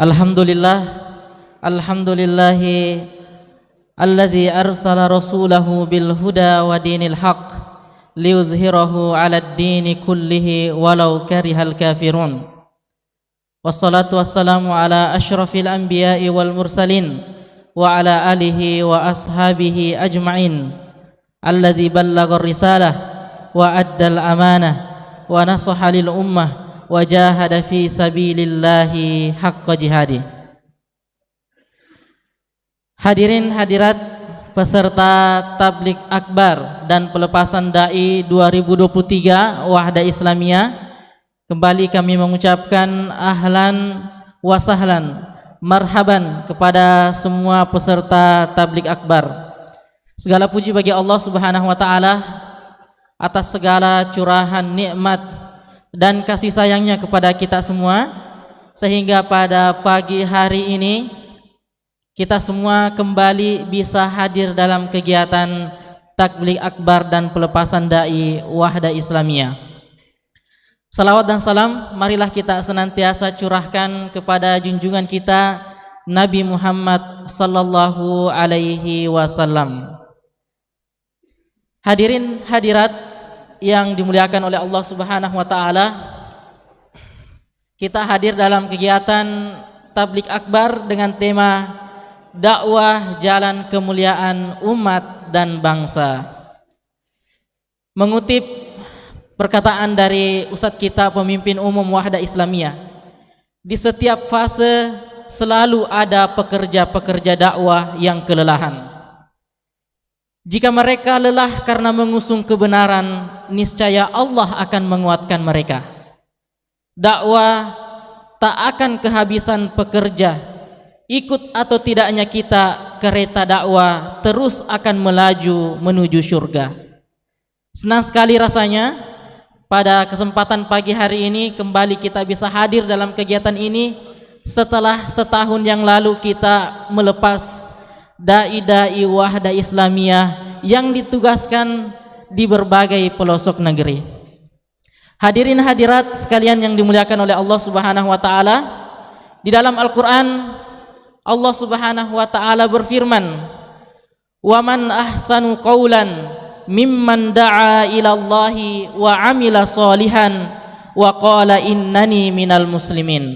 Alhamdulillah, alhamdulillahi alladzi arsala rasulahu bil huda wa dinil haq liyuzhirahu 'alad dini kullihi walau karihal kafirun. Wassalatu wassalamu ala asyrafil anbiya'i wal mursalin wa ala alihi wa ashabihi ajma'in alladzi ballagar risalah wa addal amanah wa nasaha lil ummah wa jahada fi sabilillahi haqqa jihadi. Hadirin hadirat peserta tablik akbar dan pelepasan dai 2023 Wahda Islamiyah, kembali kami mengucapkan ahlan wa sahlan, marhaban kepada semua peserta tablik akbar. Segala puji bagi Allah Subhanahu wa taala atas segala curahan nikmat dan kasih sayangnya kepada kita semua, sehingga pada pagi hari ini kita semua kembali bisa hadir dalam kegiatan tabligh akbar dan pelepasan dai Wahda Islamiyah. Salawat dan salam marilah kita senantiasa curahkan kepada junjungan kita Nabi Muhammad sallallahu alaihi wasallam. Hadirin hadirat yang dimuliakan oleh Allah Subhanahu wa taala, kita hadir dalam kegiatan tabligh akbar dengan tema dakwah jalan kemuliaan umat dan bangsa. Mengutip perkataan dari ustadz kita, pemimpin umum Wahda Islamiyah, di setiap fase selalu ada pekerja-pekerja dakwah yang kelelahan. Jika mereka lelah karena mengusung kebenaran, niscaya Allah akan menguatkan mereka. Dakwah tak akan kehabisan pekerja. Ikut atau tidaknya kita, kereta dakwah terus akan melaju menuju surga. Senang sekali rasanya pada kesempatan pagi hari ini kembali kita bisa hadir dalam kegiatan ini setelah setahun yang lalu kita melepas dai-dai Wahda Islamiyah yang ditugaskan di berbagai pelosok negeri. Hadirin hadirat sekalian yang dimuliakan oleh Allah Subhanahu wa taala, di dalam Al-Qur'an Allah Subhanahu wa taala berfirman, "Wa man ahsanu qawlan mimman da'a ila Allahi wa 'amila shalihan wa qala innani minal muslimin."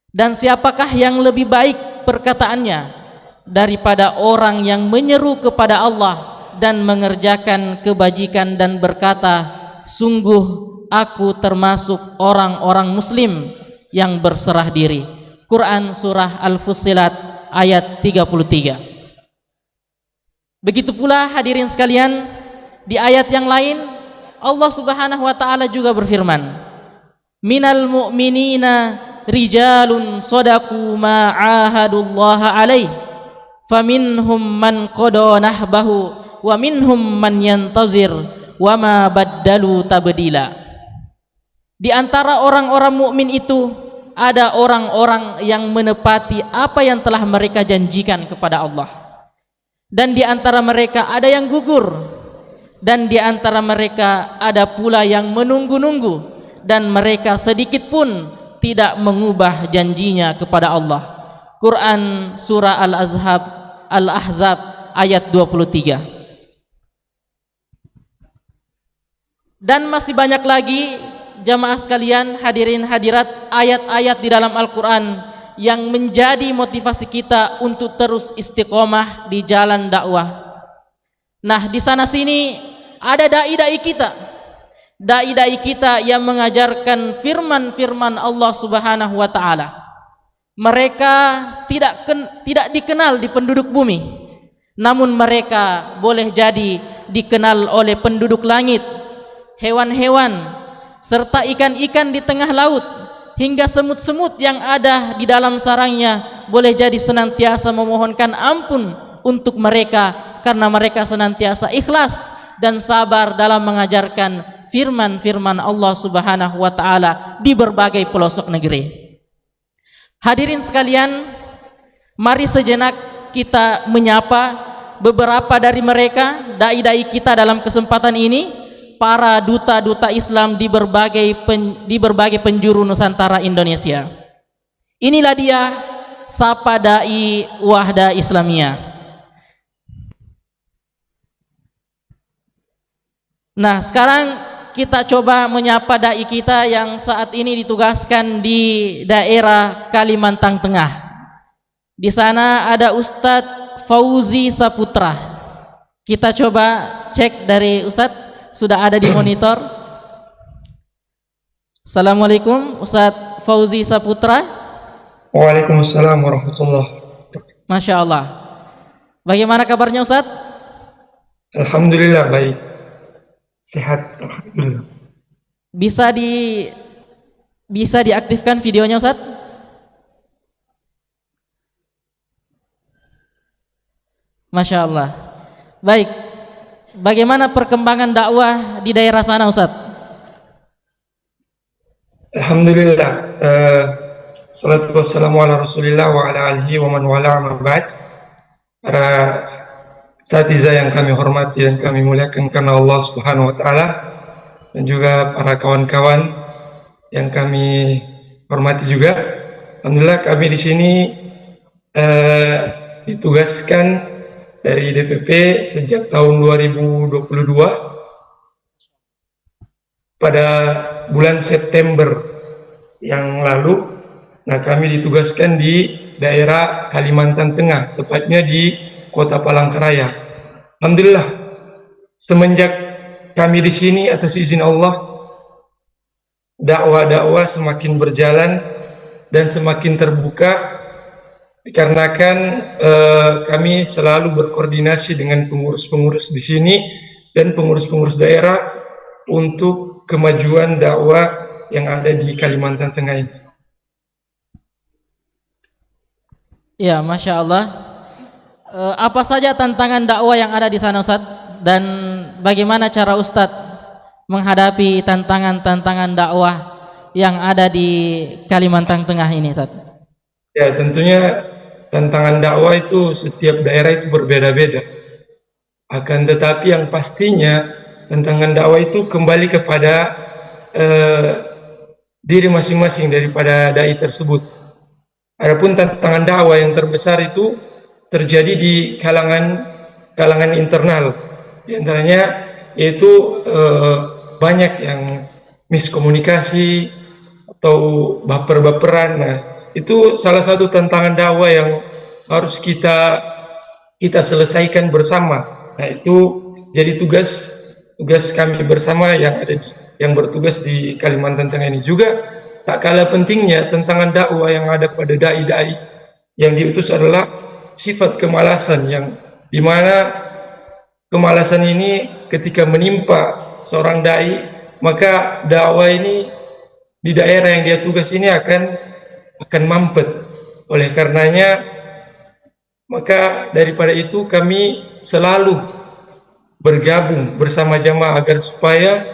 Dan siapakah yang lebih baik perkataannya daripada orang yang menyeru kepada Allah dan mengerjakan kebajikan dan berkata, "Sungguh aku termasuk orang-orang muslim yang berserah diri." Quran surah Al-Fussilat ayat 33. Begitu pula hadirin sekalian, di ayat yang lain Allah Subhanahu wa taala juga berfirman, "Minal mu'minina rijalun shadaqu ma 'ahadullaha alaihi faminhum man qada nahbahu wa minhum man yantazir wa ma baddalu tabdila." Di antara orang-orang mukmin itu ada orang-orang yang menepati apa yang telah mereka janjikan kepada Allah, dan di antara mereka ada yang gugur, dan di antara mereka ada pula yang menunggu-nunggu, dan mereka sedikit pun tidak mengubah janjinya kepada Allah. Quran surah Al-Ahzab ayat 23. Dan masih banyak lagi jamaah sekalian, hadirin hadirat, ayat-ayat di dalam Al-Quran yang menjadi motivasi kita untuk terus istiqomah di jalan dakwah. Nah, di sana sini ada dai-dai kita yang mengajarkan firman-firman Allah Subhanahu wa taala. Mereka tidak dikenal di penduduk bumi, namun mereka boleh jadi dikenal oleh penduduk langit, hewan-hewan, serta ikan-ikan di tengah laut, hingga semut-semut yang ada di dalam sarangnya boleh jadi senantiasa memohonkan ampun untuk mereka, karena mereka senantiasa ikhlas dan sabar dalam mengajarkan firman-firman Allah Subhanahu wa taala di berbagai pelosok negeri. Hadirin sekalian, mari sejenak kita menyapa beberapa dari mereka, dai-dai kita dalam kesempatan ini, para duta-duta Islam di berbagai penjuru Nusantara Indonesia. Inilah dia Sapa Dai Wahda Islamiyah. Nah, sekarang kita coba menyapa dai kita yang saat ini ditugaskan di daerah Kalimantan Tengah. Di sana ada Ustadz Fauzi Saputra. Kita coba cek dari Ustadz, sudah ada di monitor. Assalamualaikum Ustadz Fauzi Saputra. Waalaikumsalam warahmatullahi wabarakatuh. Masya Allah. Bagaimana kabarnya Ustadz? Alhamdulillah baik. Sehat, alhamdulillah. Bisa diaktifkan videonya Ustadz? Masya Allah. Baik. Bagaimana perkembangan dakwah di daerah sana Ustadz? Alhamdulillah. Salatu wassalamu ala rasulillah wa ala alihi wa man wala amma ba'd. Para asatidzah yang kami hormati dan kami muliakan karena Allah Subhanahu wa taala, dan juga para kawan-kawan yang kami hormati juga. Alhamdulillah kami di sini ditugaskan dari DPP sejak tahun 2022 pada bulan September yang lalu. Nah, kami ditugaskan di daerah Kalimantan Tengah, tepatnya di Kota Palangkaraya. Alhamdulillah, semenjak kami di sini atas izin Allah, dakwah semakin berjalan dan semakin terbuka, dikarenakan kami selalu berkoordinasi dengan pengurus-pengurus di sini dan pengurus-pengurus daerah untuk kemajuan dakwah yang ada di Kalimantan Tengah ini. Ya, Masya Allah. Apa saja tantangan dakwah yang ada di sana Ustadz, dan bagaimana cara Ustadz menghadapi tantangan-tantangan dakwah yang ada di Kalimantan Tengah ini Ustadz? Ya, tentunya tantangan dakwah itu setiap daerah itu berbeda-beda. Akan tetapi yang pastinya tantangan dakwah itu kembali kepada diri masing-masing daripada dai tersebut. Adapun tantangan dakwah yang terbesar itu terjadi di kalangan internal. Di antaranya yaitu banyak yang miskomunikasi atau baper-baperan. Nah, itu salah satu tantangan dakwah yang harus kita selesaikan bersama. Nah, itu jadi tugas kami bersama yang bertugas di Kalimantan Tengah ini juga. Tak kalah pentingnya tantangan dakwah yang ada pada dai-dai yang diutus adalah sifat kemalasan, yang dimana kemalasan ini ketika menimpa seorang dai, maka dakwah ini di daerah yang dia tugas ini akan mampet. Oleh karenanya, maka daripada itu kami selalu bergabung bersama jamaah agar supaya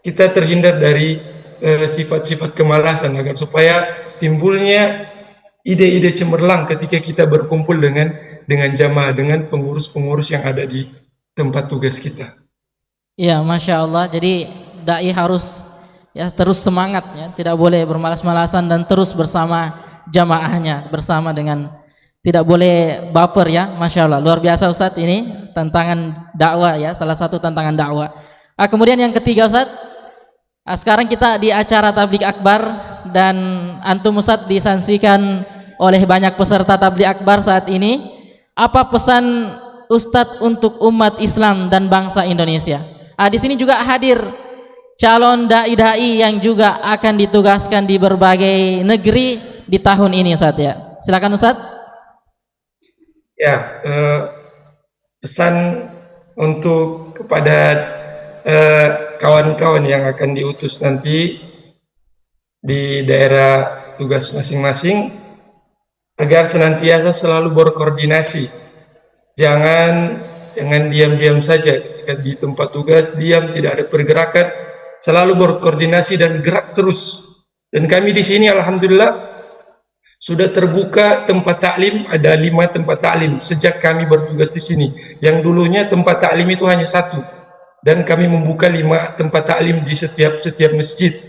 kita terhindar dari sifat-sifat kemalasan, agar supaya timbulnya ide-ide cemerlang ketika kita berkumpul dengan jamaah, dengan pengurus-pengurus yang ada di tempat tugas kita. Ya, Masya Allah. Jadi dai harus ya terus semangat, ya, tidak boleh bermalas-malasan dan terus bersama jamaahnya, bersama dengan, tidak boleh baper, ya. Masya Allah, luar biasa Ustadz, ini tantangan dakwah, ya, salah satu tantangan dakwah. Kemudian yang ketiga Ustadz, sekarang kita di acara tabligh akbar dan antum Ustadz disaksikan oleh banyak peserta tabligh akbar saat ini. Apa pesan Ustadz untuk umat Islam dan bangsa Indonesia? Di sini juga hadir calon dai-dai yang juga akan ditugaskan di berbagai negeri di tahun ini Ustadz, ya. Silakan Ustadz. Ya, pesan untuk kepada kawan-kawan yang akan diutus nanti di daerah tugas masing-masing, agar senantiasa selalu berkoordinasi. Jangan diam-diam saja ketika di tempat tugas, diam, tidak ada pergerakan, selalu berkoordinasi dan gerak terus. Dan kami di sini alhamdulillah sudah terbuka tempat taklim, ada 5 tempat taklim sejak kami bertugas di sini. Yang dulunya tempat taklim itu hanya 1. Dan kami membuka 5 tempat taklim di setiap masjid.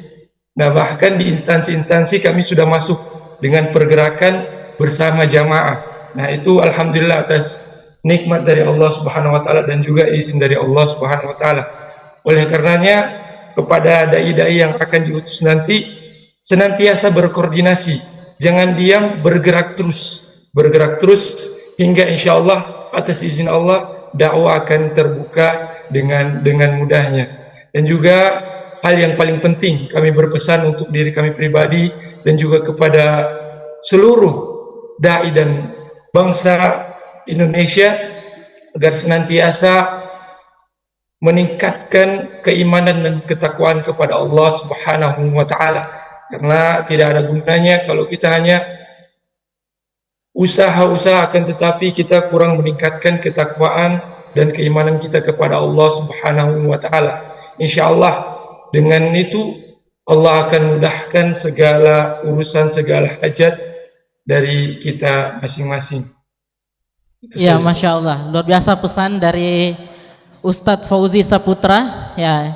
Nah, bahkan di instansi-instansi kami sudah masuk dengan pergerakan bersama jamaah. Nah, itu alhamdulillah atas nikmat dari Allah Subhanahu wa taala dan juga izin dari Allah Subhanahu wa taala. Oleh karenanya kepada dai-dai yang akan diutus nanti senantiasa berkoordinasi, jangan diam, bergerak terus hingga insyaallah atas izin Allah dakwah akan terbuka dengan mudahnya. Dan juga hal yang paling penting kami berpesan untuk diri kami pribadi dan juga kepada seluruh dai dan bangsa Indonesia agar senantiasa meningkatkan keimanan dan ketakwaan kepada Allah Subhanahu wa taala, karena tidak ada gunanya kalau kita hanya usaha akan tetapi kita kurang meningkatkan ketakwaan dan keimanan kita kepada Allah Subhanahu wa taala. Insyaallah dengan itu Allah akan mudahkan segala urusan, segala hajat dari kita masing-masing. Ya, Masya Allah, luar biasa pesan dari Ustadz Fauzi Saputra, ya,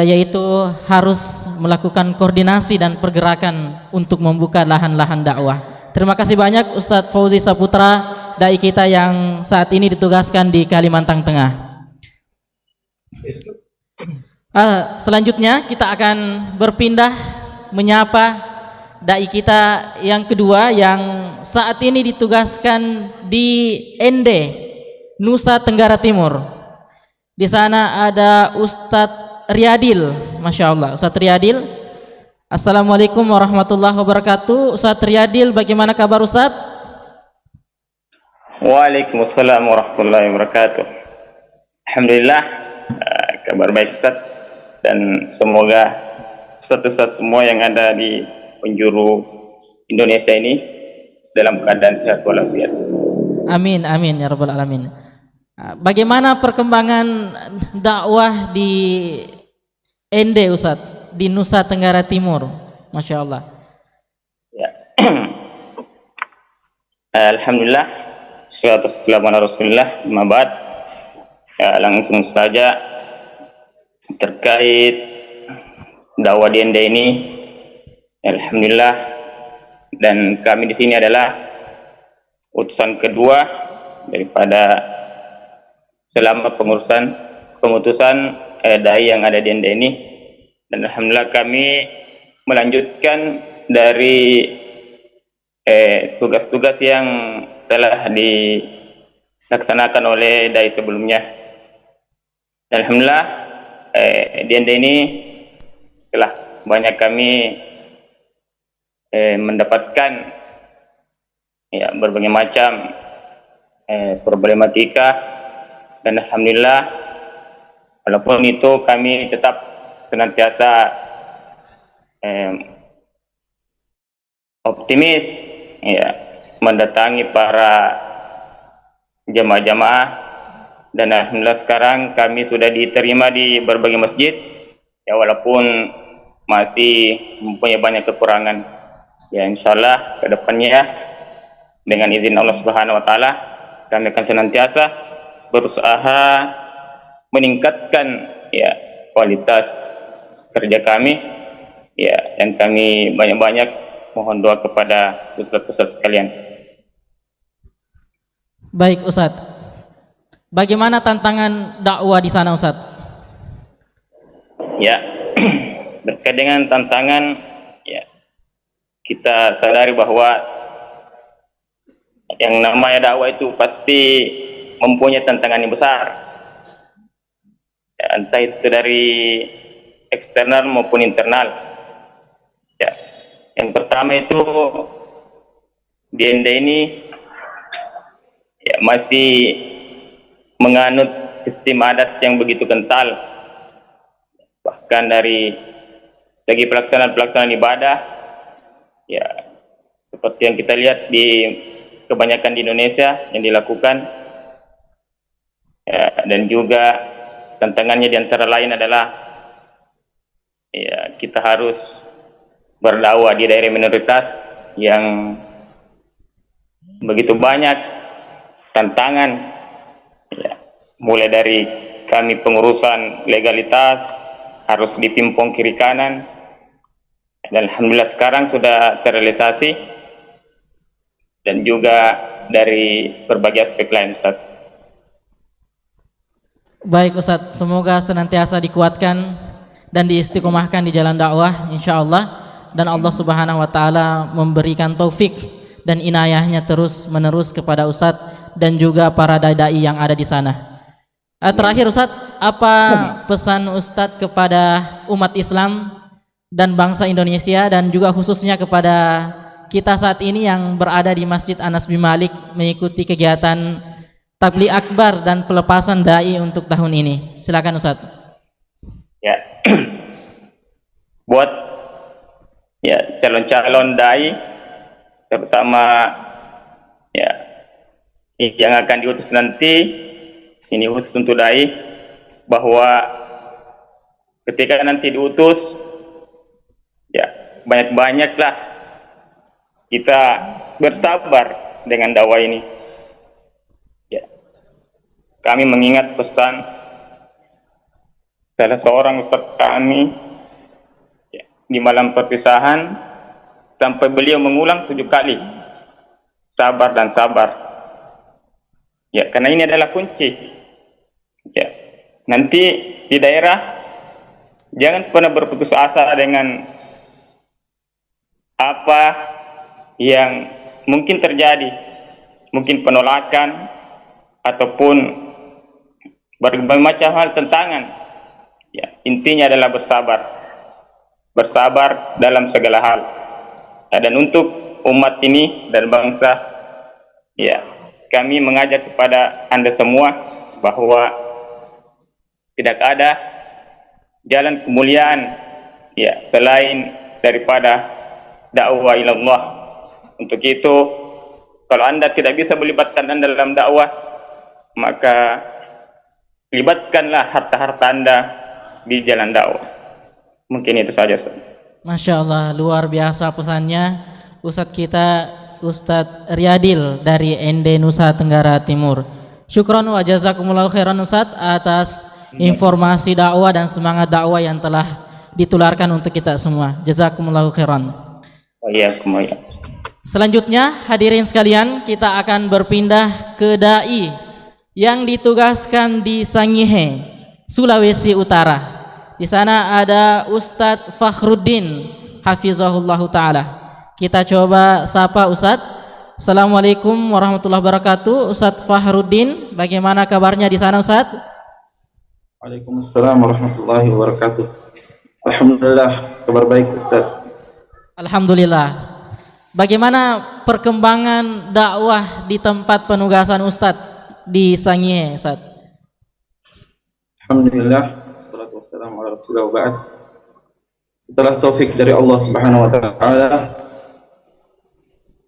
yaitu harus melakukan koordinasi dan pergerakan untuk membuka lahan-lahan dakwah. Terima kasih banyak Ustadz Fauzi Saputra, dai kita yang saat ini ditugaskan di Kalimantan Tengah. Selanjutnya kita akan berpindah menyapa dai kita yang kedua yang saat ini ditugaskan di Ende, Nusa Tenggara Timur. Di sana ada Ustadz Riyadil, Masya Allah. Ustadz Riyadil, Assalamualaikum warahmatullahi wabarakatuh. Ustadz Riyadil, bagaimana kabar Ustadz? Waalaikumsalam warahmatullahi wabarakatuh. Alhamdulillah, kabar baik Ustadz, dan semoga Ustadz semua yang ada di penjuru Indonesia ini dalam keadaan sehat walafiat. Amin, amin ya rabbal alamin. Bagaimana perkembangan dakwah di Ende Ustadz, di Nusa Tenggara Timur? Masya Allah. Ya. Alhamdulillah, salatu wassalamu ala Rasulillah, amma ba'd. Ya, langsung saja terkait dakwah di Ende ini, alhamdulillah, dan kami di sini adalah utusan kedua daripada selama pengutusan dai yang ada di Ende ini, dan alhamdulillah kami melanjutkan dari tugas-tugas yang telah dilaksanakan oleh dai sebelumnya. Dan alhamdulillah di Ende ini telah banyak kami mendapatkan ya berbagai macam problematika, dan alhamdulillah walaupun itu kami tetap senantiasa optimis ya mendatangi para jamaah-jamaah, dan alhamdulillah sekarang kami sudah diterima di berbagai masjid ya, walaupun masih mempunyai banyak kekurangan ya. Insyaallah kedepannya dengan izin Allah Subhanahu wa taala kami akan senantiasa berusaha meningkatkan ya kualitas kerja kami ya, dan kami banyak-banyak mohon doa kepada ustaz-ustaz sekalian. Baik Ustadz, bagaimana tantangan dakwah di sana Ustadz? Ya, berkait dengan tantangan ya, kita sadari bahwa yang namanya dakwah itu pasti mempunyai tantangan yang besar ya, entah itu dari eksternal maupun internal ya. Yang pertama itu di Ende ini ya, masih menganut sistem adat yang begitu kental, bahkan dari segi pelaksanaan ibadah ya, seperti yang kita lihat di kebanyakan di Indonesia yang dilakukan ya. Dan juga tantangannya diantara lain adalah ya, kita harus berdakwah di daerah minoritas yang begitu banyak tantangan ya, mulai dari kami pengurusan legalitas harus dipimpong kiri kanan Dan alhamdulillah sekarang sudah terrealisasi dan juga dari berbagai aspek lain, Ustaz. Baik Ustadz, semoga senantiasa dikuatkan dan diistiqomahkan di jalan dakwah insyaallah, dan Allah Subhanahu wa taala memberikan taufik dan inayahnya terus menerus kepada Ustadz dan juga para dai yang ada di sana. Terakhir Ustadz, apa pesan Ustadz kepada umat Islam dan bangsa Indonesia dan juga khususnya kepada kita saat ini yang berada di Masjid Anas bin Malik mengikuti kegiatan Tabligh Akbar dan pelepasan dai untuk tahun ini? Silakan Ustadz. Ya. Buat ya calon-calon dai, terutama ya yang akan diutus nanti, ini khusus untuk dai, bahwa ketika nanti diutus, ya banyak-banyaklah kita bersabar dengan dakwah ini. Ya, kami mengingat pesan salah seorang ustaz kami ya, di malam perpisahan, sampai beliau mengulang 7 kali, sabar dan sabar. Ya, karena ini adalah kunci. Ya, nanti di daerah jangan pernah berputus asa dengan apa yang mungkin terjadi, mungkin penolakan ataupun berbagai macam hal tentangan. Ya, intinya adalah bersabar dalam segala hal. Ya, dan untuk umat ini dan bangsa, ya kami mengajak kepada Anda semua bahwa tidak ada jalan kemuliaan ya selain daripada dakwah ilallah. Untuk itu, kalau Anda tidak bisa melibatkan Anda dalam dakwah, maka libatkanlah harta-harta Anda di jalan dakwah. Mungkin itu saja, Ustaz. Masya Allah, luar biasa pesannya Ustadz kita, Ustadz Riyadil dari ND Nusa Tenggara Timur. Syukran wa jazakumullahu khairan Ustadz atas informasi dakwah dan semangat dakwah yang telah ditularkan untuk kita semua. Jazakumullahu khairan. Waalaikumsalam. Selanjutnya hadirin sekalian, kita akan berpindah ke dai yang ditugaskan di Sangihe, Sulawesi Utara. Di sana ada Ustadz Fakhruddin hafizahullah taala. Kita coba sapa Ustadz. Assalamualaikum warahmatullahi wabarakatuh. Ustadz Fakhruddin, bagaimana kabarnya di sana Ustadz? Waalaikumsalam warahmatullahi wabarakatuh. Alhamdulillah, kabar baik Ustadz. Alhamdulillah. Bagaimana perkembangan dakwah di tempat penugasan Ustadz di Sangihe, Ustadz? Alhamdulillah, wassalatu wassalamu ala rasulillah wa ba'd. Setelah taufik dari Allah Subhanahu wa taala,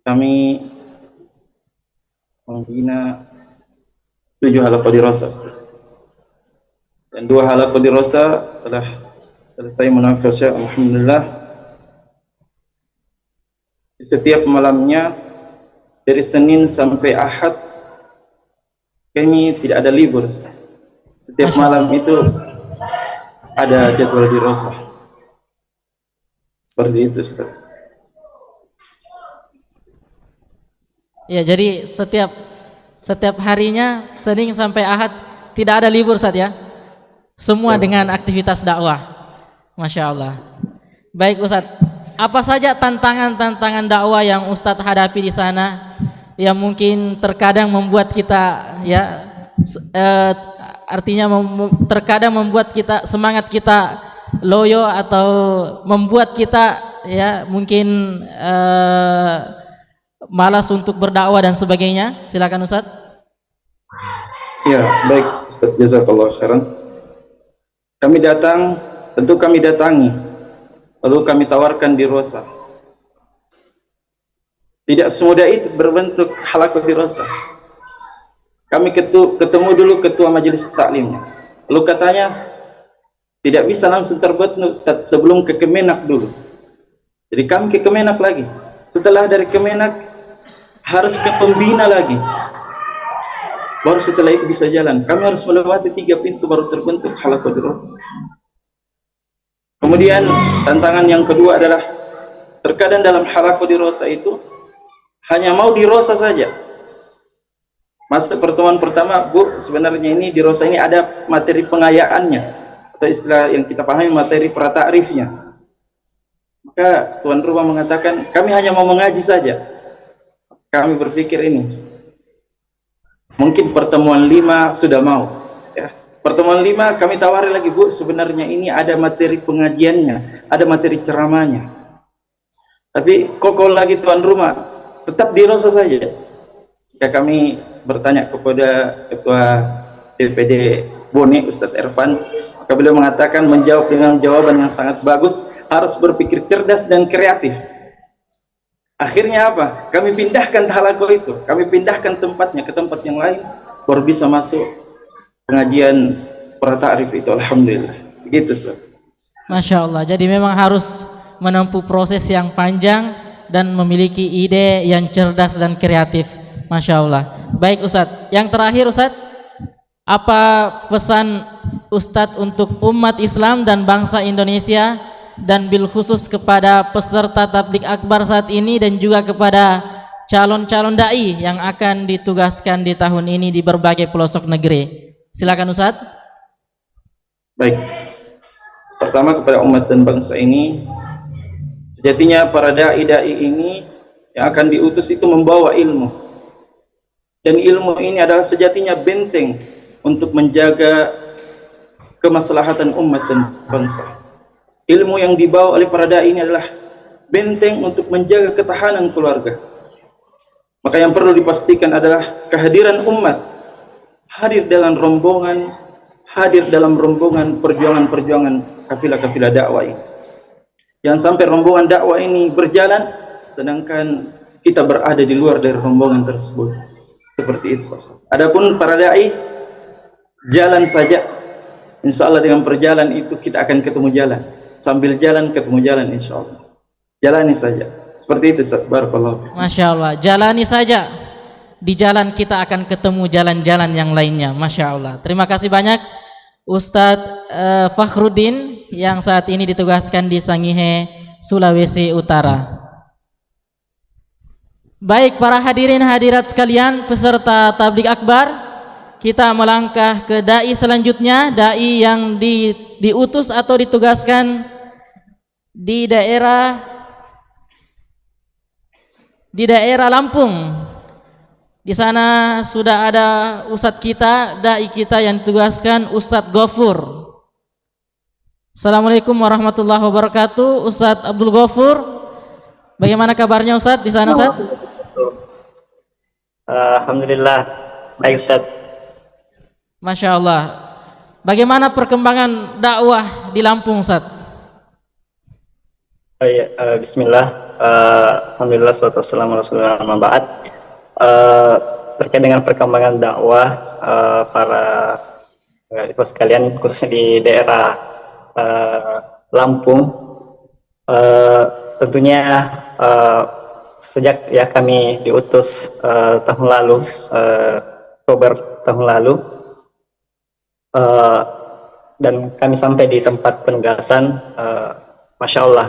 kami membina 7 halaqah dirasah dan 2 halaqah dirasah telah selesai munafasah. Alhamdulillah. Setiap malamnya dari Senin sampai Ahad kami tidak ada libur. Setiap malam itu ada jadwal dirasah. Seperti itu Ustaz. Ya, jadi setiap harinya Senin sampai Ahad tidak ada libur Ustaz ya. Semua dengan aktivitas dakwah. Masya Allah. Baik Ustaz. Apa saja tantangan-tantangan dakwah yang Ustadz hadapi di sana yang mungkin terkadang membuat kita ya artinya terkadang membuat kita semangat kita loyo atau membuat kita ya mungkin malas untuk berdakwah dan sebagainya. Silakan Ustadz. Ya, baik Ustadz, jazakallahu khairan. Kami datang, tentu kami datangi, lalu kami tawarkan dirasah. Tidak semudah itu berbentuk halaqah dirasah. Kami ketemu dulu ketua majelis taklimnya. Lalu katanya tidak bisa langsung terbentuk Ustaz, sebelum ke Kemenak dulu. Jadi kami ke Kemenak lagi. Setelah dari Kemenak harus ke pembina lagi. Baru setelah itu bisa jalan. Kami harus melewati 3 pintu baru terbentuk halaqah dirasah. Kemudian tantangan yang kedua adalah terkadang dalam halaqah dirasa itu hanya mau dirosa saja. Masuk pertemuan pertama, Bu, sebenarnya ini dirasa ini ada materi pengayaannya, atau istilah yang kita pahami materi pratakrifnya. Maka tuan rumah mengatakan, kami hanya mau mengaji saja. Kami berpikir ini, mungkin pertemuan 5 sudah mau. Ya. Pertemuan 5 kami tawari lagi, Bu, sebenarnya ini ada materi pengajiannya, ada materi ceramahnya. Tapi kokoh lagi tuan rumah, tetap dirosa saja. Ya, kami bertanya kepada Ketua DPD Bone, Ustadz Ervan, maka beliau mengatakan menjawab dengan jawaban yang sangat bagus, harus berpikir cerdas dan kreatif. Akhirnya apa? Kami pindahkan halaqah itu, kami pindahkan tempatnya ke tempat yang lain, baru bisa masuk pengajian pratakrif itu. Alhamdulillah. Begitu, Ustaz. Masya Allah. Jadi memang harus menempuh proses yang panjang dan memiliki ide yang cerdas dan kreatif. Masya Allah. Baik Ustadz. Yang terakhir Ustadz, apa pesan Ustadz untuk umat Islam dan bangsa Indonesia, dan bil khusus kepada peserta tabligh akbar saat ini dan juga kepada calon-calon dai yang akan ditugaskan di tahun ini di berbagai pelosok negeri? Silakan Ustadz. Baik. Pertama kepada umat dan bangsa ini, sejatinya para dai-dai ini yang akan diutus itu membawa ilmu. Dan ilmu ini adalah sejatinya benteng untuk menjaga kemaslahatan umat dan bangsa. Ilmu yang dibawa oleh para dai ini adalah benteng untuk menjaga ketahanan keluarga. Maka yang perlu dipastikan adalah kehadiran umat hadir dalam rombongan, perjuangan kafilah-kafilah dakwah ini. Jangan sampai rombongan dakwah ini berjalan sedangkan kita berada di luar dari rombongan tersebut. Seperti itu, Pak. Adapun para dai, jalan saja. Insya Allah dengan perjalanan itu kita akan ketemu jalan. Sambil jalan ketemu jalan, insya Allah. Jalani saja. Seperti itu, Ustaz. Barakallahu. Masya Allah. Jalani saja. Di jalan kita akan ketemu jalan-jalan yang lainnya. Masya Allah. Terima kasih banyak Ustadz Fakhruddin yang saat ini ditugaskan di Sangihe, Sulawesi Utara. Baik para hadirin hadirat sekalian, peserta tabligh akbar, kita melangkah ke dai selanjutnya, dai yang diutus atau ditugaskan di daerah Lampung. Di sana sudah ada ustadz kita, dai kita yang ditugaskan, Ustadz Ghafur. Assalamualaikum warahmatullahi wabarakatuh. Ustadz Abdul Ghafur, bagaimana kabarnya Ustadz di sana, Ustadz? Alhamdulillah, baik Ustaz. Masya Allah. Bagaimana perkembangan dakwah di Lampung, Ustaz? Bismillah. Alhamdulillah, salatu wassalamu ala rasulillah, amma ba'd. Terkait dengan perkembangan dakwah para ibu sekalian, khususnya di daerah Lampung, tentunya sejak ya kami diutus tahun lalu, Oktober tahun lalu, dan kami sampai di tempat penugasan, Masya Allah,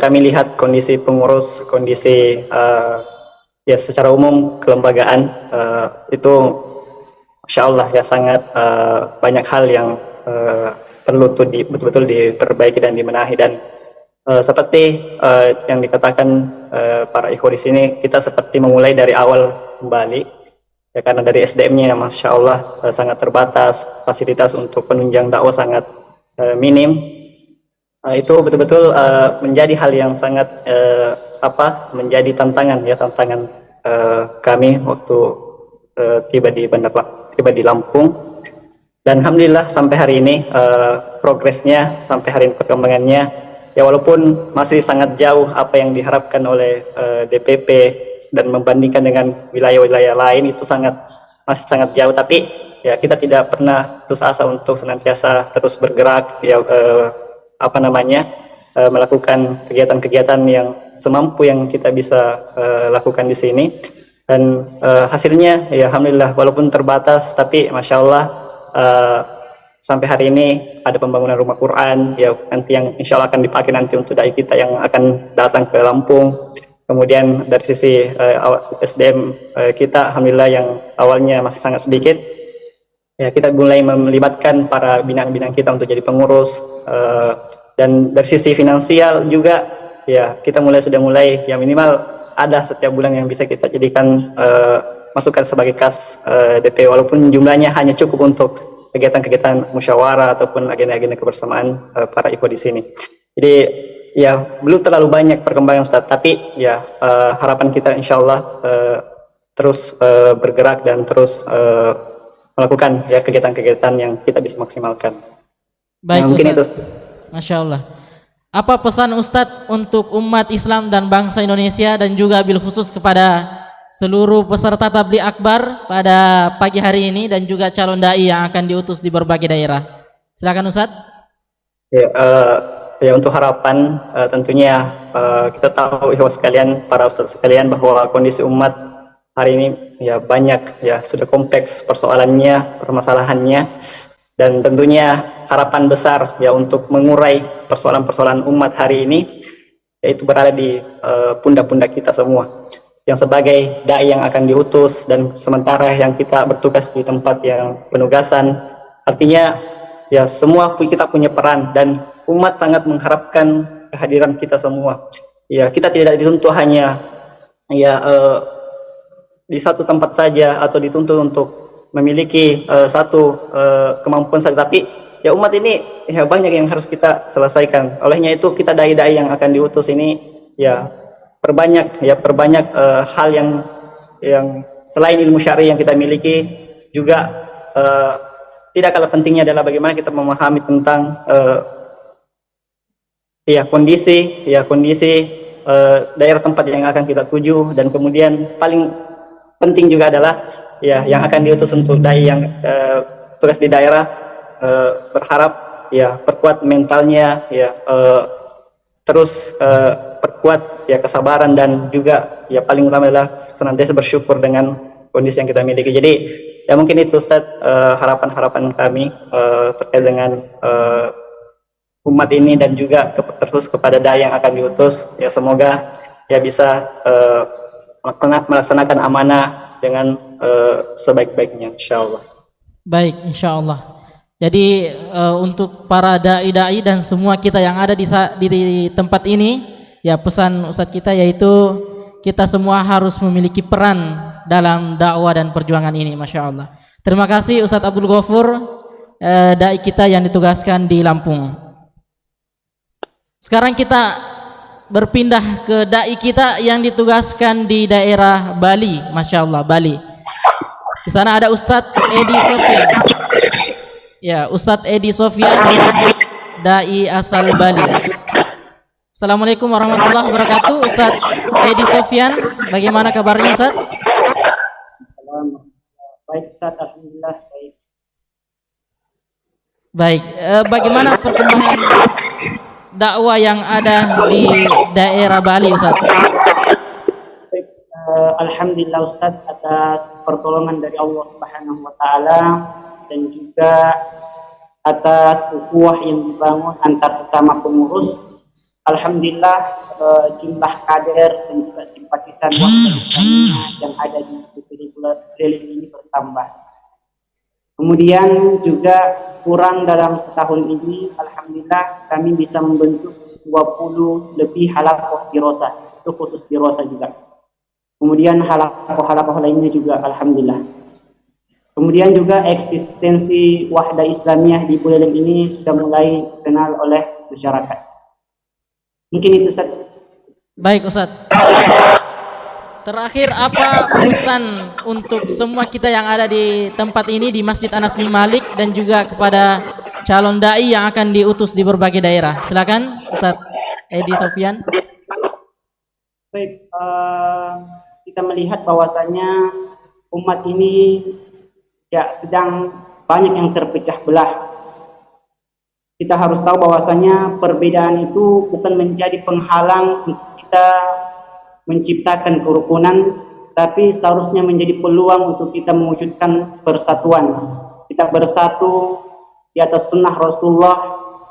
kami lihat kondisi pengurus, kondisi ya secara umum kelembagaan itu Masya Allah ya sangat banyak hal yang perlu betul-betul diperbaiki dan dibenahi. Dan seperti yang dikatakan para ikhwan di sini, kita seperti memulai dari awal kembali ya, karena dari SDM-nya Masya Allah sangat terbatas, fasilitas untuk penunjang dakwah sangat minim. Itu betul-betul menjadi hal yang sangat menjadi tantangan kami waktu tiba di Lampung. Dan alhamdulillah sampai hari ini progresnya, sampai hari ini perkembangannya ya, walaupun masih sangat jauh apa yang diharapkan oleh DPP dan membandingkan dengan wilayah-wilayah lain, itu masih sangat jauh, tapi ya kita tidak pernah putus asa untuk senantiasa terus bergerak ya, melakukan kegiatan-kegiatan yang semampu yang kita bisa lakukan di sini. Dan hasilnya ya alhamdulillah walaupun terbatas, tapi Masya Allah sampai hari ini ada pembangunan rumah Quran ya, nanti yang insya Allah akan dipakai nanti untuk dai kita yang akan datang ke Lampung. Kemudian dari sisi SDM kita alhamdulillah yang awalnya masih sangat sedikit ya, kita mulai melibatkan para binaan-binaan kita untuk jadi pengurus, dan dari sisi finansial juga ya kita sudah mulai ya minimal ada setiap bulan yang bisa kita jadikan masukkan sebagai kas DP, walaupun jumlahnya hanya cukup untuk kegiatan-kegiatan musyawarah ataupun agenda-agenda kebersamaan para ikhwah di sini. Jadi ya belum terlalu banyak perkembangan Ustaz, tapi ya harapan kita insya Allah terus bergerak dan terus melakukan ya kegiatan-kegiatan yang kita bisa maksimalkan. Baik, mungkin Ustaz. itu. Masya Allah. Apa pesan Ustadz untuk umat Islam dan bangsa Indonesia dan juga bil khusus kepada seluruh peserta tabligh akbar pada pagi hari ini dan juga calon dai yang akan diutus di berbagai daerah? Silakan Ustadz. Ya, ya untuk harapan tentunya kita tahu ikhwas sekalian, para ustadz sekalian, bahwa kondisi umat hari ini ya banyak ya sudah kompleks persoalannya, permasalahannya, dan tentunya harapan besar ya untuk mengurai persoalan-persoalan umat hari ini yaitu berada di pundak-pundak kita semua yang sebagai dai yang akan diutus, dan sementara yang kita bertugas di tempat yang penugasan. Artinya ya semua kita punya peran dan umat sangat mengharapkan kehadiran kita semua. Ya kita tidak dituntut hanya ya di satu tempat saja atau dituntut untuk memiliki satu kemampuan saja, tapi ya umat ini ya banyak yang harus kita selesaikan. Olehnya itu kita dai-dai yang akan diutus ini ya perbanyak hal yang selain ilmu syar'i yang kita miliki, juga tidak kalah pentingnya adalah bagaimana kita memahami tentang kondisi daerah tempat yang akan kita tuju, dan kemudian paling penting juga adalah ya yang akan diutus untuk dai yang tugas di daerah, berharap ya perkuat mentalnya ya, terus perkuat ya kesabaran, dan juga ya paling utama adalah senantiasa bersyukur dengan kondisi yang kita miliki. Jadi ya mungkin itu Ustaz harapan-harapan kami terkait dengan umat ini, dan juga terus kepada dai yang akan diutus. Ya semoga ya bisa melaksanakan amanah dengan sebaik-baiknya, insyaallah. Baik, insyaallah. Jadi untuk para dai-dai dan semua kita yang ada di tempat ini, ya pesan Ustadz kita yaitu kita semua harus memiliki peran dalam dakwah dan perjuangan ini, Masya Allah. Terima kasih Ustadz Abdul Ghafur, dai kita yang ditugaskan di Lampung. Sekarang kita berpindah ke dai kita yang ditugaskan di daerah Bali, Masya Allah, Bali. Di sana ada Ustadz Edi Sofyan. Ya, Ustadz Edi Sofyan, dai asal Bali. Assalamualaikum warahmatullahi wabarakatuh. Ustadz Edi Sofyan, bagaimana kabarnya Ustadz? Baik Ustadz, alhamdulillah baik. Baik, bagaimana perkembangan dakwah yang ada di daerah Bali Ustadz? Alhamdulillah Ustadz, atas pertolongan dari Allah Subhanahu wa Ta'ala dan juga atas ukhuwah yang dibangun antar sesama pengurus, alhamdulillah jumlah kader dan juga simpatisan warga Islamia yang ada di DPD Buleleng ini bertambah. Kemudian juga kurang dalam setahun ini, alhamdulillah kami bisa membentuk 20 lebih halakoh dirosah, itu khusus dirosah juga. Kemudian halakoh lainnya juga alhamdulillah. Kemudian juga eksistensi Wahda Islamiyah di Buleleng ini sudah mulai dikenal oleh masyarakat. Mungkin itu Ustaz. Baik Ustadz. Terakhir, apa pesan untuk semua kita yang ada di tempat ini di Masjid Anas bin Malik dan juga kepada calon dai yang akan diutus di berbagai daerah? Silakan Ustadz Edi Sofyan. Baik, kita melihat bahwasanya umat ini ya sedang banyak yang terpecah belah. Kita harus tahu bahwasanya perbedaan itu bukan menjadi penghalang untuk kita menciptakan kerukunan, tapi seharusnya menjadi peluang untuk kita mewujudkan persatuan. Kita bersatu di atas sunnah Rasulullah,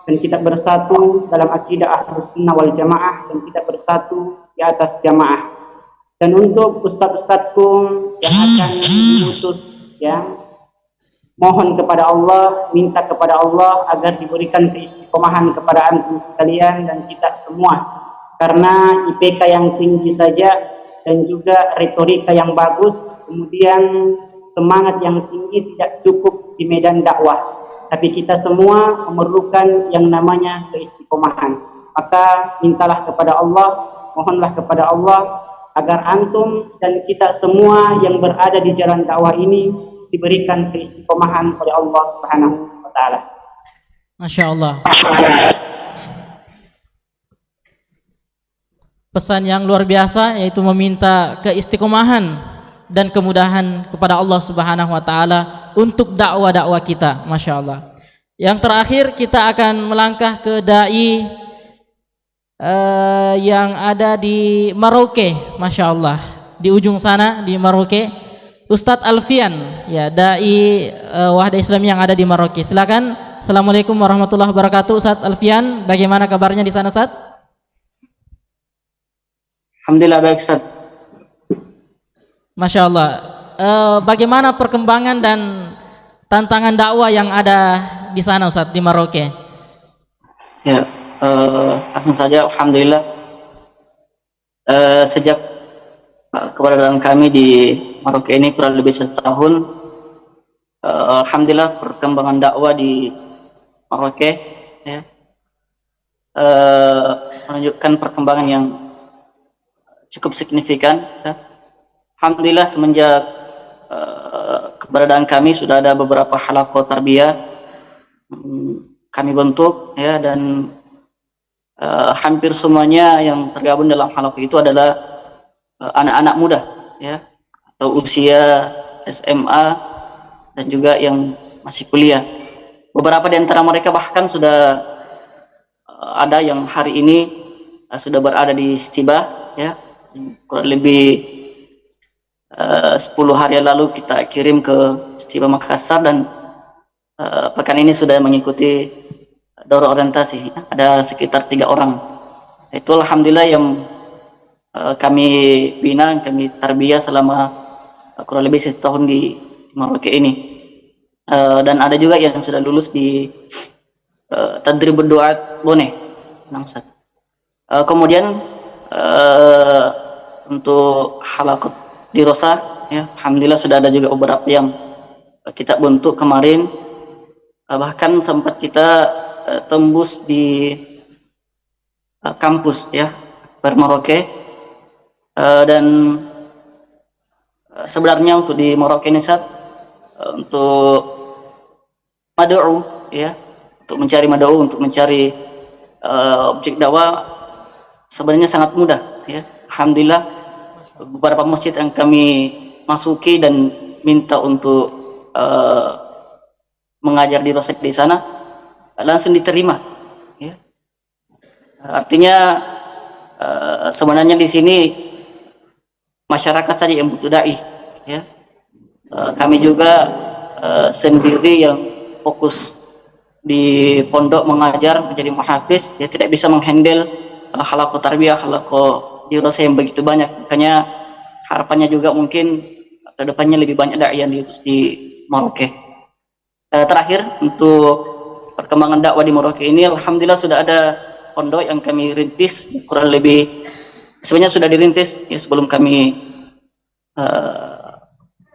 dan kita bersatu dalam akidah Ahlus Sunnah wal Jamaah, dan kita bersatu di atas jamaah. Dan untuk ustadz-ustadzku yang akan diutus, ya, mohon kepada Allah, minta kepada Allah agar diberikan keistiqomahan kepada antum sekalian dan kita semua, karena IPK yang tinggi saja dan juga retorika yang bagus, kemudian semangat yang tinggi tidak cukup di medan dakwah, tapi kita semua memerlukan yang namanya keistiqomahan. Maka mintalah kepada Allah, mohonlah kepada Allah agar antum dan kita semua yang berada di jalan dakwah ini diberikan keistiqomahan oleh Allah Subhanahu wa taala. Masya Allah. Pesan yang luar biasa, yaitu meminta keistiqomahan dan kemudahan kepada Allah Subhanahu wa taala untuk dakwah-dakwah kita. Masya Allah. Yang terakhir kita akan melangkah ke dai yang ada di Merauke, Masya Allah, di ujung sana di Merauke, Ustadz Alfian, ya, dai Wahda Islam yang ada di Merauke. Silakan. Assalamualaikum warahmatullahi wabarakatuh. Ustadz Alfian, bagaimana kabarnya di sana, Ustadz? Alhamdulillah baik, Ustaz. Masya Allah. Bagaimana perkembangan dan tantangan dakwah yang ada di sana, Ustadz, di Merauke? Ya, langsung saja. Alhamdulillah. Sejak keberadaan kami di Merauke ini kurang lebih setahun, alhamdulillah perkembangan dakwah di Merauke, ya, menunjukkan perkembangan yang cukup signifikan, ya. Alhamdulillah semenjak keberadaan kami sudah ada beberapa halaqah tarbiyah kami bentuk, ya, dan hampir semuanya yang tergabung dalam halaqah itu adalah anak-anak muda, ya, atau usia SMA dan juga yang masih kuliah. Beberapa di antara mereka bahkan sudah ada yang hari ini sudah berada di Stibah, ya, kurang lebih 10 hari lalu kita kirim ke Stibah Makassar, dan pekan ini sudah mengikuti daurah orientasi, ya. Ada sekitar 3 orang. Itu alhamdulillah yang kami bina, kami tarbiyah selama kurang lebih setahun di Merauke ini. Dan ada juga yang sudah lulus di Tadrib Duat Bone. Kemudian untuk halaqat dirosah, ya, alhamdulillah sudah ada juga beberapa yang kita bentuk kemarin. Bahkan sempat kita tembus di kampus, ya, Merauke. Dan sebenarnya untuk di Merauke ini, Ustaz, untuk mad'u, ya, untuk mencari mad'u, untuk mencari objek dakwah sebenarnya sangat mudah, ya. Alhamdulillah beberapa masjid yang kami masuki dan minta untuk mengajar di Rosak di sana langsung diterima, ya. Artinya sebenarnya di sini masyarakat saja yang butuh dai, ya. Kami juga sendiri yang fokus di pondok mengajar menjadi muhafiz, ya, tidak bisa menghandle halaqah tarbiyah, halaqah dirasa yang begitu banyak. Makanya harapannya juga mungkin ke depannya lebih banyak dai yang diutus di Merauke. Terakhir, untuk perkembangan dakwah di Merauke ini, alhamdulillah sudah ada pondok yang kami rintis, kurang lebih sebenarnya sudah dirintis, ya, sebelum kami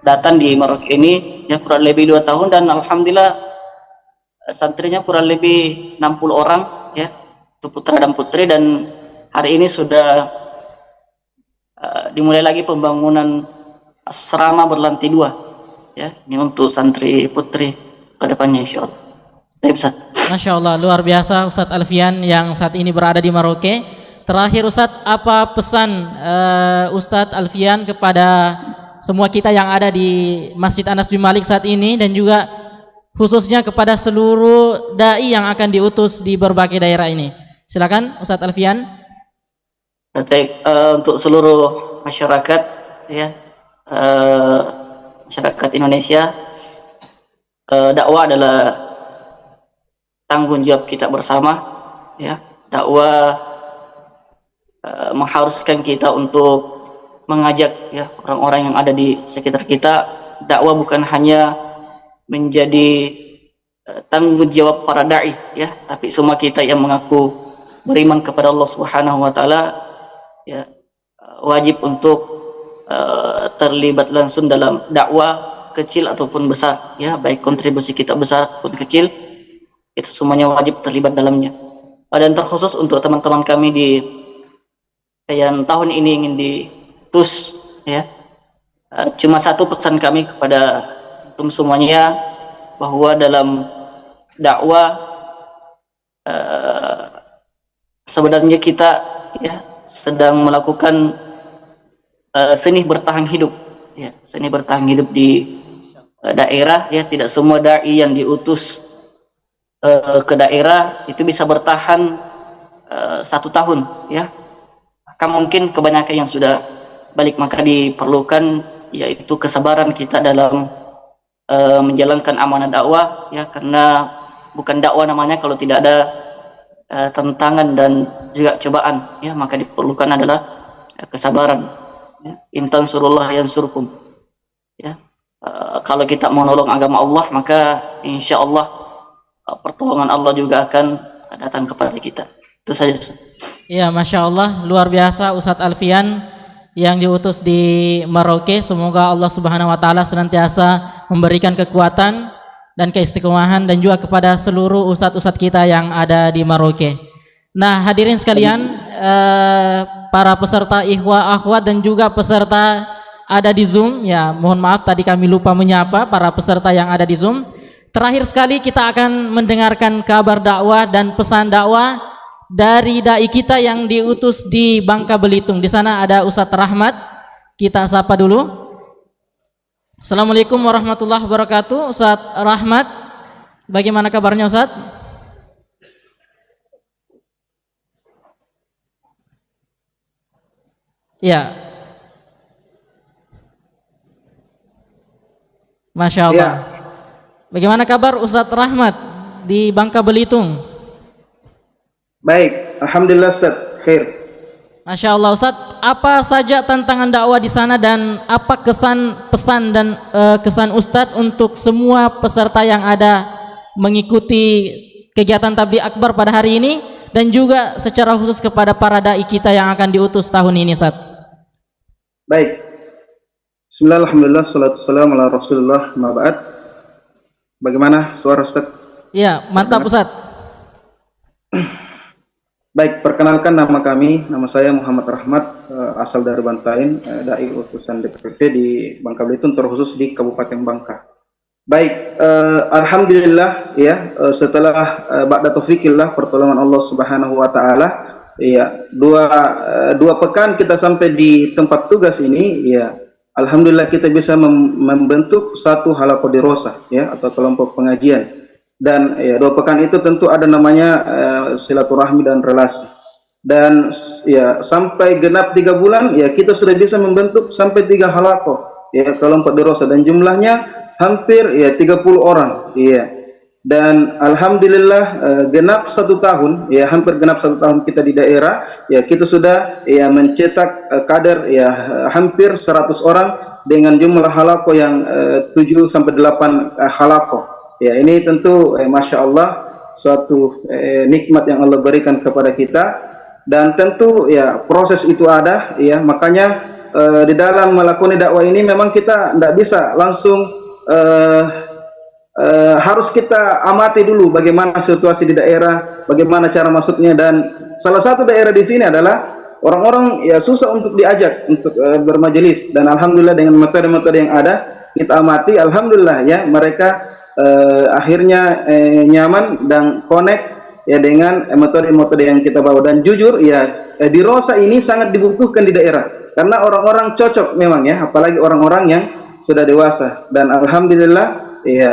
datang di Merauke ini, ya, kurang lebih 2 tahun, dan alhamdulillah santrinya kurang lebih 60 orang, ya, itu putra dan putri, dan hari ini sudah dimulai lagi pembangunan asrama berlantai 2, ya, ini untuk santri putri ke depannya insyaallah. Masya Allah, luar biasa Ustadz Alfian yang saat ini berada di Merauke. Terakhir Ustadz, apa pesan Ustadz Alfian kepada semua kita yang ada di Masjid Anas bin Malik saat ini, dan juga khususnya kepada seluruh dai yang akan diutus di berbagai daerah ini? Silakan Ustadz Alfian. Untuk seluruh masyarakat, ya, masyarakat Indonesia, dakwah adalah tanggung jawab kita bersama, ya. Dakwah mengharuskan kita untuk mengajak ya orang-orang yang ada di sekitar kita. Dakwah bukan hanya menjadi tanggung jawab para dai ya, tapi semua kita yang mengaku beriman kepada Allah Subhanahu wa taala ya wajib untuk terlibat langsung dalam dakwah kecil ataupun besar ya, baik kontribusi kita besar ataupun kecil, itu semuanya wajib terlibat dalamnya. Dan terkhusus untuk teman-teman kami di yang tahun ini ingin ditus ya, cuma satu pesan kami kepada semuanya, bahwa dalam dakwah sebenarnya kita ya sedang melakukan seni bertahan hidup ya, seni bertahan hidup di daerah ya. Tidak semua dai yang diutus ke daerah itu bisa bertahan 1 tahun ya, maka mungkin kebanyakan yang sudah balik, maka diperlukan yaitu kesabaran kita dalam menjalankan amanah dakwah ya, karena bukan dakwah namanya kalau tidak ada tantangan dan juga cobaan ya, maka diperlukan adalah kesabaran ya. Intan surullah yansurkum ya, kalau kita mau nolong agama Allah, maka insya Allah pertolongan Allah juga akan datang kepada kita. Itu saja. Ya, Masya Allah, luar biasa Ustadz Alfian yang diutus di Merauke. Semoga Allah Subhanahu wa taala senantiasa memberikan kekuatan dan keistiqomahan, dan juga kepada seluruh ustadz-ustadz kita yang ada di Merauke. Nah, hadirin sekalian, para peserta ikhwah akhwat dan juga peserta ada di Zoom ya, mohon maaf tadi kami lupa menyapa para peserta yang ada di Zoom. Terakhir sekali kita akan mendengarkan kabar dakwah dan pesan dakwah dari dai kita yang diutus di Bangka Belitung. Di sana ada Ustadz Rahmat. Kita sapa dulu. Assalamualaikum warahmatullahi wabarakatuh. Ustadz Rahmat, bagaimana kabarnya Ustadz? Ya, Masya Allah. Ya. Bagaimana kabar Ustadz Rahmat di Bangka Belitung? Baik, alhamdulillah Ustaz, khair. Masya Allah Ustadz, apa saja tantangan dakwah di sana dan apa kesan, pesan dan kesan Ustadz untuk semua peserta yang ada mengikuti kegiatan tabligh akbar pada hari ini, dan juga secara khusus kepada para dai kita yang akan diutus tahun ini Ustadz? Baik. Bismillah, alhamdulillah, salatu wassalamu ala Rasulullah, ma ba'd. Bagaimana suara Ustaz? Ya, mantap Ustadz. Baik, perkenalkan nama kami, nama saya Muhammad Rahmat, asal dari Bantaeng, dai utusan DPP di Bangka Belitung, terkhusus di Kabupaten Bangka. Baik, alhamdulillah ya, setelah ba'da taufikillah, pertolongan Allah Subhanahu wa taala, ya, dua pekan kita sampai di tempat tugas ini ya. Alhamdulillah kita bisa membentuk satu halaqah dirosah ya, atau kelompok pengajian, dan ya 2 pekan itu tentu ada namanya silaturahmi dan relasi, dan ya sampai genap 3 bulan ya kita sudah bisa membentuk sampai 3 halaqah ya, kelompok dirosah, dan jumlahnya hampir ya 30 orang ya. Dan alhamdulillah genap 1 tahun ya, hampir genap 1 tahun kita di daerah ya, kita sudah ya mencetak kader ya hampir 100 orang dengan jumlah halaqah yang 7 sampai 8 halaqah ya. Ini tentu Masya Allah suatu nikmat yang Allah berikan kepada kita, dan tentu ya proses itu ada ya, makanya di dalam melakukan dakwah ini memang kita tidak bisa langsung harus kita amati dulu bagaimana situasi di daerah, bagaimana cara masuknya, dan salah satu daerah di sini adalah orang-orang ya susah untuk diajak untuk bermajelis, dan alhamdulillah dengan metode-metode yang ada kita amati, alhamdulillah ya mereka akhirnya nyaman dan connect ya dengan metode-metode yang kita bawa. Dan jujur ya di Rosa ini sangat dibutuhkan di daerah, karena orang-orang cocok memang ya, apalagi orang-orang yang sudah dewasa, dan alhamdulillah ya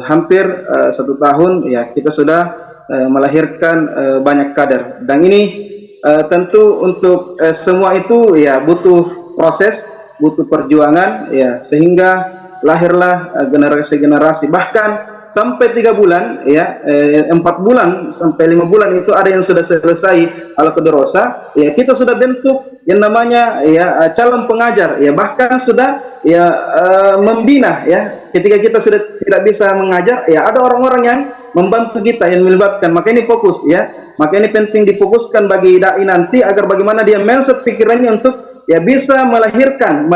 hampir 1 tahun ya kita sudah melahirkan banyak kader, dan ini tentu untuk semua itu ya butuh proses, butuh perjuangan ya, sehingga lahirlah generasi-generasi. Bahkan sampai 3 bulan, ya 4 bulan sampai 5 bulan itu ada yang sudah selesai halaqah dirasah, ya kita sudah bentuk yang namanya ya calon pengajar, ya bahkan sudah ya membina, ya ketika kita sudah tidak bisa mengajar, ya ada orang-orang yang membantu kita yang melibatkan. Maka ini fokus, ya maka ini penting difokuskan bagi dai nanti agar bagaimana dia mindset pikirannya untuk ya bisa melahirkan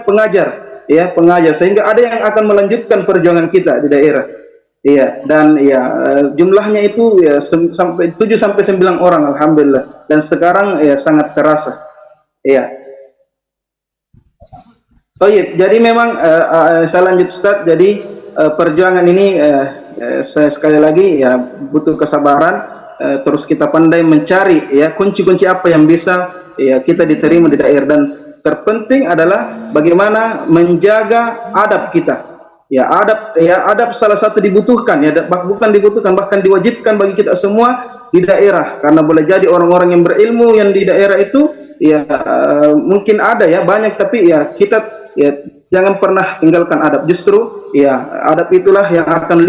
pengajar, ya pengajar, sehingga ada yang akan melanjutkan perjuangan kita di daerah. Iya, dan ya jumlahnya itu ya sampai 7 sampai 9 orang alhamdulillah, dan sekarang ya sangat terasa. Iya. Oh iya, jadi memang saya lanjut Ustaz. Jadi perjuangan ini saya sekali lagi ya butuh kesabaran, terus kita pandai mencari ya kunci-kunci apa yang bisa ya kita diterima di daerah, dan terpenting adalah bagaimana menjaga adab kita. Ya adab salah satu dibutuhkan, ya bukan dibutuhkan, bahkan diwajibkan bagi kita semua di daerah, karena boleh jadi orang-orang yang berilmu yang di daerah itu ya mungkin ada ya banyak, tapi ya kita ya jangan pernah tinggalkan adab. Justru ya adab itulah yang akan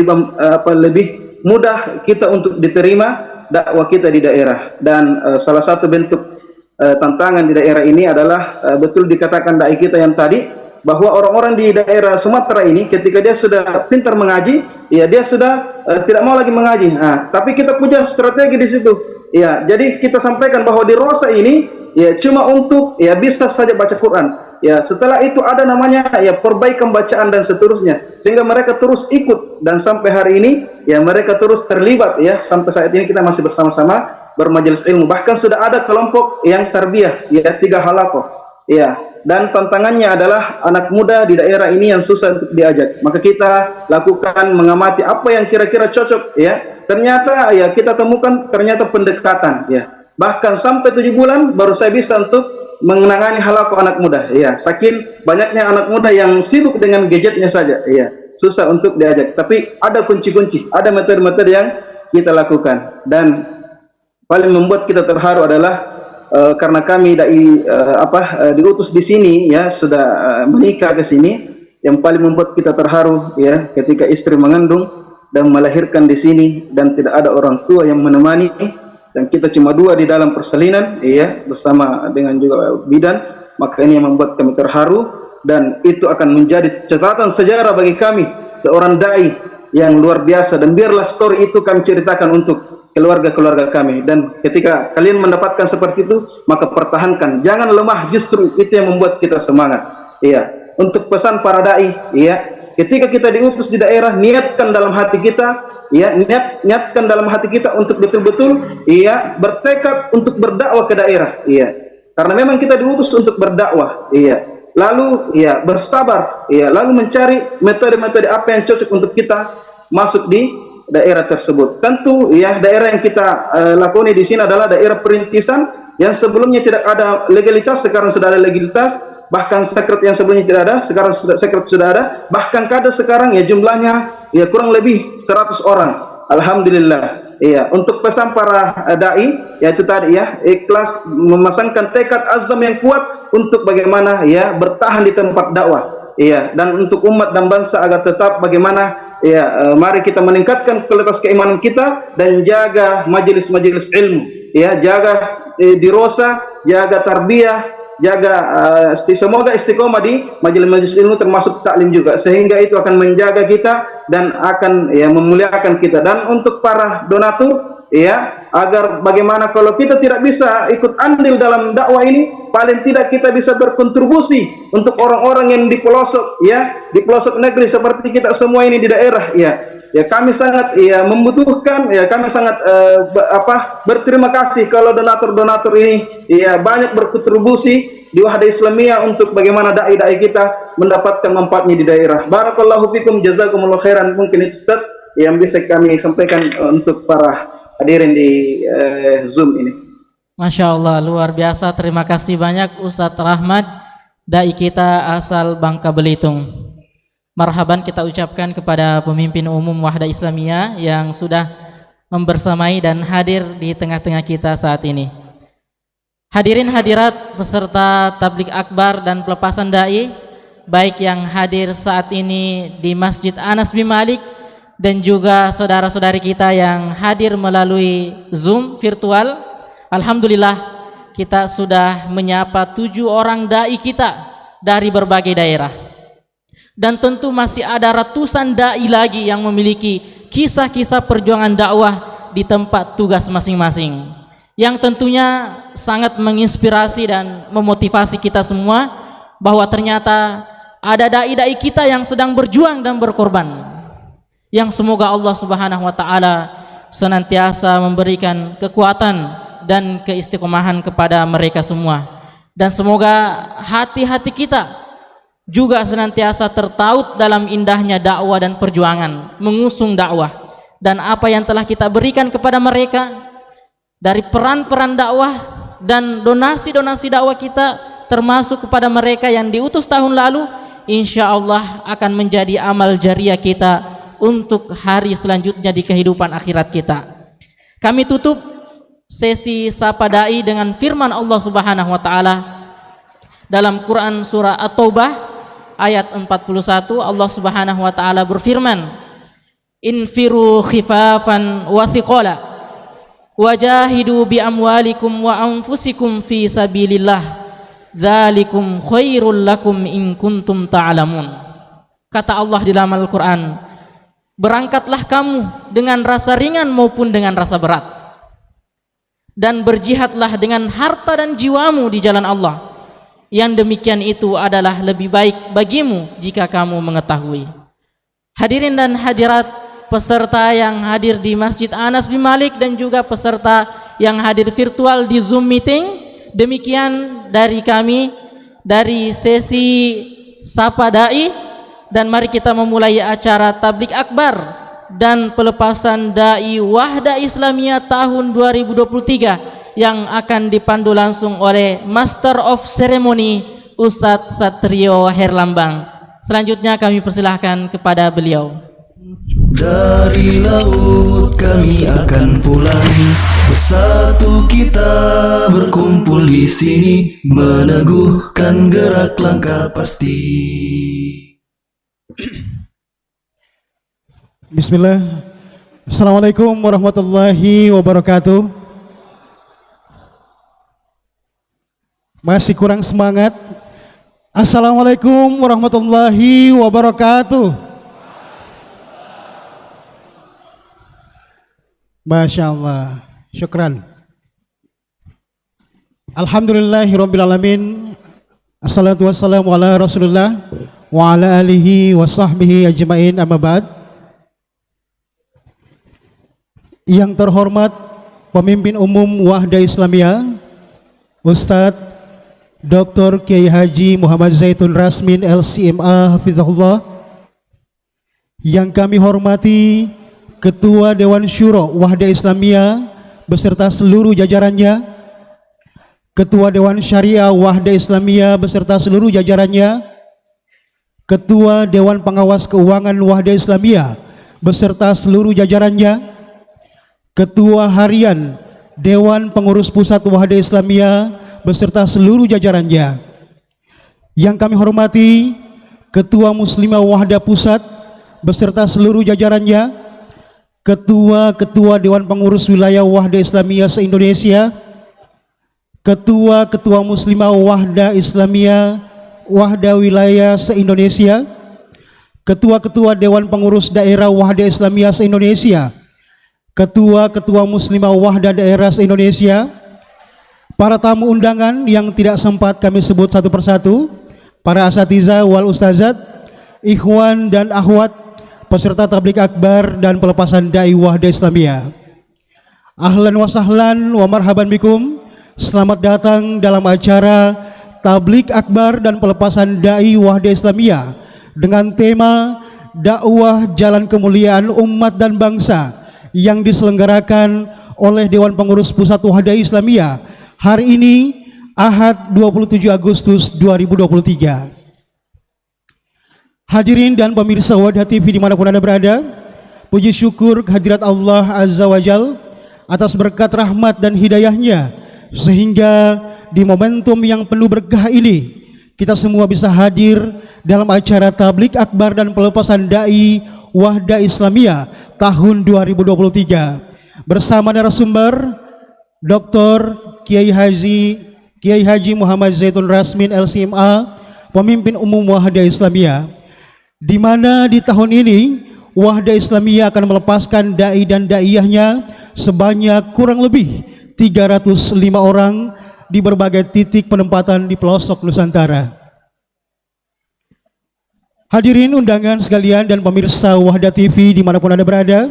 lebih mudah kita untuk diterima dakwah kita di daerah. Dan salah satu bentuk tantangan di daerah ini adalah betul dikatakan dai kita yang tadi, bahwa orang-orang di daerah Sumatera ini ketika dia sudah pintar mengaji, ya dia sudah tidak mau lagi mengaji. Nah, tapi kita punya strategi di situ. Ya, jadi kita sampaikan bahwa di Rosa ini ya cuma untuk ya bisa saja baca Quran. Ya, setelah itu ada namanya ya perbaikan bacaan dan seterusnya, sehingga mereka terus ikut, dan sampai hari ini ya mereka terus terlibat, ya sampai saat ini kita masih bersama-sama bermajelis ilmu. Bahkan sudah ada kelompok yang tarbiyah ya 3 halaqah. Ya, dan tantangannya adalah anak muda di daerah ini yang susah untuk diajak. Maka kita lakukan mengamati apa yang kira-kira cocok, ya. Ternyata ya kita temukan ternyata pendekatan, ya. Bahkan sampai 7 bulan baru saya bisa untuk menangani halaqah anak muda, ya. Saking banyaknya anak muda yang sibuk dengan gadgetnya saja, ya. Susah untuk diajak. Tapi ada kunci-kunci, ada metode-metode yang kita lakukan. Dan paling membuat kita terharu adalah karena kami diutus di sini, ya sudah menikah ke sini. Yang paling membuat kita terharu ya ketika istri mengandung dan melahirkan di sini, dan tidak ada orang tua yang menemani, dan kita cuma 2 di dalam persalinan, ya bersama dengan juga bidan. Maka ini yang membuat kami terharu, dan itu akan menjadi catatan sejarah bagi kami seorang dai yang luar biasa. Dan biarlah story itu kami ceritakan untuk keluarga-keluarga kami. Dan ketika kalian mendapatkan seperti itu, maka pertahankan, jangan lemah. Justru itu yang membuat kita semangat. Iya, untuk pesan para dai, iya, ketika kita diutus di daerah, niatkan dalam hati kita, iya, niatkan dalam hati kita untuk betul-betul, iya, bertekad untuk berdakwah ke daerah, iya, karena memang kita diutus untuk berdakwah, iya. Lalu, iya, bersabar, iya, lalu mencari metode-metode apa yang cocok untuk kita masuk di daerah tersebut. Tentu ya daerah yang kita lakoni di sini adalah daerah perintisan yang sebelumnya tidak ada legalitas, sekarang sudah ada legalitas. Bahkan sekret yang sebelumnya tidak ada, sekarang sekret sudah ada. Bahkan kadar sekarang ya jumlahnya ya kurang lebih 100 orang. Alhamdulillah. Iya, untuk pesan para dai yaitu tadi ya ikhlas, memasangkan tekad azam yang kuat untuk bagaimana ya bertahan di tempat dakwah. Iya, dan untuk umat dan bangsa agar tetap bagaimana ya, mari kita meningkatkan kualitas keimanan kita dan jaga majelis-majelis ilmu, ya, jaga di Rosa, jaga tarbiyah, jaga semoga istiqomah di majelis-majelis ilmu termasuk taklim juga, sehingga itu akan menjaga kita dan akan ya memuliakan kita. Dan untuk para donatur, ya, agar bagaimana kalau kita tidak bisa ikut andil dalam dakwah ini, paling tidak kita bisa berkontribusi untuk orang-orang yang di pelosok, ya, di pelosok negeri seperti kita semua ini di daerah, ya. Ya kami sangat ya membutuhkan, ya kami sangat berterima kasih kalau donatur-donatur ini ya banyak berkontribusi di Wahda Islamiyah untuk bagaimana dai-dai kita mendapatkan manfaatnya di daerah. Barakallahu fikum, jazakumullah khairan. Mungkin itu Ustaz yang bisa kami sampaikan untuk para hadirin di Zoom ini. Masya Allah, luar biasa. Terima kasih banyak Ustadz Rahmat, dai kita asal Bangka Belitung. Marhaban kita ucapkan kepada pemimpin umum Wahda Islamiyah yang sudah membersamai dan hadir di tengah-tengah kita saat ini. Hadirin hadirat peserta tablik akbar dan pelepasan dai, baik yang hadir saat ini di Masjid Anas bin Malik dan juga saudara-saudari kita yang hadir melalui Zoom virtual. Alhamdulillah kita sudah menyapa 7 orang dai kita dari berbagai daerah. Dan tentu masih ada ratusan dai lagi yang memiliki kisah-kisah perjuangan dakwah di tempat tugas masing-masing, yang tentunya sangat menginspirasi dan memotivasi kita semua bahwa ternyata ada dai-dai kita yang sedang berjuang dan berkorban, yang semoga Allah Subhanahu wa taala senantiasa memberikan kekuatan dan keistiqomahan kepada mereka semua, dan semoga hati-hati kita juga senantiasa tertaut dalam indahnya dakwah dan perjuangan mengusung dakwah, dan apa yang telah kita berikan kepada mereka dari peran-peran dakwah dan donasi-donasi dakwah kita, termasuk kepada mereka yang diutus tahun lalu, insya Allah akan menjadi amal jariah kita untuk hari selanjutnya di kehidupan akhirat kita. Kami tutup sesi Sapa Dai dengan firman Allah Subhanahu wa taala dalam Quran surah At-Taubah ayat 41. Allah Subhanahu wa taala berfirman, "Infiru khifafan wa thiqala wajahidu bi amwalikum wa anfusikum fi sabilillah dzalikum khairul lakum in kuntum ta'lamun." Kata Allah di dalam Al-Qur'an, berangkatlah kamu dengan rasa ringan maupun dengan rasa berat, dan berjihadlah dengan harta dan jiwamu di jalan Allah. Yang demikian itu adalah lebih baik bagimu jika kamu mengetahui. Hadirin dan hadirat peserta yang hadir di Masjid Anas bin Malik dan juga peserta yang hadir virtual di Zoom meeting, demikian dari kami dari sesi Sapa Dai. Dan mari kita memulai acara tablik akbar dan pelepasan dai Wahda Islamiyah tahun 2023 yang akan dipandu langsung oleh Master of Ceremony Ustadz Satrio Herlambang. Selanjutnya kami persilahkan kepada beliau. Dari laut kami akan pulang, bersatu kita berkumpul di sini, meneguhkan gerak langkah pasti. Bismillah. Assalamualaikum warahmatullahi wabarakatuh. Masih kurang semangat. Assalamualaikum warahmatullahi wabarakatuh. Masya Allah. Syukran. Alhamdulillahirabbil alamin. Assalatu wassalamu ala Rasulillah wa ala alihi wa sahbihi ajmain, amma ba'd. Yang terhormat Pemimpin Umum Wahda Islamiyah Ustadz Dr. Kiai Haji Muhammad Zaitun Rasmin LCMA Hafizahullah. Yang kami hormati Ketua Dewan Syuro Wahda Islamiyah beserta seluruh jajarannya, Ketua Dewan Syariah Wahda Islamiyah beserta seluruh jajarannya, Ketua Dewan Pengawas Keuangan Wahda Islamiyah beserta seluruh jajarannya, Ketua Harian Dewan Pengurus Pusat Wahda Islamiyah beserta seluruh jajarannya. Yang kami hormati Ketua Muslimah Wahda Pusat beserta seluruh jajarannya, Ketua Dewan Pengurus Wilayah Wahda Islamiyah se-Indonesia, Ketua Muslimah Wahda Islamiyah Wahda Wilayah se-Indonesia, Ketua Dewan Pengurus Daerah Wahda Islamiyah se-Indonesia, Ketua Muslimah Wahda Daerah se-Indonesia, para tamu undangan yang tidak sempat kami sebut satu persatu, para asatidzah wal ustazat, ikhwan dan akhwat, peserta tablik akbar dan pelepasan dai Wahda Islamiyah. Ahlan wa sahlan wa marhaban bikum. Selamat datang dalam acara tablik akbar dan pelepasan dai Wahda Islamiyah dengan tema dakwah jalan kemuliaan umat dan bangsa yang diselenggarakan oleh Dewan Pengurus Pusat Wahda Islamiyah hari ini Ahad 27 Agustus 2023. Hadirin dan pemirsa Wadha TV dimanapun Anda berada, puji syukur kehadirat Allah Azza wa Jal atas berkat rahmat dan hidayahnya, sehingga di momentum yang penuh berkah ini kita semua bisa hadir dalam acara tablik akbar dan pelepasan dai Wahda Islamiyah tahun 2023 bersama narasumber Dr. Kiai Haji Muhammad Zaitun Rasmin LCMA, pemimpin umum Wahda Islamiyah, di mana di tahun ini Wahda Islamiyah akan melepaskan dai dan daiyahnya sebanyak kurang lebih 305 orang di berbagai titik penempatan di pelosok Nusantara. Hadirin undangan sekalian dan pemirsa Wahda TV dimanapun Anda berada,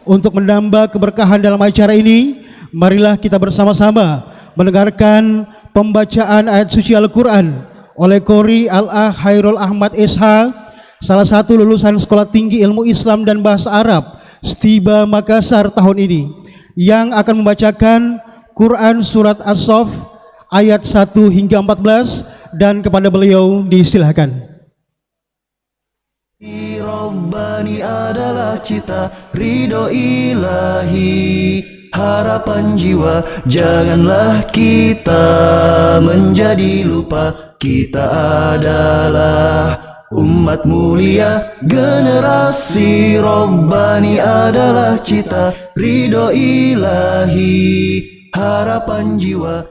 untuk menambah keberkahan dalam acara ini, marilah kita bersama-sama mendengarkan pembacaan ayat suci Al-Quran oleh Qori Al-Ah Hairul Ahmad SH, salah satu lulusan Sekolah Tinggi Ilmu Islam dan Bahasa Arab STIBA Makassar tahun ini, yang akan membacakan Quran Surat As-Saff ayat 1 hingga 14, dan kepada beliau disilahkan. Rabbani adalah cita ridho ilahi, harapan jiwa. Janganlah kita menjadi lupa, kita adalah umat mulia, generasi Rabbani adalah cita ridho ilahi, harapan jiwa.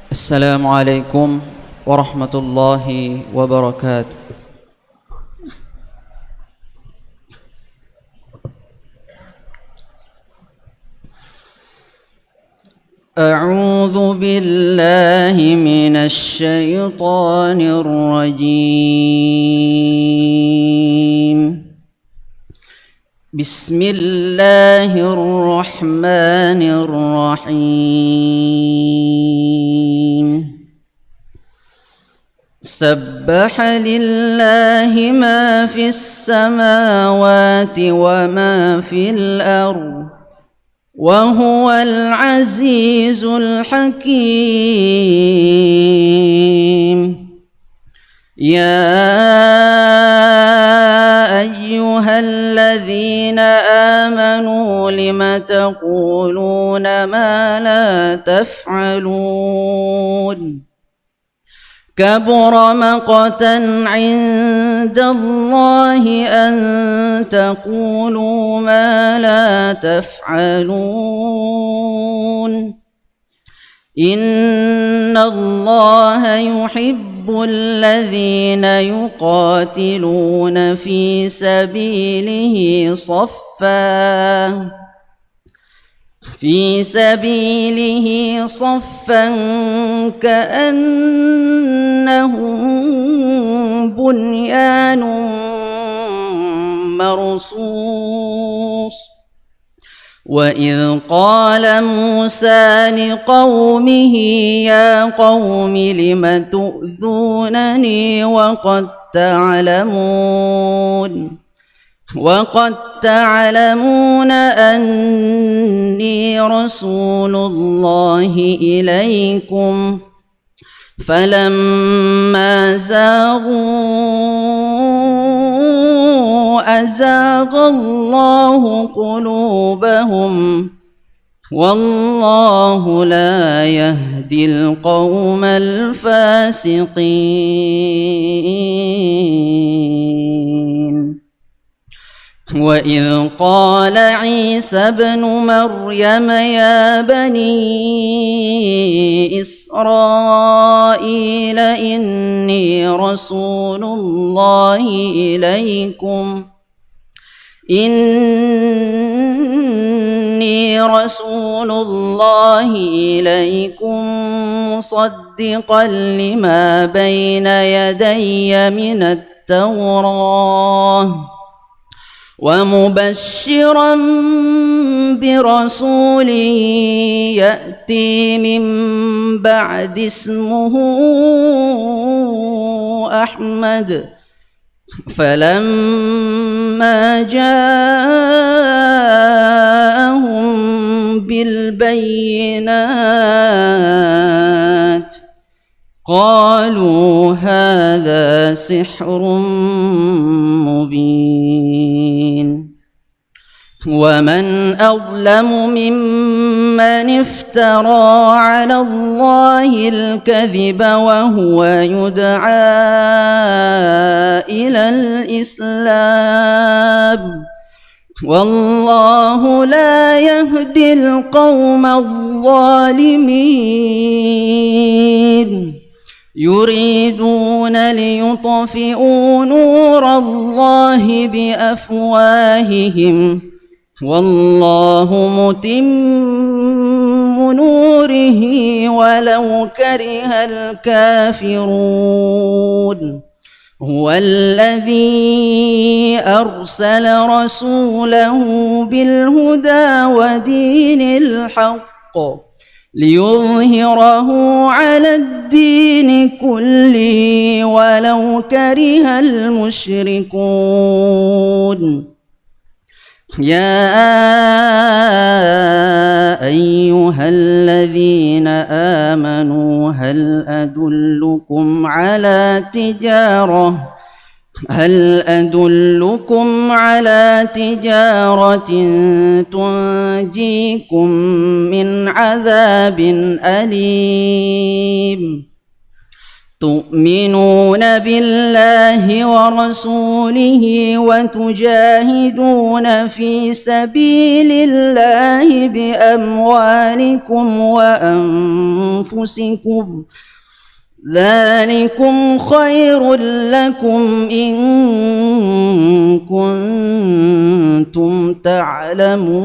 Assalamualaikum warahmatullahi wabarakatuh. A'udzu billahi minasy syaithanir rajim. Bismillahirrahmanirrahim. Sabbaha lillahi ma fis samawati wa ma fil ardh wa huwal azizul hakim. Ya ayyuhalladzina amanu lima taquluna ma la taf'alun. Kabura maqtan 'indallahi an taqulu ma la taf'alun. Innallaha yuhibbul ladzina yuqatiluna fi sabilihi saffan ka'annahum bunyanun marsus. وإذ قال موسى لقومه يا قوم لم تؤذونني وقد تعلمون أني رسول الله إليكم فلما أزاغ الله قلوبهم والله لا يهدي القوم الفاسقين. وإذ قال عيسى ابن مريم يا بني إسرائيل إني رسول الله إليكم مصدقا لما بين يدي من التوراة ومبشرا برسول يأتي من بعد اسمه أحمد. فلما جاءهم بالبينات قالوا هذا سحر مبين. ومن أظلم ممن افترى على الله الكذب وهو يدعى إلى الإسلام والله لا يهدي القوم الظالمين يريدون ليطفئوا نور الله بأفواههم والله متم نوره ولو كره الكافرون هو الذي أرسل رسوله بالهدى ودين الحق ليظهره على الدين كله ولو كره المشركون يا أيها الذين آمنوا هل أدلكم على تجارة تنجيكم من عذاب أليم تؤمنون بالله ورسوله وتجاهدون في سبيل الله بأموالكم وأنفسكم ذلكم خير لكم إن كنتم تعلمون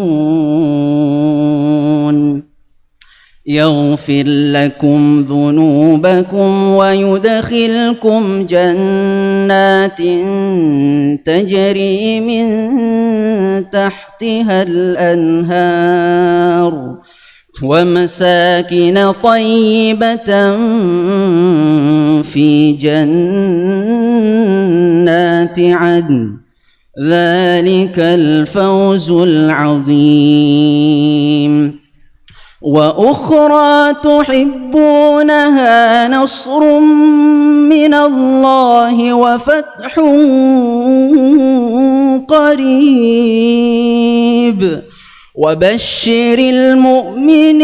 يغفر لكم ذنوبكم ويدخلكم جنات تجري من تحتها الأنهار ومساكن طيبة في جنات عدن ذلك الفوز العظيم وأخرى تحبونها نصر من الله وفتح قريب وبشر المؤمنين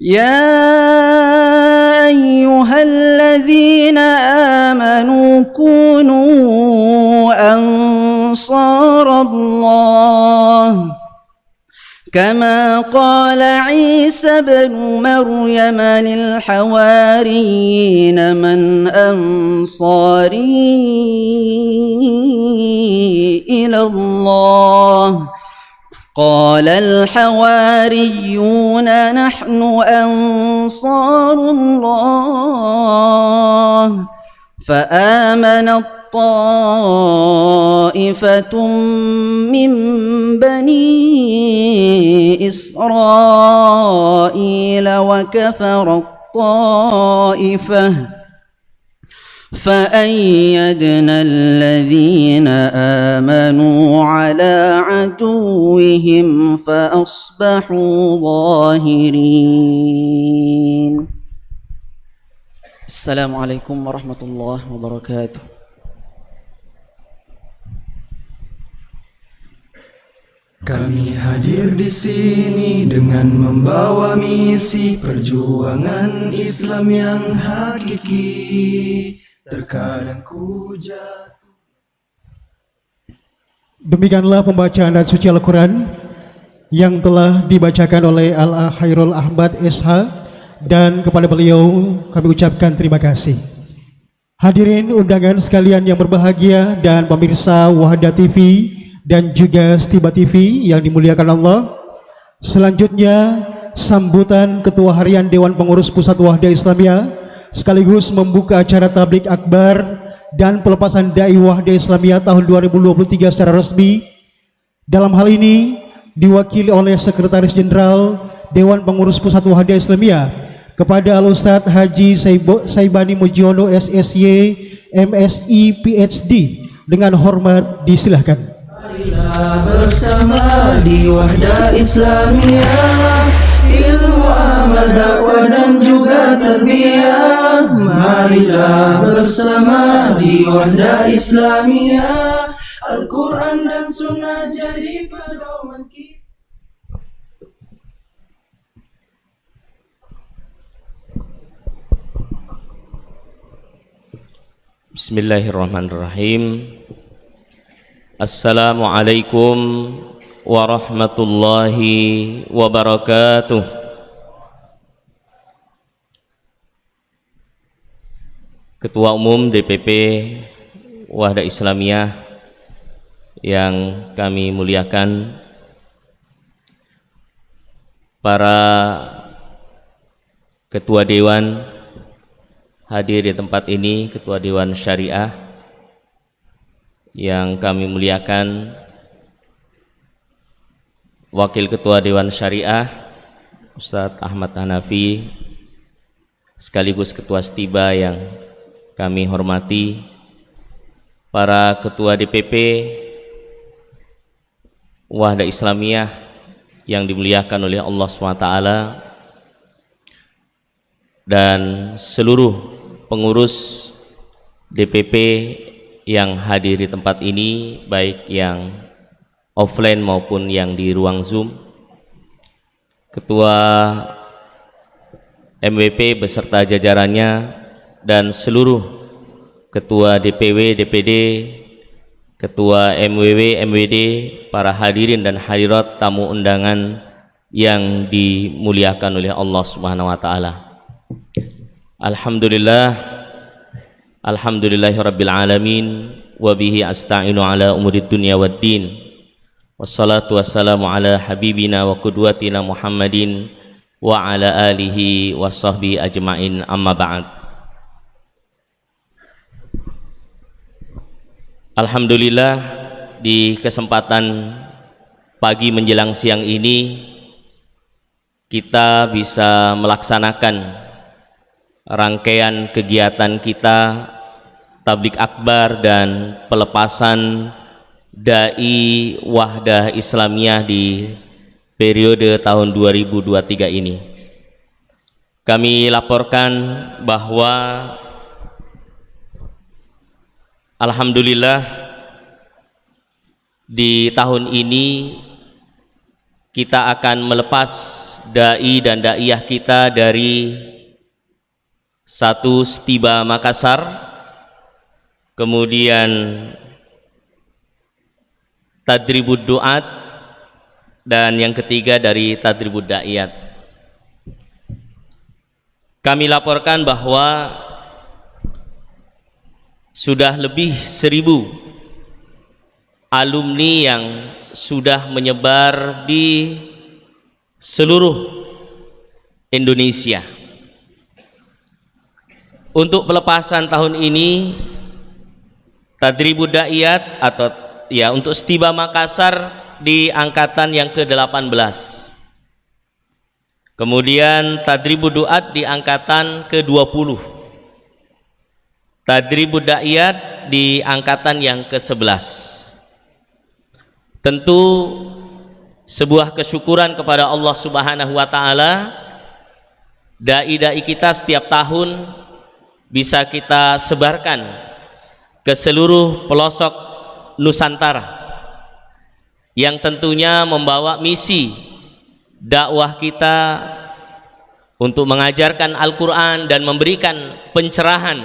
يا أيها الذين آمنوا كونوا أنصار الله كما قال عيسى بن مريم للحواريين من أنصاري إلى الله قال الحواريون نحن أنصار الله فآمنت طائفة من بني إسرائيل وكفر الطائفة فأيدنا الذين آمنوا على عدوهم فأصبحوا ظاهرين. السلام عليكم ورحمة الله وبركاته. Kami hadir di sini dengan membawa misi perjuangan Islam yang hakiki. Terkadang ku jatuh. Demikianlah pembacaan dan suci Al-Quran yang telah dibacakan oleh Al-Khairul Ahmad SH, dan kepada beliau kami ucapkan terima kasih. Hadirin undangan sekalian yang berbahagia dan pemirsa Wahda TV dan juga Stiba TV yang dimuliakan Allah. Selanjutnya sambutan Ketua Harian Dewan Pengurus Pusat Wahda Islamiyah sekaligus membuka acara tablik akbar dan pelepasan dai Wahda Islamiyah tahun 2023 secara resmi. Dalam hal ini diwakili oleh Sekretaris Jenderal Dewan Pengurus Pusat Wahda Islamiyah kepada Al-Ustadz Haji Saibani Mujiono SSY MSI PhD. Dengan hormat disilahkan. Marilah bersama di Wahda Islamiyah, ilmu amal dakwah dan juga tarbiyah. Marilah bersama di Wahda Islamiyah, Al-Quran Quran dan Sunnah jadi pedoman kita. Bismillahirrahmanirrahim. Assalamualaikum warahmatullahi wabarakatuh. Ketua Umum DPP Wahda Islamiyah yang kami muliakan, para Ketua Dewan hadir di tempat ini, Ketua Dewan Syariah yang kami muliakan, Wakil Ketua Dewan Syariah Ustadz Ahmad Hanafi, sekaligus Ketua Stiba yang kami hormati, para Ketua DPP Wahda Islamiyah yang dimuliakan oleh Allah SWT, dan seluruh pengurus DPP yang hadir di tempat ini, baik yang offline maupun yang di ruang Zoom, Ketua MWP beserta jajarannya, dan seluruh Ketua DPW, DPD, Ketua MWW, MWD, para hadirin dan hadirat tamu undangan yang dimuliakan oleh Allah Subhanahu wa taala. Alhamdulillah, alhamdulillahirabbil alamin, wa bihi asta'inu ala umurid dunya waddin. Wassalatu wassalamu ala habibina wa qudwatina Muhammadin wa ala alihi wa sahbihi ajma'in, amma ba'd. Alhamdulillah, di kesempatan pagi menjelang siang ini kita bisa melaksanakan rangkaian kegiatan kita tablik akbar dan pelepasan dai Wahdah Islamiyah di periode tahun 2023 ini. Kami laporkan bahwa alhamdulillah di tahun ini kita akan melepas dai dan daiyah kita dari satu Stiba Makassar, kemudian Tadribud Duat, dan yang ketiga dari Tadribud Daiyat. Kami laporkan bahwa sudah lebih 1000 alumni yang sudah menyebar di seluruh Indonesia. Untuk pelepasan tahun ini, Tadribud Daiyat atau ya untuk Stiba Makassar di angkatan yang ke-18. Kemudian Tadribud Duat di angkatan ke-20. Tadribud Daiyat di angkatan yang ke-11. Tentu sebuah kesyukuran kepada Allah Subhanahu wa taala, dai-dai kita setiap tahun bisa kita sebarkan ke seluruh pelosok Nusantara, yang tentunya membawa misi dakwah kita untuk mengajarkan Al-Quran dan memberikan pencerahan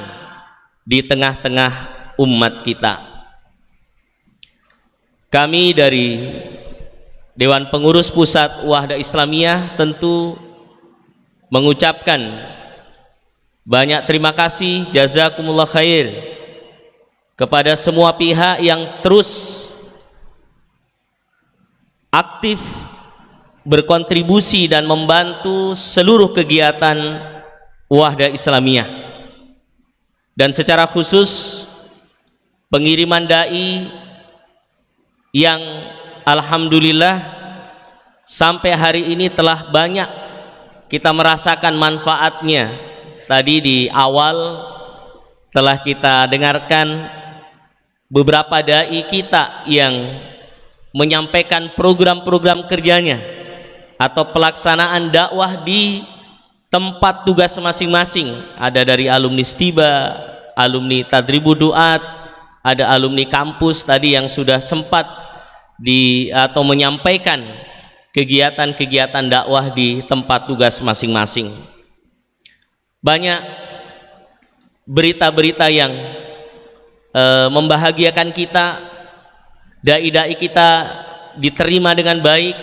di tengah-tengah umat kita. Kami dari Dewan Pengurus Pusat Wahda Islamiyah tentu mengucapkan banyak terima kasih, jazakumullah khair, kepada semua pihak yang terus aktif berkontribusi dan membantu seluruh kegiatan Wahda Islamiyah. Dan secara khusus pengiriman dai yang alhamdulillah sampai hari ini telah banyak kita merasakan manfaatnya. Tadi di awal telah kita dengarkan beberapa dai kita yang menyampaikan program-program kerjanya atau pelaksanaan dakwah di tempat tugas masing-masing. Ada dari alumni Stiba, alumni Tadribud Duat, ada alumni kampus tadi yang sudah sempat atau menyampaikan kegiatan-kegiatan dakwah di tempat tugas masing-masing. Banyak berita-berita yang membahagiakan kita, dai-dai kita diterima dengan baik,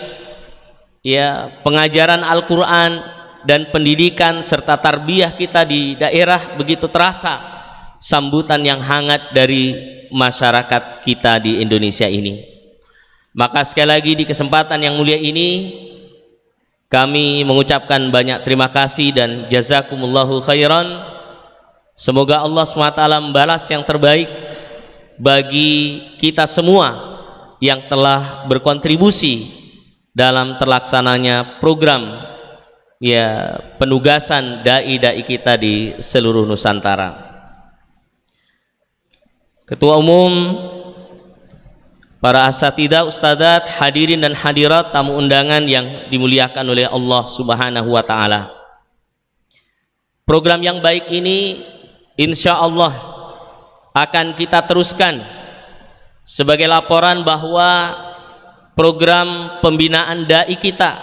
ya, pengajaran Al-Quran dan pendidikan serta tarbiyah kita di daerah begitu terasa sambutan yang hangat dari masyarakat kita di Indonesia ini. Maka sekali lagi di kesempatan yang mulia ini kami mengucapkan banyak terima kasih dan jazakumullahu khairan. Semoga Allah SWT membalas yang terbaik bagi kita semua yang telah berkontribusi dalam terlaksananya program, ya, penugasan dai-dai kita di seluruh Nusantara. Ketua Umum, para asatidah, ustadzat, hadirin dan hadirat, tamu undangan yang dimuliakan oleh Allah Subhanahu wa Ta'ala. Program yang baik ini insya Allah akan kita teruskan sebagai laporan bahwa program pembinaan dai kita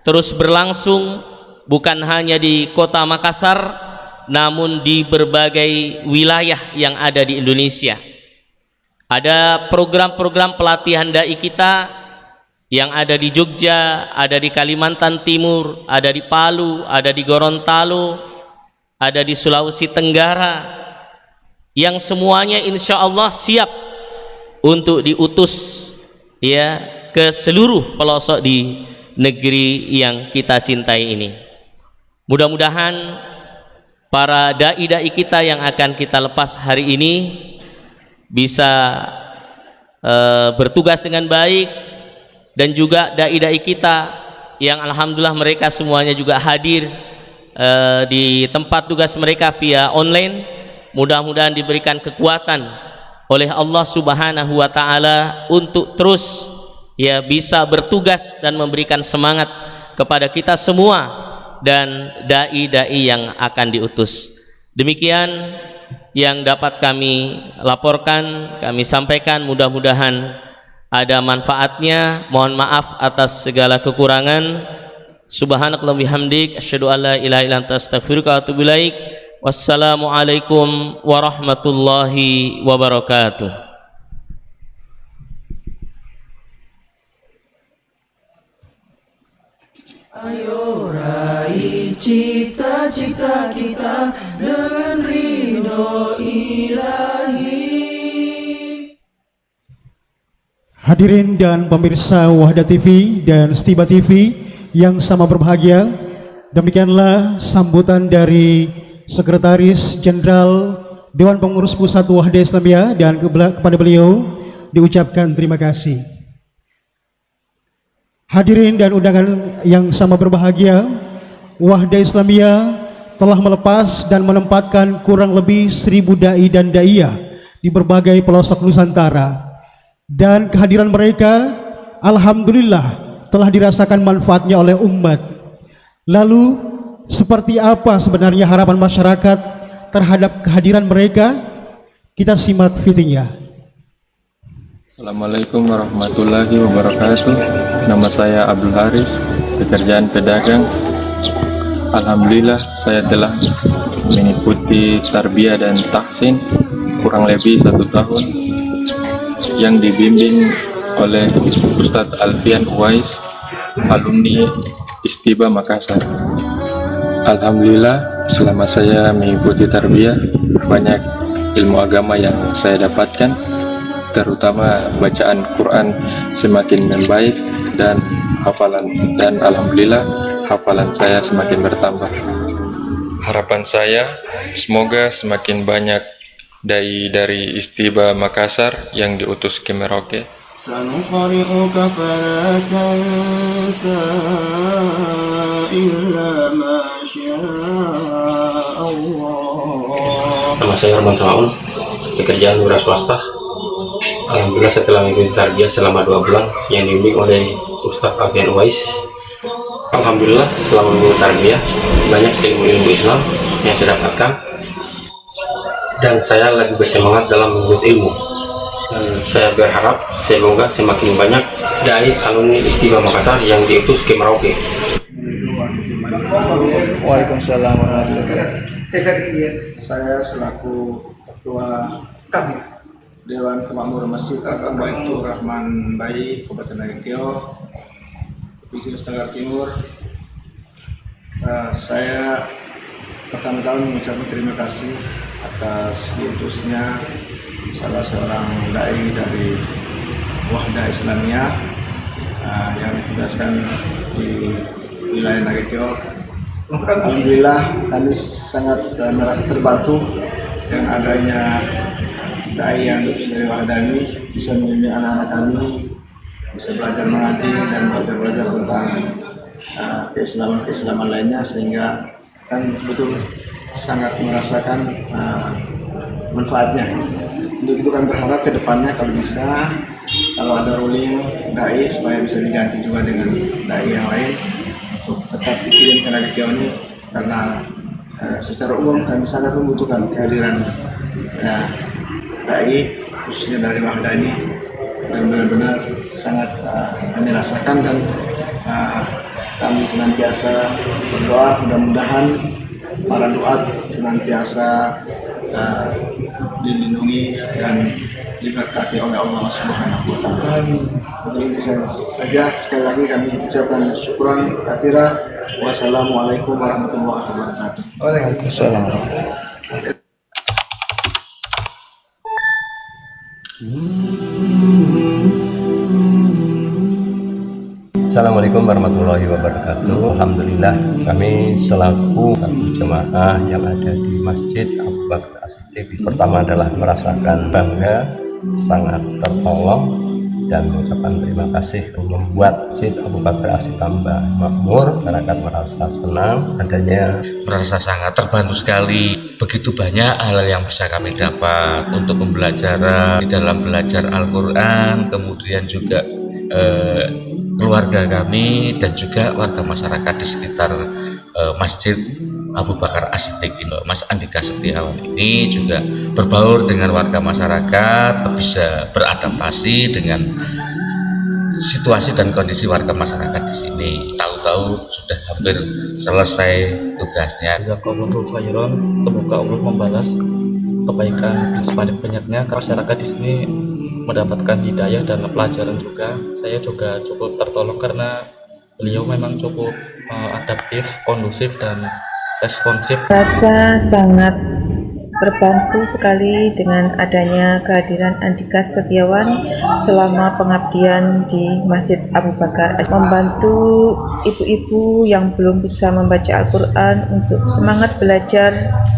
terus berlangsung bukan hanya di Kota Makassar, namun di berbagai wilayah yang ada di Indonesia. Ada program-program pelatihan dai kita yang ada di Jogja, ada di Kalimantan Timur, ada di Palu, ada di Gorontalo, ada di Sulawesi Tenggara, yang semuanya insya Allah siap untuk diutus, ya, ke seluruh pelosok di negeri yang kita cintai ini. Mudah-mudahan para dai-dai kita yang akan kita lepas hari ini bisa bertugas dengan baik, dan juga dai-dai kita yang alhamdulillah mereka semuanya juga hadir di tempat tugas mereka via online. Mudah-mudahan diberikan kekuatan oleh Allah Subhanahu wa Ta'ala untuk terus, ya, bisa bertugas dan memberikan semangat kepada kita semua dan dai-dai yang akan diutus. Demikian yang dapat kami laporkan, kami sampaikan. Mudah-mudahan ada manfaatnya. Mohon maaf atas segala kekurangan. Subhanakallahumma bihamdik, asyhadu an la ilaha illa anta, astaghfiruka wa atubu ilaik. Wassalamualaikum warahmatullahi wabarakatuh. Ayo raih cita-cita kita dengan ridho ilahi. Hadirin dan pemirsa Wahda TV dan Stiba TV yang sama berbahagia, demikianlah sambutan dari Sekretaris Jenderal Dewan Pengurus Pusat Wahda Islamiyah, dan kepada beliau diucapkan terima kasih. Hadirin dan undangan yang sama berbahagia, Wahda Islamiyah telah melepas dan menempatkan kurang lebih 1000 dai dan daiyah di berbagai pelosok Nusantara, dan kehadiran mereka alhamdulillah telah dirasakan manfaatnya oleh umat. Lalu seperti apa sebenarnya harapan masyarakat terhadap kehadiran mereka? Kita simak videonya. Assalamualaikum warahmatullahi wabarakatuh. Nama saya Abdul Haris, pekerjaan pedagang. Alhamdulillah saya telah mengikuti tarbiyah dan tahsin kurang lebih 1 tahun yang dibimbing oleh Ustadz Alfian Uwais, alumni Istiba Makassar. Alhamdulillah selama saya mengikuti tarbiyah banyak ilmu agama yang saya dapatkan, terutama bacaan Quran semakin membaik dan hafalan, dan alhamdulillah hafalan saya semakin bertambah. Harapan saya semoga semakin banyak dai dari Istiba Makassar yang diutus ke Merauke. سنقرئك فلا تنسى إلا ما شاء الله. Nama saya Herman Samaun, pekerjaan wira swasta. Alhamdulillah setelah mengikuti tarbiyah selama 2 bulan yang dibimbing oleh Ustadz Alfian Uwais, alhamdulillah selama mengikuti tarbiyah banyak ilmu-ilmu Islam yang saya dapatkan. dan saya lebih bersemangat dalam menuntut ilmu. Dan saya berharap semoga semakin banyak dai alumni Istimewa Makassar yang diutus ke Merauke. Waalaikumsalam warahmatullahi wabarakatuh. Saya selaku Ketua Dewan Kemakmuran Masjid Al-Baitur Rahman Bayi Kabupaten Nagekeo, Provinsi Nusa Tenggara Timur. Saya pertama-tama mengucapkan terima kasih atas diutusnya salah seorang dai dari Wahda Islamiyah yang ditugaskan di wilayah Nagekeo. Alhamdulillah kami sangat merasa terbantu dengan adanya dai yang dari Wahda ini, bisa membimbing anak-anak kami, bisa belajar mengaji dan belajar tentang keislaman lainnya, sehingga kan betul sangat merasakan manfaatnya. Untuk itu kami berharap ke depannya kalau bisa, kalau ada ruling dai supaya bisa diganti juga dengan dai yang lain untuk tetap dikirim ke Nagekeo ini, karena secara umum kami sangat membutuhkan kehadiran dai khususnya dari Wahda ini, dan benar-benar sangat kami rasakan, dan kami senantiasa berdoa mudah-mudahan para duat senantiasa dilindungi dan diberkati oleh Allah Subhanahu wa taala. Jadi saja sekali lagi kami ucapkan syukran katsira. Wassalamualaikum warahmatullahi wabarakatuh. Waalaikumsalam. Assalamualaikum warahmatullahi wabarakatuh. Alhamdulillah, kami selaku satu jemaah yang ada di Masjid Abu Bakar As-Siddiq, pertama adalah merasakan bangga, sangat tertolong, dan mengucapkan terima kasih membuat Masjid Abu Bakar As-Siddiq tambah makmur. Masyarakat merasa senang adanya, merasa sangat terbantu sekali. Begitu banyak hal yang bisa kami dapat untuk pembelajaran di dalam belajar Al-Quran, kemudian juga keluarga kami dan juga warga masyarakat di sekitar Masjid Abu Bakar As-Siddiq ini. Mas Andika Setiawan ini juga berbaur dengan warga masyarakat, bisa beradaptasi dengan situasi dan kondisi warga masyarakat di sini. Tahu-tahu sudah hampir selesai tugasnya. Jazakallahu khairan. Semoga Allah membalas kebaikan sebanyak-banyaknya. Masyarakat di sini mendapatkan hidayah dan pelajaran juga. Saya juga cukup tertolong karena beliau memang cukup adaptif, kondusif, dan responsif. Rasa sangat terbantu sekali dengan adanya kehadiran Andika Setiawan selama pengabdian di Masjid Abu Bakar, membantu ibu-ibu yang belum bisa membaca Al-Quran untuk semangat belajar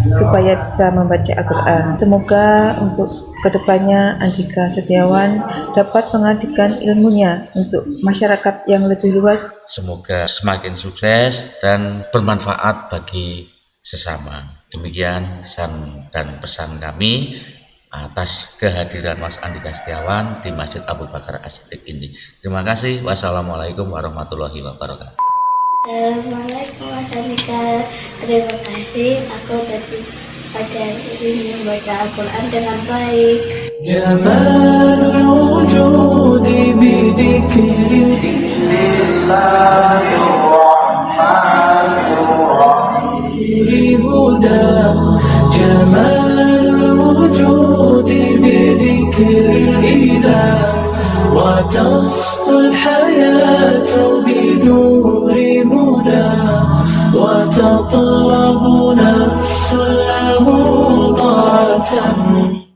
supaya bisa membaca Al-Quran. Semoga untuk kedepannya Andika Setiawan dapat mengabdikan ilmunya untuk masyarakat yang lebih luas. Semoga semakin sukses dan bermanfaat bagi sesama. Demikian pesan dan pesan kami atas kehadiran Mas Andika Setiawan di Masjid Abu Bakar As-Siddiq ini. Terima kasih. Wassalamualaikum warahmatullahi wabarakatuh. Assalamualaikum warahmatullahi wabarakatuh. Terima kasih, aku tadi ini membaca Al-Quran dengan baik. Jamalul wujudi bidhikri Bismillahirrahmanirrahim huda Jamalul wujudi bidhikri ilah wa tasful hayatu biduri huda wa tatlabu nafsul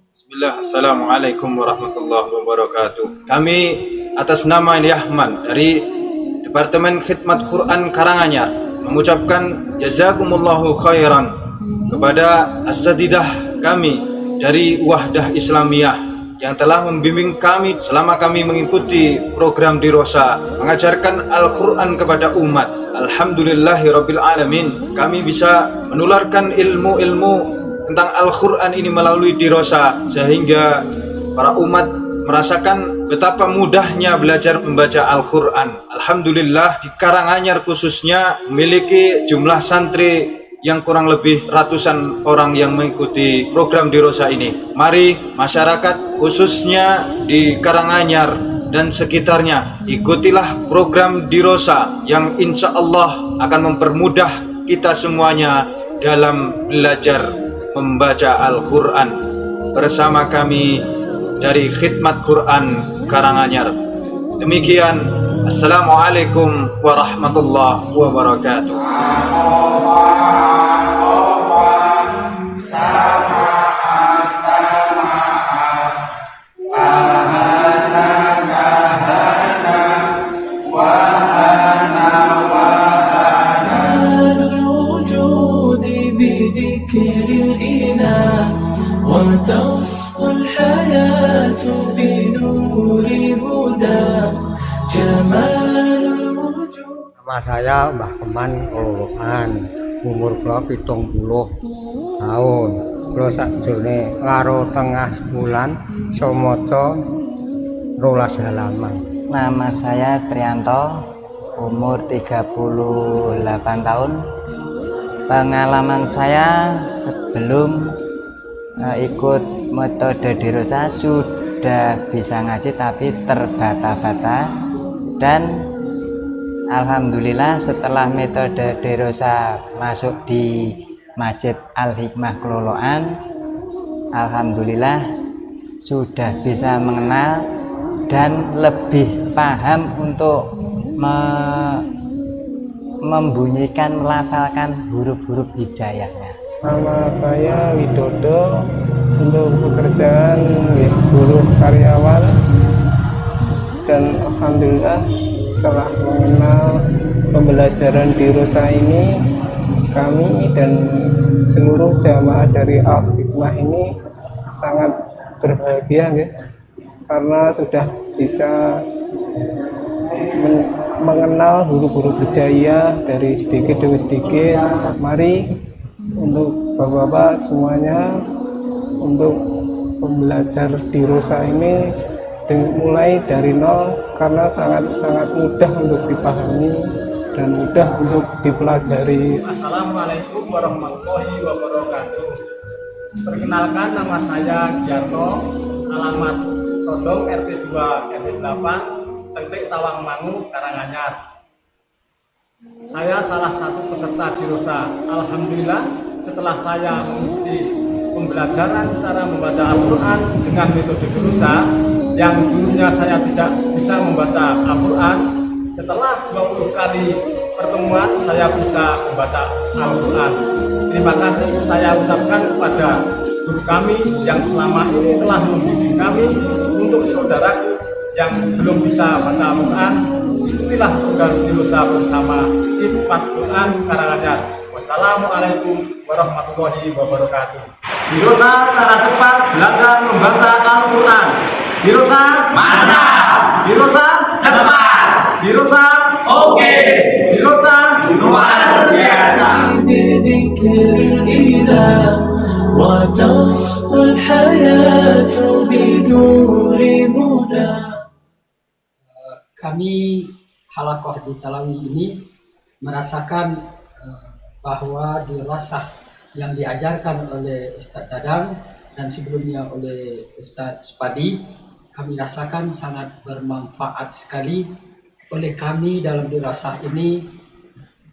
Bismillah, Assalamualaikum warahmatullahi wabarakatuh. Kami atas nama Yahman dari Departemen Khidmat Quran Karanganyar mengucapkan jazakumullahu khairan kepada asatidzah kami dari Wahdah Islamiyah yang telah membimbing kami selama kami mengikuti program Dirosa mengajarkan Al-Quran kepada umat. Alhamdulillahirabbil alamin, kami bisa menularkan ilmu-ilmu tentang Al-Quran ini melalui Dirosa, sehingga para umat merasakan betapa mudahnya belajar membaca Al-Quran. Alhamdulillah, di Karanganyar khususnya memiliki jumlah santri yang kurang lebih ratusan orang yang mengikuti program Dirosa ini. Mari masyarakat khususnya di Karanganyar dan sekitarnya, ikutilah program Dirosa yang insya Allah akan mempermudah kita semuanya dalam belajar membaca Al-Quran bersama kami dari Khidmat Quran Karanganyar. Demikian, Assalamualaikum warahmatullahi wabarakatuh. وتصفو الحياة بنور هدى جمال الوجود. Nama saya Mbah Keman Kelolokan, umur kula 70 tahun. Kula sakjane karo tengah bulan somoco 12 halaman. Nama saya Trianto, umur 38 tahun. Pengalaman saya sebelum ikut metode Dirosa sudah bisa ngaji tapi terbata-bata, dan alhamdulillah setelah metode Dirosa masuk di Masjid Al-Hikmah Kelolokan, alhamdulillah sudah bisa mengenal dan lebih paham untuk membunyikan, melafalkan huruf-huruf hijayahnya. Nama saya Widodo, untuk pekerjaan guru karyawan, dan alhamdulillah setelah mengenal pembelajaran Dirosa ini, kami dan seluruh jamaah dari Al-Hikmah ini sangat berbahagia, guys, karena sudah bisa mengenal huruf-huruf hijaiyah dari sedikit demi sedikit. Mari untuk bapak-bapak semuanya, untuk pembelajar Dirosa ini mulai dari nol, karena sangat-sangat mudah untuk dipahami dan mudah untuk dipelajari. Assalamualaikum warahmatullahi wabarakatuh. Perkenalkan, nama saya Giarto, alamat Sodong RT 2 RT 8 Tentik Tawangmangu, Karanganyar. Saya salah satu peserta Dirosa. Alhamdulillah, setelah saya mengikuti pembelajaran cara membaca Al-Quran dengan metode Dirosa, yang dulunya saya tidak bisa membaca Al-Quran, setelah 20 kali pertemuan saya bisa membaca Al-Quran. Terima kasih saya ucapkan kepada guru kami yang selama ini telah membimbing kami. Untuk saudaraku yang belum bisa baca Al-Quran, ikutilah program Dirosa bersama Khidmat Quran Karanganyar. Wassalamualaikum warahmatullahi wabarakatuh. Dirosa cara cepat belajar membaca Al-Quran. Dirosa mantap. Dirosa cepat. Dirosa oke. Dirosa luar biasa. Kami halakoh di Talawi ini merasakan bahwa dirasah yang diajarkan oleh Ustadz Dadang dan sebelumnya oleh Ustadz Spadi, kami rasakan sangat bermanfaat sekali oleh kami dalam dirasah ini,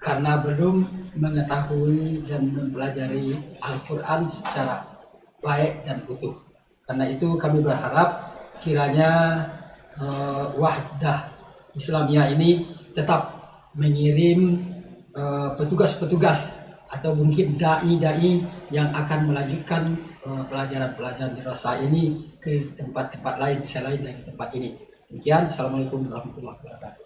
karena belum mengetahui dan mempelajari Al-Quran secara baik dan utuh. Karena itu kami berharap kiranya Wahdah Islamiyah ini tetap mengirim petugas-petugas atau mungkin dai-dai yang akan melanjutkan pelajaran-pelajaran dirasa ini ke tempat-tempat lain selain dari tempat ini. Demikian, Assalamualaikum warahmatullahi wabarakatuh.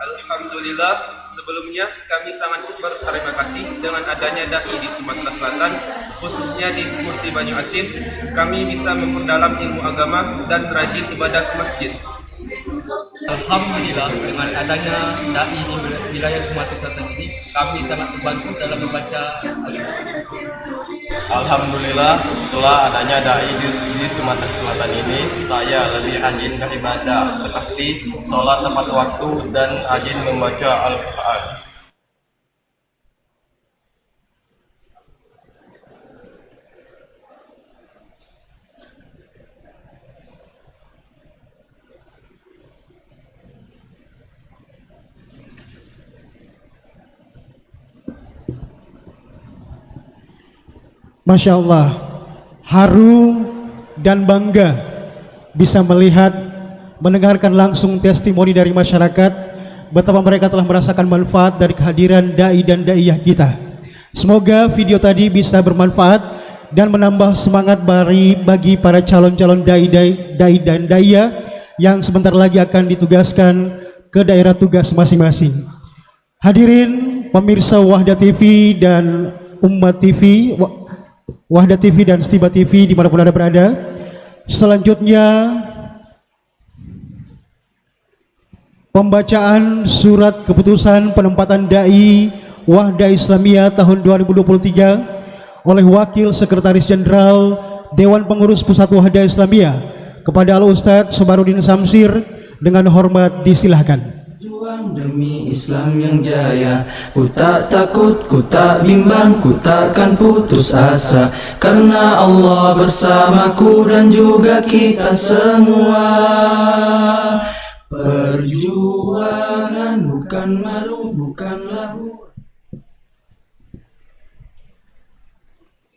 Alhamdulillah, Sebelumnya kami sangat berterima kasih dengan adanya dai di Sumatera Selatan, khususnya di Musi Banyu Asin, kami bisa memperdalam ilmu agama dan rajin ibadah ke masjid. Alhamdulillah, dengan adanya dai di wilayah Sumatera Selatan ini, kami sangat terbantu dalam membaca Al-Quran. Alhamdulillah, setelah adanya dai di Sumatera Selatan ini, saya lebih rajin beribadah seperti sholat tepat waktu dan rajin membaca Al-Quran. Masya Allah, haru dan bangga bisa melihat, mendengarkan langsung testimoni dari masyarakat betapa mereka telah merasakan manfaat dari kehadiran dai dan daiyah kita. Semoga video tadi bisa bermanfaat dan menambah semangat bagi para calon-calon dai dan daiyah yang sebentar lagi akan ditugaskan ke daerah tugas masing-masing. Hadirin pemirsa Wahda TV dan Umat TV, Wahda TV dan Stiba TV dimanapun Anda berada. Selanjutnya pembacaan surat keputusan penempatan Dai Wahda Islamiyah tahun 2023 oleh Wakil Sekretaris Jenderal Dewan Pengurus Pusat Wahda Islamiyah kepada Al-Ustadz Sobarudin Samsir, dengan hormat disilahkan. Juang demi Islam yang jaya, ku tak takut, ku tak bimbang, ku takkan putus asa, karena Allah bersamaku dan juga kita semua. Perjuangan bukan malu, bukan lahu.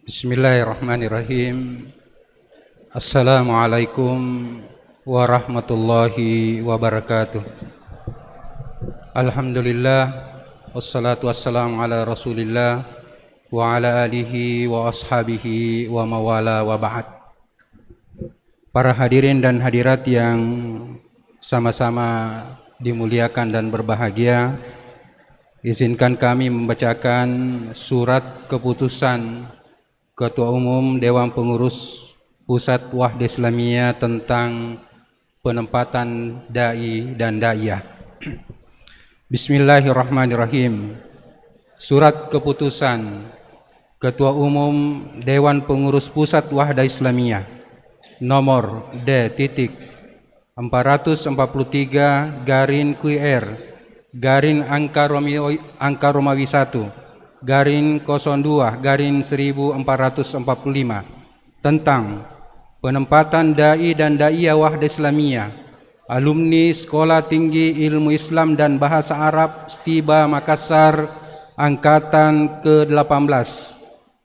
Bismillahirrahmanirrahim. Assalamualaikum warahmatullahi wabarakatuh. Alhamdulillah, wassalatu wassalamu ala rasulillah wa ala alihi wa ashabihi wa mawala wa ba'd. Para hadirin dan hadirat yang sama-sama dimuliakan dan berbahagia, izinkan kami membacakan surat keputusan Ketua Umum Dewan Pengurus Pusat Wahda Islamiyah tentang penempatan dai dan daiyah. Bismillahirrahmanirrahim. Surat keputusan Ketua Umum Dewan Pengurus Pusat Wahda Islamiyah nomor D.443/QR angka Romawi 1/02/1445 tentang penempatan dai dan daiyah Wahda Islamiyah alumni Sekolah Tinggi Ilmu Islam dan Bahasa Arab Stiba Makassar angkatan ke-18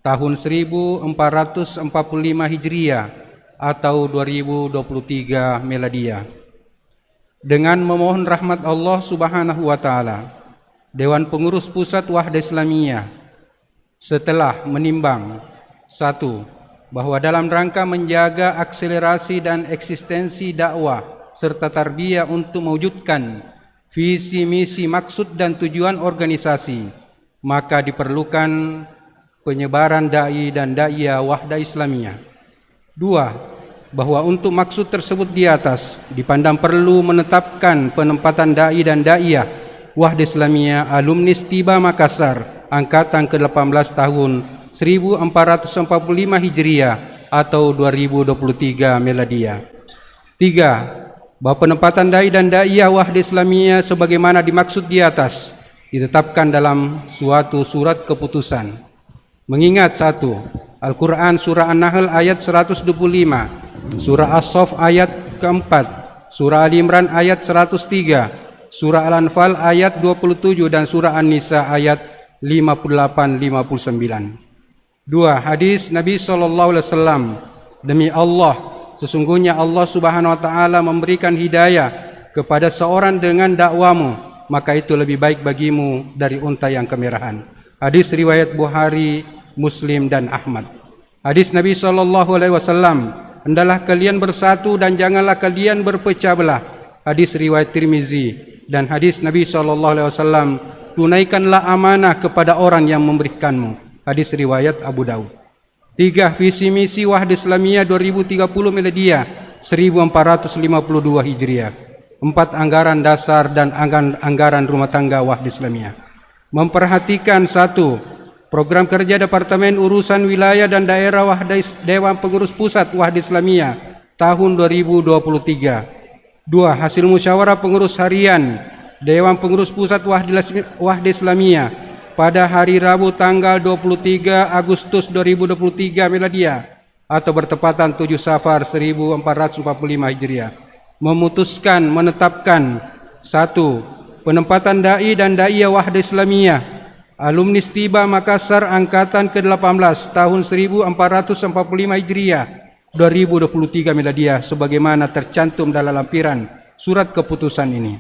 tahun 1445 Hijriah atau 2023 Miladiyah. Dengan memohon rahmat Allah Subhanahu wa taala, Dewan Pengurus Pusat Wahda Islamiyah setelah menimbang 1. Bahwa dalam rangka menjaga akselerasi dan eksistensi dakwah serta tarbiyah untuk mewujudkan visi, misi, maksud dan tujuan organisasi, maka diperlukan penyebaran dai dan daiyah Wahda Islamiyah. 2. Bahwa untuk maksud tersebut di atas dipandang perlu menetapkan penempatan dai dan daiyah Wahda Islamiyah alumni Stiba Makassar angkatan ke-18 tahun 1445 Hijriah atau 2023 Miladiyah. 3. Bahwa penempatan dai dan daiyah Wahda Islamiyah sebagaimana dimaksud di atas ditetapkan dalam suatu surat keputusan. Mengingat 1. Al-Quran Surah An-Nahl ayat 125, Surah As-Saff ayat keempat, Surah Ali Imran ayat 103, Surah Al-Anfal ayat 27 dan Surah An-Nisa ayat 58-59. 2. Hadis Nabi SAW, demi Allah, sesungguhnya Allah Subhanahu wa taala memberikan hidayah kepada seorang dengan dakwamu, maka itu lebih baik bagimu dari unta yang kemerahan. Hadis riwayat Bukhari, Muslim dan Ahmad. Hadis Nabi SAW, hendaklah kalian bersatu dan janganlah kalian berpecah belah. Hadis riwayat Tirmizi. Dan hadis Nabi SAW, tunaikanlah amanah kepada orang yang memberikanmu. Hadis riwayat Abu Daud. 3. Visi misi Wahda Islamiyah 2030 Miladiyah 1452 Hijriah. 4. Anggaran dasar dan anggaran rumah tangga Wahda Islamiyah. Memperhatikan 1. Program kerja Departemen Urusan Wilayah dan Daerah Dewan Pengurus Pusat Wahda Islamiyah tahun 2023. 2. Hasil musyawarah pengurus harian Dewan Pengurus Pusat Wahda Islamiyah pada hari Rabu tanggal 23 Agustus 2023 Miladiyah atau bertepatan 7 Safar 1445 Hijriah memutuskan menetapkan 1. Penempatan dai dan daiyah Wahda Islamiyah alumni Stiba Makassar angkatan ke-18 tahun 1445 Hijriah 2023 Miladiyah sebagaimana tercantum dalam lampiran surat keputusan ini.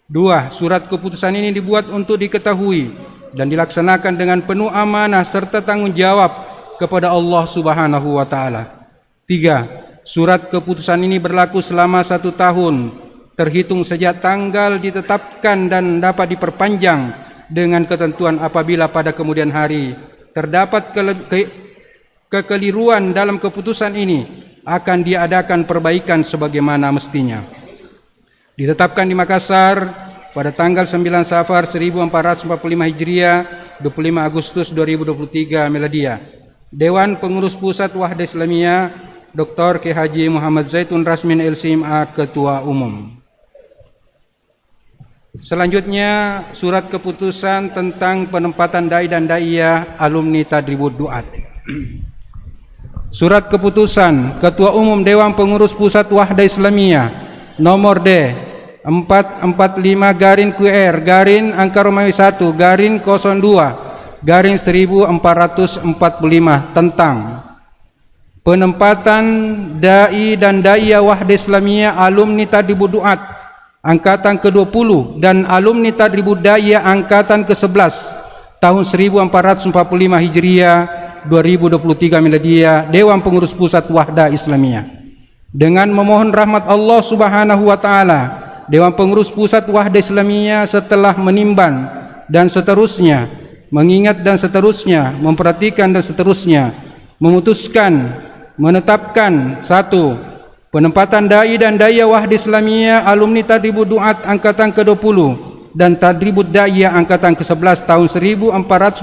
2. Surat keputusan ini dibuat untuk diketahui dan dilaksanakan dengan penuh amanah serta tanggung jawab kepada Allah Subhanahu wa taala. 3. Surat keputusan ini berlaku selama 1 tahun terhitung sejak tanggal ditetapkan dan dapat diperpanjang dengan ketentuan apabila pada kemudian hari terdapat kekeliruan dalam keputusan ini akan diadakan perbaikan sebagaimana mestinya. Ditetapkan di Makassar pada tanggal 9 Safar 1445 Hijriah 25 Agustus 2023 Miladiyah. Dewan Pengurus Pusat Wahda Islamiyah Dr. K. Haji Muhammad Zaitun Rasmin LCMA Ketua Umum. Selanjutnya surat keputusan tentang penempatan dai dan daiyah alumni Tadribud Duat. Surat keputusan Ketua Umum Dewan Pengurus Pusat Wahda Islamiyah nomor D 445-QR-01-02-1445 tentang penempatan dai dan daiyah Wahda Islamiyah alumni Tadribud Duat angkatan ke-20 dan alumni Tadribud Daiyah angkatan ke-11 tahun 1445 Hijriah 2023 Miladiyah Dewan Pengurus Pusat Wahda Islamiyah. Dengan memohon rahmat Allah Subhanahu wa taala, Dewan Pengurus Pusat Wahda Islamiyah setelah menimbang dan seterusnya, mengingat dan seterusnya, memperhatikan dan seterusnya, memutuskan menetapkan 1. Penempatan dai dan daiyah Wahda Islamiyah alumni Tadribud Duat angkatan ke-20 dan Tadribud Daiyah angkatan ke-11 tahun 1445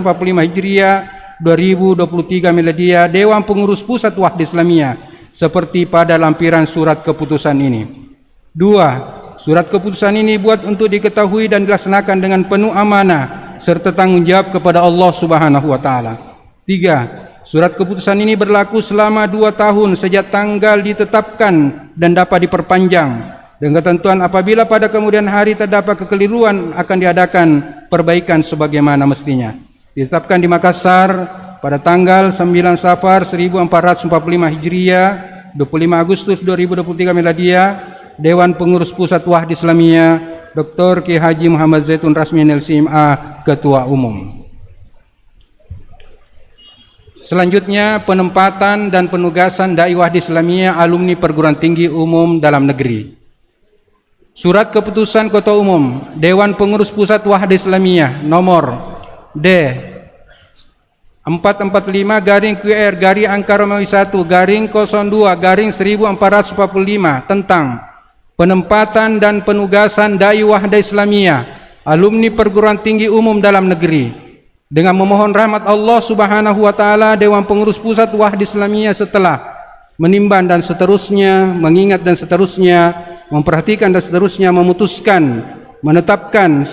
Hijriah 2023 Miladiyah Dewan Pengurus Pusat Wahda Islamiyah seperti pada lampiran surat keputusan ini. 2. Surat keputusan ini buat untuk diketahui dan dilaksanakan dengan penuh amanah serta tanggung jawab kepada Allah Subhanahu wa taala. 3. Surat keputusan ini berlaku selama 2 tahun sejak tanggal ditetapkan dan dapat diperpanjang dengan ketentuan apabila pada kemudian hari terdapat kekeliruan akan diadakan perbaikan sebagaimana mestinya. Ditetapkan di Makassar pada tanggal 9 Safar 1445 Hijriah 25 Agustus 2023 Miladiyah Dewan Pengurus Pusat Wahda Islamiyah Dr. K. Haji Muhammad Zaitun Rasmin LCMA Ketua Umum. Selanjutnya penempatan dan penugasan dai Wahda Islamiyah alumni perguruan tinggi umum dalam negeri. Surat keputusan Ketua Umum Dewan Pengurus Pusat Wahda Islamiyah nomor D 445-QR-01-02-1445 tentang penempatan dan penugasan dai Wahda Islamiyah alumni perguruan tinggi umum dalam negeri. Dengan memohon rahmat Allah Subhanahu wa taala, Dewan Pengurus Pusat Wahda Islamiyah setelah menimbang dan seterusnya, mengingat dan seterusnya, memperhatikan dan seterusnya, memutuskan menetapkan 1.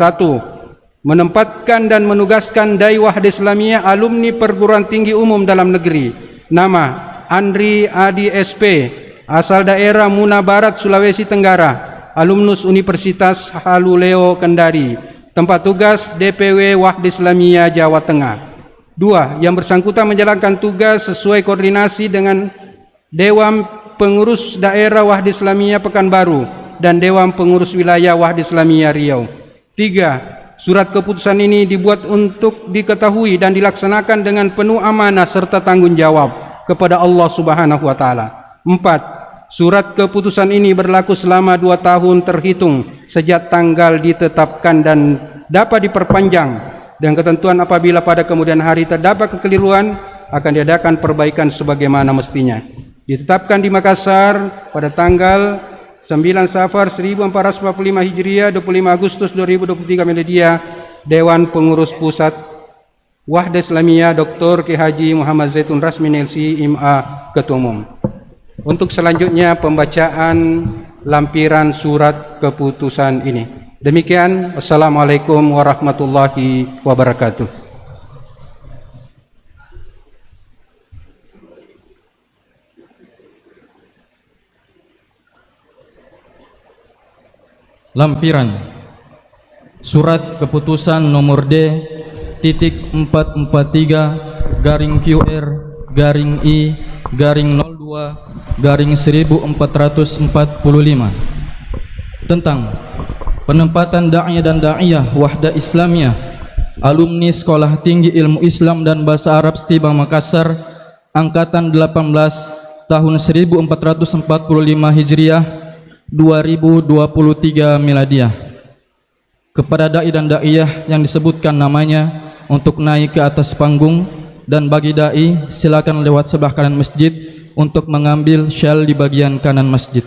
Menempatkan dan menugaskan dai Wahda Islamiyah alumni perguruan tinggi umum dalam negeri. Nama Andri Adi SP, asal daerah Muna Barat, Sulawesi Tenggara, alumnus Universitas Haluleo Kendari. Tempat tugas DPW Wahda Islamiyah Jawa Tengah. 2. Yang bersangkutan menjalankan tugas sesuai koordinasi dengan Dewan Pengurus Daerah Wahda Islamiyah Pekanbaru dan Dewan Pengurus Wilayah Wahda Islamiyah Riau. 3. Surat keputusan ini dibuat untuk diketahui dan dilaksanakan dengan penuh amanah serta tanggung jawab kepada Allah Subhanahu wa taala. 4. Surat keputusan ini berlaku selama 2 tahun terhitung sejak tanggal ditetapkan dan dapat diperpanjang dengan ketentuan apabila pada kemudian hari terdapat kekeliruan akan diadakan perbaikan sebagaimana mestinya. Ditetapkan di Makassar pada tanggal 9 Safar 1445 Hijriah 25 Agustus 2023 Miladia, Dewan Pengurus Pusat Wahda Islamiyah Dr. Ki Haji Muhammad Zaitun Rasmin LC IMA Ketua Umum. Untuk selanjutnya pembacaan lampiran surat keputusan ini. Demikian, Assalamualaikum warahmatullahi wabarakatuh. Lampiran Surat Keputusan nomor D.4.3-I-02-02-1445 tentang penempatan da'iyah dan da'iyah Wahda Islamiyah alumni Sekolah Tinggi Ilmu Islam dan Bahasa Arab Stiba Makassar angkatan 18 tahun 1445 Hijriah 2023 Miladiah kepada dai dan daiyah yang disebutkan namanya untuk naik ke atas panggung, dan bagi dai silakan lewat sebelah kanan masjid untuk mengambil syal di bagian kanan masjid.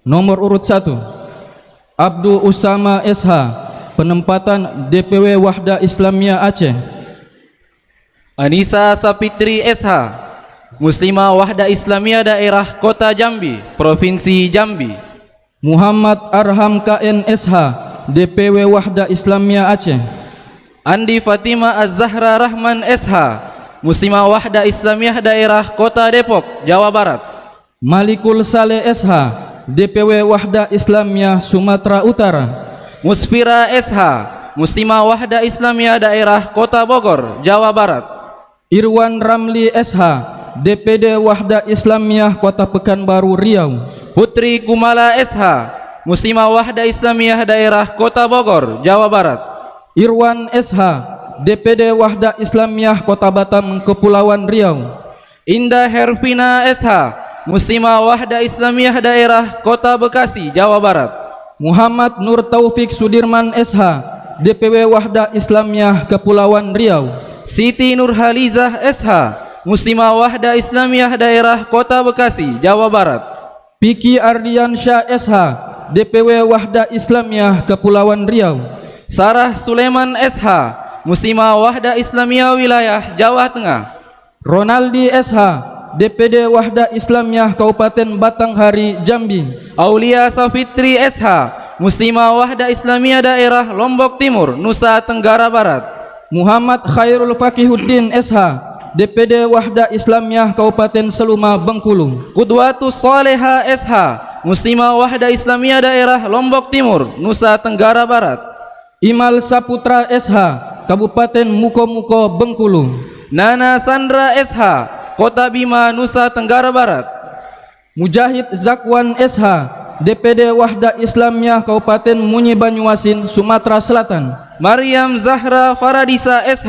Nomor urut 1 Abdul Usama SH, penempatan DPW Wahda Islamiyah Aceh. Anissa Sapitri SH, Muslimah Wahda Islamiyah Daerah Kota Jambi, Provinsi Jambi. Muhammad Arham KN SH, DPW Wahda Islamiyah Aceh. Andi Fatimah Az-Zahra Rahman SH, Muslimah Wahda Islamiyah Daerah Kota Depok, Jawa Barat. Malikul Saleh SH, DPW Wahda Islamiyah Sumatera Utara. Musfira SH, Muslimah Wahda Islamiyah Daerah Kota Bogor, Jawa Barat. Irwan Ramli SH, DPD Wahda Islamiyah Kota Pekanbaru Riau. Putri Kumala SH, Muslimah Wahda Islamiyah Daerah Kota Bogor, Jawa Barat. Irwan SH, DPD Wahda Islamiyah Kota Batam Kepulauan Riau. Indah Hervina SH, Muslimah Wahda Islamiyah Daerah Kota Bekasi, Jawa Barat. Muhammad Nur Taufik Sudirman SH, DPW Wahda Islamiyah Kepulauan Riau. Siti Nurhalizah SH, Muslimah Wahda Islamiyah Daerah Kota Bekasi, Jawa Barat. Piki Ardiansyah SH, DPW Wahda Islamiyah Kepulauan Riau. Sarah Sulaiman SH, Muslimah Wahda Islamiyah Wilayah Jawa Tengah. Ronaldi SH, DPD Wahda Islamiyah Kabupaten Batanghari Jambi. Aulia Safitri SH, Muslimah Wahda Islamiyah Daerah Lombok Timur, Nusa Tenggara Barat. Muhammad Khairul Fakihuddin SH, DPD Wahda Islamiyah Kabupaten Seluma Bengkulu. Qudwatus Soleha SH, Muslimah Wahda Islamiyah Daerah Lombok Timur, Nusa Tenggara Barat. Imal Saputra SH, Kabupaten Muko-Muko Bengkulu. Nana Sandra SH, Kota Bima, Nusa Tenggara Barat. Mujahid Zakwan SH, DPD Wahda Islamiyah Kabupaten Munyi Banyuasin, Sumatera Selatan. Maryam Zahra Faradisa SH,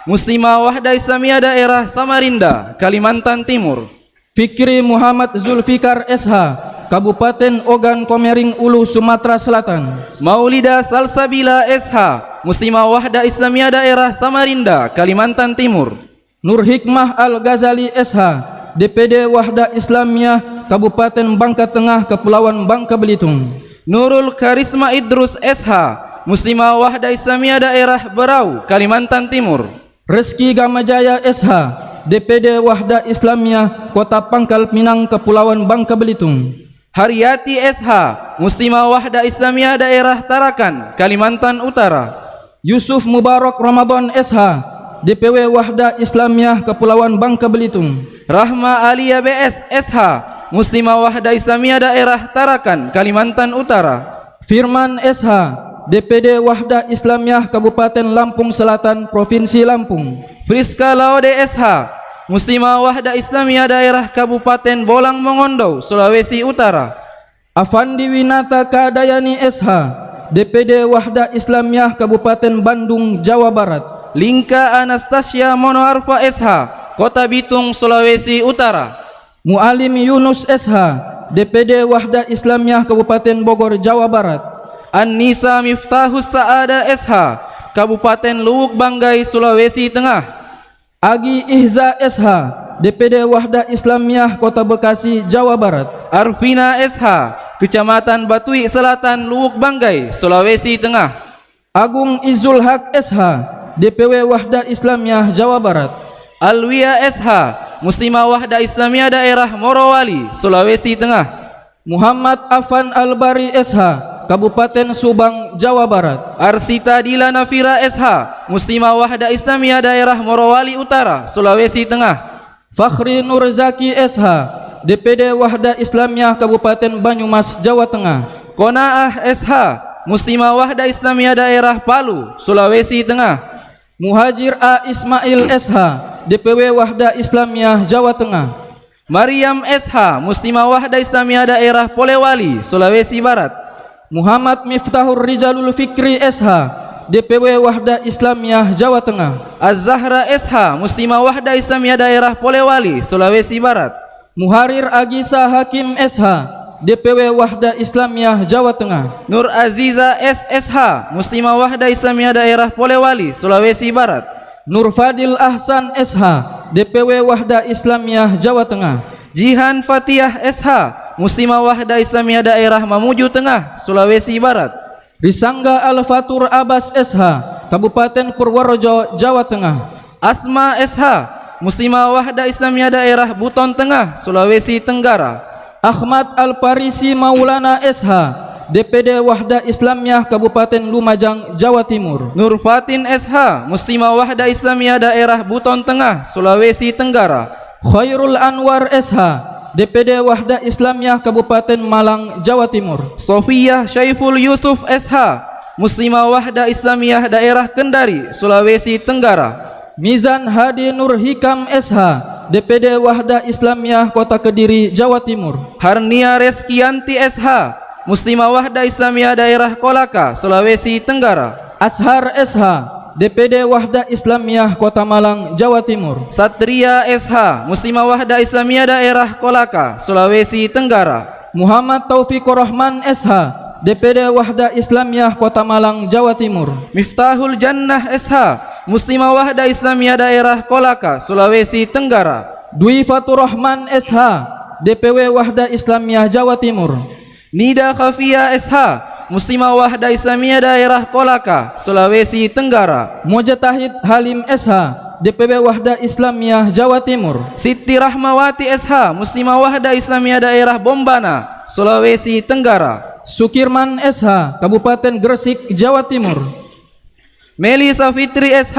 Muslimah Wahda Islamiyah Daerah Samarinda, Kalimantan Timur. Fikri Muhammad Zulfikar SH, Kabupaten Ogan Komering Ulu, Sumatera Selatan. Maulida Salsabila SH, Muslimah Wahda Islamiyah Daerah Samarinda, Kalimantan Timur. Nur Hikmah Al-Ghazali SH, DPD Wahda Islamiyah Kabupaten Bangka Tengah, Kepulauan Bangka Belitung. Nurul Karisma Idrus SH, Muslimah Wahda Islamiyah Daerah Berau, Kalimantan Timur. Reski Gamajaya SH, DPD Wahda Islamiyah Kota Pangkal Pinang, Kepulauan Bangka Belitung. Haryati SH, Muslimah Wahda Islamiyah Daerah Tarakan, Kalimantan Utara. Yusuf Mubarak Ramadan SH, DPW Wahda Islamiyah Kepulauan Bangka Belitung. Rahma Alia BS SH, Muslimah Wahda Islamiyah Daerah Tarakan, Kalimantan Utara. Firman SH, DPD Wahda Islamiyah Kabupaten Lampung Selatan, Provinsi Lampung. Friska Laude SH, Muslimah Wahda Islamiyah Daerah Kabupaten Bolang Mongondo, Sulawesi Utara. Afandi Winata Kadayani SH, DPD Wahda Islamiyah Kabupaten Bandung, Jawa Barat. Lingka Anastasia Monoarfa SH, Kota Bitung, Sulawesi Utara. Mualim Yunus SH, DPD Wahda Islamiyah Kabupaten Bogor, Jawa Barat. An-Nisa Miftahus Saada SH, Kabupaten Luwuk Banggai, Sulawesi Tengah. Agi Ihza SH, DPD Wahda Islamiyah Kota Bekasi, Jawa Barat. Arfina SH, Kecamatan Batui Selatan, Luwuk Banggai, Sulawesi Tengah. Agung Izul Haq SH, DPW Wahda Islamiyah Jawa Barat. Alwia SH, Muslimah Wahda Islamiyah Daerah Morowali, Sulawesi Tengah. Muhammad Afan Albari SH, Kabupaten Subang, Jawa Barat. Arsita Dila Nafira SH, Muslimah Wahda Islamiyah Daerah Morowali Utara, Sulawesi Tengah. Fakhri Nurzaki SH, DPD Wahda Islamiyah Kabupaten Banyumas, Jawa Tengah. Konaah SH, Muslimah Wahda Islamiyah Daerah Palu, Sulawesi Tengah. Muhajir A. Ismail SH, DPW Wahda Islamiyah Jawa Tengah. Maryam SH, Muslimah Wahda Islamiyah Daerah Polewali, Sulawesi Barat. Muhammad Miftahur Rijalul Fikri SH, DPW Wahda Islamiyah Jawa Tengah. Az-Zahra SH, Muslimah Wahda Islamiyah Daerah Polewali, Sulawesi Barat. Muharir Agisa Hakim SH, DPW Wahda Islamiyah Jawa Tengah. Nur Aziza SSH, Muslimah Wahda Islamiyah Daerah Polewali, Sulawesi Barat. Nur Fadil Ahsan SH, DPW Wahda Islamiyah Jawa Tengah. Jihan Fatihah SH, Muslimah Wahda Islamiyah Daerah Mamuju Tengah, Sulawesi Barat. Risangga Al-Fatur Abbas SH, Kabupaten Purworejo, Jawa Tengah. Asma SH, Muslimah Wahda Islamiyah Daerah Buton Tengah, Sulawesi Tenggara. Ahmad Al-Parisi Maulana SH, DPD Wahda Islamiyah Kabupaten Lumajang, Jawa Timur. Nur Fatin SH, Muslimah Wahda Islamiyah Daerah Buton Tengah, Sulawesi Tenggara. Khairul Anwar SH, DPD Wahda Islamiyah Kabupaten Malang, Jawa Timur. Sofiyah Syaiful Yusuf SH, Muslimah Wahda Islamiyah Daerah Kendari, Sulawesi Tenggara. Mizan Hadi Nur Hikam SH, DPD Wahda Islamiyah Kota Kediri, Jawa Timur. Harnia Reskianti SH, Muslimah Wahda Islamiyah Daerah Kolaka, Sulawesi Tenggara. Ashar SH, DPD Wahda Islamiyah Kota Malang, Jawa Timur. Satria SH, Muslimah Wahda Islamiyah Daerah Kolaka, Sulawesi Tenggara. Muhammad Taufikur Rahman SH, DPD Wahda Islamiyah Kota Malang, Jawa Timur. Miftahul Jannah SH, Muslimah Wahda Islamiyah Daerah Kolaka, Sulawesi Tenggara. Dwi Fatur Rahman SH, DPW Wahda Islamiyah Jawa Timur. Nida Khafia SH, Muslimah Wahda Islamiyah Daerah Kolaka, Sulawesi Tenggara. Mujtahid Halim SH, DPW Wahda Islamiyah Jawa Timur. Siti Rahmawati SH, Muslimah Wahda Islamiyah Daerah Bombana, Sulawesi Tenggara. Sukirman SH, Kabupaten Gresik, Jawa Timur. Melisa Fitri SH,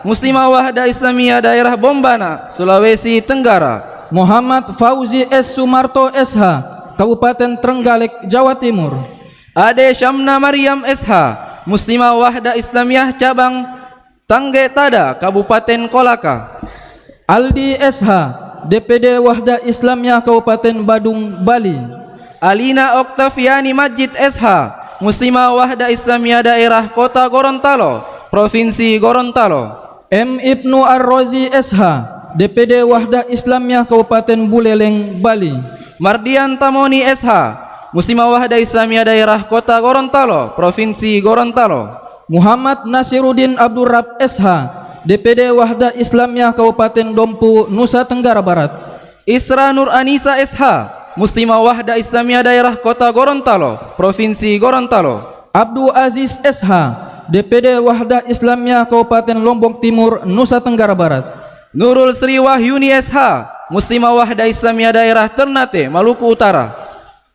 Muslimah Wahda Islamiyah Daerah Bombana, Sulawesi Tenggara. Muhammad Fauzi S. Sumarto SH, Kabupaten Trenggalek, Jawa Timur. Ade Syamna Maryam SH, Muslimah Wahda Islamiyah Cabang Tangge Tada, Kabupaten Kolaka. Aldi SH, DPD Wahda Islamiyah Kabupaten Badung, Bali. Alina Oktaviani Majid SH, Muslimah Wahda Islamiyah Daerah Kota Gorontalo, Provinsi Gorontalo. M. Ibnu Ar-Rozi SH, DPD Wahda Islamiyah Kabupaten Buleleng, Bali. Mardian Tamoni SH, Muslimah Wahda Islamiyah Daerah Kota Gorontalo, Provinsi Gorontalo. Muhammad Nasiruddin Abdurrab SH, DPD Wahda Islamiyah Kabupaten Dompu, Nusa Tenggara Barat. Isra Nur Anisa SH, Muslimah Wahda Islamiyah Daerah Kota Gorontalo, Provinsi Gorontalo. Abdul Aziz SH, DPD Wahda Islamiyah Kabupaten Lombok Timur, Nusa Tenggara Barat. Nurul Sri Wahyuni SH, Muslimah Wahda Islamiyah Daerah Ternate, Maluku Utara.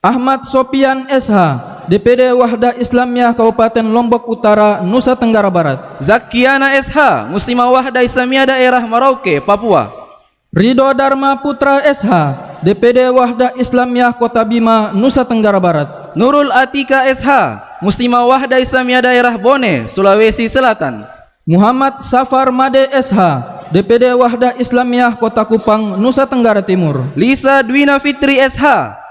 Ahmad Sopian SH, DPD Wahda Islamiyah Kabupaten Lombok Utara, Nusa Tenggara Barat. Zakiana SH, Muslimah Wahda Islamiyah Daerah Merauke, Papua. Ridho Dharma Putra SH, DPD Wahda Islamiyah Kota Bima, Nusa Tenggara Barat. Nurul Atika SH, Muslimah Wahda Islamiyah Daerah Bone, Sulawesi Selatan. Muhammad Safar Made SH, DPD Wahda Islamiyah Kota Kupang, Nusa Tenggara Timur. Lisa Dwina Fitri SH,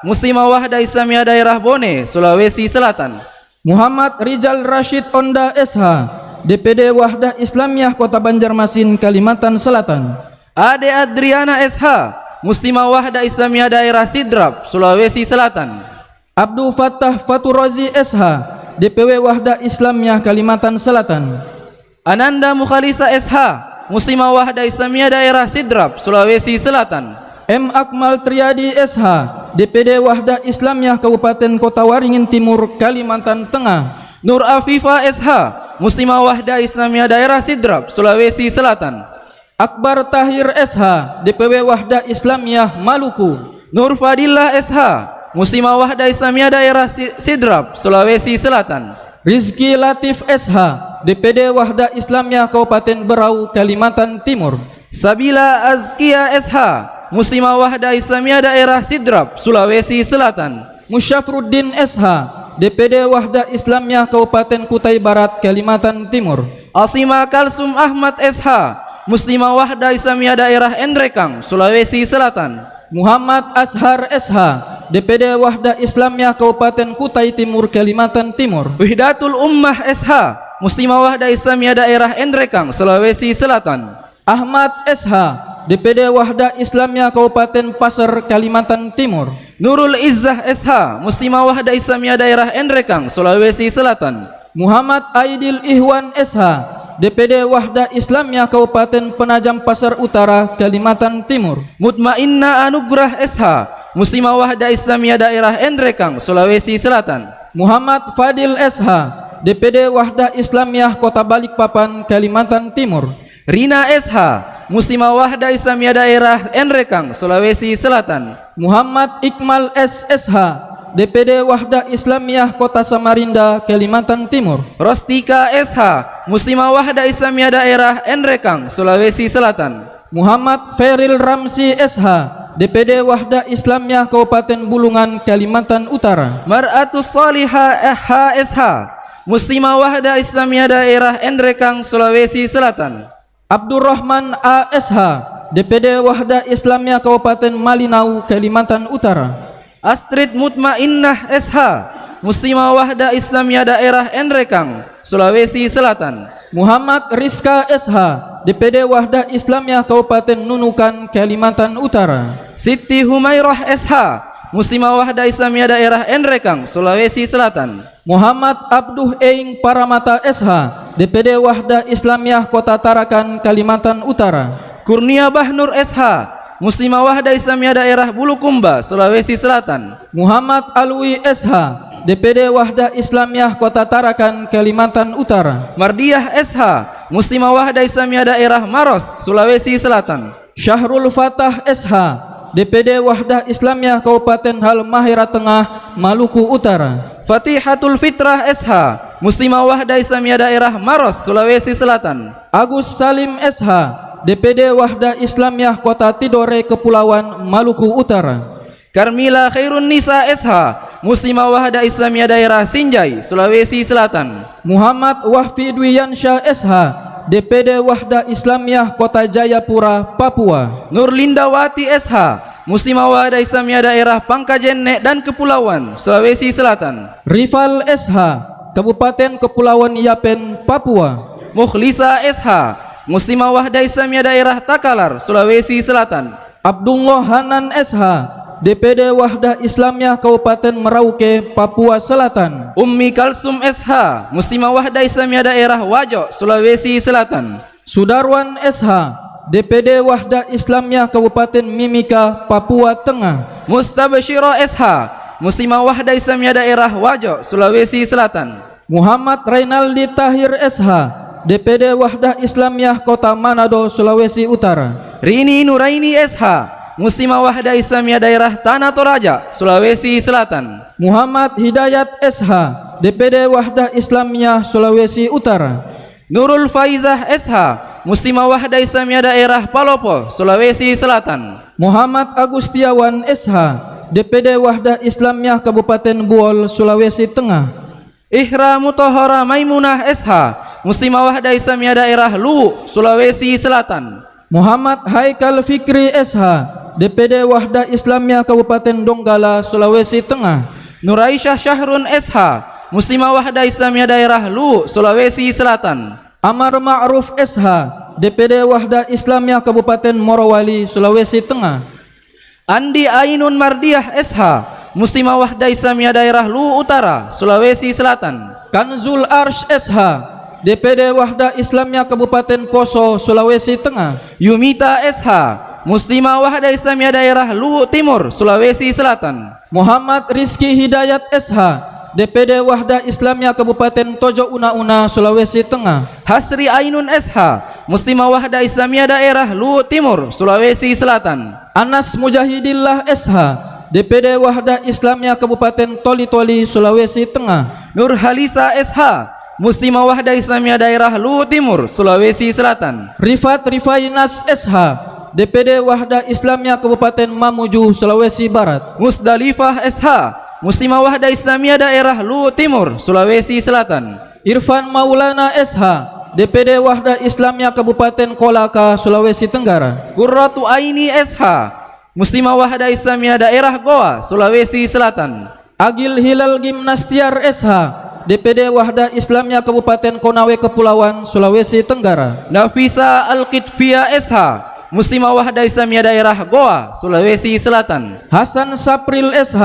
Muslimah Wahda Islamiyah Daerah Bone, Sulawesi Selatan. Muhammad Rizal Rashid Onda SH, DPD Wahda Islamiyah Kota Banjarmasin, Kalimantan Selatan. Ade Adriana SH, Muslimah Wahda Islamiyah Daerah Sidrap, Sulawesi Selatan. Abdul Fattah Faturozi SH, DPW Wahda Islamiyah Kalimantan Selatan. Ananda Mukhalisa SH, Muslimah Wahda Islamiyah Daerah Sidrap, Sulawesi Selatan. M. Akmal Triadi SH, DPD Wahda Islamiyah Kabupaten Kota Waringin Timur, Kalimantan Tengah. Nur Afifah SH, Muslimah Wahda Islamiyah Daerah Sidrap, Sulawesi Selatan. Akbar Tahir SH, DPW Wahda Islamiyah Maluku. Nur Fadillah SH, Muslimah Wahda Islamiyah Daerah Sidrap, Sulawesi Selatan. Rizki Latif SH, DPD Wahda Islamiyah Kabupaten Berau, Kalimantan Timur. Sabila Azkia SH, Muslimah Wahda Islamiyah Daerah Sidrap, Sulawesi Selatan. Musyafruddin SH, DPD Wahda Islamiyah Kabupaten Kutai Barat, Kalimantan Timur. Asima Kalsum Ahmad SH, Muslimah Wahda Islamiyah Daerah Endrekang, Sulawesi Selatan. Muhammad Ashar SH, DPD Wahda Islamiyah Kabupaten Kutai Timur, Kalimantan Timur. Wihdatul Ummah SH, Muslimah Wahda Islamiyah Daerah Endrekang, Sulawesi Selatan. Ahmad SH, DPD Wahda Islamiyah Kabupaten Pasar, Kalimantan Timur. Nurul Izzah SH, Muslimah Wahda Islamiyah Daerah Endrekang, Sulawesi Selatan. Muhammad Aidil Ihwan SH, DPD Wahda Islamiyah Kabupaten Penajam Pasar Utara, Kalimantan Timur. Mutmainna Anugrah SH, Muslimah Wahda Islamiyah Daerah Endrekang, Sulawesi Selatan. Muhammad Fadil SH, DPD Wahda Islamiyah Kota Balikpapan, Kalimantan Timur. Rina SH, Muslimah Wahda Islamiyah Daerah Endrekang, Sulawesi Selatan. Muhammad Iqmal SSH, DPD Wahda Islamiyah Kota Samarinda, Kalimantan Timur. Rostika SH, Muslimah Wahda Islamiyah Daerah Endrekang, Sulawesi Selatan. Muhammad Feril Ramsi SH, DPD Wahda Islamiyah Kabupaten Bulungan, Kalimantan Utara. Mar'atus Salihah HSH, Muslimah Wahda Islamiyah Daerah Endrekang, Sulawesi Selatan. Abdurrahman ASH, DPD Wahda Islamiyah Kabupaten Malinau, Kalimantan Utara. Astrid Mutmainnah SH, Muslimah Wahda Islamiyah Daerah Endrekang, Sulawesi Selatan. Muhammad Rizka SH, DPD Wahda Islamiyah Kabupaten Nunukan, Kalimantan Utara. Siti Humairah SH, Muslimah Wahda Islamiyah Daerah Endrekang, Sulawesi Selatan. Muhammad Abduh Eing Paramata SH, DPD Wahda Islamiyah Kota Tarakan, Kalimantan Utara. Kurnia Bahnur SH, Muslimah Wahda Islamiyah Daerah Bulukumba, Sulawesi Selatan. Muhammad Alwi SH, DPD Wahda Islamiyah Kota Tarakan, Kalimantan Utara. Mardiah SH, Muslimah Wahda Islamiyah Daerah Maros, Sulawesi Selatan. Syahrul Fatah SH, DPD Wahda Islamiyah Kabupaten Halmahera Tengah, Maluku Utara. Fatihatul Fitrah SH, Muslimah Wahda Islamiyah Daerah Maros, Sulawesi Selatan. Agus Salim SH, DPD Wahda Islamiyah Kota Tidore Kepulauan, Maluku Utara. Karmila Khairun Nisa SH, Muslimah Wahda Islamiyah Daerah Sinjai, Sulawesi Selatan. Muhammad Wahfi Dwiyansyah SH, DPD Wahda Islamiyah Kota Jayapura, Papua. Nurlindawati SH, Muslimah Wahda Islamiyah Daerah Pangkajenek dan Kepulauan, Sulawesi Selatan. Rifal SH, Kabupaten Kepulauan Yapen, Papua. Mukhlisa SH, Muslimah Wahda Islamiyah Daerah Takalar, Sulawesi Selatan. Abdullah Hanan SH, DPD Wahda Islamiyah Kabupaten Merauke, Papua Selatan. Ummi Kalsum SH, Muslimah Wahda Islamiyah Daerah Wajo, Sulawesi Selatan. Sudarwan SH, DPD Wahda Islamiyah Kabupaten Mimika, Papua Tengah. Mustabsyiro SH, Muslimah Wahda Islamiyah Daerah Wajo, Sulawesi Selatan. Muhammad Rainaldi Tahir SH, DPD Wahda Islamiyah Kota Manado, Sulawesi Utara. Rini Nuraini SH, Muslimah Wahda Islamiyah Daerah Tanah Toraja, Sulawesi Selatan. Muhammad Hidayat SH, DPD Wahda Islamiyah Sulawesi Utara. Nurul Faizah SH, Muslimah Wahda Islamiyah Daerah Palopo, Sulawesi Selatan. Muhammad Agustiawan SH, DPD Wahda Islamiyah Kabupaten Buol, Sulawesi Tengah. Ihra Mutohora Maimunah SH, Muslimah Wahda Islamiyah Daerah Luwu, Sulawesi Selatan. Muhammad Haikal Fikri SH, DPD Wahda Islamiyah Kabupaten Donggala, Sulawesi Tengah. Nuraisyah Syahrun SH, Muslimah Wahda Islamiyah Daerah Luwu, Sulawesi Selatan. Amar Ma'ruf SH, DPD Wahda Islamiyah Kabupaten Morowali, Sulawesi Tengah. Andi Ainun Mardiah SH, Muslimah Wahda Islamiyah Daerah Luwu Utara, Sulawesi Selatan. Kanzul Arsh SH, DPD Wahda Islamiyah Kabupaten Poso, Sulawesi Tengah. Yumita SH, Muslimah Wahda Islamiyah Daerah Luwu Timur, Sulawesi Selatan. Muhammad Rizki Hidayat SH, DPD Wahda Islamiyah Kabupaten Tojo Una-Una, Sulawesi Tengah. Hasri Ainun SH, Muslimah Wahda Islamiyah Daerah Luwu Timur, Sulawesi Selatan. Anas Mujahidillah SH, DPD Wahda Islamiyah Kabupaten Toli-Toli, Sulawesi Tengah. Nur Halisa SH, Muslimah Wahda Islamiyah Daerah Luwu Timur, Sulawesi Selatan. Rifat Rifainas SH, DPD Wahda Islamiyah Kabupaten Mamuju, Sulawesi Barat. Musdalifah SH, Muslimah Wahda Islamiyah Daerah Luwu Timur, Sulawesi Selatan. Irfan Maulana SH, DPD Wahda Islamiyah Kabupaten Kolaka, Sulawesi Tenggara. Qurratu Aini SH, Muslimah Wahda Islamiyah Daerah Goa, Sulawesi Selatan. Agil Hilal Gimnastiar SH, DPD Wahda Islamiyah Kabupaten Konawe Kepulauan, Sulawesi Tenggara. Nafisa Al-Qitfiyah SH, Muslimah Wahda Islamiyah Daerah Goa, Sulawesi Selatan. Hasan Sapril SH,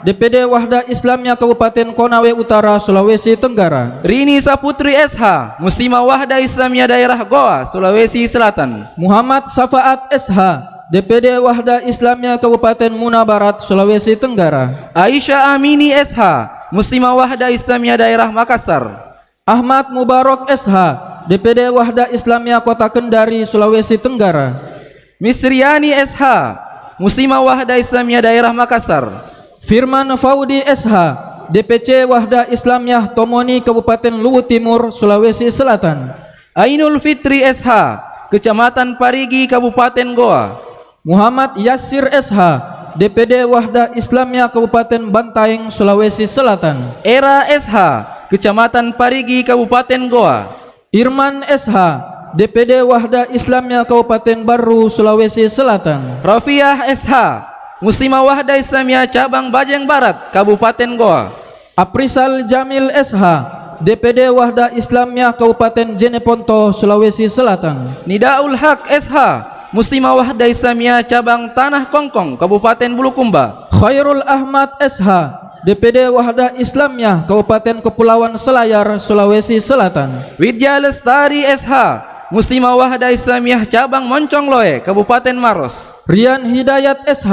DPD Wahda Islamiyah Kabupaten Konawe Utara, Sulawesi Tenggara. Rini Saputri SH, Muslimah Wahda Islamiyah Daerah Goa, Sulawesi Selatan. Muhammad Safaat SH, DPD Wahda Islamiyah Kabupaten Muna Barat, Sulawesi Tenggara. Aisyah Amini SH, Muslimah Wahda Islamiyah Daerah Makassar. Ahmad Mubarok SH, DPD Wahda Islamiyah Kota Kendari, Sulawesi Tenggara. Misriani SH, Muslimah Wahda Islamiyah Daerah Makassar. Firman Faudi SH, DPC Wahda Islamiyah Tomoni Kabupaten Luwu Timur, Sulawesi Selatan. Ainul Fitri SH, Kecamatan Parigi, Kabupaten Goa. Muhammad Yasir SH, DPD Wahda Islamiyah Kabupaten Bantaeng, Sulawesi Selatan. Era SH, Kecamatan Parigi, Kabupaten Goa. Irman SH, DPD Wahda Islamiyah Kabupaten Baru, Sulawesi Selatan. Rafiah SH, Muslimah Wahda Islamiyah Cabang Bajeng Barat, Kabupaten Goa. Aprisal Jamil SH, DPD Wahda Islamiyah Kabupaten Jeneponto, Sulawesi Selatan. Nidaul Haq SH, Muslimah Wahda Islamiyah Cabang Tanah Kongkong, Kabupaten Bulukumba. Khairul Ahmad SH, DPD Wahda Islamiyah Kabupaten Kepulauan Selayar, Sulawesi Selatan. Widya Lestari SH, Muslimah Wahda Islamiyah Cabang Moncongloe, Kabupaten Maros. Rian Hidayat SH,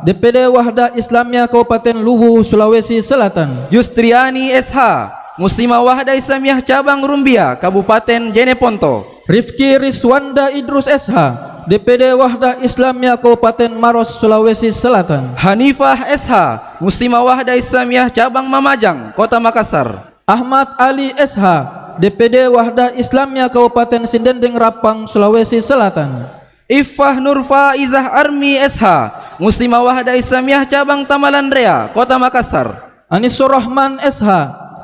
DPD Wahda Islamiyah Kabupaten Luwu, Sulawesi Selatan. Yustriani SH, Muslimah Wahda Islamiyah Cabang Rumbia, Kabupaten Jeneponto. Rifki Riswanda Idrus SH, DPD Wahda Islamiyah Kabupaten Maros, Sulawesi Selatan. Hanifah SH, Muslimah Wahda Islamiyah Cabang Mamajang, Kota Makassar. Ahmad Ali SH, DPD Wahda Islamiyah Kabupaten Sindendeng Rapang, Sulawesi Selatan. Iffah Nurfa Izah Armi SH, Muslimah Wahda Islamiyah Cabang Tamalan Rea, Kota Makassar. Anisur Rahman SH,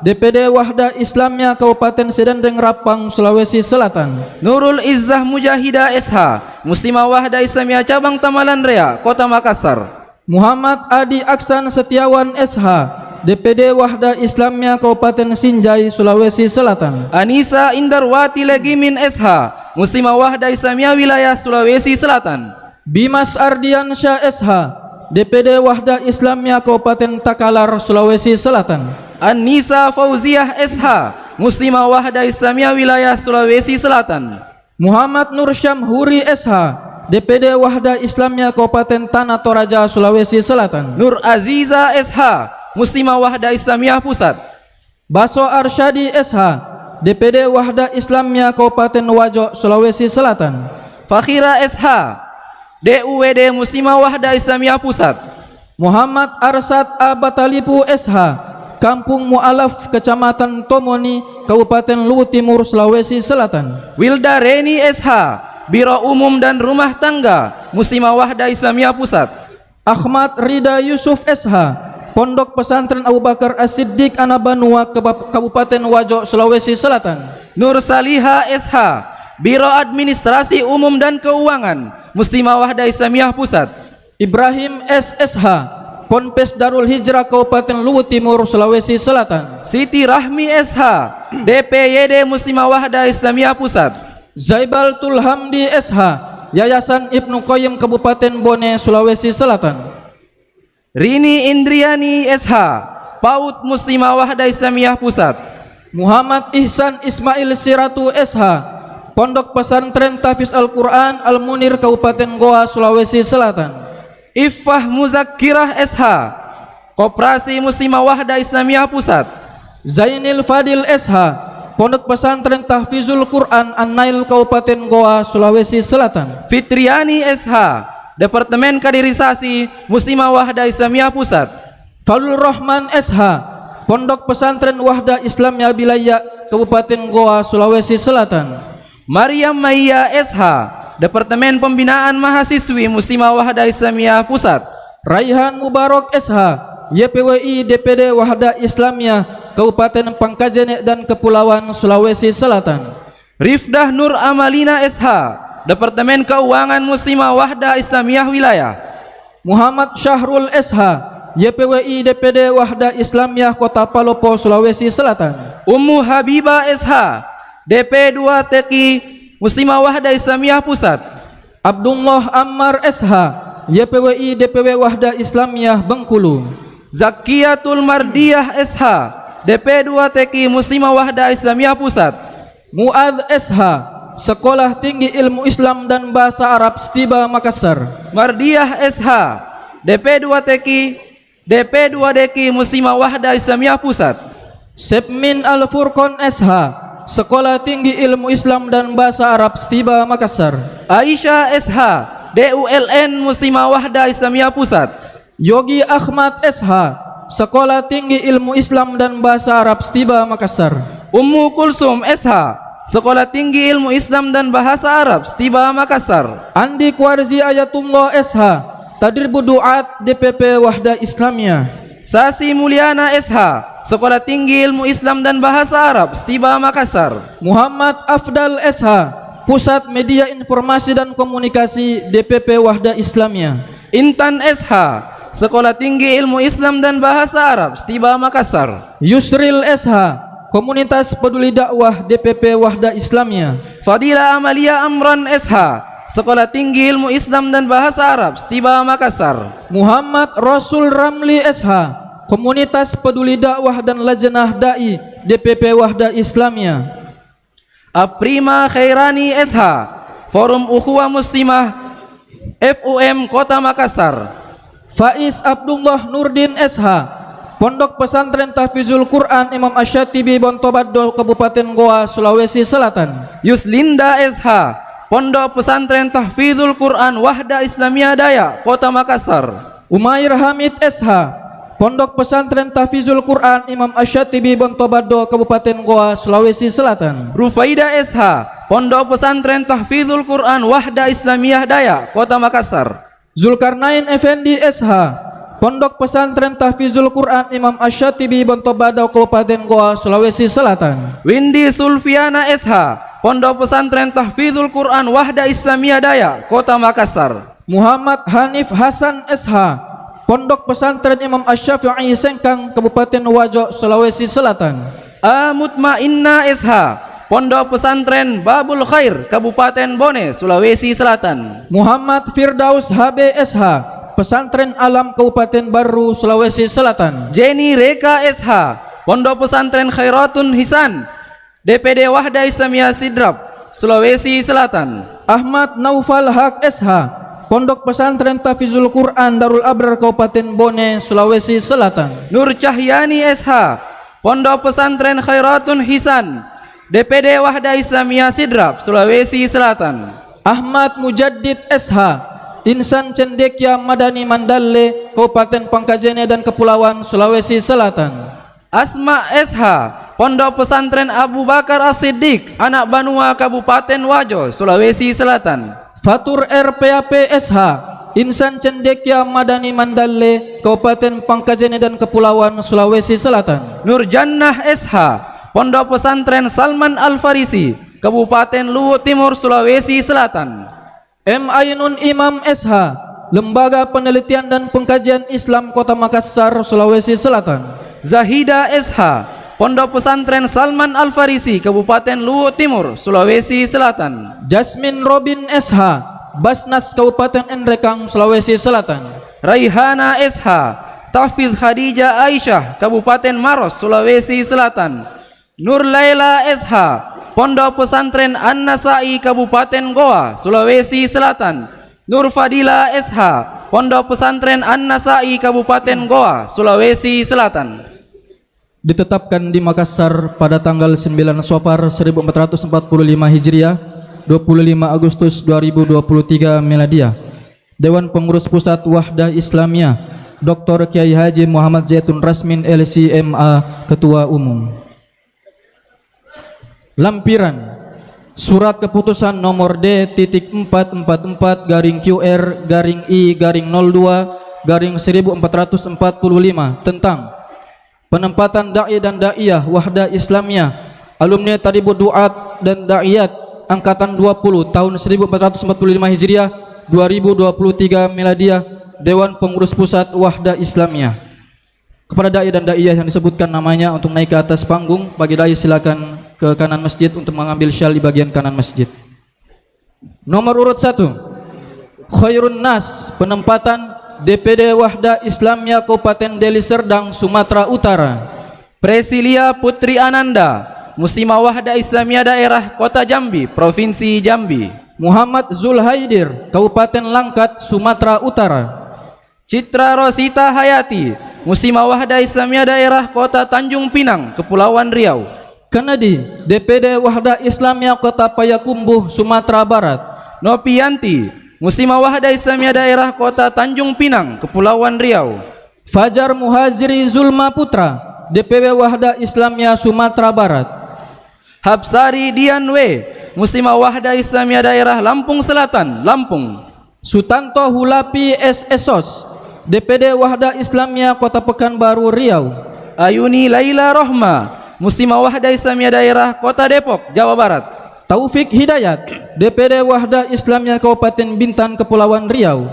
DPD Wahda Islamiyah Kabupaten Sindendeng Rapang, Sulawesi Selatan. Nurul Izzah Mujahidah SH, Muslimah Wahda Islamiyah Cabang Tamalan Rea, Kota Makassar. Muhammad Adi Aksan Setiawan SH, DPD Wahda Islamiyah Kabupaten Sinjai, Sulawesi Selatan. Anissa Indarwati Legimin SH, Muslimah Wahda Islamiyah Wilayah Sulawesi Selatan. Bimas Ardiansyah SH, DPD Wahda Islamiyah Kabupaten Takalar, Sulawesi Selatan. Anissa Fauziah SH, Muslimah Wahda Islamiyah Wilayah Sulawesi Selatan. Muhammad Nur Syamhuri SH, DPD Wahda Islamiyah Kabupaten Tanah Toraja, Sulawesi Selatan. Nur Aziza SH, Muslimah Wahda Islamiyah Pusat. Baso Arsyadi SH, DPD Wahda Islamiyah Kabupaten Wajo, Sulawesi Selatan. Fakhira SH, DUWD Muslimah Wahda Islamiyah Pusat. Muhammad Arsad Abatalipu SH, Kampung Mu'alaf, Kecamatan Tomoni, Kabupaten Luwu Timur, Sulawesi Selatan. Wilda Reni SH, Biro Umum dan Rumah Tangga, Muslimah Wahda Islamiyah Pusat. Ahmad Rida Yusuf SH, Pondok Pesantren Abu Bakar As-Siddiq Anabanua, Kabupaten Wajo, Sulawesi Selatan. Nur Saliha SH, Biro Administrasi Umum dan Keuangan, Muslimah Wahda Islamiyah Pusat. Ibrahim SSH, Ponpes Darul Hijrah Kabupaten Luwu Timur, Sulawesi Selatan. Siti Rahmi SH, DPYD Muslimah Wahda Islamiyah Pusat. Zaibal Tulhamdi SH, Yayasan Ibnu Qayyim Kabupaten Bone, Sulawesi Selatan. Rini Indriani SH, PAUD Muslimah Wahda Islamiyah Pusat. Muhammad Ihsan Ismail Siratu SH, Pondok Pesantren Tahfiz Al-Quran Al-Munir Kabupaten Goa, Sulawesi Selatan. Iffah Muzakkirah SH, Koperasi Muslimah Wahda Islamiyah Pusat. Zainil Fadil SH, Pondok Pesantren Tahfizul Quran An-Nail Kabupaten Goa, Sulawesi Selatan. Fitriani SH, Departemen Kaderisasi Muslimah Wahda Islamiyah Pusat. Falul Rahman SH, Pondok Pesantren Wahda Islamiyah Bilaya Kabupaten Goa, Sulawesi Selatan. Maryam Maya SH, Departemen Pembinaan Mahasiswi Muslimah Wahda Islamiyah Pusat. Raihan Mubarak SH, YPWI DPD Wahda Islamiyah Kabupaten Pangkajene dan Kepulauan Sulawesi Selatan. Rifdah Nur Amalina SH, Departemen Keuangan Muslimah Wahda Islamiyah Wilayah. Muhammad Syahrul SH, YPWI DPD Wahda Islamiyah Kota Palopo, Sulawesi Selatan. Ummu Habibah SH, DP 2 TKI Muslimah Wahda Islamiyah Pusat. Abdullah Ammar SH, YPWI DPW Wahda Islamiyah Bengkulu. Zakiyatul Mardiyah SH, DP 2 TKI Muslimah Wahda Islamiyah Pusat. Muad SH, Sekolah Tinggi Ilmu Islam dan Bahasa Arab Stiba Makassar. Mardiyah SH, DP 2 TKI DP 2 DKI Muslimah Wahda Islamiyah Pusat. Sepmin Al-Furqan SH, Sekolah Tinggi Ilmu Islam dan Bahasa Arab Stiba Makassar. Aisyah SH, DULN Muslimah Wahda Islamiyah Pusat. Yogi Ahmad SH, Sekolah Tinggi Ilmu Islam dan Bahasa Arab Stiba Makassar. Ummu Kulsum SH, Sekolah Tinggi Ilmu Islam dan Bahasa Arab Stiba Makassar. Andi Kwarzi Ayatullah SH, Tadribu Duat DPP Wahda Islamiyah. Sasi Mulyana SH, Sekolah Tinggi Ilmu Islam dan Bahasa Arab Stiba Makassar. Muhammad Afdal SH, Pusat Media Informasi dan Komunikasi DPP Wahda Islamiyah. Intan SH, Sekolah Tinggi Ilmu Islam dan Bahasa Arab Stiba Makassar. Yusril SH, Komunitas Peduli Dakwah DPP Wahda Islamiyah. Fadila Amalia Amran SH, Sekolah Tinggi Ilmu Islam dan Bahasa Arab Stiba Makassar. Muhammad Rasul Ramli SH, Komunitas Peduli Dakwah dan Lajnah Dai DPP Wahda Islamiyah. Aprima Khairani SH, Forum Ukhuwah Muslimah FUM Kota Makassar. Faiz Abdullah Nurdin SH, Pondok Pesantren Tahfizul Quran Imam Asyatibi Bontobado Kabupaten Goa, Sulawesi Selatan. Yuslinda SH, Pondok Pesantren Tahfizul Quran Wahda Islamiyah Daya Kota Makassar. Umair Hamid SH, Pondok Pesantren Tahfizul Quran Imam Asyatibi Bontobado Kabupaten Goa, Sulawesi Selatan. Rufaida SH, Pondok Pesantren Tahfizul Quran Wahda Islamiyah Daya Kota Makassar. Zulkarnain Effendi SH, Pondok Pesantren Tahfizul Quran Imam Asyatibi Bontobado Kabupaten Goa, Sulawesi Selatan. Windy Sulfiana SH, Pondok Pesantren Tahfizul Quran Wahda Islamiyah Daya Kota Makassar. Muhammad Hanif Hasan SH, Pondok Pesantren Imam Asy-Syafi'i Sengkang Kabupaten Wajo, Sulawesi Selatan. Mutmainna SH, Pondok Pesantren Babul Khair Kabupaten Bone, Sulawesi Selatan. Muhammad Firdaus HB SH, Pesantren Alam Kabupaten Baru, Sulawesi Selatan. Jenny Reka SH, Pondok Pesantren Khairatun Hisan DPD Wahda Islamiyah Sidrap, Sulawesi Selatan. Ahmad Naufal Haq SH, Pondok Pesantren Tahfizul Quran Darul Abrar Kabupaten Bone, Sulawesi Selatan. Nur Cahyani SH, Pondok Pesantren Khairatun Hisan DPD Wahda Islamiyah Sidrap, Sulawesi Selatan. Ahmad Mujaddid SH, Insan Cendekia Madani Mandalle Kabupaten Pangkajene dan Kepulauan Sulawesi Selatan. Asma SH, Pondok Pesantren Abu Bakar As-Siddiq Anak Banua Kabupaten Wajo, Sulawesi Selatan. Fatur RPAP SH, Insan Cendekia Madani Mandalle Kabupaten Pangkajene dan Kepulauan Sulawesi Selatan. Nur Jannah SH, Pondok Pesantren Salman Al-Farisi Kabupaten Luwu Timur, Sulawesi Selatan. M. Ainun Imam SH, Lembaga Penelitian dan Pengkajian Islam Kota Makassar, Sulawesi Selatan. Zahida SH, Pondok Pesantren Salman Al-Farisi Kabupaten Luwu Timur, Sulawesi Selatan. Jasmine Robin SH, Basnas Kabupaten Endrekang, Sulawesi Selatan. Raihana SH, Tahfiz Khadijah Aisyah Kabupaten Maros, Sulawesi Selatan. Nur Laila SH, Pondok Pesantren An-Nasai Kabupaten Goa, Sulawesi Selatan. Nur Fadila SH, Pondok Pesantren An-Nasai Kabupaten Goa, Sulawesi Selatan. Ditetapkan di Makassar pada tanggal 9 Safar 1445 Hijriah, 25 Agustus 2023 Miladiah. Dewan Pengurus Pusat Wahdah Islamiyah, Dr. Kiai Haji Muhammad Zaitun Rasmin LCMA, Ketua Umum. Lampiran Surat Keputusan nomor D.444-I-I-02-1445 tentang penempatan dai dan daiyah Wahdah Islamiyah alumni Tadibud Duat dan Daiyat angkatan 20 tahun 1445 Hijriah 2023 Miladiah, Dewan Pengurus Pusat Wahdah Islamiyah. Kepada dai dan daiyah yang disebutkan namanya untuk naik ke atas panggung, bagi dai silakan ke kanan masjid untuk mengambil syal di bagian kanan masjid. Nomor urut 1, Khairun Nas, penempatan DPD Wahdah Islamiyah Kabupaten Deli Serdang, Sumatera Utara. Presilia Putri Ananda, Muslimah Wahdah Islamiyah Daerah Kota Jambi, Provinsi Jambi. Muhammad Zulhaidir, Kabupaten Langkat, Sumatera Utara. Citra Rosita Hayati, Muslimah Wahdah Islamiyah Daerah Kota Tanjung Pinang, Kepulauan Riau. Kanadi, DPD Wahdah Islamiyah Kota Payakumbuh, Sumatera Barat. Nopianti, Muslimah Wahdah Islamiyah Daerah Kota Tanjung Pinang, Kepulauan Riau. Fajar Muhaziri Zulma Putra, DPW Wahdah Islamiyah Sumatera Barat. Habsari Dianwe, Muslimah Wahdah Islamiyah Daerah Lampung Selatan, Lampung. Sutanto Hulapi SSOS, DPD Wahdah Islamiyah Kota Pekanbaru Riau. Ayuni Laila Rohma, Muslimah Wahdah Islamiyah Daerah Kota Depok, Jawa Barat. Taufik Hidayat, DPD Wahdah Islamiyah Kabupaten Bintan, Kepulauan Riau.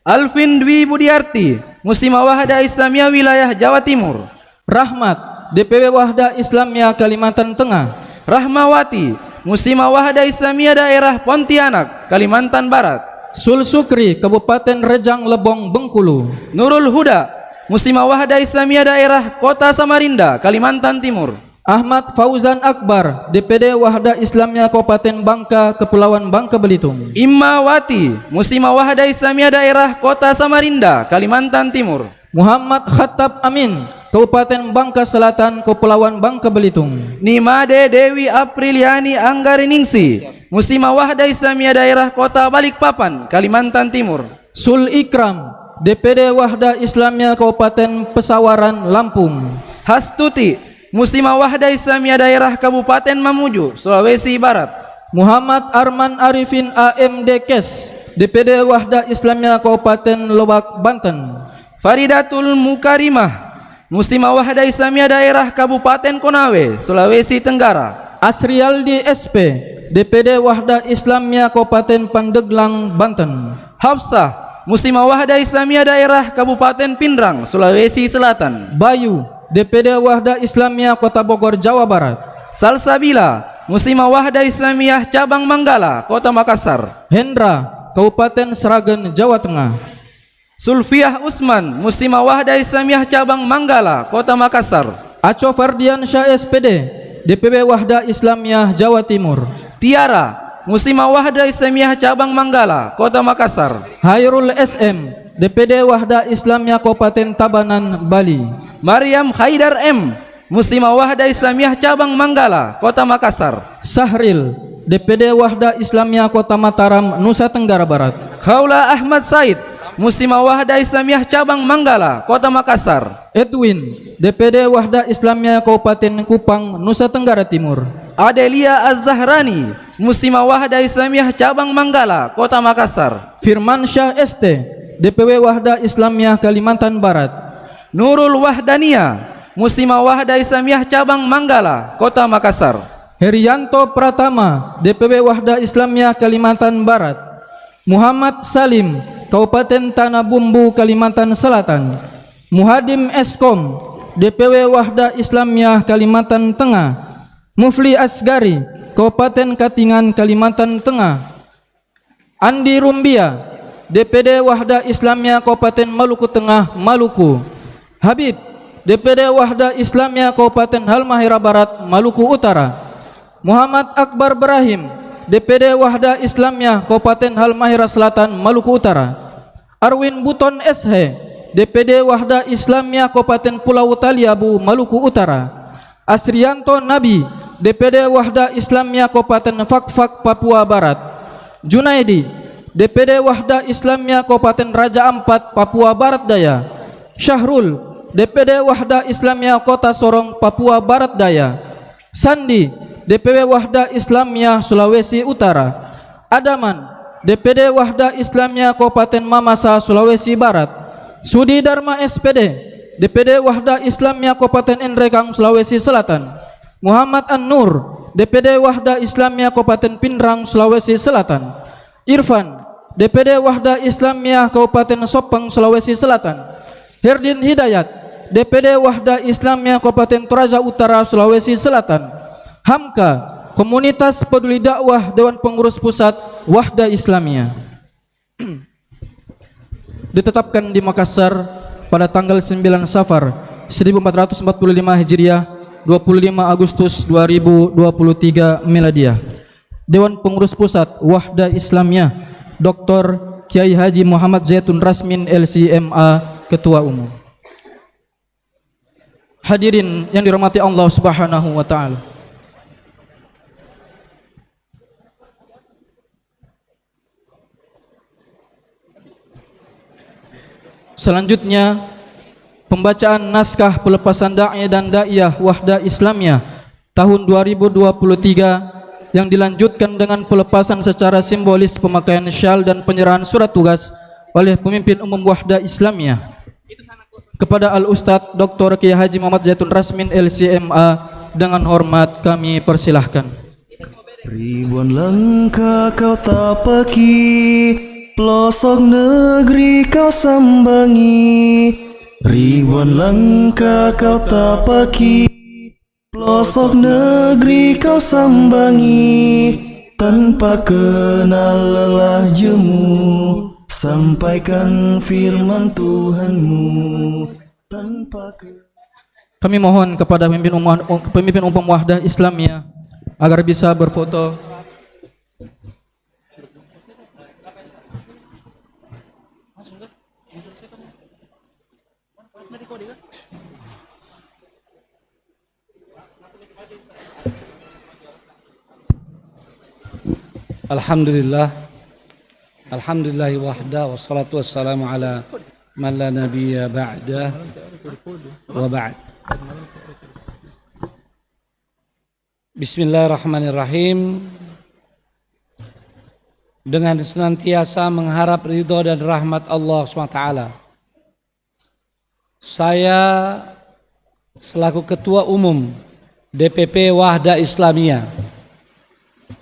Alvin Dwi Budiarti, Muslimah Wahdah Islamiyah Wilayah Jawa Timur. Rahmat, DPW Wahdah Islamiyah Kalimantan Tengah. Rahmawati, Muslimah Wahdah Islamiyah Daerah Pontianak, Kalimantan Barat. Sul Sukri, Kabupaten Rejang Lebong, Bengkulu. Nurul Huda, Muslimah Wahdah Islamiyah Daerah Kota Samarinda, Kalimantan Timur. Ahmad Fauzan Akbar, DPD Wahdah Islamiyah Kabupaten Bangka, Kepulauan Bangka Belitung. Immawati, Muslimah Wahdah Islamiyah Daerah Kota Samarinda, Kalimantan Timur. Muhammad Khattab Amin, Kabupaten Bangka Selatan, Kepulauan Bangka Belitung. Nimade Dewi Apriliani Anggariningsi, Muslimah Wahdah Islamiyah Daerah Kota Balikpapan, Kalimantan Timur. Sul Ikram, DPD Wahdah Islamiyah Kabupaten Pesawaran, Lampung. Hastuti, Muslimah Wahdah Islamiyah Daerah Kabupaten Mamuju, Sulawesi Barat. Muhammad Arman Arifin AMD Kes, DPD Wahdah Islamiyah Kabupaten Lebak, Banten. Faridatul Mukarimah, Muslimah Wahdah Islamiyah Daerah Kabupaten Konawe, Sulawesi Tenggara. Asrialdi SP, DPD Wahdah Islamiyah Kabupaten Pandeglang, Banten. Hafsah, Muslimah Wahdah Islamiyah Daerah Kabupaten Pindrang, Sulawesi Selatan. Bayu, DPD Wahdah Islamiyah Kota Bogor, Jawa Barat. Salsabila, Muslimah Wahdah Islamiyah Cabang Manggala, Kota Makassar. Hendra, Kabupaten Sragen, Jawa Tengah. Sulfiah Usman, Muslimah Wahdah Islamiyah Cabang Manggala, Kota Makassar. Aco Fardian Syah SPD, DPW Wahdah Islamiyah Jawa Timur. Tiara, Muslimah Wahdah Islamiyah Cabang Manggala, Kota Makassar. Hairul SM, DPD Wahdah Islamiyah Kabupaten Tabanan, Bali. Maryam Haidar M, Muslimah Wahdah Islamiyah Cabang Manggala, Kota Makassar. Sahril, DPD Wahdah Islamiyah Kota Mataram, Nusa Tenggara Barat. Khaula Ahmad Said, Muslimah Wahdah Islamiyah Cabang Manggala, Kota Makassar. Edwin, DPD Wahdah Islamiyah Kabupaten Kupang, Nusa Tenggara Timur. Adelia Az-Zahrani, Muslimah Wahdah Islamiyah Cabang Manggala, Kota Makassar. Firman Syah ST, DPW Wahdah Islamiyah Kalimantan Barat. Nurul Wahdania, Muslimah Wahdah Islamiyah Cabang Manggala, Kota Makassar. Herianto Pratama, DPW Wahdah Islamiyah Kalimantan Barat. Muhammad Salim, Kabupaten Tanah Bumbu, Kalimantan Selatan. Muhadim Eskom, DPW Wahdah Islamiyah Kalimantan Tengah. Mufli Asgari, Kabupaten Katingan, Kalimantan Tengah. Andi Rumbia, DPD Wahdah Islamiyah Kabupaten Maluku Tengah, Maluku. Habib, DPD Wahda Islamiyah Kabupaten Halmahera Barat, Maluku Utara. Muhammad Akbar Ibrahim, DPD Wahda Islamiyah Kabupaten Halmahera Selatan, Maluku Utara. Arwin Buton SH, DPD Wahda Islamiyah Kabupaten Pulau Taliabu, Maluku Utara. Asrianto Nabi, DPD Wahda Islamiyah Kabupaten Fakfak, Papua Barat. Junaidi, DPD Wahda Islamiyah Kabupaten Raja Ampat, Papua Barat Daya. Syahrul, DPD Wahda Islamiyah Kota Sorong, Papua Barat Daya. Sandi, DPW Wahda Islamiyah Sulawesi Utara. Adaman, DPD Wahda Islamiyah Kabupaten Mamasa, Sulawesi Barat. Sudi Dharma SPD, DPD Wahda Islamiyah Kabupaten Enrekang, Sulawesi Selatan. Muhammad An-Nur, DPD Wahda Islamiyah Kabupaten Pindrang, Sulawesi Selatan. Irfan, DPD Wahda Islamiyah Kabupaten Sopeng, Sulawesi Selatan. Herdin Hidayat, DPD Wahda Islamiyah Kabupaten Toraja Utara, Sulawesi Selatan. Hamka, Komunitas Peduli Dakwah Dewan Pengurus Pusat Wahda Islamiyah. Ditetapkan di Makassar pada tanggal 9 Safar 1445 Hijriah, 25 Agustus 2023 Miladiah. Dewan Pengurus Pusat Wahda Islamiyah Dr. Kiai Haji Muhammad Zaitun Rasmin LCMA, Ketua Umum. Hadirin yang dirahmati Allah Subhanahu wa taala. Selanjutnya pembacaan naskah pelepasan da'i dan da'iyah Wahda Islamiyah tahun 2023 yang dilanjutkan dengan pelepasan secara simbolis pemakaian syal dan penyerahan surat tugas oleh pemimpin umum Wahda Islamiyah kepada Al-Ustadz Dr. Kiai Haji Muhammad Zaitun Rasmin LCMA. Dengan hormat kami persilahkan. Ribuan langkah kau tapaki, pelosok negeri kau sambangi. Ribuan langkah kau tapaki, pelosok negeri kau sambangi. Tanpa kenal lelah jemu, sampaikan firman Tuhanmu. Kami mohon kepada pemimpin umum Wahda Islamiyah agar bisa berfoto. Alhamdulillah, alhamdulillahi wahda, wassalatu wassalamu ala man la nabiyya ba'da wa ba'd. Bismillahirrahmanirrahim. Dengan senantiasa mengharap ridho dan rahmat Allah SWT, saya selaku Ketua Umum DPP Wahda Islamiyah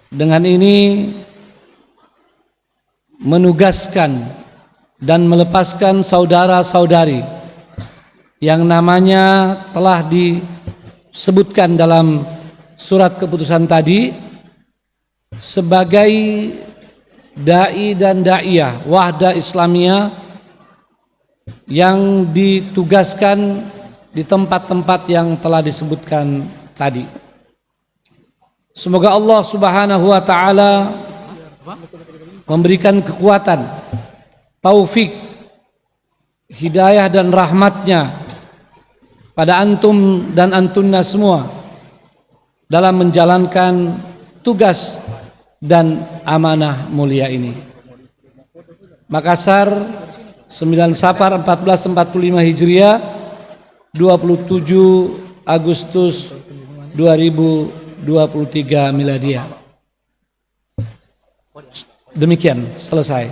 dengan ini menugaskan dan melepaskan saudara-saudari yang namanya telah disebutkan dalam surat keputusan tadi sebagai da'i dan da'iyah Wahda Islamiyah yang ditugaskan di tempat-tempat yang telah disebutkan tadi. Semoga Allah Subhanahu wa taala memberikan kekuatan, taufik, hidayah dan rahmatnya pada antum dan antunna semua dalam menjalankan tugas dan amanah mulia ini. Makassar 9 Safar 1445 Hijriah, 27 Agustus 2023 Miladiah. Demikian, selesai.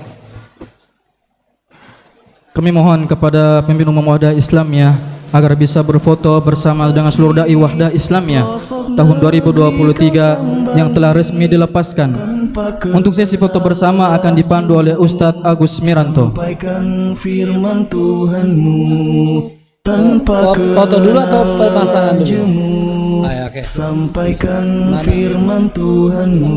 Kami mohon kepada pemimpin umum Wahda Islamiyah agar bisa berfoto bersama dengan seluruh dai Wahda Islamiyah tahun 2023 yang telah resmi dilepaskan. Untuk sesi foto bersama akan dipandu oleh Ustadz Agus Miranto. Sampaikan firman Tuhanmu tanpa foto dulu atau pemasangan dulu? Sampaikan firman Tuhanmu.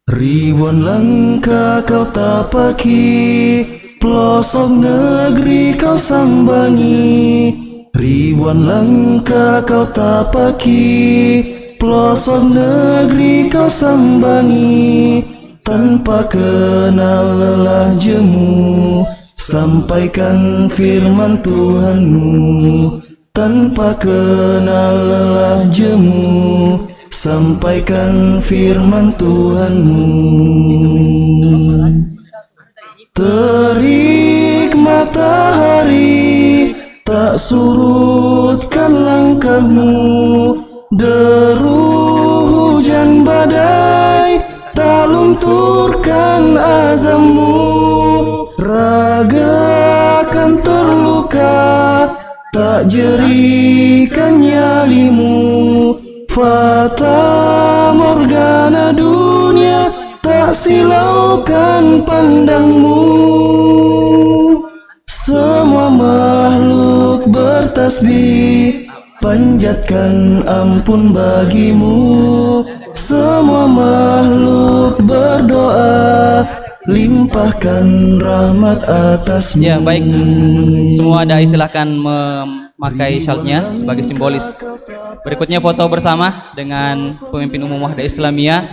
Ribuan langkah kau tapaki, pelosok negeri kau sambangi, ribuan langkah kau tapaki, pelosok negeri kau sambangi, tanpa kenal lelah jemu, sampaikan firman Tuhanmu, tanpa kenal lelah jemu, sampaikan firman Tuhanmu. Terik matahari tak surutkan langkahmu, deru hujan badai tak lunturkan azammu, raga kan terluka tak jerikan nyalimu, fata morgana dunia tak silaukan pandangmu. Semua makhluk bertasbih panjatkan ampun bagimu, semua makhluk berdoa limpahkan rahmat atasmu. Ya baik, semua dai silahkan memakai syalnya sebagai simbolis. Berikutnya foto bersama dengan pemimpin umum Wahda Islamiyah.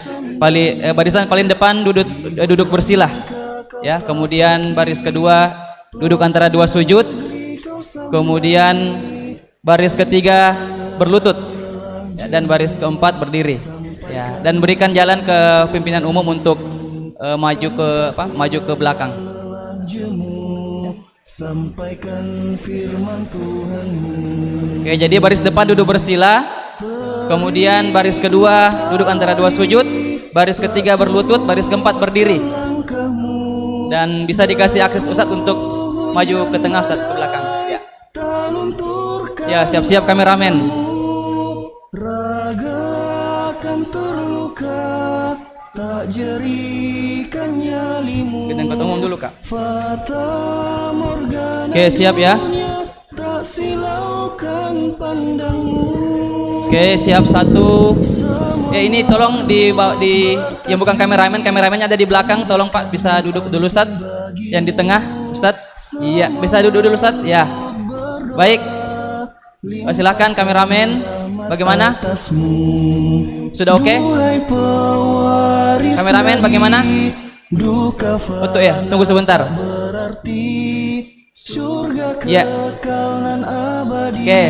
Barisan paling depan duduk bersilah, ya. Kemudian baris kedua duduk antara dua sujud. Kemudian baris ketiga berlutut, ya, dan baris keempat berdiri. Ya, dan berikan jalan ke pimpinan umum untuk maju ke belakang. Sampaikan firman Tuhanmu. Oke, jadi baris depan duduk bersila, kemudian baris kedua duduk antara dua sujud, baris ketiga berlutut, baris keempat berdiri. Dan bisa dikasih akses Ustadz untuk maju ke tengah, Ustadz, ke belakang. Ya, ya, siap-siap kameramen. Raga kan terluka tak jerikan nyalimu. Kita ketemu dulu, Kak. Fata morgana. Oke, siap ya. Tak silaukan pandangmu. Oke, siap satu. Ya, ini tolong di yang bukan kameramennya ada di belakang, tolong Pak bisa duduk dulu, Ustaz. Yang di tengah, Ustaz. Iya, bisa duduk dulu, Ustaz. Ya. Baik. Silakan kameramen. Bagaimana? Sudah oke? Kameramen bagaimana? Betul ya, tunggu sebentar. Ya. Oke.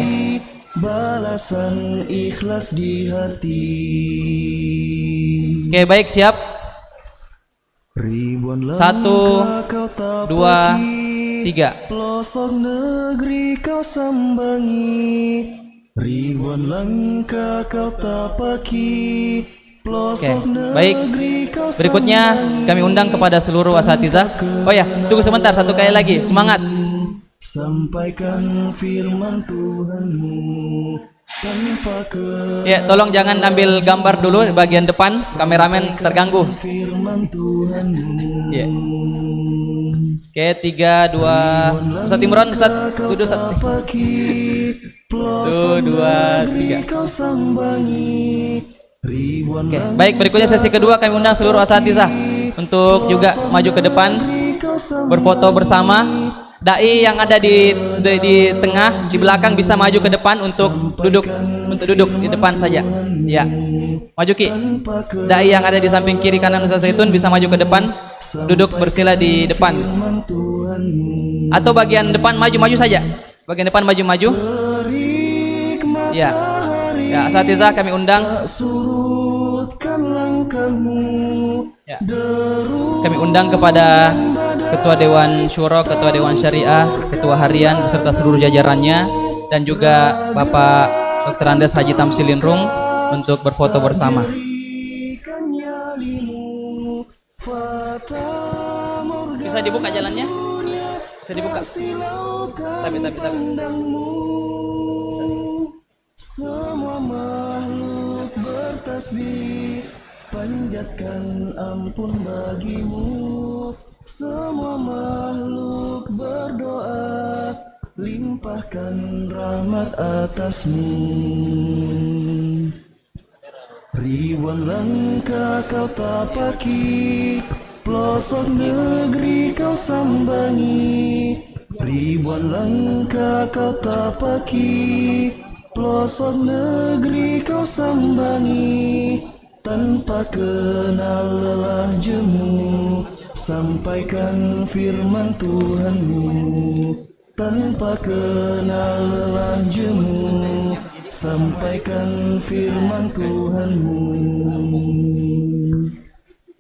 Balasan ikhlas di hati. Oke, baik, siap. 1, 2, 3. Pelosok negeri kau sambangi, ribuan langkah kau tapaki. Oke, baik. Berikutnya kami undang kepada seluruh asatizah. Oh ya, tunggu sebentar, satu kali lagi. Semangat. Sampaikan firman Tuhanmu tanpa ya, tolong jangan ambil gambar dulu di bagian depan, kameramen terganggu. firman Tuhanmu. Ya. Oke, 3, 2. Ustaz Imron, Ustaz duduk, Ustaz. 1, 2, 3. Oke, baik, berikutnya sesi kedua kami undang seluruh asatizah untuk juga maju ke depan berfoto bersama. Dai yang ada di tengah, di belakang bisa maju ke depan untuk duduk di depan saja. Ya. Maju Ki. Dai yang ada di samping kiri kanan Ustaz Zaitun bisa maju ke depan, duduk bersila di depan. Atau bagian depan maju saja. Bagian depan maju. Ya. Ya, asatizah kami undang. Ya. Kami undang kepada Ketua Dewan Syuro, Ketua Dewan Syariah, Ketua Harian beserta seluruh jajarannya, dan juga Bapak Dr. Andes Haji Tamsilin Rum untuk berfoto bersama. Bisa dibuka jalannya? Bisa dibuka? Tapi. Semua makhluk bertasbih panjatkan ampun bagimu, semua makhluk berdoa limpahkan rahmat atasmu. Ribuan langkah kau tapaki, pelosok negeri kau sambangi, ribuan langkah kau tapaki, pelosok negeri kau sambangi, tanpa kenal lelah jemu, sampaikan firman Tuhanmu. Tanpa kenal lelah jemu, sampaikan firman Tuhanmu.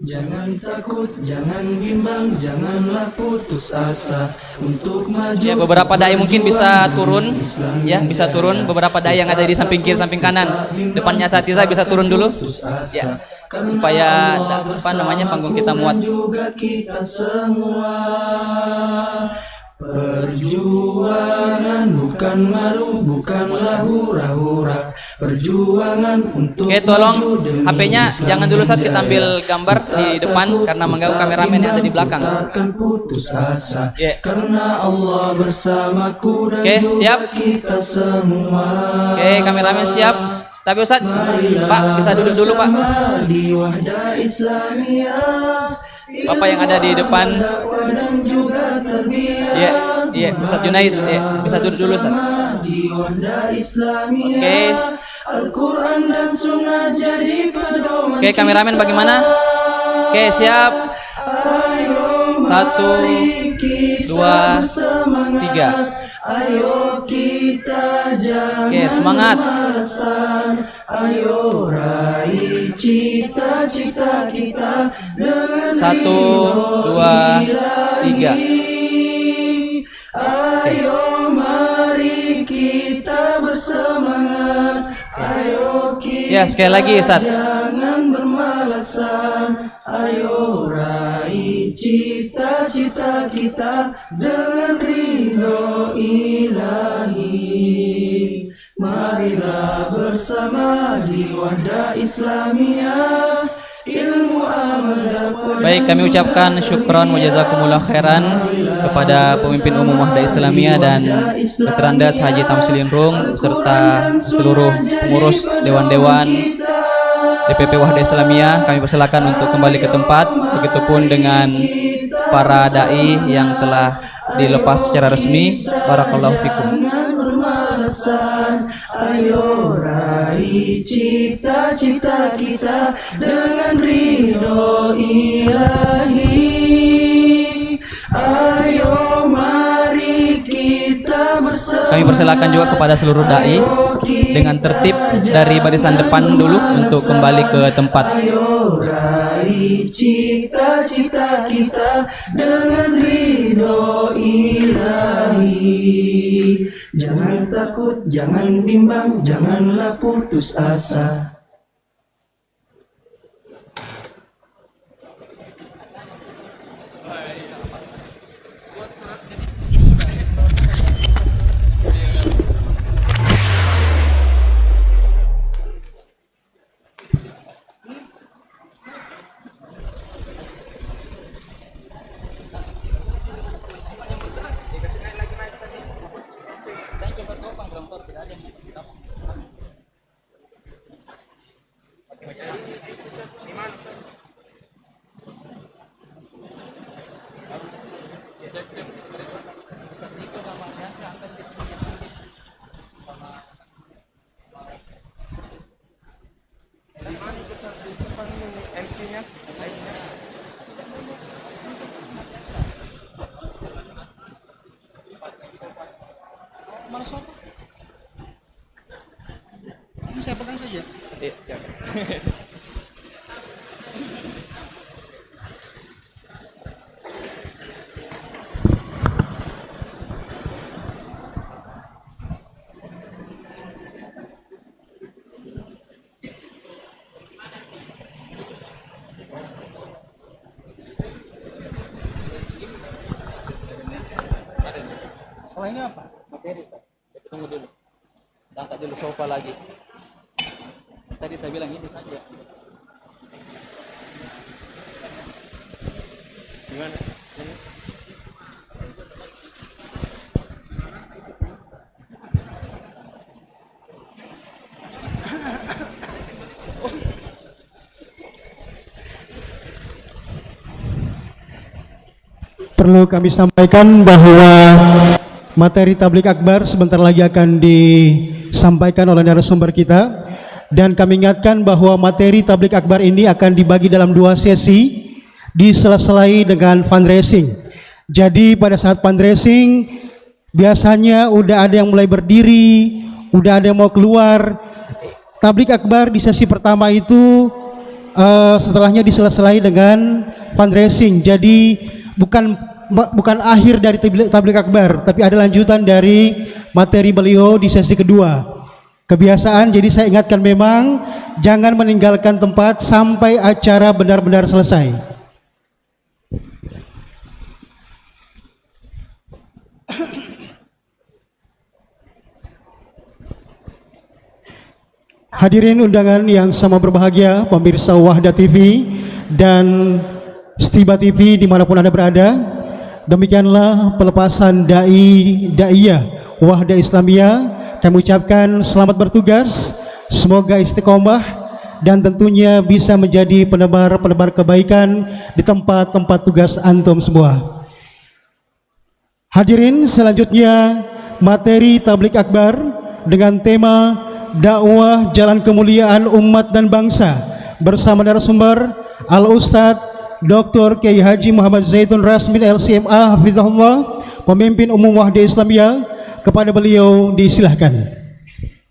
Jangan takut, jangan bimbang, janganlah putus asa untuk maju. Ya, beberapa dai mungkin bisa turun, ya bisa turun. Beberapa dai yang ada di samping kiri, samping kanan, depannya Asatiza bisa turun dulu, ya, supaya panggung kita muat. Juga kita semua. Perjuangan bukan malu, bukanlah hura-hura. Perjuangan untuk Oke, tolong HP-nya jangan dulu saat kita ambil gambar di depan karena mengganggu kameramen yang ada di belakang. Putus asa, karena Allah bersamaku dan siap. Kita semua. Oke, kameramen siap. Tapi Ustaz, Pak bisa duduk dulu Pak. Di Wahda Islamiyah, Bapak yang ada di depan. Iya, Ustaz Junaid, bisa duduk dulu Ustaz. Oke. Al-Quran dan Sunnah jadi pedoman. Oke, kameramen bagaimana? Oke, siap. 1, 2, 3. Ayo kita jangan Oke, semangat. Ayo raih cita-cita kita dengan 1, 2, 3. Ayo mari kita bersemangat. Ayo kita ya, sekali lagi Ustaz. Jangan bermalasan. Ayo raih cita-cita kita dengan ridho ilahi. Marilah bersama di Wahda Islamiyah, ilmu amal dakwah. Baik, kami ucapkan syukron wa jazakumullah khairan kepada pemimpin umum Wahda Islamiyah dan Veterandas Haji Tamsilin Rum beserta seluruh pengurus dewan-dewan DPP Wahda Islamiyah. Kami persilakan untuk kembali ke tempat. Begitupun dengan para dai yang telah dilepas secara resmi. Barakallahu fikum. Ayo raih cita-cita kita dengan ridho ilahi. Ayo mari kita bersama. Kami persilakan juga kepada seluruh dai dengan tertib dari barisan depan dulu untuk kembali ke tempat. Ayo raih cita-cita kita dengan ridho ilahi. Jangan takut, jangan bimbang, janganlah putus asa. MC-nya. Mana siapa? Ini saya pegang saja. Iya. Setelah ini apa? Materi, Pak. Tunggu dulu. Angkat dulu sofa lagi. Tadi saya bilang ini saja. Gimana? perlu kami sampaikan bahwa materi tablik akbar sebentar lagi akan disampaikan oleh narasumber kita, dan kami ingatkan bahwa materi tablik akbar ini akan dibagi dalam 2 sesi, diselesai dengan fundraising. Jadi pada saat fundraising biasanya udah ada yang mulai berdiri, udah ada yang mau keluar. Tablik akbar di sesi pertama itu setelahnya diselesai dengan fundraising. Jadi bukan akhir dari tablik akbar, tapi ada lanjutan dari materi beliau di sesi kedua. Kebiasaan, jadi saya ingatkan memang jangan meninggalkan tempat sampai acara benar-benar selesai. Hadirin undangan yang sama berbahagia, pemirsa Wahda TV dan Stiba TV dimanapun Anda berada, demikianlah pelepasan Da'iyah Wahda Islamiyah. Kami ucapkan selamat bertugas, semoga istiqomah dan tentunya bisa menjadi penebar kebaikan di tempat-tempat tugas antum semua. Hadirin, selanjutnya materi tablik akbar dengan tema dakwah jalan kemuliaan umat dan bangsa bersama narasumber Al-Ustadz Dr. Kiai Haji Muhammad Zaitun Rasmin LCMA Hafizahullah, pemimpin umum Wahda Islamiyah. Kepada beliau disilahkan.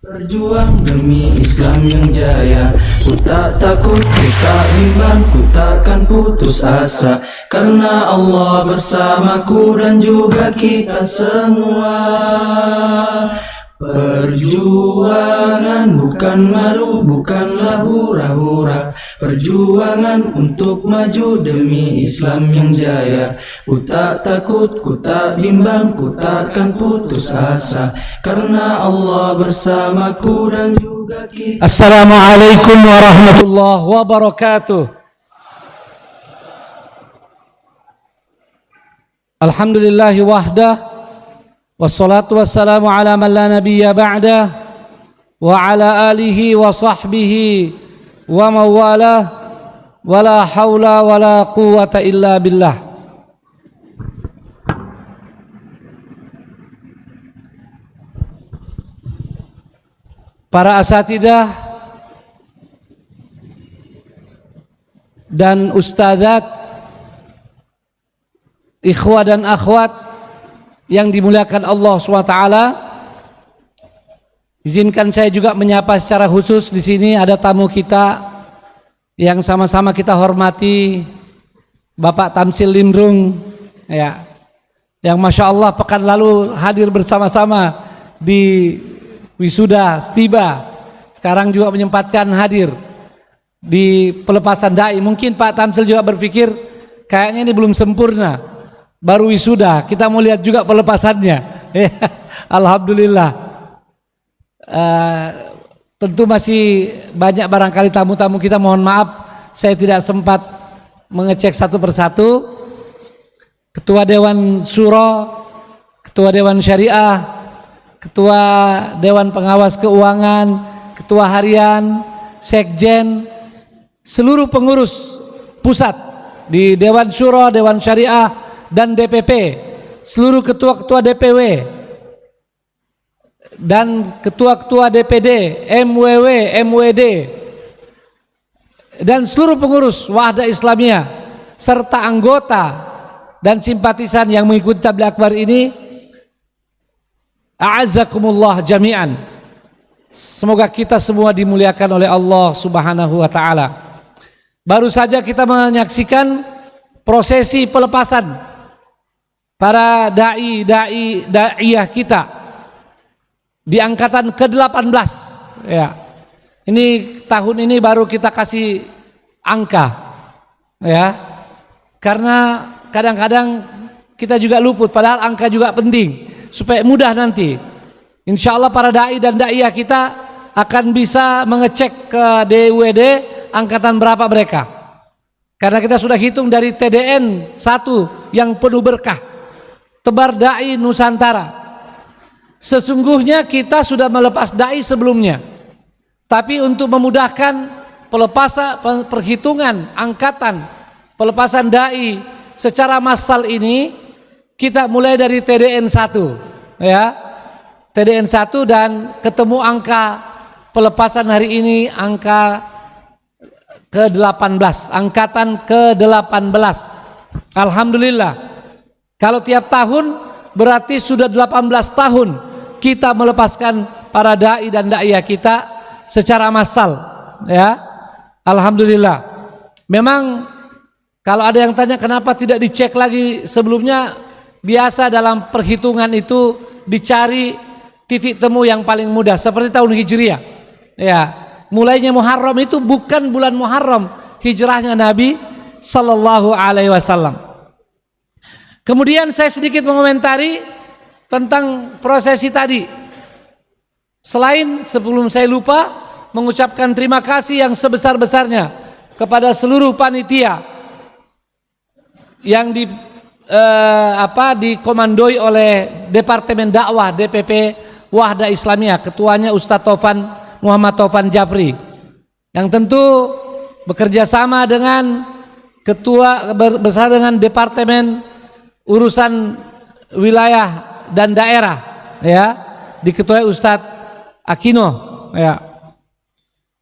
Berjuang demi Islam yang jaya, ku tak takut, ku tak bimbang, ku takkan putus asa, karena Allah bersamaku dan juga kita semua. Perjuangan bukan malu, bukanlah hura-hura, perjuangan untuk maju demi Islam yang jaya. Ku tak takut, ku tak bimbang, ku takkan putus asa, karena Allah bersamaku dan juga kita. Assalamualaikum warahmatullahi wabarakatuh. Alhamdulillahi wahdah, wassalatu wassalamu ala man la nabiyya ba'dah, wa ala alihi wa sahbihi wa mawalah, wa la hawla wa la quwwata illa billah. Para asatidah dan ustadzat, ikhwah dan akhwat yang dimuliakan Allah SWT, izinkan saya juga menyapa secara khusus. Di sini ada tamu kita yang sama-sama kita hormati, Bapak Tamsil Limrung, ya, yang Masya Allah pekan lalu hadir bersama-sama di wisuda Stiba, sekarang juga menyempatkan hadir di pelepasan dai. Mungkin Pak Tamsil juga berpikir kayaknya ini belum sempurna, baru wisuda, kita mau lihat juga pelepasannya. Alhamdulillah. Tentu masih banyak barangkali tamu-tamu kita, mohon maaf saya tidak sempat mengecek satu persatu. Ketua Dewan Syuro, Ketua Dewan Syariah, Ketua Dewan Pengawas Keuangan, Ketua Harian, Sekjen, seluruh pengurus pusat di Dewan Syuro, Dewan Syariah dan DPP, seluruh ketua-ketua DPW dan ketua-ketua DPD, MWW, MWD, dan seluruh pengurus Wahda Islamiyah serta anggota dan simpatisan yang mengikuti tabligh akbar ini, a'azzakumullah jami'an. Semoga kita semua dimuliakan oleh Allah Subhanahu wa taala. Baru saja kita menyaksikan prosesi pelepasan para da'iyah kita di angkatan ke-18, ya. Ini tahun ini baru kita kasih angka, ya. Karena kadang-kadang kita juga luput, padahal angka juga penting supaya mudah nanti. Insya Allah para da'i dan da'iyah kita akan bisa mengecek ke DWD angkatan berapa mereka. Karena kita sudah hitung dari TDN 1 yang penuh berkah, Tebar Da'i Nusantara. Sesungguhnya kita sudah melepas da'i sebelumnya, tapi untuk memudahkan pelepasan perhitungan angkatan pelepasan da'i secara massal ini, kita mulai dari TDN 1 ya. TDN 1 dan ketemu angka pelepasan hari ini angka ke-18, angkatan ke-18. Alhamdulillah. Kalau tiap tahun berarti sudah 18 tahun kita melepaskan para dai dan daiyah kita secara massal ya. Alhamdulillah. Memang kalau ada yang tanya kenapa tidak dicek lagi sebelumnya, biasa dalam perhitungan itu dicari titik temu yang paling mudah seperti tahun Hijriah. Ya, mulainya Muharram itu bukan bulan Muharram hijrahnya Nabi sallallahu alaihi wasallam. Kemudian saya sedikit mengomentari tentang prosesi tadi. Selain sebelum saya lupa mengucapkan terima kasih yang sebesar-besarnya kepada seluruh panitia yang dikomandoi oleh Departemen Dakwah DPP Wahda Islamiyah, ketuanya Ustadz Muhammad Taufan Jafri, yang tentu bekerja sama dengan bersama dengan Departemen Urusan Wilayah dan Daerah ya, diketuai Ustadz Akino ya.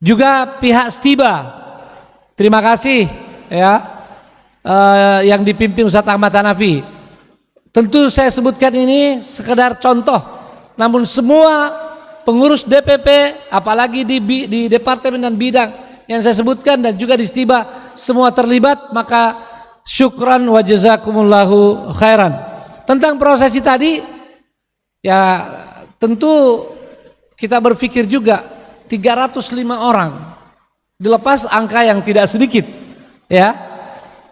Juga pihak Stiba, terima kasih ya, yang dipimpin Ustadz Ahmad Hanafi. Tentu saya sebutkan ini sekedar contoh, namun semua pengurus DPP apalagi di departemen dan bidang yang saya sebutkan dan juga di Stiba semua terlibat, maka syukran wa jazakumullahu khairan. Tentang prosesi tadi ya, tentu kita berpikir juga 305 orang dilepas, angka yang tidak sedikit ya.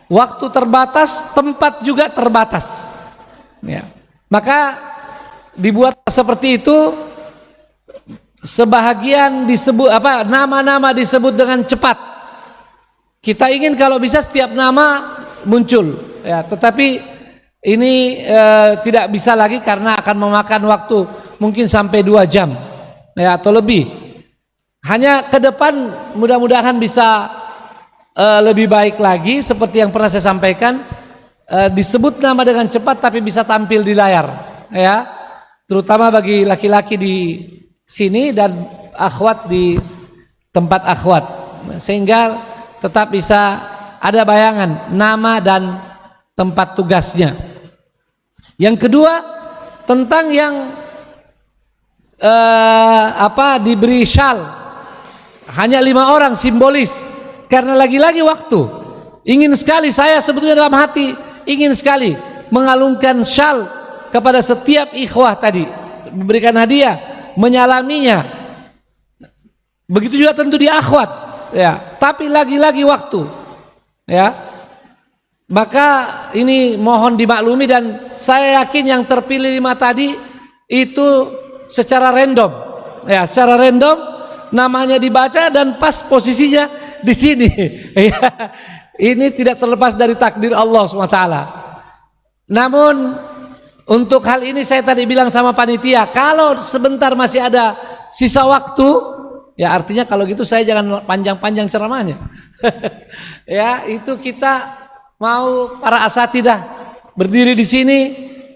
Waktu terbatas, tempat juga terbatas ya. Maka dibuat seperti itu, sebahagian disebut nama-nama disebut dengan cepat. Kita ingin kalau bisa setiap nama muncul ya, tetapi ini tidak bisa lagi karena akan memakan waktu mungkin sampai 2 jam ya, atau lebih. Hanya ke depan mudah-mudahan bisa lebih baik lagi seperti yang pernah saya sampaikan, disebut nama dengan cepat tapi bisa tampil di layar ya, terutama bagi laki-laki di sini dan akhwat di tempat akhwat, sehingga tetap bisa ada bayangan nama dan tempat tugasnya. Yang kedua, tentang yang diberi syal hanya 5 orang, simbolis karena lagi-lagi waktu. Ingin sekali saya sebetulnya dalam hati ingin sekali mengalungkan syal kepada setiap ikhwah tadi, memberikan hadiah, menyalaminya. Begitu juga tentu di akhwat ya, tapi lagi-lagi waktu ya. Maka ini mohon dimaklumi, dan saya yakin yang terpilih 5 tadi itu secara random ya, secara random namanya dibaca dan pas posisinya di sini ya. Ini tidak terlepas dari takdir Allah SWT. Namun untuk hal ini saya tadi bilang sama panitia, kalau sebentar masih ada sisa waktu ya, artinya kalau gitu saya jangan panjang-panjang ceramahnya ya, itu kita mau para asatidah berdiri di sini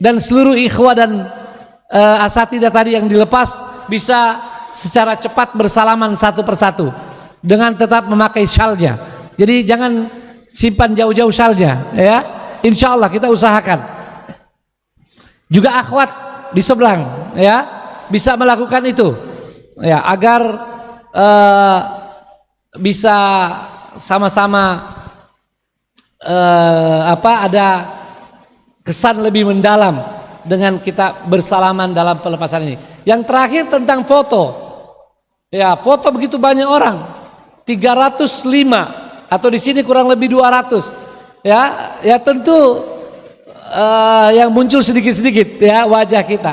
dan seluruh ikhwah dan asatidah tadi yang dilepas bisa secara cepat bersalaman satu persatu dengan tetap memakai syalnya. Jadi jangan simpan jauh-jauh syalnya ya. Insya Allah kita usahakan. Juga akhwat di seberang ya bisa melakukan itu ya, agar bisa sama-sama ada kesan lebih mendalam dengan kita bersalaman dalam pelepasan ini. Yang terakhir tentang foto ya, foto begitu banyak orang, 305 atau di sini kurang lebih 200 ya. Ya tentu yang muncul sedikit-sedikit ya wajah kita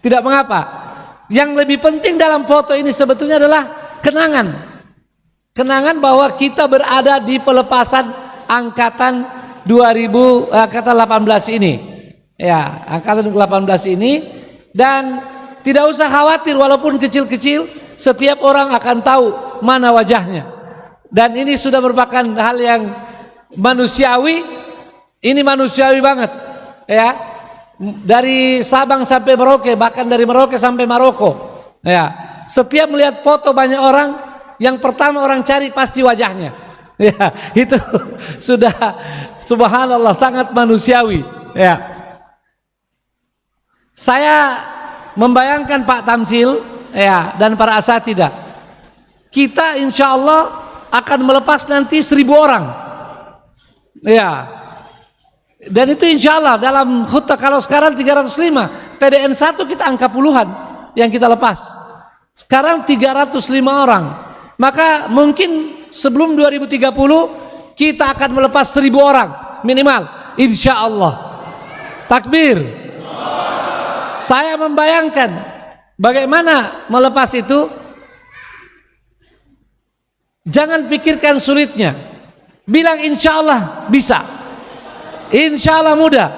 tidak mengapa. Yang lebih penting dalam foto ini sebetulnya adalah kenangan bahwa kita berada di pelepasan angkatan 18 ini ya, angkatan 18 ini. Dan tidak usah khawatir, walaupun kecil-kecil setiap orang akan tahu mana wajahnya, dan ini sudah merupakan hal yang manusiawi. Ini manusiawi banget ya, dari Sabang sampai Merauke, bahkan dari Merauke sampai Maroko, ya. Setiap melihat foto banyak orang, yang pertama orang cari pasti wajahnya, ya. Itu sudah subhanallah sangat manusiawi, ya. Saya membayangkan Pak Tamsil, ya, dan para asatidah, kita insya Allah akan melepas nanti 1000 orang, ya. Dan itu insya Allah dalam khutbah, kalau sekarang 305, TDN 1 kita angka puluhan yang kita lepas. Sekarang 305 orang. Maka mungkin sebelum 2030 kita akan melepas 1000 orang minimal, insya Allah. Takbir. Saya membayangkan bagaimana melepas itu. Jangan pikirkan sulitnya, bilang insya Allah bisa, insya Allah mudah,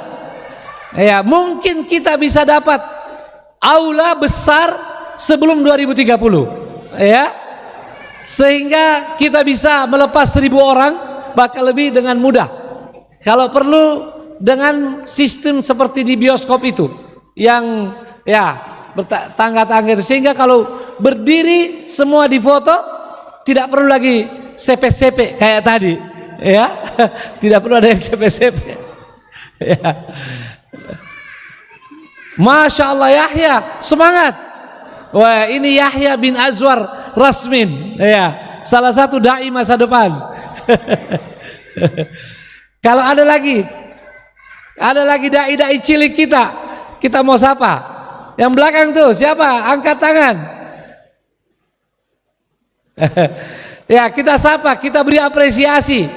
ya. Mungkin kita bisa dapat aula besar sebelum 2030, ya, sehingga kita bisa melepas 1000 orang bahkan lebih dengan mudah. Kalau perlu dengan sistem seperti di bioskop itu, yang ya bertangga-tangga, sehingga kalau berdiri semua difoto, tidak perlu lagi CP-CP kayak tadi, ya. Tidak perlu ada yang CP-CP, ya. Masya Allah, Yahya semangat. Wah, ini Yahya bin Azwar Rasmin, ya, salah satu dai masa depan. Kalau ada lagi dai-dai cilik kita mau sapa. Yang belakang tuh siapa? Angkat tangan. Ya, kita sapa, kita beri apresiasi.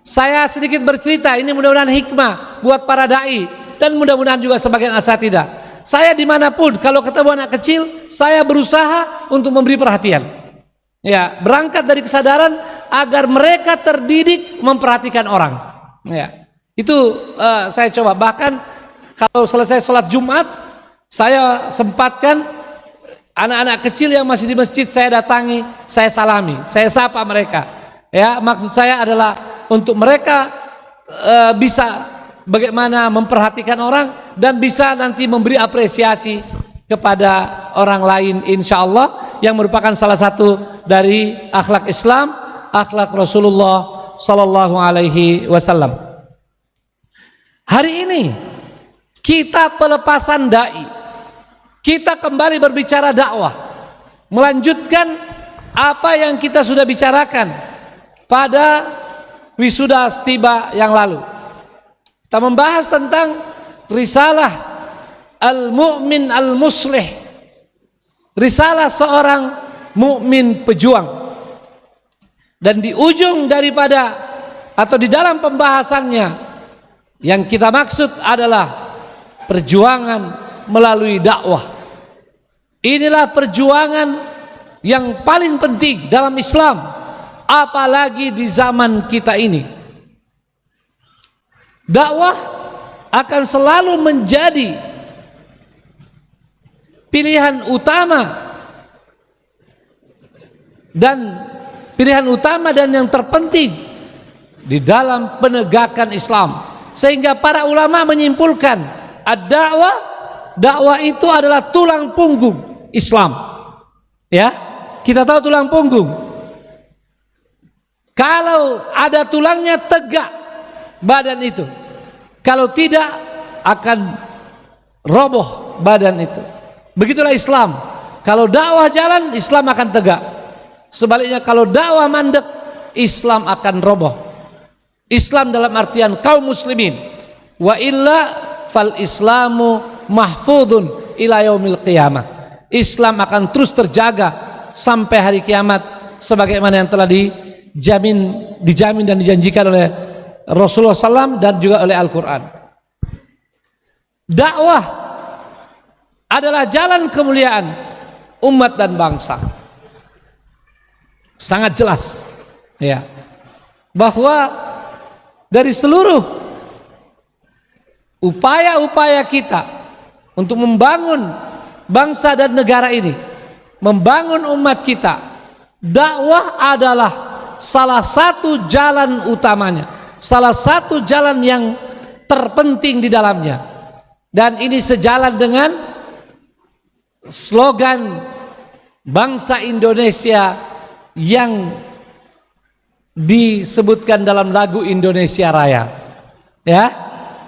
Saya sedikit bercerita, ini mudah-mudahan hikmah buat para dai dan mudah-mudahan juga sebagian asatidah. Saya dimanapun kalau ketemu anak kecil, saya berusaha untuk memberi perhatian. Ya, berangkat dari kesadaran agar mereka terdidik memperhatikan orang. Ya, itu saya coba. Bahkan kalau selesai sholat Jumat, saya sempatkan anak-anak kecil yang masih di masjid saya datangi, saya salami, saya sapa mereka. Ya, maksud saya adalah untuk mereka bisa bagaimana memperhatikan orang dan bisa nanti memberi apresiasi kepada orang lain, insya Allah, yang merupakan salah satu dari akhlak Islam, akhlak Rasulullah Sallallahu Alaihi Wasallam. Hari ini kita pelepasan dai, kita kembali berbicara dakwah, melanjutkan apa yang kita sudah bicarakan pada wisuda Stiba yang lalu. Kita membahas tentang risalah al-mu'min al-muslih, risalah seorang mukmin pejuang. Dan di ujung daripada atau di dalam pembahasannya yang kita maksud adalah perjuangan melalui dakwah. Inilah perjuangan yang paling penting dalam Islam, apalagi di zaman kita ini. Dakwah akan selalu menjadi pilihan utama dan yang terpenting di dalam penegakan Islam. Sehingga para ulama menyimpulkan dakwah itu adalah tulang punggung Islam. Ya, kita tahu tulang punggung. Kalau ada tulangnya tegak badan itu. Kalau tidak akan roboh badan itu. Begitulah Islam. Kalau dakwah jalan, Islam akan tegak. Sebaliknya kalau dakwah mandek, Islam akan roboh. Islam dalam artian kaum muslimin. Wa illa fal islamu mahfudun ila yaumil qiyamah. Islam akan terus terjaga sampai hari kiamat sebagaimana yang telah dijamin dan dijanjikan oleh Rasulullah SAW dan juga oleh Al-Quran. Dakwah adalah jalan kemuliaan umat dan bangsa. Sangat jelas, ya, bahwa dari seluruh upaya-upaya kita untuk membangun bangsa dan negara ini, membangun umat kita, dakwah adalah salah satu jalan utamanya. Salah satu jalan yang terpenting di dalamnya, dan ini sejalan dengan slogan bangsa Indonesia yang disebutkan dalam lagu Indonesia Raya, ya,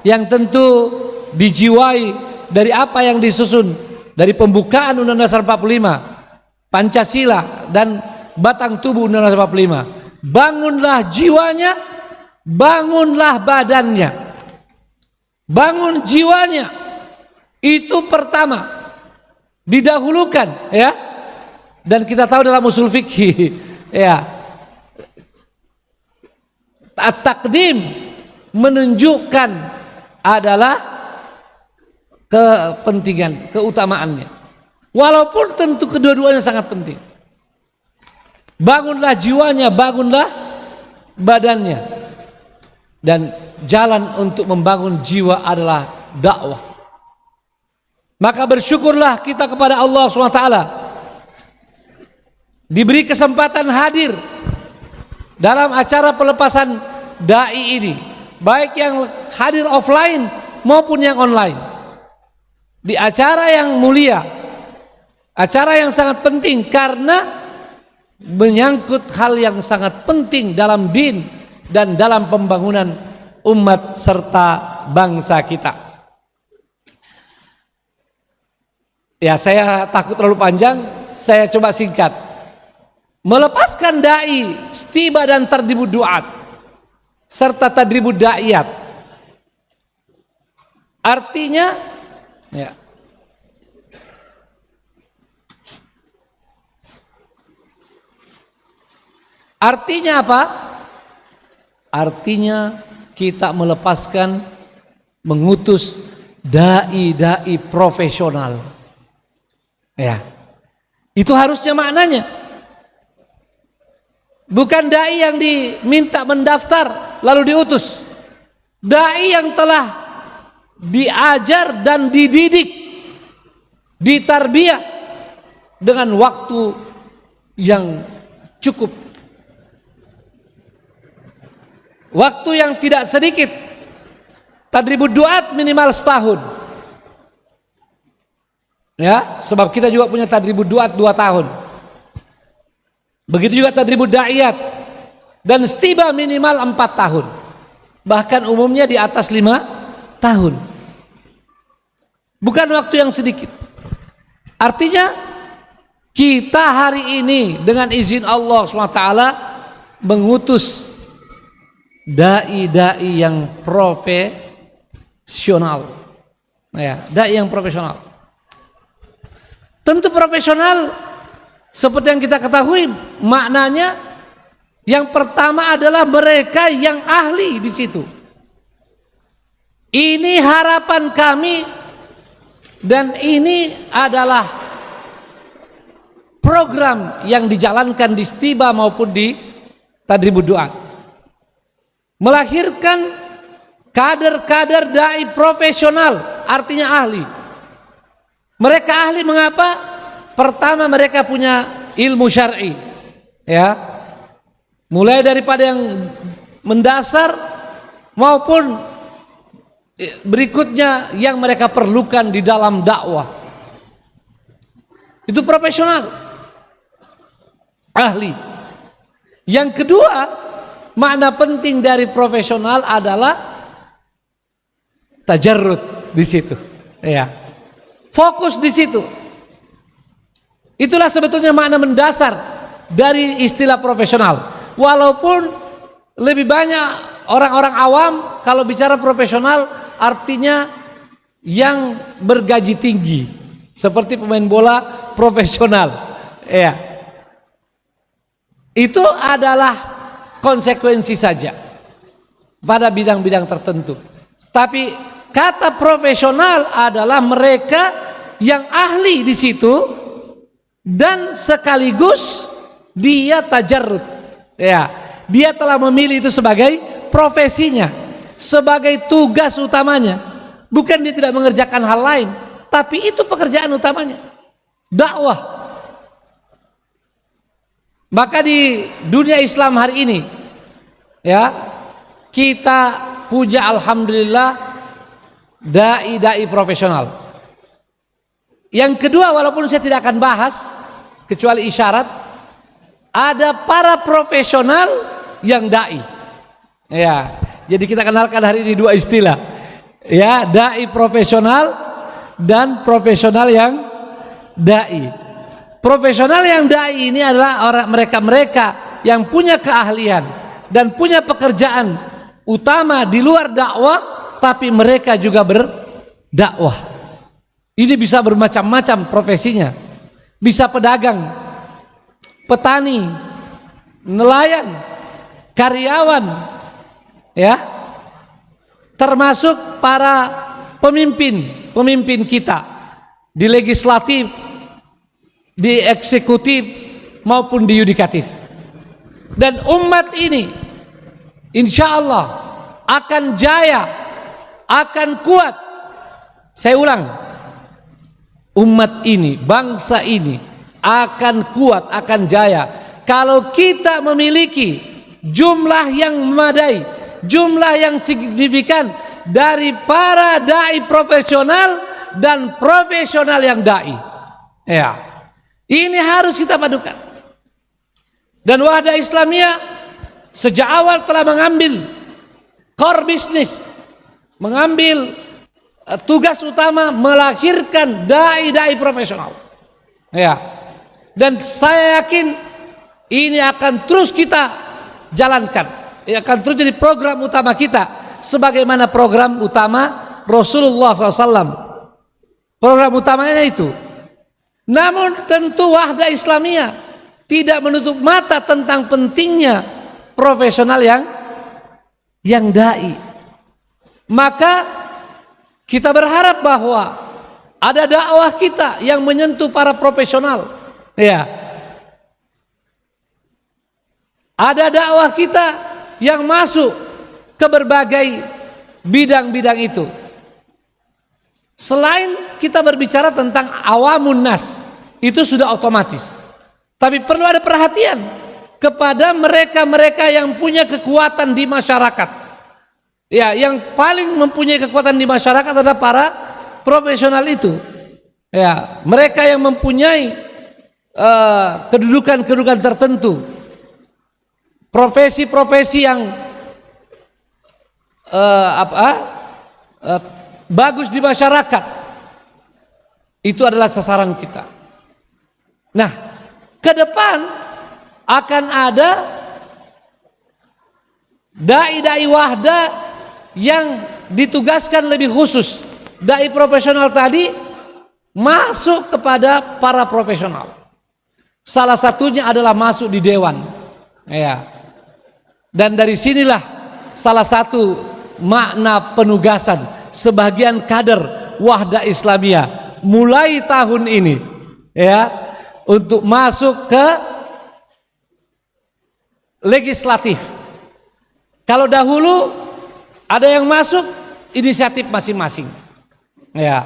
yang tentu dijiwai dari apa yang disusun dari pembukaan Undang-Undang Dasar 45, Pancasila dan batang tubuh Undang-Undang Dasar 45. Bangunlah jiwanya, bangunlah badannya. Bangun jiwanya itu pertama, didahulukan, ya. Dan kita tahu dalam usul fikih, ya, at-taqdim menunjukkan adalah kepentingan, keutamaannya. Walaupun tentu kedua-duanya sangat penting. Bangunlah jiwanya, bangunlah badannya. Dan jalan untuk membangun jiwa adalah dakwah. Maka bersyukurlah kita kepada Allah SWT diberi kesempatan hadir dalam acara pelepasan dai ini, baik yang hadir offline maupun yang online. Di acara yang mulia, acara yang sangat penting karena menyangkut hal yang sangat penting dalam din dan dalam pembangunan umat serta bangsa kita. Ya, saya takut terlalu panjang, saya coba singkat. Melepaskan dai, istiba dan tadribud duat serta tadribud da'iyat. Artinya, ya, artinya apa? Artinya kita melepaskan, mengutus dai-dai profesional. Ya, itu harusnya maknanya. Bukan dai yang diminta mendaftar lalu diutus. Dai yang telah diajar dan dididik, ditarbiyah dengan waktu yang cukup, waktu yang tidak sedikit. Tadribud duat minimal setahun, ya, sebab kita juga punya tadribud duat 2 tahun. Begitu juga tadribud da'iyat dan istiba minimal 4 tahun, bahkan umumnya di atas 5 tahun. Bukan waktu yang sedikit. Artinya kita hari ini dengan izin Allah SWT mengutus dai-dai yang profesional, ya, dai yang profesional. Tentu profesional seperti yang kita ketahui maknanya, yang pertama adalah mereka yang ahli di situ. Ini harapan kami dan ini adalah program yang dijalankan di istiba maupun di tadribud duat. Melahirkan kader-kader dai profesional, artinya ahli. Mereka ahli mengapa? Pertama, mereka punya ilmu syar'i, ya, mulai daripada yang mendasar maupun berikutnya yang mereka perlukan di dalam dakwah. Itu profesional, ahli. Yang kedua, makna penting dari profesional adalah tajarrud di situ, ya, fokus di situ. Itulah sebetulnya makna mendasar dari istilah profesional. Walaupun lebih banyak orang-orang awam kalau bicara profesional artinya yang bergaji tinggi, seperti pemain bola profesional, ya. Itu adalah konsekuensi saja pada bidang-bidang tertentu. Tapi kata profesional adalah mereka yang ahli di situ dan sekaligus dia tajarrud, ya, dia telah memilih itu sebagai profesinya, sebagai tugas utamanya. Bukan dia tidak mengerjakan hal lain, tapi itu pekerjaan utamanya, dakwah. Maka di dunia Islam hari ini, ya, kita puja alhamdulillah dai-dai profesional. Yang kedua, walaupun saya tidak akan bahas kecuali isyarat, ada para profesional yang dai. Ya, jadi kita kenalkan hari ini dua istilah. Ya, dai profesional dan profesional yang dai. Profesional yang dai ini adalah orang mereka yang punya keahlian dan punya pekerjaan utama di luar dakwah, tapi mereka juga berdakwah. Ini bisa bermacam-macam profesinya. Bisa pedagang, petani, nelayan, karyawan, ya, termasuk para pemimpin kita di legislatif, di eksekutif maupun di yudikatif. Dan umat ini insya Allah akan jaya, akan kuat. Saya ulang, umat ini, bangsa ini akan kuat, akan jaya kalau kita memiliki jumlah yang memadai, jumlah yang signifikan dari para dai profesional dan profesional yang dai. Ya, ini harus kita padukan. Dan Wahda Islamiyah sejak awal telah mengambil core business, mengambil tugas utama melahirkan dai-dai profesional. Ya. Dan saya yakin ini akan terus kita jalankan. Ini akan terus jadi program utama kita sebagaimana program utama Rasulullah SAW. Program utamanya itu. Namun tentu Wahda Islamiyah tidak menutup mata tentang pentingnya profesional yang dai. Maka kita berharap bahwa ada dakwah kita yang menyentuh para profesional. Ya. Ada dakwah kita yang masuk ke berbagai bidang-bidang itu. Selain kita berbicara tentang awamun nas, itu sudah otomatis. Tapi perlu ada perhatian kepada mereka-mereka yang punya kekuatan di masyarakat. Ya, yang paling mempunyai kekuatan di masyarakat adalah para profesional itu. Ya, mereka yang mempunyai kedudukan-kedudukan tertentu, profesi-profesi yang bagus di masyarakat, itu adalah sasaran kita. Nah, ke depan akan ada dai-dai wahda yang ditugaskan lebih khusus. Dai profesional tadi masuk kepada para profesional. Salah satunya adalah masuk di dewan. Ya. Dan dari sinilah salah satu makna penugasan sebagian kader Wahda Islamiyah mulai tahun ini, ya, untuk masuk ke legislatif. Kalau dahulu ada yang masuk inisiatif masing-masing, ya,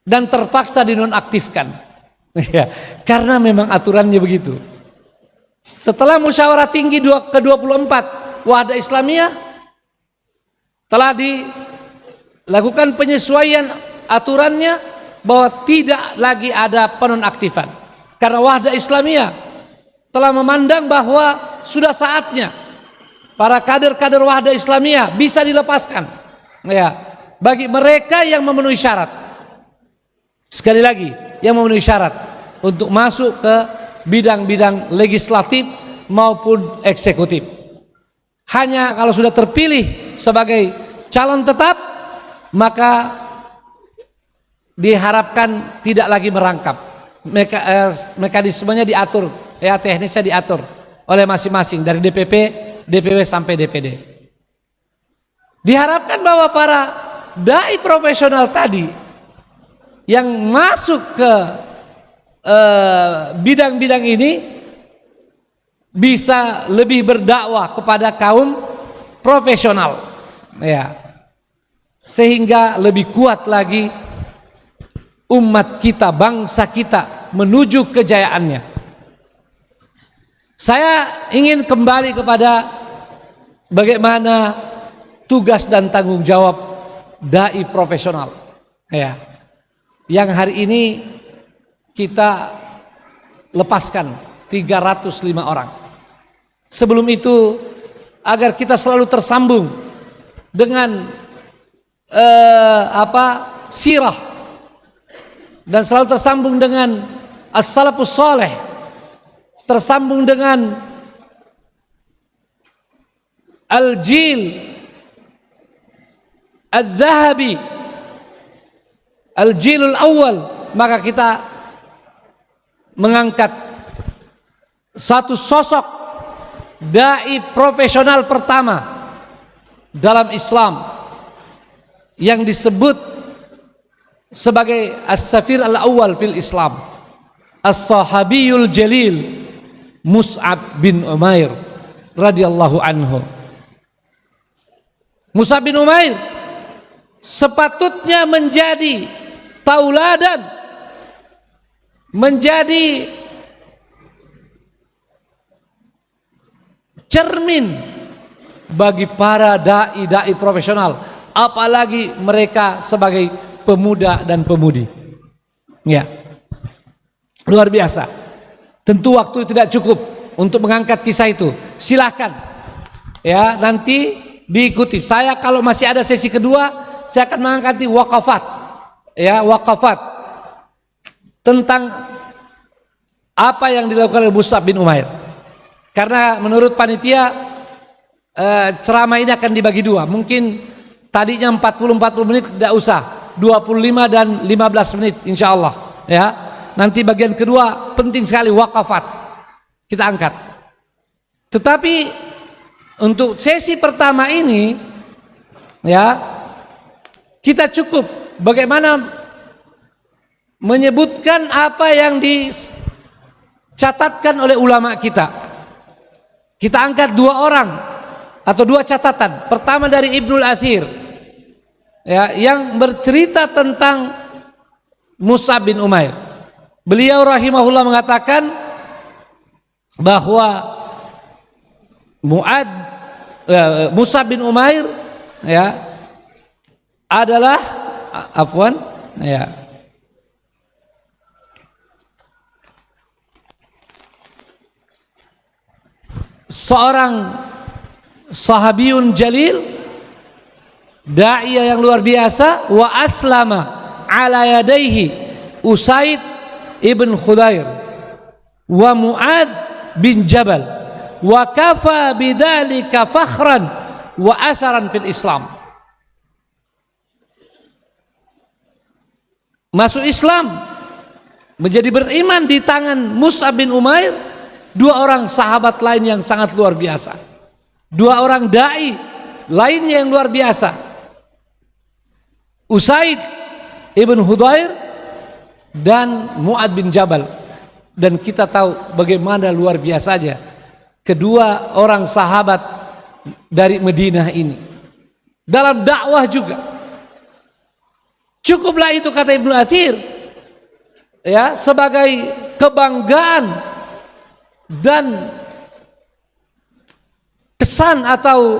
dan terpaksa dinonaktifkan, ya, karena memang aturannya begitu. Setelah musyawarah tinggi ke-24 Wahda Islamiyah telah dilakukan penyesuaian aturannya bahwa tidak lagi ada penonaktifan, karena Wahda Islamiyah telah memandang bahwa sudah saatnya para kader-kader Wahda Islamiyah bisa dilepaskan, ya, bagi mereka yang memenuhi syarat. Sekali lagi, yang memenuhi syarat untuk masuk ke bidang-bidang legislatif maupun eksekutif. Hanya kalau sudah terpilih sebagai calon tetap, maka diharapkan tidak lagi merangkap. Mekanismenya diatur, ya, teknisnya diatur oleh masing-masing dari DPP, DPW sampai DPD. Diharapkan bahwa para dai profesional tadi yang masuk ke bidang-bidang ini bisa lebih berdakwah kepada kaum profesional, ya, sehingga lebih kuat lagi umat kita, bangsa kita menuju kejayaannya. Saya ingin kembali kepada bagaimana tugas dan tanggung jawab dai profesional, ya, yang hari ini kita lepaskan 305 orang. Sebelum itu, agar kita selalu tersambung dengan sirah dan selalu tersambung dengan as-salafus saleh, tersambung dengan al-jil al-dhahabi, al-jilul awal, maka kita mengangkat satu sosok dai profesional pertama dalam Islam yang disebut sebagai as-safir al-awwal fil Islam, as-sahabiyul jalil Mus'ab bin Umair radhiyallahu anhu. Mus'ab bin Umair sepatutnya menjadi tauladan, menjadi cermin bagi para dai-dai profesional, apalagi mereka sebagai pemuda dan pemudi. Ya, luar biasa. Tentu waktu tidak cukup untuk mengangkat kisah itu. Silahkan, ya, nanti diikuti. Saya kalau masih ada sesi kedua, saya akan mengangkat waqafat, ya, waqafat tentang apa yang dilakukan oleh Mus'ab bin Umair. Karena menurut panitia ceramah ini akan dibagi dua. Mungkin tadinya 40 menit, tidak usah 25 dan 15 menit insya Allah, ya. Nanti bagian kedua penting sekali, waqafat kita angkat. Tetapi untuk sesi pertama ini, ya, kita cukup bagaimana menyebutkan apa yang dicatatkan oleh ulama kita. Kita angkat dua orang atau dua catatan. Pertama dari Ibnul Athir, ya, yang bercerita tentang Mus'ab bin Umair. Beliau rahimahullah mengatakan bahwa Mus'ab bin Umair, ya, adalah seorang sahabiyun jalil, da'iyah yang luar biasa, wa aslama ala yadaihi Usaid ibn Khudair wa Mu'ad bin Jabal wa kafa bidzalika fakhran wa atharan fil Islam. Masuk Islam, menjadi beriman di tangan Mus'ab bin Umair, dua orang sahabat lain yang sangat luar biasa, dua orang dai lainnya yang luar biasa, Usaid ibn Khudair dan Mu'ad bin Jabal. Dan kita tahu bagaimana luar biasanya kedua orang sahabat dari Madinah ini dalam dakwah juga. Cukuplah itu, kata Ibnu Athir, ya, sebagai kebanggaan dan kesan atau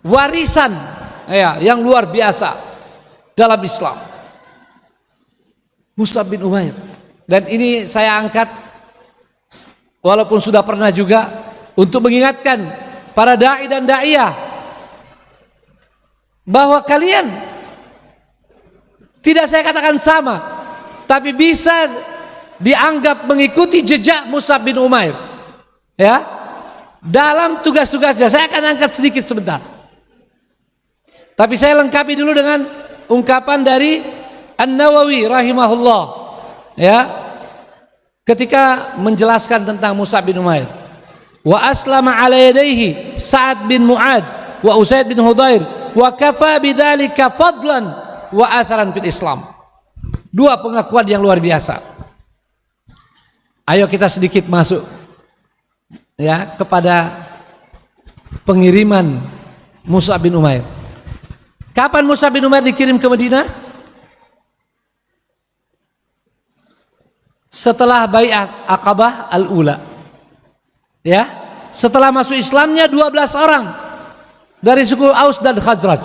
warisan, ya, yang luar biasa dalam Islam. Mus'ab bin Umair. Dan ini saya angkat walaupun sudah pernah juga untuk mengingatkan para dai dan daiyah bahwa kalian, tidak saya katakan sama, tapi bisa dianggap mengikuti jejak Mus'ab bin Umair, ya, dalam tugas-tugasnya. Saya akan angkat sedikit sebentar, tapi saya lengkapi dulu dengan ungkapan dari An-Nawawi rahimahullah, ya, ketika menjelaskan tentang Mus'ab bin Umair. Wa aslama ala yadayhi Sa'ad bin Mu'ad wa Usaid bin Khudair wa kafa bidzalika fadlan wa atharan fil Islam. Dua pengakuan yang luar biasa. Ayo kita sedikit masuk, ya, kepada pengiriman Mus'ab bin Umair. Kapan Mus'ab bin Umair dikirim ke Madinah? Setelah Bai'at Aqabah al-Ula, ya, setelah masuk Islamnya 12 orang dari suku Aus dan Khazraj.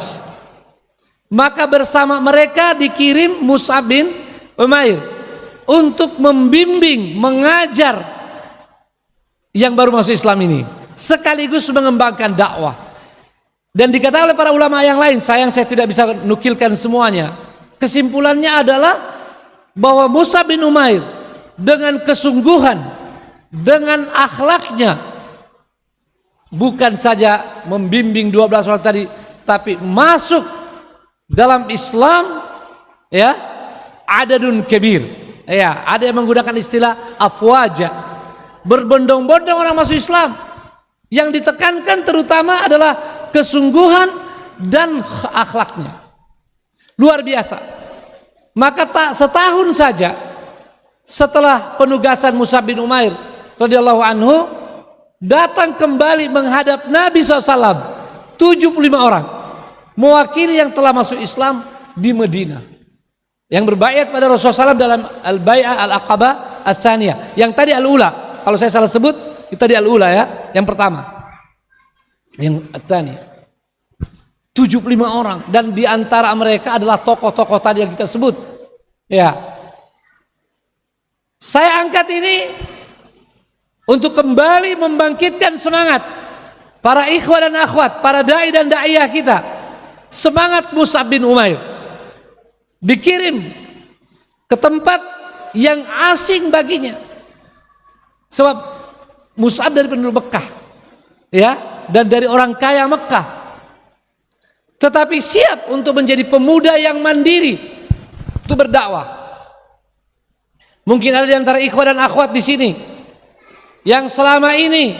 Maka bersama mereka dikirim Mus'ab bin Umair untuk membimbing, mengajar yang baru masuk Islam ini, sekaligus mengembangkan dakwah. Dan dikatakan oleh para ulama yang lain, sayang saya tidak bisa nukilkan semuanya, kesimpulannya adalah bahwa Mus'ab bin Umair dengan kesungguhan, dengan akhlaknya, bukan saja membimbing 12 orang tadi, tapi masuk dalam Islam, ya, adadun kabir, ya, ada yang menggunakan istilah afwaja, berbondong-bondong orang masuk Islam. Yang ditekankan terutama adalah kesungguhan dan akhlaknya, luar biasa. Maka tak setahun saja setelah penugasan Mus'ab bin Umair radhiyallahu anhu datang kembali menghadap Nabi SAW 75 orang mewakili yang telah masuk Islam di Madinah, yang berbaiat pada Rasulullah SAW dalam al-bai'ah al-aqabah al-thaniyah. Yang tadi al-ula, kalau saya salah sebut itu tadi al-ula, ya, yang pertama, yang al-thaniyah. 75 orang, dan di antara mereka adalah tokoh-tokoh tadi yang kita sebut. Ya, saya angkat ini untuk kembali membangkitkan semangat para ikhwah dan akhwat, para dai dan daiyah kita. Semangat Mus'ab bin Umair dikirim ke tempat yang asing baginya, sebab Mus'ab dari penduduk Mekah, ya, dan dari orang kaya Mekah, tetapi siap untuk menjadi pemuda yang mandiri untuk berdakwah. Mungkin ada di antara ikhwah dan akhwat di sini yang selama ini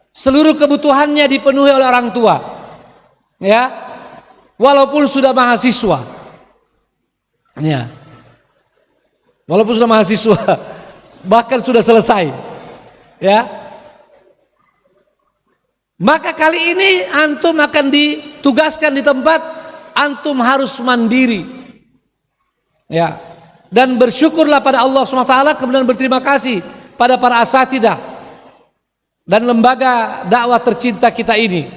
seluruh kebutuhannya dipenuhi oleh orang tua, ya, walaupun sudah mahasiswa, ya, walaupun sudah mahasiswa, bahkan sudah selesai, ya. Maka kali ini antum akan ditugaskan di tempat antum harus mandiri, ya, dan bersyukurlah pada Allah SWT, kemudian berterima kasih pada para asatidah dan lembaga dakwah tercinta kita ini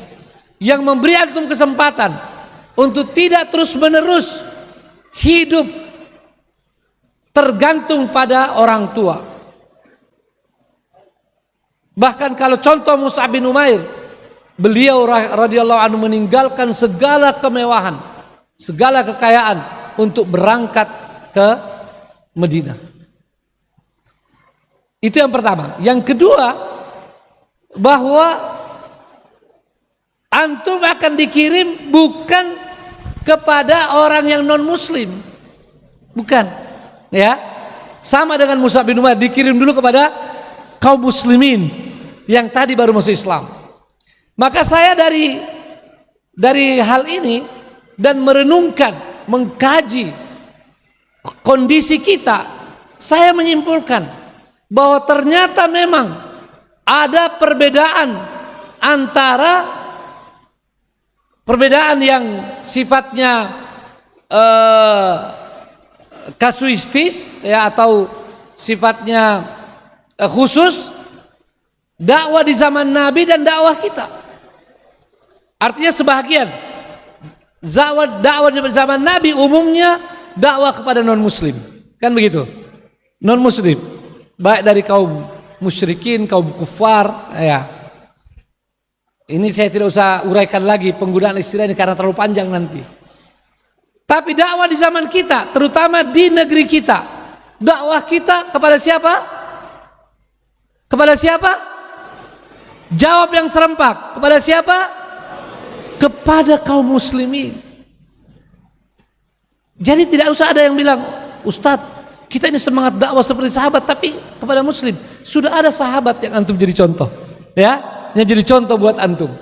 yang memberi antum kesempatan untuk tidak terus-menerus hidup tergantung pada orang tua. Bahkan kalau contoh Mus'ab bin Umair, beliau radhiyallahu anhu meninggalkan segala kemewahan, segala kekayaan untuk berangkat ke Madinah. Itu yang pertama. Yang kedua, bahwa antum akan dikirim bukan kepada orang yang non muslim, bukan, ya, sama dengan Mus'ab bin Umair dikirim dulu kepada kaum muslimin yang tadi baru masuk Islam. Maka saya dari hal ini dan merenungkan, mengkaji kondisi kita, saya menyimpulkan bahwa ternyata memang ada perbedaan antara perbedaan yang sifatnya kasuistis, ya, atau sifatnya khusus, dakwah di zaman Nabi dan dakwah kita. Artinya sebahagian dakwah di zaman Nabi umumnya dakwah kepada non muslim, kan begitu, non muslim, baik dari kaum musyrikin, kaum kufar, ya. Ini saya tidak usah uraikan lagi penggunaan istilah ini karena terlalu panjang nanti. Tapi dakwah di zaman kita, terutama di negeri kita, dakwah kita kepada siapa? Kepada siapa? Jawab yang serempak. Kepada siapa? Kepada kaum muslimin. Jadi tidak usah ada yang bilang, Ustadz, kita ini semangat dakwah seperti sahabat, tapi kepada muslim. Sudah ada sahabat yang antum jadi contoh, ya, yang jadi contoh buat antum.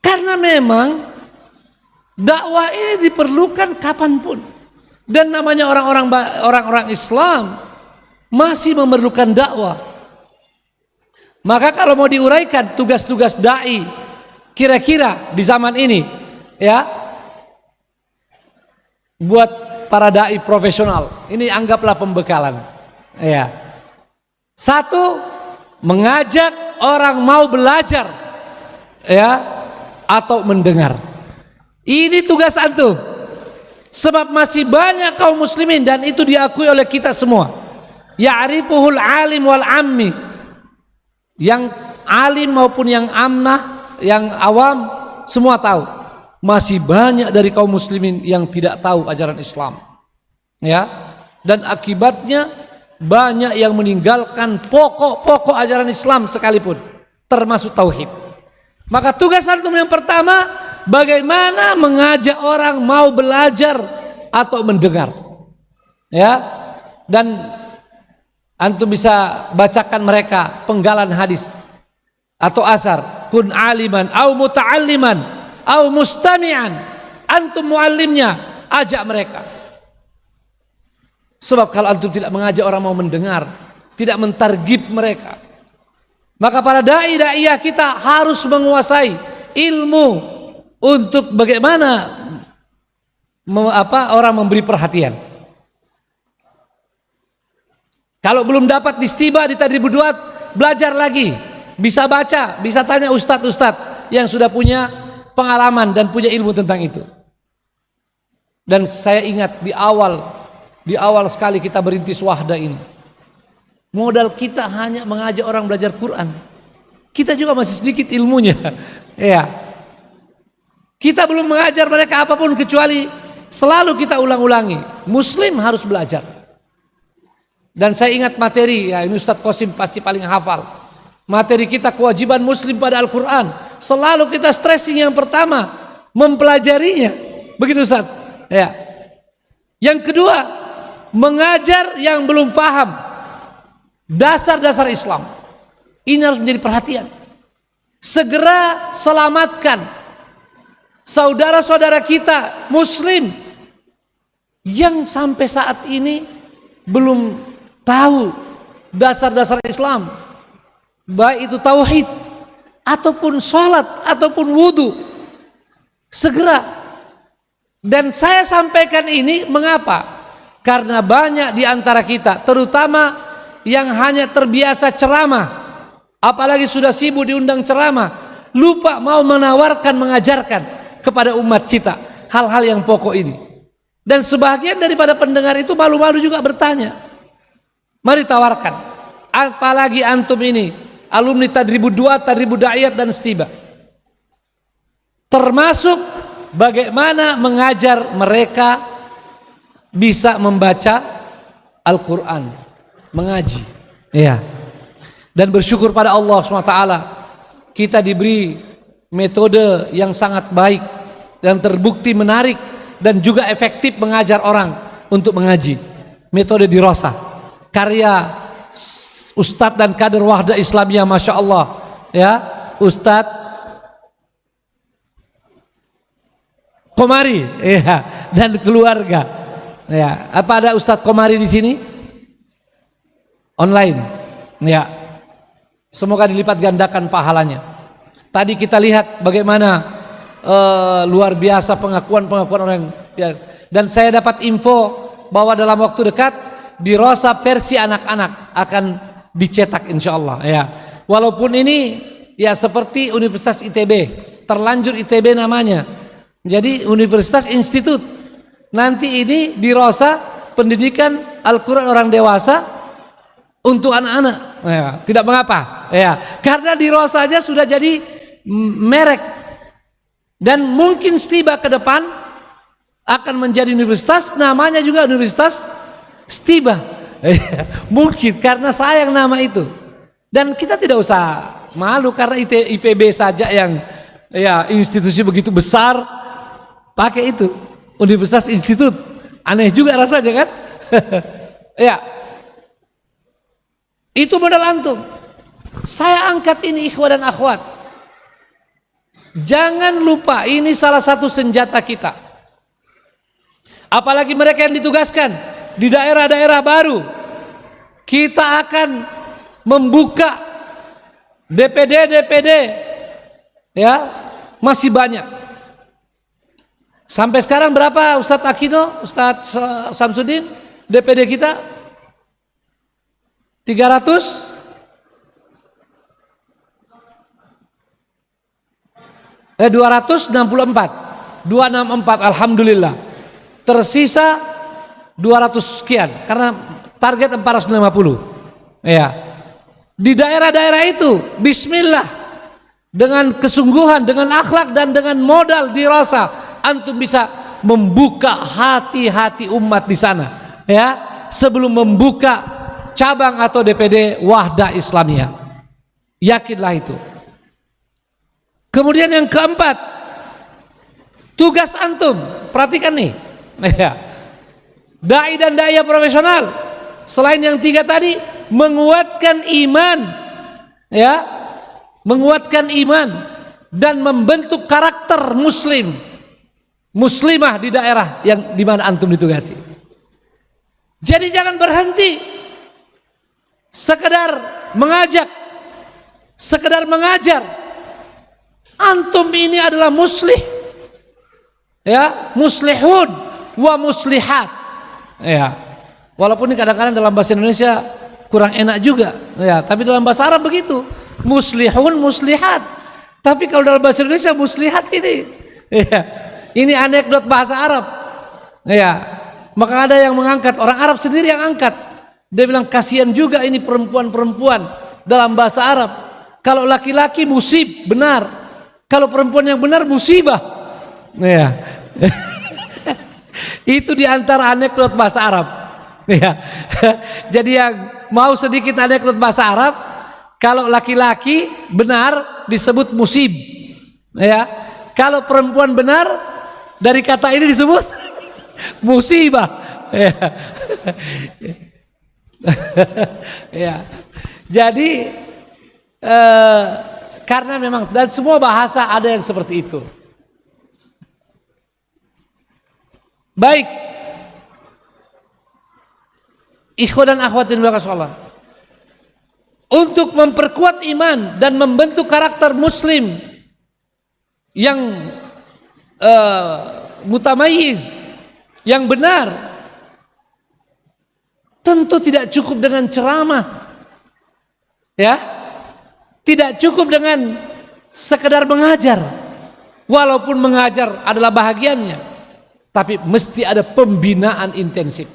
Karena memang dakwah ini diperlukan kapanpun, dan namanya orang-orang Islam masih memerlukan dakwah. Maka kalau mau diuraikan tugas-tugas dai kira-kira di zaman ini, ya, buat para dai profesional, ini anggaplah pembekalan, ya. Satu, mengajak orang mau belajar, ya, atau mendengar. Ini tugas antum. Sebab masih banyak kaum muslimin dan itu diakui oleh kita semua. Ya'rifuhul alim wal ammi. Yang alim maupun yang ammah, yang awam semua tahu. Masih banyak dari kaum muslimin yang tidak tahu ajaran Islam. Ya. Dan akibatnya banyak yang meninggalkan pokok-pokok ajaran Islam sekalipun, termasuk tauhid. Maka tugas antum yang pertama, bagaimana mengajak orang mau belajar atau mendengar. Ya. Dan antum bisa bacakan mereka penggalan hadis atau asar, kun aliman au muta'alliman au mustami'an. Antum muallimnya, ajak mereka. Sebab kalau antum tidak mengajak orang mau mendengar, tidak mentargib mereka, maka para dai-daiyah kita harus menguasai ilmu untuk bagaimana orang memberi perhatian. Kalau belum dapat di Stiba, di Tadribud Duat, belajar lagi. Bisa baca, bisa tanya ustadz-ustadz yang sudah punya pengalaman dan punya ilmu tentang itu. Dan saya ingat di awal sekali kita berintis Wahda ini, modal kita hanya mengajak orang belajar Quran. Kita juga masih sedikit ilmunya. Ya. Kita belum mengajar mereka apapun kecuali selalu kita ulang-ulangi. Muslim harus belajar. Dan saya ingat materi, ya ini Ustadz Qasim pasti paling hafal. Materi kita kewajiban muslim pada Al-Quran. Selalu kita stressing yang pertama, mempelajarinya. Begitu Ustadz. Ya. Yang kedua, mengajar yang belum paham dasar-dasar Islam. Ini harus menjadi perhatian. Segera selamatkan saudara-saudara kita muslim yang sampai saat ini belum tahu dasar-dasar Islam, baik itu tauhid ataupun sholat ataupun wudhu. Segera. Dan saya sampaikan ini mengapa? Karena banyak di antara kita, terutama yang hanya terbiasa ceramah, apalagi sudah sibuk diundang ceramah, lupa mau menawarkan, mengajarkan kepada umat kita hal-hal yang pokok ini. Dan sebagian daripada pendengar itu malu-malu juga bertanya. Mari tawarkan, apalagi antum ini alumni Tadribud Duat, Tadribud Da'iyat dan Stiba, termasuk bagaimana mengajar mereka bisa membaca Al-Quran, mengaji. Ya. Dan bersyukur pada Allah SWT, kita diberi metode yang sangat baik dan terbukti menarik dan juga efektif mengajar orang untuk mengaji. Metode Dirosah, karya Ustadz dan kader Wahda Islamiyah, Masya Allah, ya, Ustadz Komari, ya, dan keluarga. Ya, apa ada Ustadz Komari di sini? Online, ya. Semoga dilipat gandakan pahalanya. Tadi kita lihat bagaimana luar biasa pengakuan orang. Ya. Dan saya dapat info bahwa dalam waktu dekat Dirosah versi anak-anak akan dicetak insya Allah. Ya. Walaupun ini ya seperti Universitas ITB, terlanjur ITB namanya. Jadi Universitas Institut. Nanti ini Dirosah pendidikan Al-Quran orang dewasa untuk anak-anak. Ya, tidak mengapa. Ya, karena Dirosah saja sudah jadi merek. Dan mungkin Stiba ke depan akan menjadi universitas, namanya juga Universitas Stiba. Mungkin karena sayang nama itu. Dan kita tidak usah malu karena IPB saja yang ya institusi begitu besar pakai itu, Universitas Institut. Aneh juga rasanya kan? Ya. Itu modal antum. Saya angkat ini ikhwan dan akhwat. Jangan lupa ini salah satu senjata kita. Apalagi mereka yang ditugaskan di daerah-daerah baru. Kita akan membuka DPD ya, masih banyak. Sampai sekarang berapa Ustadz Akino, Ustadz Samsudin, DPD kita? 300? 264. 264, alhamdulillah. Tersisa 200 sekian karena target 450. Ya. Di daerah-daerah itu bismillah, dengan kesungguhan, dengan akhlak dan dengan modal dirasa, antum bisa membuka hati-hati umat di sana, ya, sebelum membuka cabang atau DPD Wahda Islamiyah. Yakinlah itu. Kemudian yang keempat, tugas antum, perhatikan nih, ya, dai dan daya profesional, selain yang 3 tadi, menguatkan iman, ya, menguatkan iman dan membentuk karakter muslim, muslimah di daerah yang dimana antum ditugasi. Jadi jangan berhenti sekedar mengajak, sekedar mengajar. Antum ini adalah muslih, ya, muslihun wa muslihat, ya. Walaupun ini kadang-kadang dalam bahasa Indonesia kurang enak juga, ya, tapi dalam bahasa Arab begitu, muslihun muslihat. Tapi kalau dalam bahasa Indonesia muslihat ini, ya, ini anekdot bahasa Arab, ya. Maka ada yang mengangkat, orang Arab sendiri yang angkat. Dia bilang kasihan juga ini perempuan-perempuan dalam bahasa Arab. Kalau laki-laki musib, benar. Kalau perempuan yang benar musibah, ya. Itu diantara anekdot bahasa Arab, ya. Jadi yang mau sedikit anekdot bahasa Arab, kalau laki-laki benar disebut musib, ya. Kalau perempuan benar dari kata ini disebut musibah, ya. Ya. Jadi karena memang dan semua bahasa ada yang seperti itu. Baik, ikhwan dan akhwat yang dirahmati Allah, untuk memperkuat iman dan membentuk karakter muslim yang mutamayyiz, yang benar, tentu tidak cukup dengan ceramah, ya. Tidak cukup dengan sekedar mengajar, walaupun mengajar adalah bahagiannya, tapi mesti ada pembinaan intensif.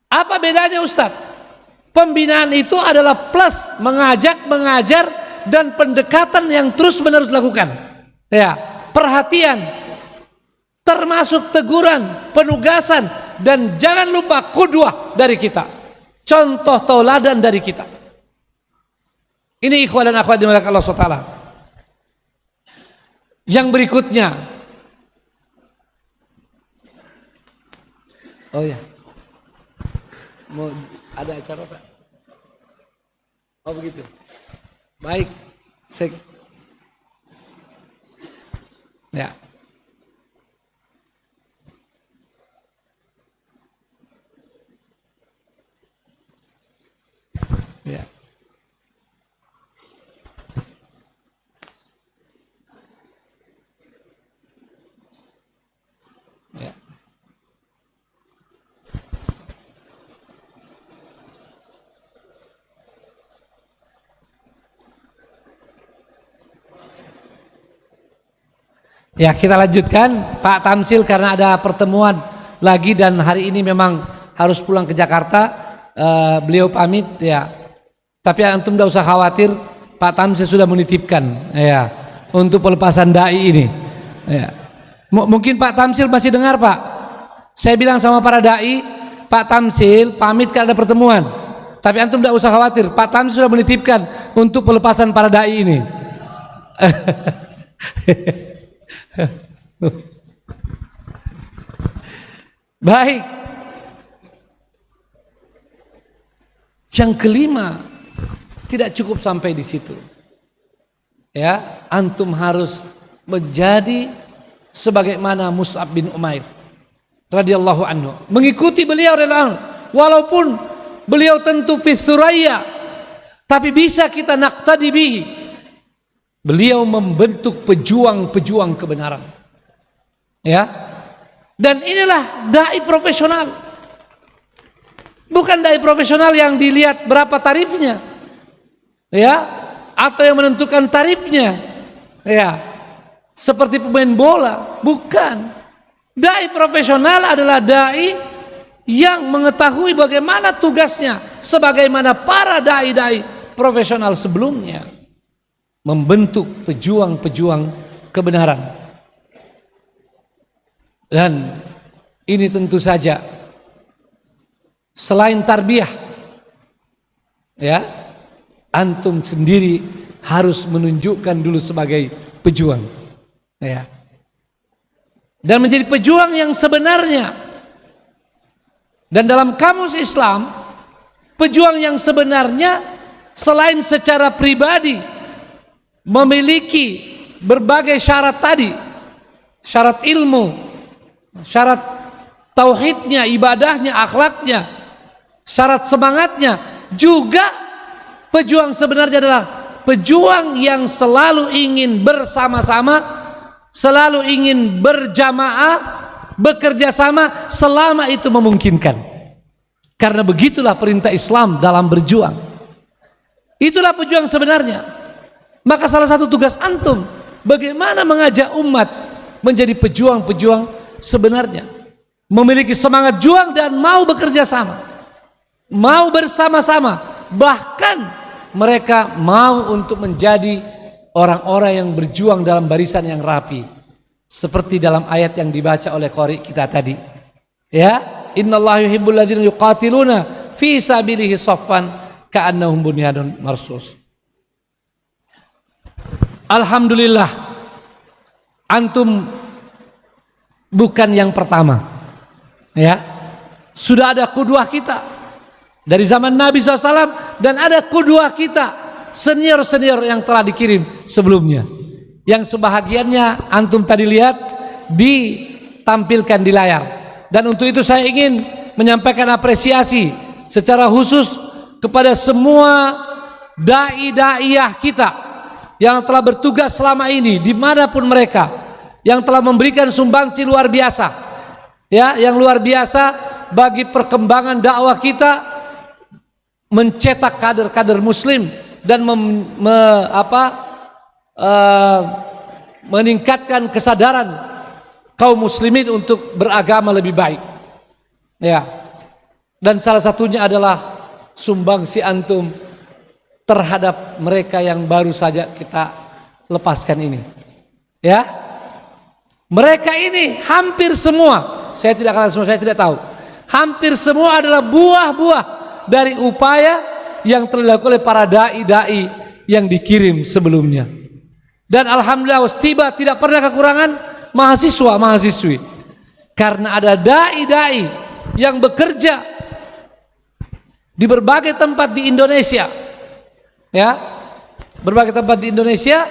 Apa bedanya Ustadz? Pembinaan itu adalah plus mengajak, mengajar, dan pendekatan yang terus menerus dilakukan, ya, perhatian, termasuk teguran, penugasan, dan jangan lupa qudwah dari kita, contoh tauladan dari kita. Ini ikhwan dan akhwat dimuliakan Allah SWT. Yang berikutnya, oh ya, mau ada acara Pak? Oh begitu. Baik, ya. Ya. Ya. Ya, kita lanjutkan Pak Tamsil karena ada pertemuan lagi dan hari ini memang harus pulang ke Jakarta. Beliau pamit, ya. Tapi antum tidak usah khawatir, Pak Tamsil sudah menitipkan, ya, untuk pelepasan dai ini. Ya. Mungkin Pak Tamsil masih dengar Pak. Saya bilang sama para dai, Pak Tamsil pamit karena ada pertemuan. Tapi antum tidak usah khawatir, Pak Tamsil sudah menitipkan untuk pelepasan para dai ini. Baik. Yang kelima, tidak cukup sampai di situ. Ya, antum harus menjadi sebagaimana Mus'ab bin Umair radhiyallahu anhu, mengikuti beliau radhiyallahu anhu, walaupun beliau tentu fi Thuraya, tapi bisa kita naqtadi bihi. Beliau membentuk pejuang-pejuang kebenaran. Ya. Dan inilah dai profesional. Bukan dai profesional yang dilihat berapa tarifnya. Ya, atau yang menentukan tarifnya. Ya. seperti pemain bola, bukan. Dai profesional adalah dai yang mengetahui bagaimana tugasnya sebagaimana para dai-dai profesional sebelumnya, membentuk pejuang-pejuang kebenaran. Dan ini tentu saja selain tarbiyah, ya, antum sendiri harus menunjukkan dulu sebagai pejuang, ya, dan menjadi pejuang yang sebenarnya. Dan dalam kamus Islam, pejuang yang sebenarnya selain secara pribadi memiliki berbagai syarat tadi, syarat ilmu, syarat tauhidnya, ibadahnya, akhlaknya, syarat semangatnya, juga pejuang sebenarnya adalah pejuang yang selalu ingin bersama-sama, selalu ingin berjamaah, bekerja sama selama itu memungkinkan. Karena begitulah perintah Islam dalam berjuang. Itulah pejuang sebenarnya. Maka salah satu tugas antum bagaimana mengajak umat menjadi pejuang-pejuang sebenarnya, memiliki semangat juang dan mau bekerja sama, mau bersama-sama, bahkan mereka mau untuk menjadi orang-orang yang berjuang dalam barisan yang rapi, seperti dalam ayat yang dibaca oleh qari kita tadi, ya, innallaha yuhibbul ladzina yuqatiluna fi sabilihi saffan ka'annahum bunyanun marsus. Alhamdulillah, antum bukan yang pertama, ya, sudah ada qudwah kita dari zaman Nabi SAW, dan ada qudwah kita senior-senior yang telah dikirim sebelumnya, yang sebahagiannya antum tadi lihat ditampilkan di layar. Dan untuk itu saya ingin menyampaikan apresiasi secara khusus kepada semua dai-daiyah kita yang telah bertugas selama ini dimanapun mereka, yang telah memberikan sumbangsi luar biasa, ya, yang luar biasa bagi perkembangan dakwah kita, mencetak kader-kader muslim dan meningkatkan kesadaran kaum muslimin untuk beragama lebih baik, ya. Dan salah satunya adalah sumbangsi antum terhadap mereka yang baru saja kita lepaskan ini, ya. Mereka ini hampir semua, saya tidak akan semua, saya tidak tahu, hampir semua adalah buah-buah dari upaya yang telah dilakukan oleh para dai-dai yang dikirim sebelumnya. Dan alhamdulillah Wastiba tidak pernah kekurangan mahasiswa-mahasiswi, karena ada dai-dai yang bekerja di berbagai tempat di Indonesia, ya, berbagai tempat di Indonesia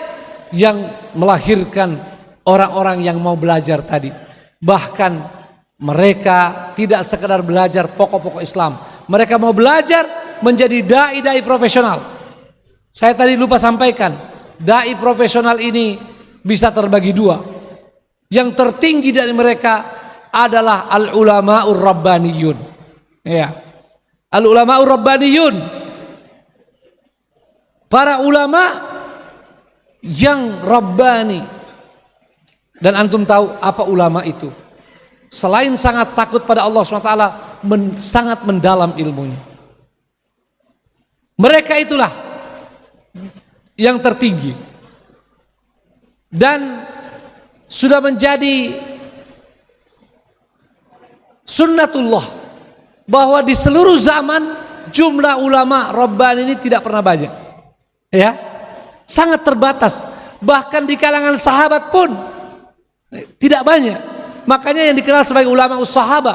yang melahirkan orang-orang yang mau belajar tadi. Bahkan mereka tidak sekedar belajar pokok-pokok Islam, mereka mau belajar menjadi dai-dai profesional. Saya tadi lupa sampaikan, dai profesional ini bisa terbagi dua. Yang tertinggi dari mereka adalah al-ulama'ur rabbaniyun, ya, al-ulama'ur rabbaniyun, para ulama yang rabbani. Dan antum tahu apa ulama itu? Selain sangat takut pada Allah SWT, sangat mendalam ilmunya. Mereka itulah yang tertinggi, dan sudah menjadi sunnatullah bahwa di seluruh zaman jumlah ulama rabbani ini tidak pernah banyak, ya, sangat terbatas. Bahkan di kalangan sahabat pun tidak banyak. Makanya yang dikenal sebagai ulama sahabat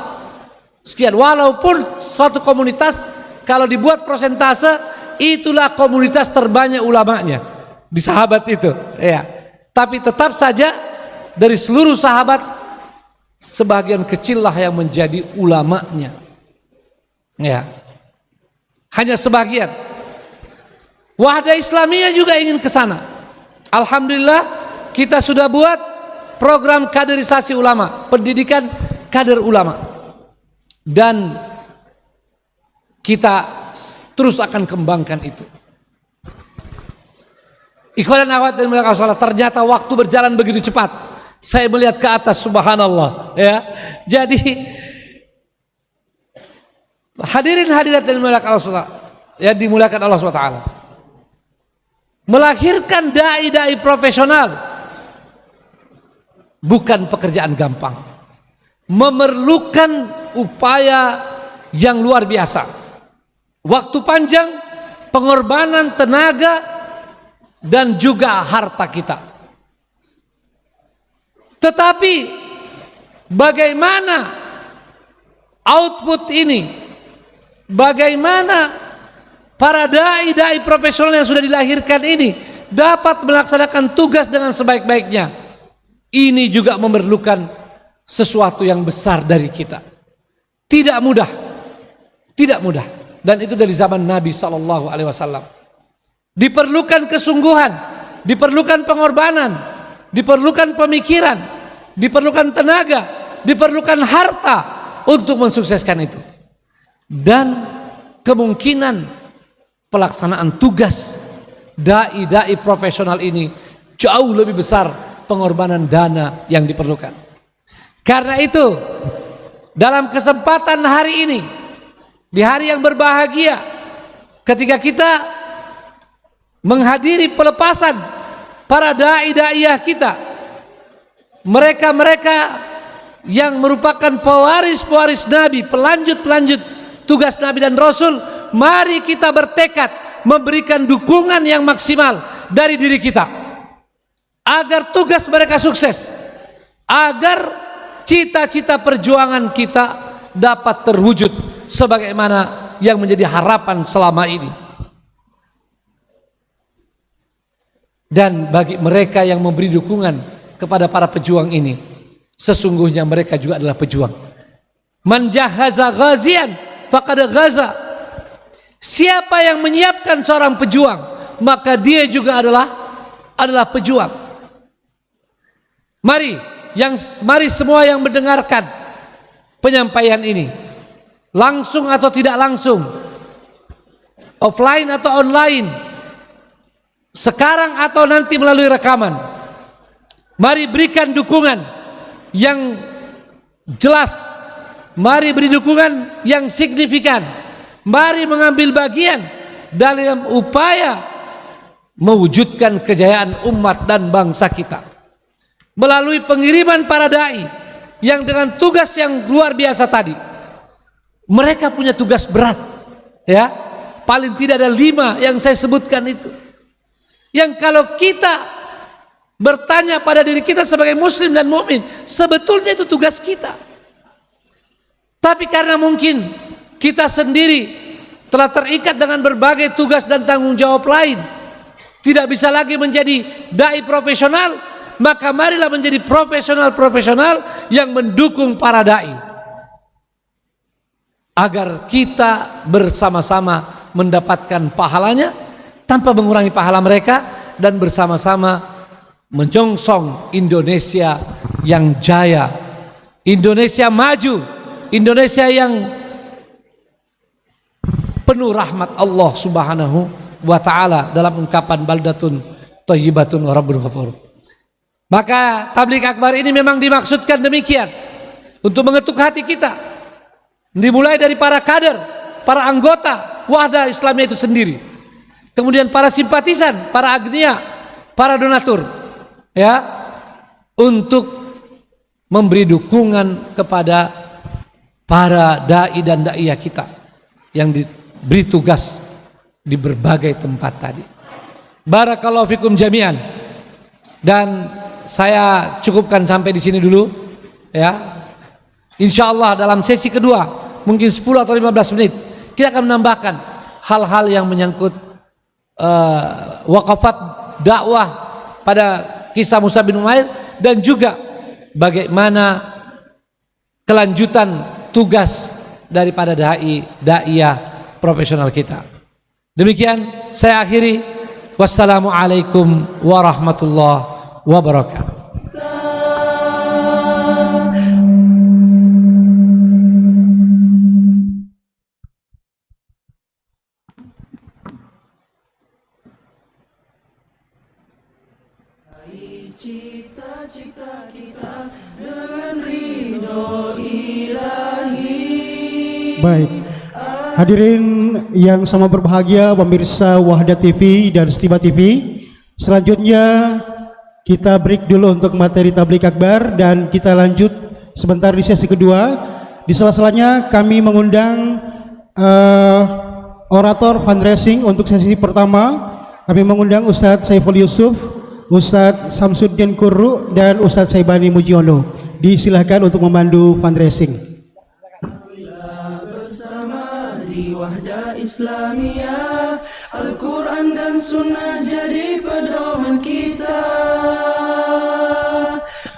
sekian. Walaupun suatu komunitas kalau dibuat prosentase, itulah komunitas terbanyak ulamanya di sahabat itu, ya. Tapi tetap saja dari seluruh sahabat sebagian kecil lah yang menjadi ulamanya, ya, hanya sebagian. Wahda Islamiyah juga ingin ke sana. Alhamdulillah kita sudah buat program kaderisasi ulama, pendidikan kader ulama, dan kita terus akan kembangkan itu. Ikhwan dan akhwat yang dimuliakan Allah, ternyata waktu berjalan begitu cepat. Saya melihat ke atas, subhanallah, ya. Jadi hadirin hadirat yang dimuliakan Allah, ya, dimuliakan Allah SWT, melahirkan dai-dai profesional bukan pekerjaan gampang, memerlukan upaya yang luar biasa, waktu panjang, pengorbanan tenaga dan juga harta kita. Tetapi bagaimana output ini, bagaimana para dai-dai profesional yang sudah dilahirkan ini dapat melaksanakan tugas dengan sebaik-baiknya, ini juga memerlukan sesuatu yang besar dari kita. Tidak mudah, tidak mudah, dan itu dari zaman Nabi SAW. Diperlukan kesungguhan, diperlukan pengorbanan, diperlukan pemikiran, diperlukan tenaga, diperlukan harta untuk mensukseskan itu. Dan kemungkinan pelaksanaan tugas dai-dai profesional ini jauh lebih besar pengorbanan dana yang diperlukan. Karena itu, dalam kesempatan hari ini, di hari yang berbahagia, ketika kita menghadiri pelepasan para dai-daiyah kita, mereka-mereka yang merupakan pewaris-pewaris Nabi, pelanjut-pelanjut tugas Nabi dan Rasul, mari kita bertekad memberikan dukungan yang maksimal dari diri kita agar tugas mereka sukses, agar cita-cita perjuangan kita dapat terwujud sebagaimana yang menjadi harapan selama ini. Dan bagi mereka yang memberi dukungan kepada para pejuang ini, sesungguhnya mereka juga adalah pejuang. Man jahaza ghazian faqad ghaza. Siapa yang menyiapkan seorang pejuang, maka dia juga adalah pejuang. Mari semua yang mendengarkan penyampaian ini, langsung atau tidak langsung, offline atau online, sekarang atau nanti melalui rekaman, mari berikan dukungan yang jelas, mari beri dukungan yang signifikan, mari mengambil bagian dalam upaya mewujudkan kejayaan umat dan bangsa kita melalui pengiriman para dai yang dengan tugas yang luar biasa tadi. Mereka punya tugas berat, ya, paling tidak ada 5 yang saya sebutkan itu, yang kalau kita bertanya pada diri kita sebagai muslim dan mukmin, sebetulnya itu tugas kita. Tapi karena mungkin kita sendiri telah terikat dengan berbagai tugas dan tanggung jawab lain, tidak bisa lagi menjadi dai profesional, maka marilah menjadi profesional-profesional yang mendukung para dai, agar kita bersama-sama mendapatkan pahalanya tanpa mengurangi pahala mereka, dan bersama-sama menyongsong Indonesia yang jaya, Indonesia maju, Indonesia yang penuh rahmat Allah Subhanahu wa ta'ala, dalam ungkapan baldatun thayyibatun wa rabbun ghafur. Maka tabligh akbar ini memang dimaksudkan demikian, untuk mengetuk hati kita, dimulai dari para kader, para anggota Wahda Islamiyah itu sendiri, kemudian para simpatisan, para agniya, para donatur, ya, untuk memberi dukungan kepada para dai dan daiyah kita yang diberi tugas di berbagai tempat tadi. Barakallahu fikum jami'an. Dan saya cukupkan sampai di sini dulu, ya. Insyaallah dalam sesi kedua, mungkin 10 atau 15 menit, kita akan menambahkan hal-hal yang menyangkut waqafat dakwah pada kisah Mus'ab bin Umair, dan juga bagaimana kelanjutan tugas daripada daiyah profesional kita. Demikian saya akhiri. Wassalamualaikum warahmatullahi wabarakatuh. Baik. Hadirin yang sama berbahagia, pemirsa Wahda TV dan Stiba TV. Selanjutnya kita break dulu untuk materi tabligh akbar dan kita lanjut sebentar di sesi kedua. Di sela-selanya kami mengundang orator fundraising untuk sesi pertama. Kami mengundang Ustadz Saiful Yusuf, Ustadz Samsuddin Kurru dan Ustadz Saibani Mujiono. Disilahkan untuk memandu fundraising. Di Wahda Islamiyah, Al-Quran dan Sunnah jadi pedoman kita.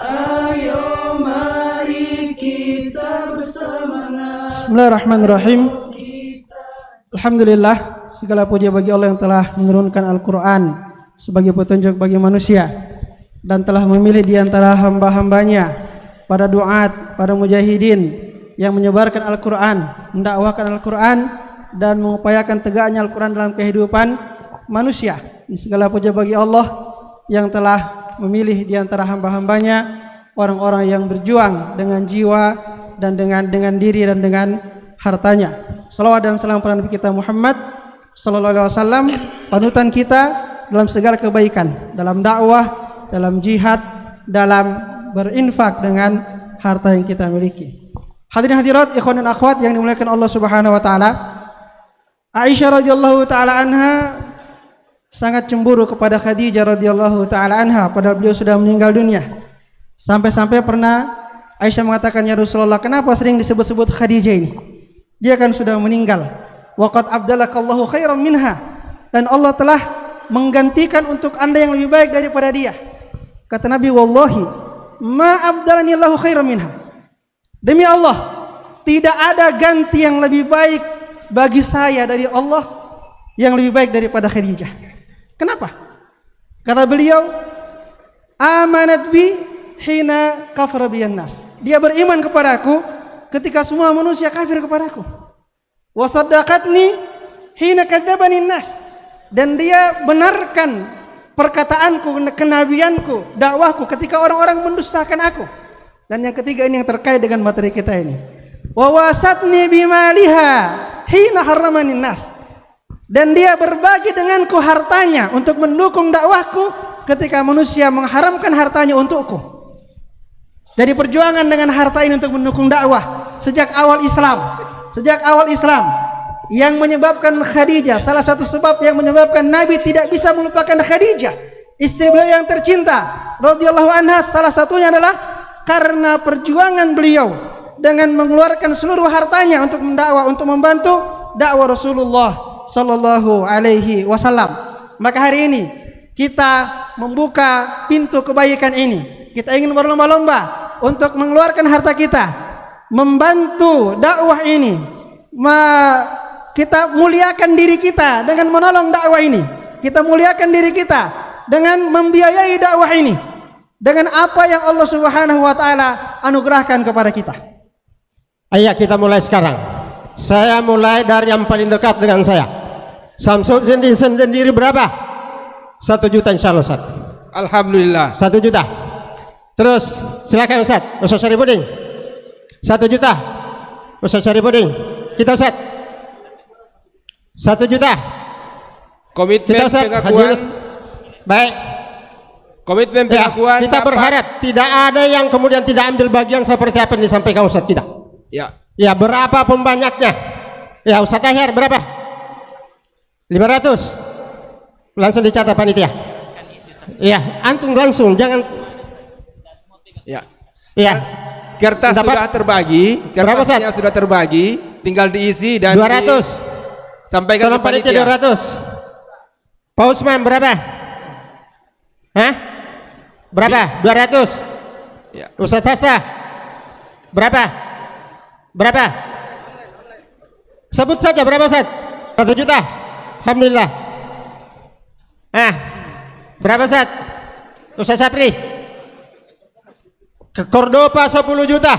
Ayo mari kita bersemangat. Bismillahirrahmanirrahim. Alhamdulillah, segala puji bagi Allah yang telah menurunkan Al-Quran sebagai petunjuk bagi manusia dan telah memilih di antara hamba-hambanya para duat, para mujahidin yang menyebarkan Al-Quran, mendakwahkan Al-Quran dan mengupayakan tegaknya Al-Quran dalam kehidupan manusia. Segala puja bagi Allah yang telah memilih di antara hamba-hambanya orang-orang yang berjuang dengan jiwa dan dengan diri dan dengan hartanya. Salawat dan salam pada Nabi kita Muhammad sallallahu alaihi wasallam, panutan kita dalam segala kebaikan, dalam dakwah, dalam jihad, dalam berinfak dengan harta yang kita miliki. Hadirin hadirat, ikhwan dan akhwat yang dimuliakan Allah Subhanahu wa taala. Aisyah radhiyallahu taala anha sangat cemburu kepada Khadijah radhiyallahu taala anha padahal beliau sudah meninggal dunia. Sampai-sampai pernah Aisyah mengatakan, "Ya Rasulullah, kenapa sering disebut-sebut Khadijah ini? Dia kan sudah meninggal. Wa qad abdalakallahu khairan minha." Dan Allah telah menggantikan untuk Anda yang lebih baik daripada dia. Kata Nabi, "Wallahi ma abdalani Allahu khairan minha." Demi Allah, tidak ada ganti yang lebih baik bagi saya dari Allah yang lebih baik daripada Khadijah. Kenapa? Kata beliau, amanat bi hina kafara biyan nas. Dia beriman kepadaku ketika semua manusia kafir kepadaku. Wa saddaqatni hina kadzdzabani nas. Dan dia benarkan perkataanku, kenabianku, dakwahku ketika orang-orang mendustakan aku. Dan yang ketiga ini yang terkait dengan materi kita ini. Wa wasatni bimaliha hina harramani nas. Dan dia berbagi denganku hartanya untuk mendukung dakwahku ketika manusia mengharamkan hartanya untukku. Jadi perjuangan dengan harta ini untuk mendukung dakwah sejak awal Islam. Sejak awal Islam yang menyebabkan Khadijah, salah satu sebab yang menyebabkan Nabi tidak bisa melupakan Khadijah, istri beliau yang tercinta radhiyallahu anha, salah satunya adalah karena perjuangan beliau dengan mengeluarkan seluruh hartanya untuk mendakwah, untuk membantu dakwah Rasulullah sallallahu alaihi wasallam. Maka hari ini kita membuka pintu kebaikan ini. Kita ingin berlomba-lomba untuk mengeluarkan harta kita, membantu dakwah ini. Kita muliakan diri kita dengan menolong dakwah ini. Kita muliakan diri kita dengan membiayai dakwah ini, dengan apa yang Allah Subhanahu wa taala anugerahkan kepada kita. Ayo kita mulai sekarang. Saya mulai dari yang paling dekat dengan saya. Samsul sendiri berapa? 1 juta insyaallah Ustaz. Alhamdulillah. 1 juta. Terus silakan Ustaz. Ustaz Syarifudin. 1 juta. Ustaz Syarifudin. Kita Ustaz. 1 juta. Komitmen kita, Ustaz. pengakuan. Baik. Komitmen pengakuan. Kita berharap tidak ada yang kemudian tidak ambil bagian seperti apa yang disampaikan Ustaz kita. Ya. Ya, berapapun banyaknya. Ya, Ustaz Tahir berapa? 500. Langsung dicatat panitia. Iya, antum langsung, jangan. Ya. Iya. Kertas sudah terbagi, kertasnya sudah terbagi, tinggal diisi dan 200. Sampaikan ke panitia. 200. Pak Usman berapa? Hah? Berapa? 200. Ya. Ustaz Hasta berapa? Berapa? Sebut saja berapa Ustaz? 1 juta. Alhamdulillah. Berapa Ustaz? Ustaz Sapri. Ke Cordoba 10 juta.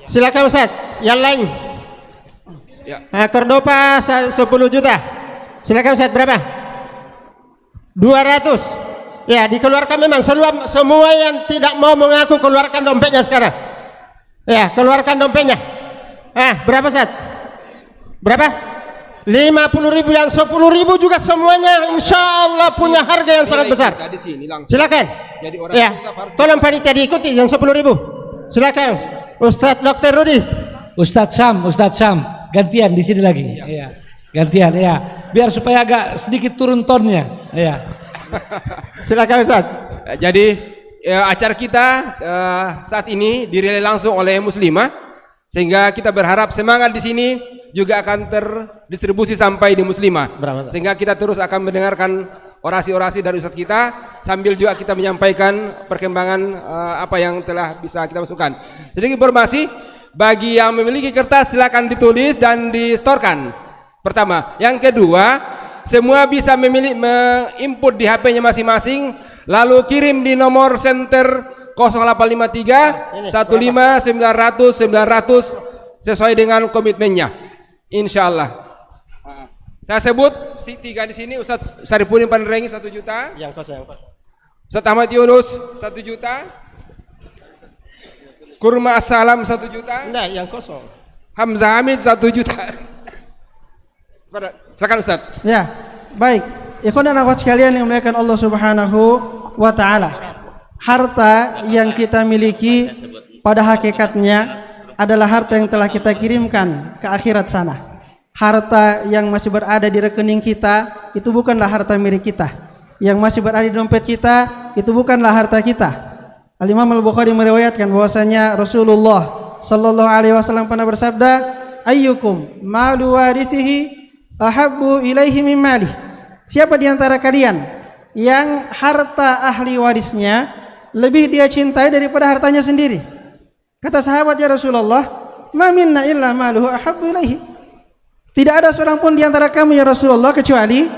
Silakan Ustaz. Yang lain. Ya. Cordoba 10 juta. Silakan Ustaz, berapa? 200. Ya, dikeluarkan memang semua yang tidak mau mengaku keluarkan dompetnya sekarang. Ya, keluarkan dompetnya. Berapa Ustaz? Berapa? 50.000, yang 10.000 juga semuanya insya Allah punya harga yang sangat besar. Silakan. Ya, tolong panitia diikuti yang 10.000. Silakan, Ustadz Dr. Rudi. Ustadz Syam, gantian di sini lagi. Iya. Gantian ya, biar supaya agak sedikit turun tonnya. Ya. Silakan Ustadz. Jadi acara kita saat ini dirilai langsung oleh Muslimah, sehingga kita berharap semangat di sini juga akan terdistribusi sampai di Muslimah. Sehingga kita terus akan mendengarkan orasi-orasi dari Ustadz kita, sambil juga kita menyampaikan perkembangan apa yang telah bisa kita masukkan. Sedikit informasi, bagi yang memiliki kertas silakan ditulis dan distorkan. Pertama, yang kedua, semua bisa menginput di HP-nya masing-masing, lalu kirim di nomor center 0853 15 900 900 sesuai dengan komitmennya. Insya Allah. Saya sebut tiga di sini, Ustadz Saripudin Panrengi 1 juta. Yang kosong. Ustadz Ahmad Yunus 1 juta. Kurma Assalam 1 juta. Enggak, yang kosong. Hamzah Hamid 1 juta. Silakan Ustadz. Ya, baik. Ikhwan dan akhwat sekalian yang dimuliakan Allah Subhanahu wa taala. Harta yang kita miliki pada hakikatnya adalah harta yang telah kita kirimkan ke akhirat sana. Harta yang masih berada di rekening kita itu bukanlah harta milik kita. Yang masih berada di dompet kita itu bukanlah harta kita. Al-Imam Al-Bukhari meriwayatkan bahwasanya Rasulullah sallallahu alaihi wasallam pernah bersabda, "Ayyukum malu warithihi ahabbu ilaihi min malih." Siapa di antara kalian yang harta ahli warisnya lebih dia cintai daripada hartanya sendiri? Kata sahabat, ya Rasulullah, ma minna illa maluhu ahabbu ilaihi. Tidak ada seorang pun di antara kami ya Rasulullah kecuali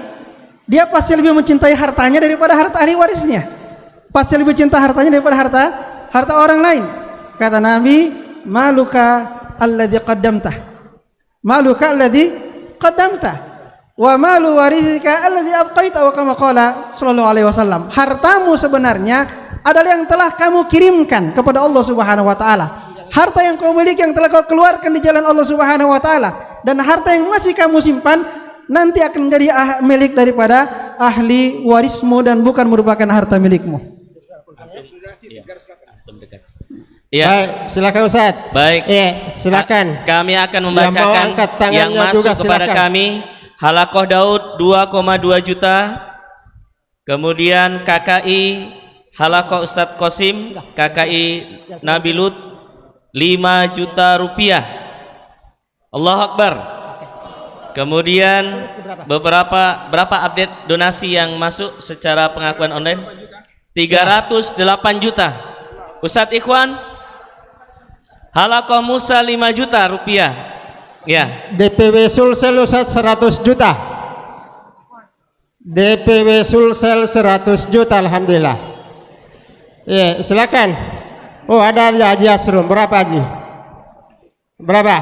dia pasti lebih mencintai hartanya daripada harta ahli warisnya. Pasti lebih cinta hartanya daripada harta orang lain. Kata Nabi, maluka alladhi qaddamtah. Maluka alladhi qaddamtah. Wa malu warithika alladhi abqaita, wa kama qala sallallahu alaihi wasallam. Hartamu sebenarnya adalah yang telah kamu kirimkan kepada Allah Subhanahu wa taala. Harta yang kau miliki yang telah kau keluarkan di jalan Allah Subhanahu wa taala, dan harta yang masih kamu simpan nanti akan menjadi milik daripada ahli warismu dan bukan merupakan harta milikmu. Ya. Baik, silakan Ustaz. Baik. Silakan. Kami akan membacakan yang masuk juga, kepada kami. Halakoh Daud 2,2 juta. Kemudian KKI Halakoh Ustadz Qasim, KKI Nabi Lut 5 juta rupiah. Allahu Akbar. Kemudian berapa update donasi yang masuk secara pengakuan online? 308 juta. Ustadz Ikhwan Halakoh Musa 5 juta rupiah. Ya. DPW Sulsel Ustadz 100 juta. DPW Sulsel 100 juta, alhamdulillah. Ya, silakan. Oh, ada Haji Asrum. Berapa Haji? Berapa?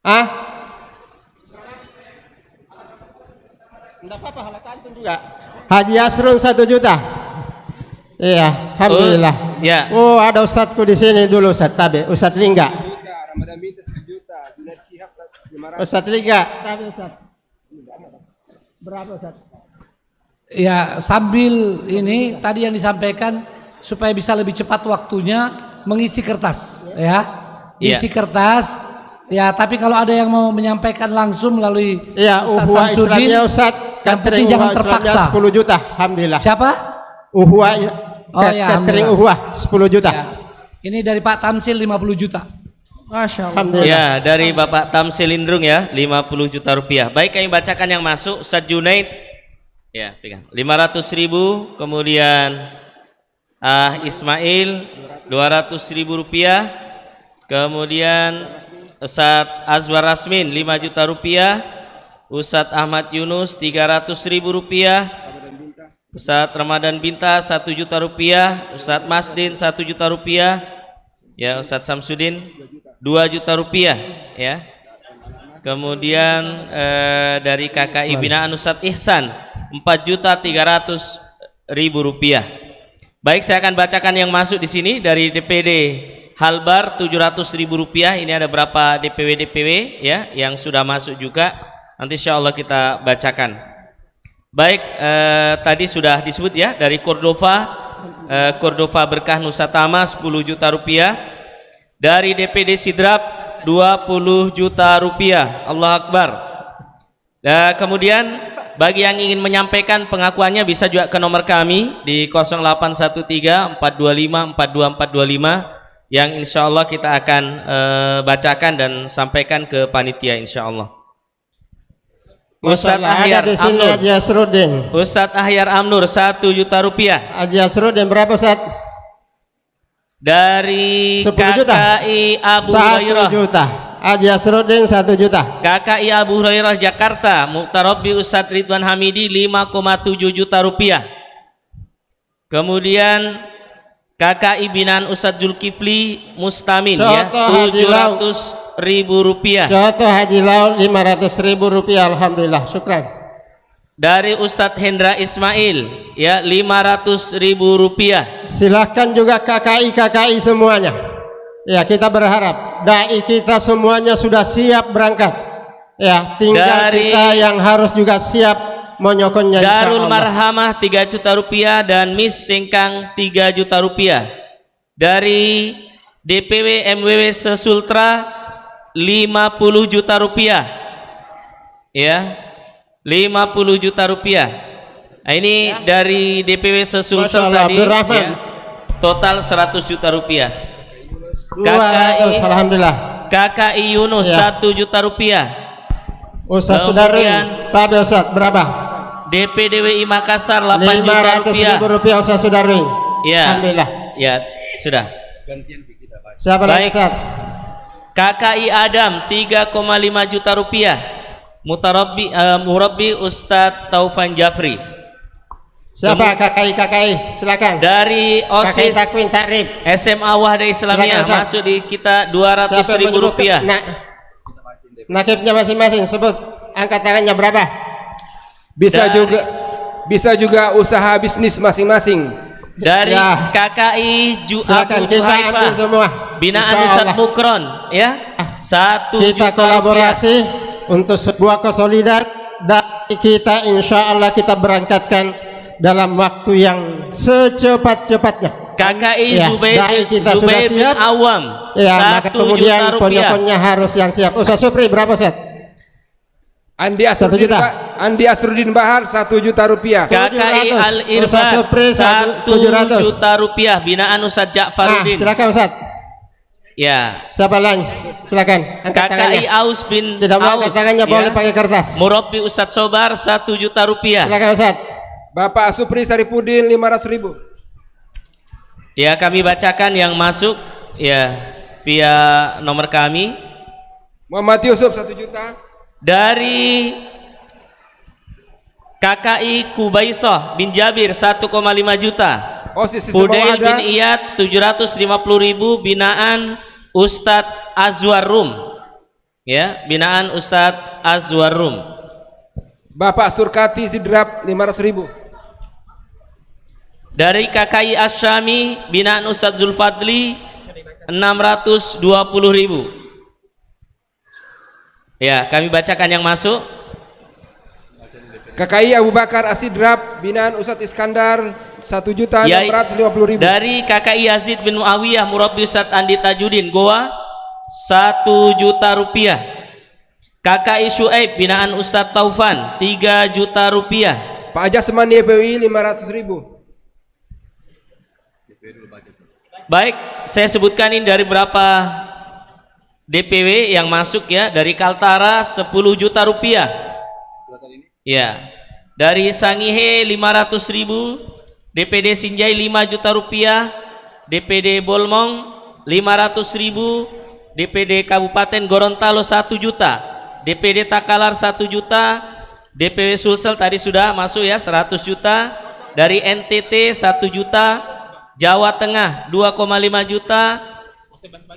Ah? Enggak apa-apa, halakan juga. Haji Asrum 1 juta. Iya, alhamdulillah. Ya. Oh, ada ustadzku di sini dulu, Ustadz Tabe, Ustadz Lingga. Ustadz Lingga, Tabe Ustadz. Berapa Ustadz? Ya, sambil ini tadi yang disampaikan supaya bisa lebih cepat waktunya mengisi kertas, ya. Isi kertas. Ya, tapi kalau ada yang mau menyampaikan langsung melalui Ustadz Islamnya Ustadz, catering jangan terpaksa 10 juta, alhamdulillah. Siapa? Catering Uhuah 10 juta. Ya. Ini dari Pak Tamsil 50 juta. Masya Allah. Ya, dari Bapak Tamsil Indrung ya, 50 juta rupiah. Baik, kami bacakan yang masuk. Ustadz Junaid, ya, pegang 500.000. Kemudian Ismail 200.000 rupiah. Kemudian Ustadz Azwar Rasmin 5 juta rupiah. Ustadz Ahmad Yunus 300.000 rupiah. Ustadz Ramadan Binta 1 juta rupiah. Ustadz Masdin 1 juta rupiah. Ya, Ustadz Samsudin 2 juta rupiah. Ya. Kemudian dari KKI Binaan Ustadz Ihsan 4.300.000 rupiah. Baik, saya akan bacakan yang masuk di sini dari DPD Halbar 700.000 rupiah. Ini ada berapa DPW ya yang sudah masuk juga. Nanti insya Allah kita bacakan. Baik, tadi sudah disebut ya dari Cordova, Cordova Berkah Nusa Tama 10 juta rupiah. Dari DPD Sidrap 20 juta rupiah. Allah Akbar. Kemudian bagi yang ingin menyampaikan pengakuannya bisa juga ke nomor kami di 0813 425 42425 yang insya Allah kita akan bacakan dan sampaikan ke panitia insya Allah. Ustadz Ahyar Amnur, Haji Asrudin. Ustadz Ahyar Amnur 1 juta rupiah. Haji Asrudin berapa Ustadz? Dari 10 juta. KKI Abu Hurairah 1 juta. Haji Asrudin 1 juta. KKI Abu Hurairah Jakarta Muqtarabbi Ustadz Ridwan Hamidi 5,7 juta rupiah. Kemudian KKI binaan Ustadz Zulkifli Mustamin ya 700.000 rupiah. Contoh Haji Lau 500.000 rupiah. Alhamdulillah, syukran. Dari Ustadz Hendra Ismail ya 500.000 rupiah. Silahkan juga KKI semuanya. Ya, kita berharap dai kita semuanya sudah siap berangkat. Ya, tinggal kita yang harus juga siap menyokongnya insyaallah. Darul Marhamah 3 juta rupiah dan Miss Sengkang 3 juta rupiah. Dari DPW MWW Sesultra 50 juta rupiah. Ya. 50 juta rupiah. Nah, ini dari DPW Sesultra tadi ya, total 100 juta rupiah. 200 alhamdulillah. KKI Yunus ya. 1 juta rupiah. Ustaz Sudarin, tabi Ustaz berapa? DPDWI Makassar 8 juta rupiah. 500.000 rupiah Ustaz Sudarin. Ya. Alhamdulillah. Ya, sudah. Siapa lagi Ustaz? KKI Adam 3,5 juta rupiah. Murabbi Ustadz Taufan Jafri. Siapa KKI? Silakan. Dari OSIS Takwin Takrib SMA Wahda Islamiyah masuk di kita 200.000 rupiah. Nakibnya masing-masing sebut angkat tangannya berapa? Bisa juga usaha bisnis masing-masing. Dari KKI silakan kita ambil semua. Binaan Ustadz Mukron ya 1 kita juta kolaborasi rupiah. Untuk sebuah kesolidan dan kita insya Allah kita berangkatkan dalam waktu yang secepat-cepatnya. KKI ya, Zubair sudah siap. bin Awam Ya, maka kemudian penyokonnya harus yang siap. Ustaz Supri berapa Ustaz? Andi Asrudin Bahar 1 juta rupiah. KKI Al-Irfan 1 juta rupiah binaan Ustadz Ja'faruddin. Silakan Ustaz. Ya. Siapa lain? Silakan. Angkat KKI tangannya. Aus bin Tidak mau angkat Aus, tangannya ya. boleh pakai kertas. Murabbi Ustadz Sobar 1 juta rupiah. Silakan Ustaz. Bapak Supri Saripudin 500.000. Ya, kami bacakan yang masuk ya via nomor kami. Muhammad Yusuf 1 juta. Dari KKI Kubaisoh bin Jabir 1,5 juta. Fudail bin Iyad 750.000 binaan Ustadz Azwar Rum. Ya, binaan Ustadz Azwar Rum. Bapak Surkati Sidrap 500.000. Dari KKI Asyami binaan Ustadz Zulfadli 620.000. Ya, kami bacakan yang masuk. KKI Abu Bakar Asidrap binaan Ustadz Iskandar 1.650.000. Dari KKI Yazid bin Muawiyah Murabbi Ustadz Andi Tajudin Goa 1 juta rupiah. KKI Syuaib binaan Ustadz Taufan 3 juta rupiah. Pak Ajasman YPWI 500.000. Baik, saya sebutkan ini dari berapa DPW yang masuk ya. Dari Kaltara 10 juta rupiah. Ya. Dari Sangihe 500.000. DPD Sinjai 5 juta rupiah. DPD Bolmong 500.000. DPD Kabupaten Gorontalo 1 juta. DPD Takalar 1 juta. DPW Sulsel tadi sudah masuk ya 100 juta. Dari NTT 1 juta. Jawa Tengah 2,5 juta.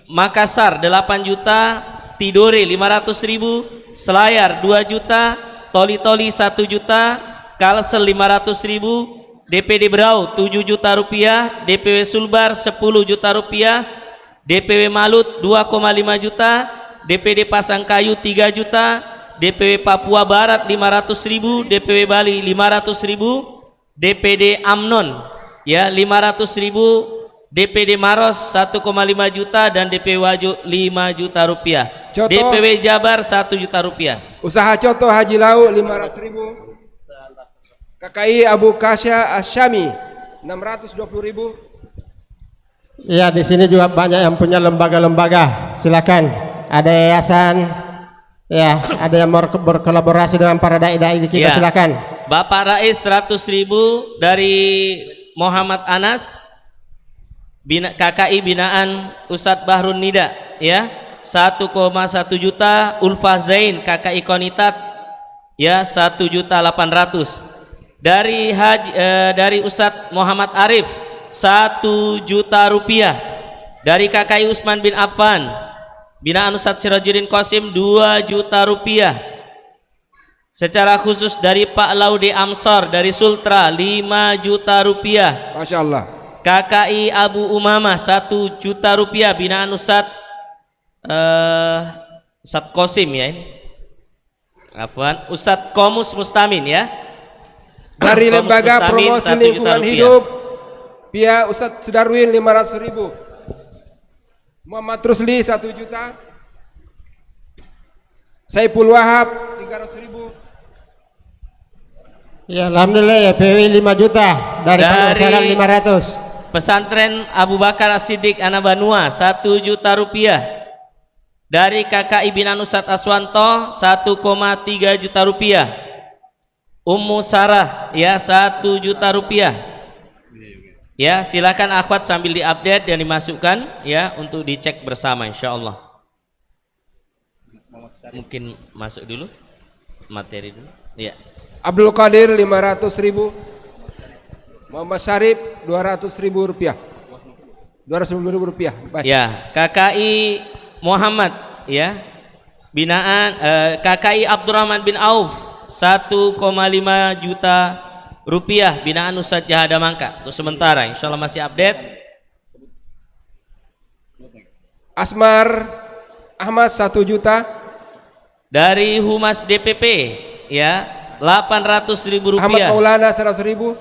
Makassar 8 juta. Tidore 500.000. Selayar 2 juta. Toli-Toli 1 juta. Kalsel 500.000. DPD Berau 7 juta rupiah. DPW Sulbar 10 juta rupiah. DPW Malut 2,5 juta, DPD Pasangkayu 3 juta, DPW Papua Barat 500.000, DPW Bali 500.000, DPD Amnon ya 500.000, DPD Maros 1,5 juta dan DPW Wajo 5 juta rupiah. Contoh, DPW Jabar 1 juta rupiah. Usaha contoh Haji Lau 500.000. KKI Abu Kasya Asyami 620.000. Ya, di sini juga banyak yang punya lembaga-lembaga. Silakan. Ada yayasan, ya, ada yang mau berkolaborasi dengan para dai-dai kita. Ya. Silakan. Bapak Rais 100.000 dari Muhammad Anas, KKI binaan Ustadz Bahrun Nida ya 1,1 juta. Ulfa Zain KKI Konitat ya 1.800.000. Dari Ustadz Muhammad Arif 1 juta rupiah. Dari KKI Usman bin Affan binaan Ustadz Sirajuddin Qasim 2 juta rupiah. Secara khusus dari Pak Laude Amsor dari Sultra 5 juta rupiah. Masya Allah. KKI Abu Umamah 1 juta rupiah binaan Ustadz Qasim ya ini. Afwan, Ustadz Komus Mustamin ya. Dari Komus Lembaga Mustamin, Promosi 1 juta Lingkungan rupiah. Hidup pihak Ustadz Sudarwin 500.000. Muhammad Rusli 1 juta. Saiful Wahab 300.000. Ya, alhamdulillah ya, PW 5 juta dari Pangursalan 500. Pesantren Abu Bakar As-Siddiq Anabanua 1 juta rupiah. Dari KKI binaan Ustadz Aswanto 1,3 juta rupiah. Ummu Sarah ya 1 juta rupiah. Ya, silakan akhwat sambil diupdate dan dimasukkan ya untuk dicek bersama insyaallah. Mungkin masuk dulu materi dulu. Ya. Abdul Qadir 500.000. Muhammad Syarif 200.000 rupiah. 200.000 rupiah. Baik. Ya, KKI Muhammad ya binaan KKI Abdurrahman bin Auf 1,5 juta rupiah binaan Ustadz Jahada Mangka untuk sementara, insyaallah masih update. Asmar Ahmad 1 juta. Dari Humas DPP ya 800.000 rupiah. Ahmad Maulana 100.000.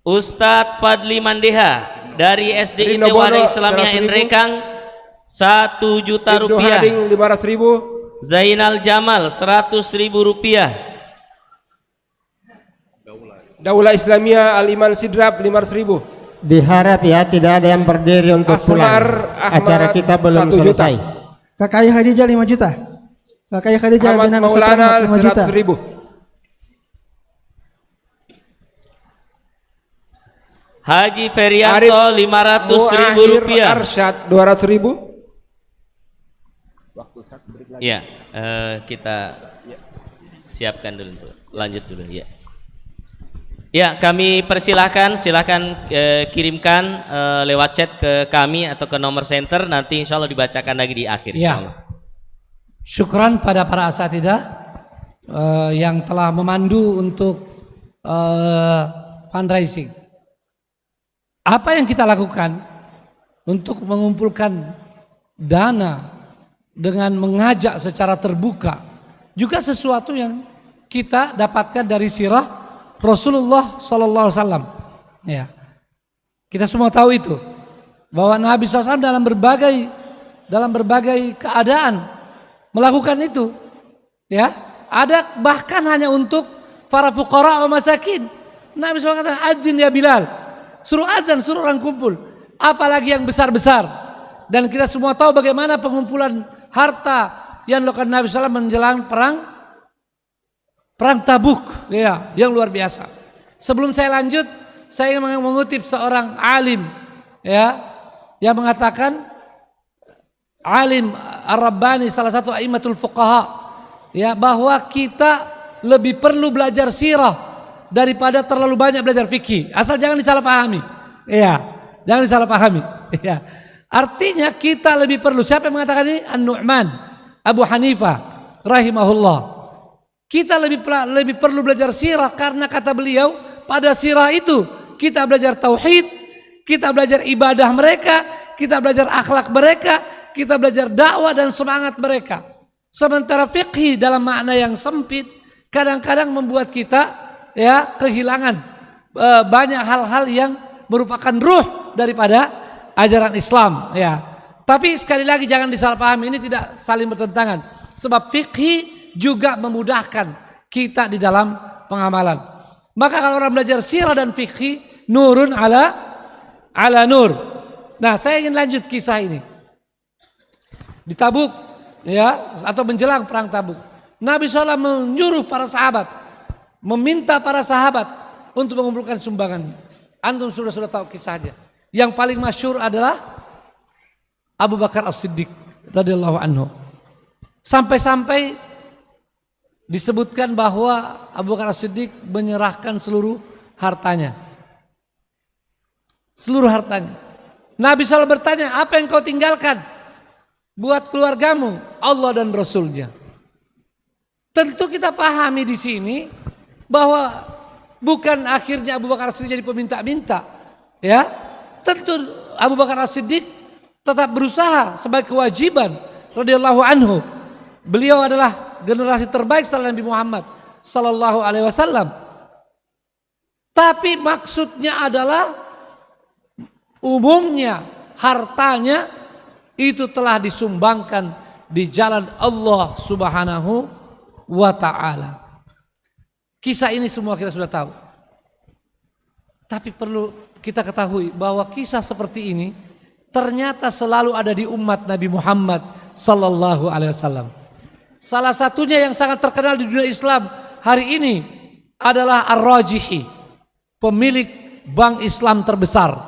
Ustadz Fadli Mandeha dari SDIT Rino Bono, Wadah Islamiyah 100.000. Enrekang 1 juta Ibnu rupiah. Hading 500.000. Zainal Jamal 100.000 rupiah. Daulah Islamiyah Al-Iman Sidrap 500.000. Diharap ya tidak ada yang berdiri untuk pulang. Acara kita belum 1 juta. selesai. KKI Khadijah 5 juta. KKI Khadijah Ahmad binaan Maulana 5 juta. 100.000. Haji Ferianto 500.000 rupiah. Arsyad 200.000. Ya, kita siapkan dulu untuk lanjut dulu ya. Ya, kami persilahkan, kirimkan lewat chat ke kami atau ke nomor center, nanti insya Allah dibacakan lagi di akhir. Ya. Syukran pada para asatidzah yang telah memandu untuk fundraising. Apa yang kita lakukan untuk mengumpulkan dana dengan mengajak secara terbuka juga sesuatu yang kita dapatkan dari sirah Rasulullah Sallallahu Alaihi Wasallam. Ya, kita semua tahu itu bahwa Nabi SAW dalam berbagai keadaan melakukan itu. Ya, ada bahkan hanya untuk para fuqara wa masakin. Nabi SAW kata, "Adzin ya Bilal." Suruh azan, suruh orang kumpul. Apalagi yang besar-besar. Dan kita semua tahu bagaimana pengumpulan harta yang dilakukan Nabi SAW menjelang perang Tabuk, ya, yang luar biasa. Sebelum saya lanjut, saya ingin mengutip seorang alim, ya, yang mengatakan, alim Ar-Rabbani, salah satu a'immatul fuqaha, ya, bahwa kita lebih perlu belajar sirah daripada terlalu banyak belajar fikih. Asal jangan disalahpahami, ya, jangan disalahpahami, ya. Artinya kita lebih perlu. Siapa yang mengatakan ini? An-Nu'man Abu Hanifah rahimahullah. Kita lebih perlu belajar sirah karena kata beliau pada sirah itu kita belajar tauhid, kita belajar ibadah mereka, kita belajar akhlak mereka, kita belajar dakwah dan semangat mereka. Sementara fikih dalam makna yang sempit kadang-kadang membuat kita ya kehilangan banyak hal-hal yang merupakan ruh daripada ajaran Islam ya. Tapi sekali lagi jangan disalahpahami, ini tidak saling bertentangan. Sebab fikih juga memudahkan kita di dalam pengamalan. Maka kalau orang belajar sirah dan fikih, nurun ala nur. Nah, saya ingin lanjut kisah ini. Di Tabuk ya, atau menjelang perang Tabuk, Nabi SAW menyuruh para sahabat, meminta para sahabat untuk mengumpulkan sumbangannya. Antum sudah tahu kisahnya. Yang paling masyhur adalah Abu Bakar As-Siddiq radhiyallahu anhu. Sampai-sampai disebutkan bahwa Abu Bakar As-Siddiq menyerahkan seluruh hartanya. Seluruh hartanya. Nabi SAW bertanya, apa yang kau tinggalkan buat keluargamu? Allah dan Rasulnya. Tentu kita pahami di sini bahwa bukan akhirnya Abu Bakar As-Siddiq jadi peminta-minta, ya. Tentu Abu Bakar As-Siddiq tetap berusaha sebagai kewajiban radhiyallahu anhu. Beliau adalah generasi terbaik setelah Nabi Muhammad sallallahu alaihi wasallam. Tapi maksudnya adalah umumnya hartanya itu telah disumbangkan di jalan Allah Subhanahu wa ta'ala. Kisah ini semua kita sudah tahu. Tapi perlu kita ketahui bahwa kisah seperti ini ternyata selalu ada di umat Nabi Muhammad sallallahu alaihi wasallam. Salah satunya yang sangat terkenal di dunia Islam hari ini adalah Ar-Rajihi, pemilik bank Islam terbesar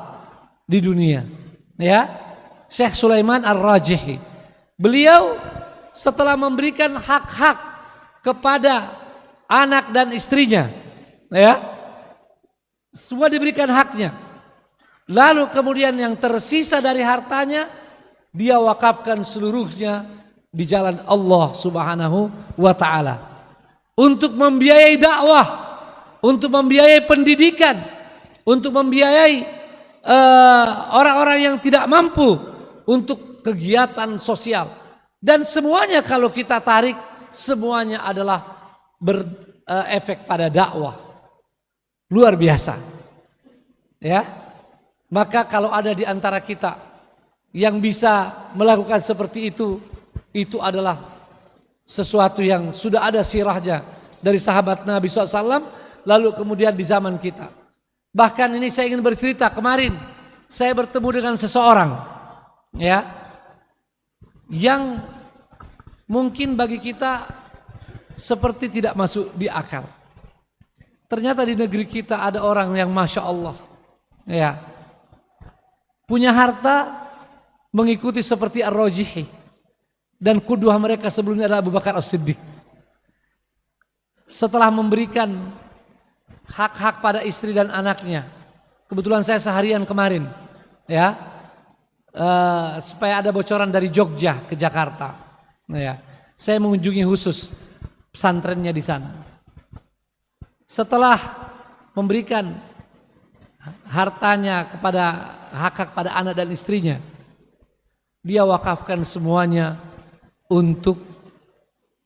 di dunia, ya, Syekh Sulaiman Ar-Rajihi. Beliau setelah memberikan hak-hak kepada anak dan istrinya, ya, semua diberikan haknya. Lalu kemudian yang tersisa dari hartanya dia wakafkan seluruhnya di jalan Allah Subhanahu wa ta'ala, untuk membiayai dakwah, untuk membiayai pendidikan, untuk membiayai orang-orang yang tidak mampu, untuk kegiatan sosial. Dan semuanya kalau kita tarik, semuanya adalah berefek pada dakwah. Luar biasa, ya. Maka kalau ada di antara kita yang bisa melakukan seperti itu adalah sesuatu yang sudah ada sirahnya dari sahabat Nabi SAW, lalu kemudian di zaman kita. Bahkan ini saya ingin bercerita, kemarin saya bertemu dengan seseorang, ya, yang mungkin bagi kita seperti tidak masuk di akal. Ternyata di negeri kita ada orang yang Masya Allah, ya, punya harta mengikuti seperti Ar-Rajihi, dan qudwah mereka sebelumnya adalah Abu Bakar As-Siddiq. Setelah memberikan hak-hak pada istri dan anaknya, kebetulan saya seharian kemarin, ya, supaya ada bocoran dari Jogja ke Jakarta, ya, saya mengunjungi khusus pesantrennya di sana. Setelah memberikan hartanya kepada hak-hak pada anak dan istrinya, dia wakafkan semuanya untuk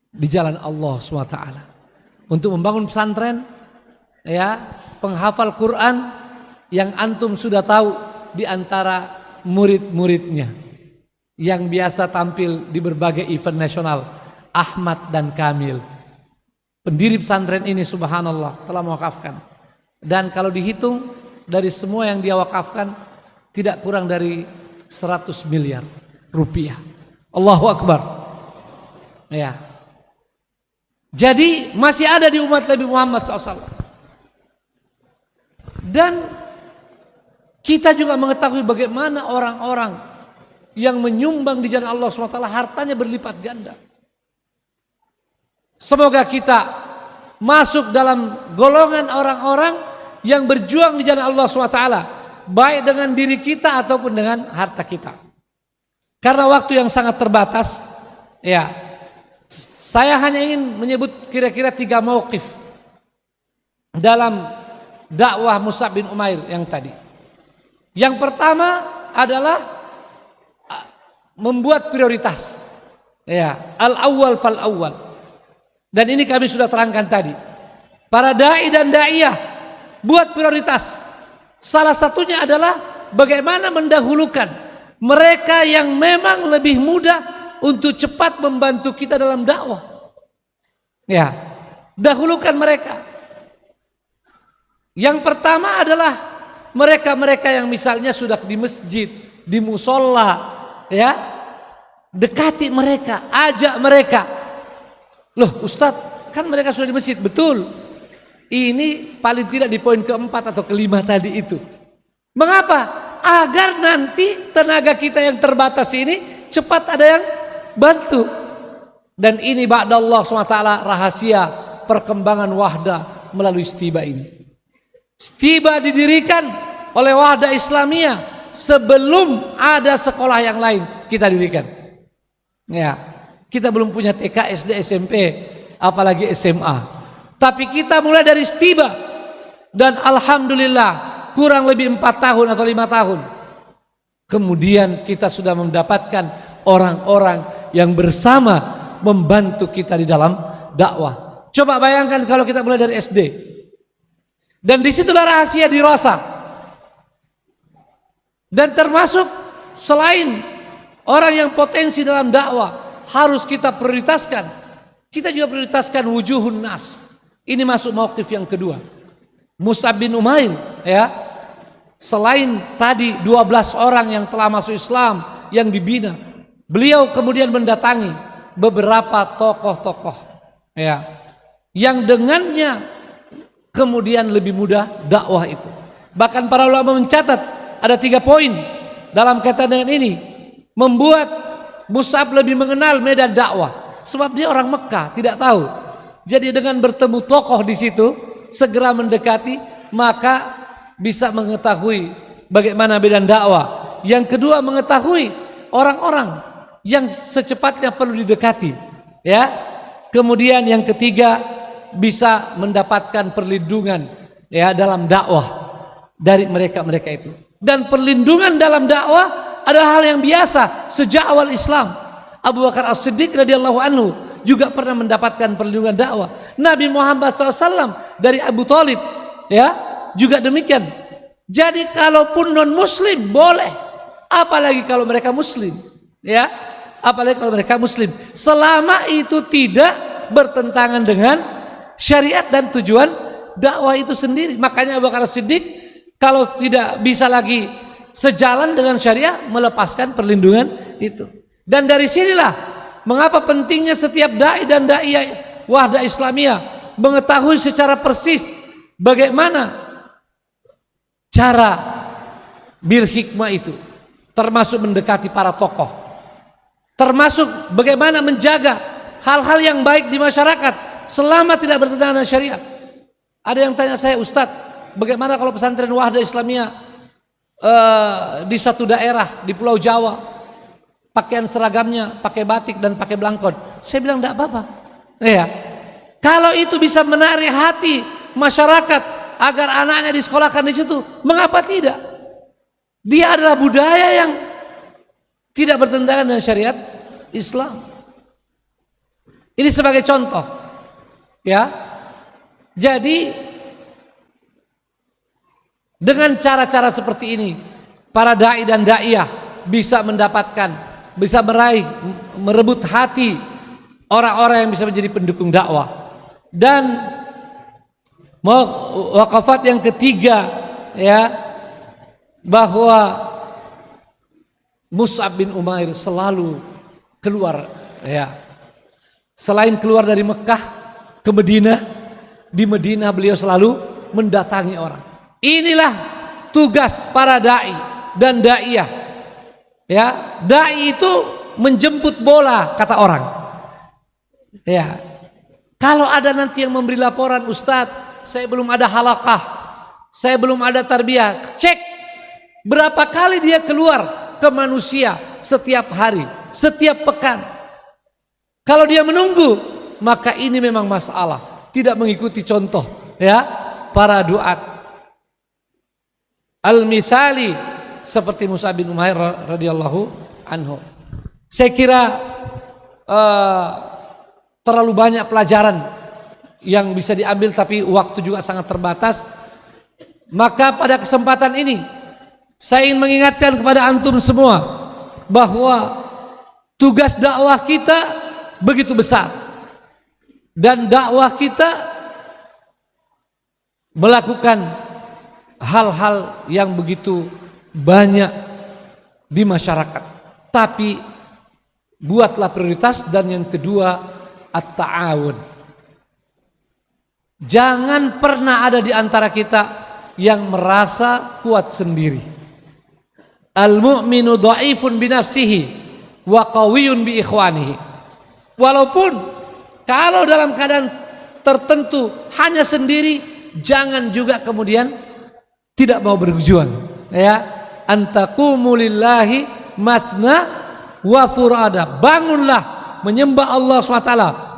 di jalan Allah SWT, untuk membangun pesantren, ya, penghafal Quran yang antum sudah tahu di antara murid-muridnya yang biasa tampil di berbagai event nasional, Ahmad dan Kamil. Pendiri pesantren ini subhanallah telah mewakafkan, dan kalau dihitung dari semua yang dia wakafkan tidak kurang dari 100 miliar rupiah. Allahu Akbar, ya. Jadi masih ada di umat Nabi Muhammad SAW. Dan kita juga mengetahui bagaimana orang-orang yang menyumbang di jalan Allah SWT hartanya berlipat ganda. Semoga kita masuk dalam golongan orang-orang yang berjuang di jalan Allah SWT, baik dengan diri kita ataupun dengan harta kita. Karena waktu yang sangat terbatas, ya, saya hanya ingin menyebut kira-kira 3 mauqif dalam dakwah Mus'ab bin Umair yang tadi. Yang pertama adalah membuat prioritas. Ya, al-awwal fal awwal. Dan ini kami sudah terangkan tadi. Para dai dan daiyah buat prioritas. Salah satunya adalah bagaimana mendahulukan mereka yang memang lebih mudah untuk cepat membantu kita dalam dakwah. Ya, dahulukan mereka. Yang pertama adalah mereka-mereka yang misalnya sudah di masjid, di musola, ya, dekati mereka, ajak mereka. Loh Ustadz, kan mereka sudah di masjid, betul. Ini paling tidak di poin keempat atau kelima tadi itu. Mengapa? Agar nanti tenaga kita yang terbatas ini cepat ada yang bantu. Dan ini ba'dallah SWT rahasia perkembangan Wahda melalui Stiba ini. Stiba didirikan oleh Wahda Islamiyah sebelum ada sekolah yang lain kita dirikan. Ya, kita belum punya TK, SD, SMP, apalagi SMA. Tapi kita mulai dari Stiba dan alhamdulillah kurang lebih 4 tahun atau 5 tahun. Kemudian kita sudah mendapatkan orang-orang yang bersama membantu kita di dalam dakwah. Coba bayangkan kalau kita mulai dari SD. Dan disitulah rahasia dirasa. Dan termasuk selain orang yang potensi dalam dakwah harus kita prioritaskan, kita juga prioritaskan wujuhun nas. Ini masuk mauqif yang kedua. Mus'ab bin Umair, ya. Selain tadi 12 orang yang telah masuk Islam yang dibina, beliau kemudian mendatangi beberapa tokoh-tokoh, ya, yang dengannya kemudian lebih mudah dakwah itu. Bahkan para ulama mencatat ada 3 poin dalam kaitan dengan ini membuat Mus'ab lebih mengenal medan dakwah, sebab dia orang Mekah, tidak tahu. Jadi dengan bertemu tokoh di situ, segera mendekati, maka bisa mengetahui bagaimana medan dakwah. Yang kedua, mengetahui orang-orang yang secepatnya perlu didekati, ya. Kemudian yang ketiga, bisa mendapatkan perlindungan, ya, dalam dakwah dari mereka-mereka itu. Dan perlindungan dalam dakwah adalah hal yang biasa sejak awal Islam. Abu Bakar As-Siddiq radhiyallahu anhu juga pernah mendapatkan perlindungan dakwah. Nabi Muhammad SAW dari Abu Thalib, ya, juga demikian. Jadi kalaupun non muslim boleh, apalagi kalau mereka muslim, ya, apalagi kalau mereka muslim, selama itu tidak bertentangan dengan syariat dan tujuan dakwah itu sendiri. Makanya Abu Bakar As-Siddiq kalau tidak bisa lagi sejalan dengan syariah, melepaskan perlindungan itu. Dan dari sinilah mengapa pentingnya setiap dai dan daiyah Wahda Islamiyah mengetahui secara persis bagaimana cara bil hikmah itu, termasuk mendekati para tokoh, termasuk bagaimana menjaga hal-hal yang baik di masyarakat selama tidak bertentangan dengan syariat. Ada yang tanya saya, Ustadz, bagaimana kalau pesantren Wahda Islamiyah di suatu daerah di Pulau Jawa pakaian seragamnya pakai batik dan pakai belangkon? Saya bilang tidak apa-apa. Ya, kalau itu bisa menarik hati masyarakat agar anaknya disekolahkan di situ, mengapa tidak? Dia adalah budaya yang tidak bertentangan dengan syariat Islam. Ini sebagai contoh, ya. Jadi dengan cara-cara seperti ini, para dai dan daiyah bisa mendapatkan, bisa meraih, merebut hati orang-orang yang bisa menjadi pendukung dakwah. Dan wakafat yang ketiga, ya, bahwa Mus'ab bin Umair selalu keluar, ya. Selain keluar dari Mekah ke Madinah, di Madinah beliau selalu mendatangi orang. Inilah tugas para dai dan daiyah. Ya, dai itu menjemput bola, kata orang. Ya. Kalau ada nanti yang memberi laporan, Ustadz, saya belum ada halaqah, saya belum ada tarbiyah. Cek berapa kali dia keluar ke manusia setiap hari, setiap pekan. Kalau dia menunggu, maka ini memang masalah, tidak mengikuti contoh, ya, para duat. Al-mithali seperti Mus'ab bin Umair radhiyallahu anhu. Saya kira terlalu banyak pelajaran yang bisa diambil, tapi waktu juga sangat terbatas. Maka pada kesempatan ini saya ingin mengingatkan kepada antum semua bahwa tugas dakwah kita begitu besar, dan dakwah kita melakukan hal-hal yang begitu banyak di masyarakat. Tapi buatlah prioritas. Dan yang kedua, at-ta'awun. Jangan pernah ada di antara kita yang merasa kuat sendiri. Al-mu'minu dha'ifun binafsihi wa qawiyun bi ikhwanihi. Walaupun kalau dalam keadaan tertentu hanya sendiri, jangan juga kemudian tidak mau berjuang, ya. Antaqumu lillahi matna wa furada. Bangunlah menyembah Allah SWT,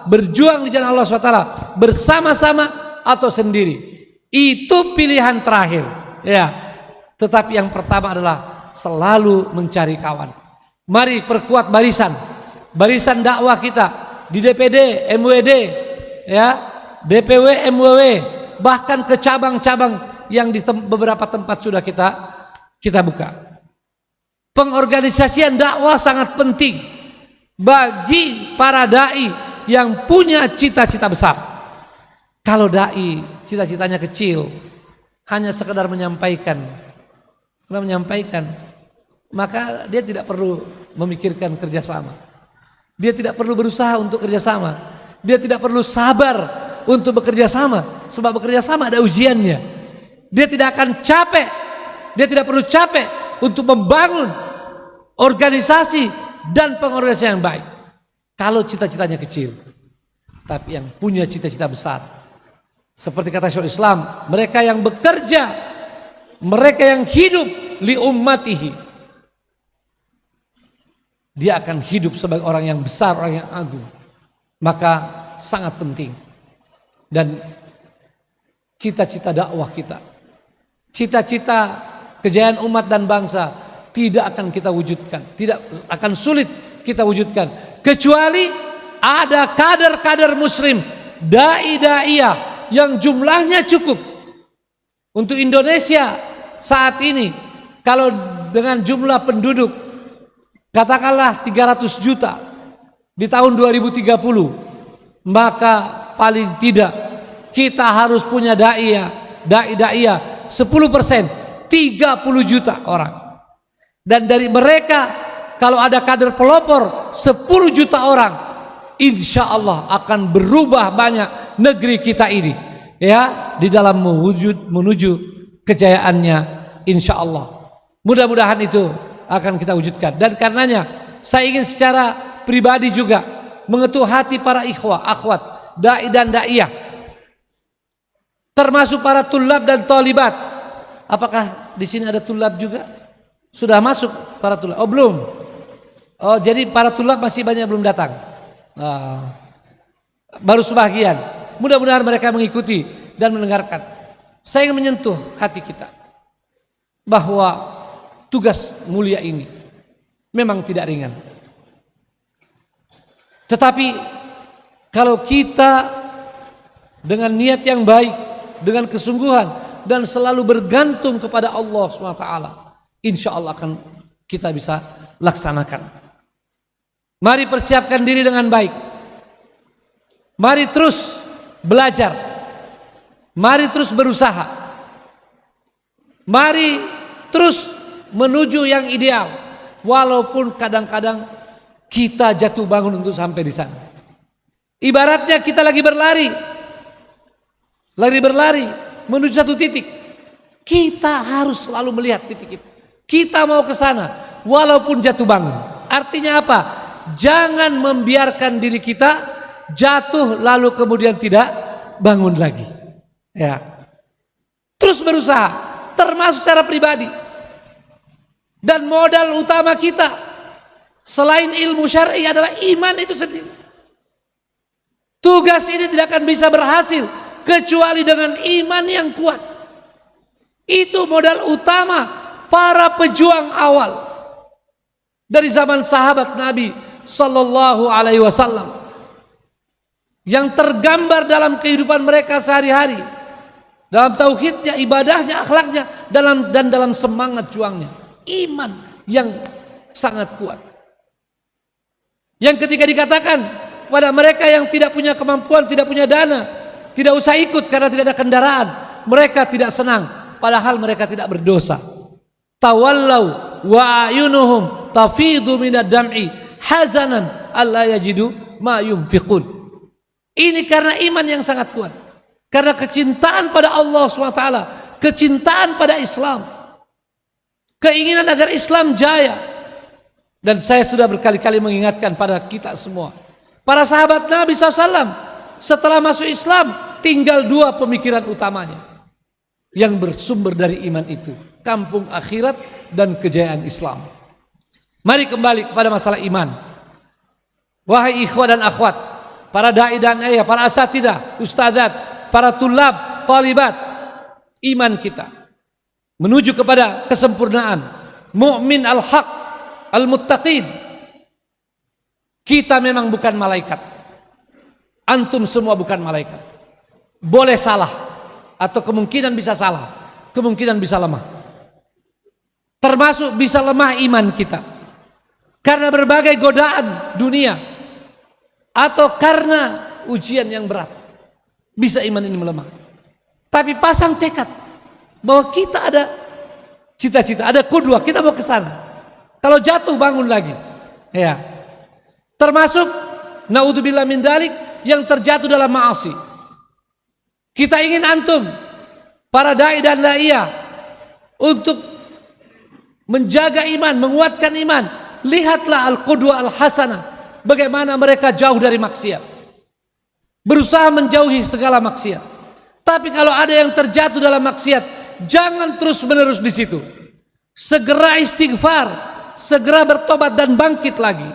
berjuang di jalan Allah SWT bersama-sama atau sendiri. Itu pilihan terakhir, ya. Tetapi yang pertama adalah selalu mencari kawan. Mari perkuat barisan dakwah kita di DPD, MWD, ya, DPW, MWW, bahkan ke cabang-cabang yang di beberapa tempat sudah kita buka. Pengorganisasian dakwah sangat penting bagi para dai yang punya cita-cita besar. Kalau dai cita-citanya kecil, hanya sekedar menyampaikan, maka dia tidak perlu memikirkan kerjasama. Dia tidak perlu berusaha untuk kerjasama. Dia tidak perlu sabar untuk bekerja sama, sebab bekerja sama ada ujiannya. Dia tidak akan capek. Dia tidak perlu capek untuk membangun organisasi dan pengorganisasian yang baik. Kalau cita-citanya kecil, tapi yang punya cita-cita besar, seperti kata Syaikhul Islam, mereka yang bekerja, mereka yang hidup li ummatihi, dia akan hidup sebagai orang yang besar, orang yang agung. Maka sangat penting. Dan cita-cita dakwah kita, cita-cita kejayaan umat dan bangsa tidak akan kita wujudkan, tidak akan sulit kita wujudkan, kecuali ada kader-kader muslim, dai-daiyah yang jumlahnya cukup. Untuk Indonesia saat ini, kalau dengan jumlah penduduk katakanlah 300 juta di tahun 2030, maka paling tidak kita harus punya dai-daiyah 10%, 30 juta orang. Dan dari mereka kalau ada kader pelopor 10 juta orang, insya Allah akan berubah banyak negeri kita ini, ya, di dalam menuju kejayaannya, insya Allah. Mudah-mudahan itu akan kita wujudkan. Dan karenanya saya ingin secara pribadi juga mengetuk hati para ikhwah, akhwat, dai dan daiyah, termasuk para tulab dan talibat. Apakah di sini ada tulab juga? Sudah masuk para tulab? Oh belum. Oh jadi para tulab masih banyak belum datang. Baru sebagian. Mudah-mudahan mereka mengikuti dan mendengarkan. Saya ingin menyentuh hati kita bahwa tugas mulia ini memang tidak ringan. Tetapi kalau kita dengan niat yang baik, dengan kesungguhan dan selalu bergantung kepada Allah SWT, insya Allah akan kita bisa laksanakan. Mari persiapkan diri dengan baik. Mari terus belajar. Mari terus berusaha. Mari terus menuju yang ideal. Walaupun kadang-kadang kita jatuh bangun untuk sampai di sana. Ibaratnya kita lagi berlari menuju satu titik. Kita harus selalu melihat titik itu. Kita mau ke sana walaupun jatuh bangun. Artinya apa? Jangan membiarkan diri kita jatuh lalu kemudian tidak bangun lagi. Ya. Terus berusaha, termasuk secara pribadi. Dan modal utama kita selain ilmu syar'i adalah iman itu sendiri. Tugas ini tidak akan bisa berhasil kecuali dengan iman yang kuat. Itu modal utama para pejuang awal. Dari zaman sahabat Nabi sallallahu alaihi wasallam yang tergambar dalam kehidupan mereka sehari-hari, dalam tauhidnya, ibadahnya, akhlaknya, dalam semangat juangnya, iman yang sangat kuat. Yang ketika dikatakan pada mereka yang tidak punya kemampuan, tidak punya dana, tidak usah ikut karena tidak ada kendaraan, mereka tidak senang, padahal mereka tidak berdosa. Tawallau wa ayunuhum tafidu minad dam'i hazanan alla yajidu ma yunfiqun. Ini karena iman yang sangat kuat, karena kecintaan pada Allah SWT, kecintaan pada Islam, keinginan agar Islam jaya. Dan saya sudah berkali-kali mengingatkan pada kita semua, para sahabat Nabi SAW setelah masuk Islam tinggal dua pemikiran utamanya yang bersumber dari iman itu: kampung akhirat dan kejayaan Islam. Mari kembali kepada masalah iman. Wahai ikhwah dan akhwat, para da'i dan ayah, para asatidah, ustadzat, para tulab, talibat, iman kita menuju kepada kesempurnaan, mukmin al-haq, al-muttaqin. Kita memang bukan malaikat. Antum semua bukan malaikat. Boleh salah, atau kemungkinan bisa salah, kemungkinan bisa lemah. Termasuk bisa lemah iman kita karena berbagai godaan dunia, atau karena ujian yang berat, bisa iman ini melemah. Tapi pasang tekad bahwa kita ada cita-cita, ada qudwah, kita mau ke sana. Kalau jatuh bangun lagi. Ya. Termasuk naudzubillah min dzalik yang terjatuh dalam ma'asi. Kita ingin antum para dai dan daiyah untuk menjaga iman, menguatkan iman. Lihatlah al-qudwah al-hasanah, bagaimana mereka jauh dari maksiat, berusaha menjauhi segala maksiat. Tapi kalau ada yang terjatuh dalam maksiat, jangan terus menerus di situ. Segera istighfar, segera bertobat dan bangkit lagi.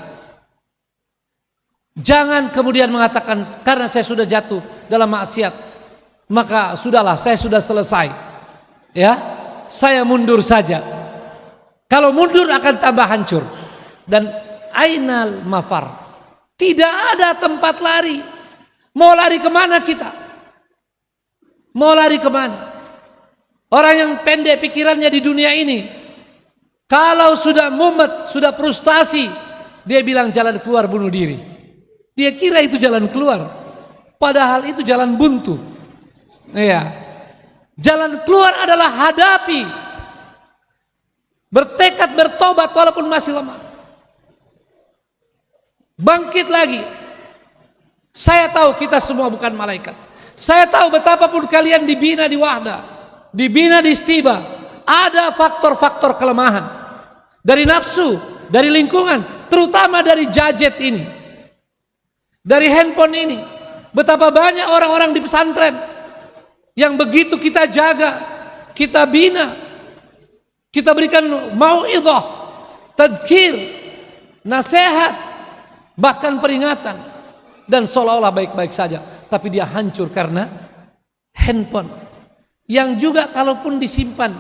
Jangan kemudian mengatakan karena saya sudah jatuh dalam maksiat, maka sudahlah, saya sudah selesai. Ya, saya mundur saja. Kalau mundur akan tambah hancur. Dan ainal mafar, tidak ada tempat lari. Mau lari kemana kita? Mau lari kemana? Orang yang pendek pikirannya di dunia ini, kalau sudah mumet, sudah frustasi, dia bilang jalan keluar bunuh diri. Dia kira itu jalan keluar, padahal itu jalan buntu. Iya. Jalan keluar adalah hadapi, bertekad bertobat walaupun masih lemah. Bangkit lagi. Saya tahu kita semua bukan malaikat. Saya tahu betapapun kalian dibina di Wahda, dibina di Istiba, ada faktor-faktor kelemahan dari nafsu, dari lingkungan, terutama dari gadget ini, dari handphone ini. Betapa banyak orang-orang di pesantren yang begitu kita jaga, kita bina, kita berikan mau'idhah, tadkir, nasihat, bahkan peringatan, dan seolah-olah baik-baik saja, tapi dia hancur karena handphone yang juga kalaupun disimpan,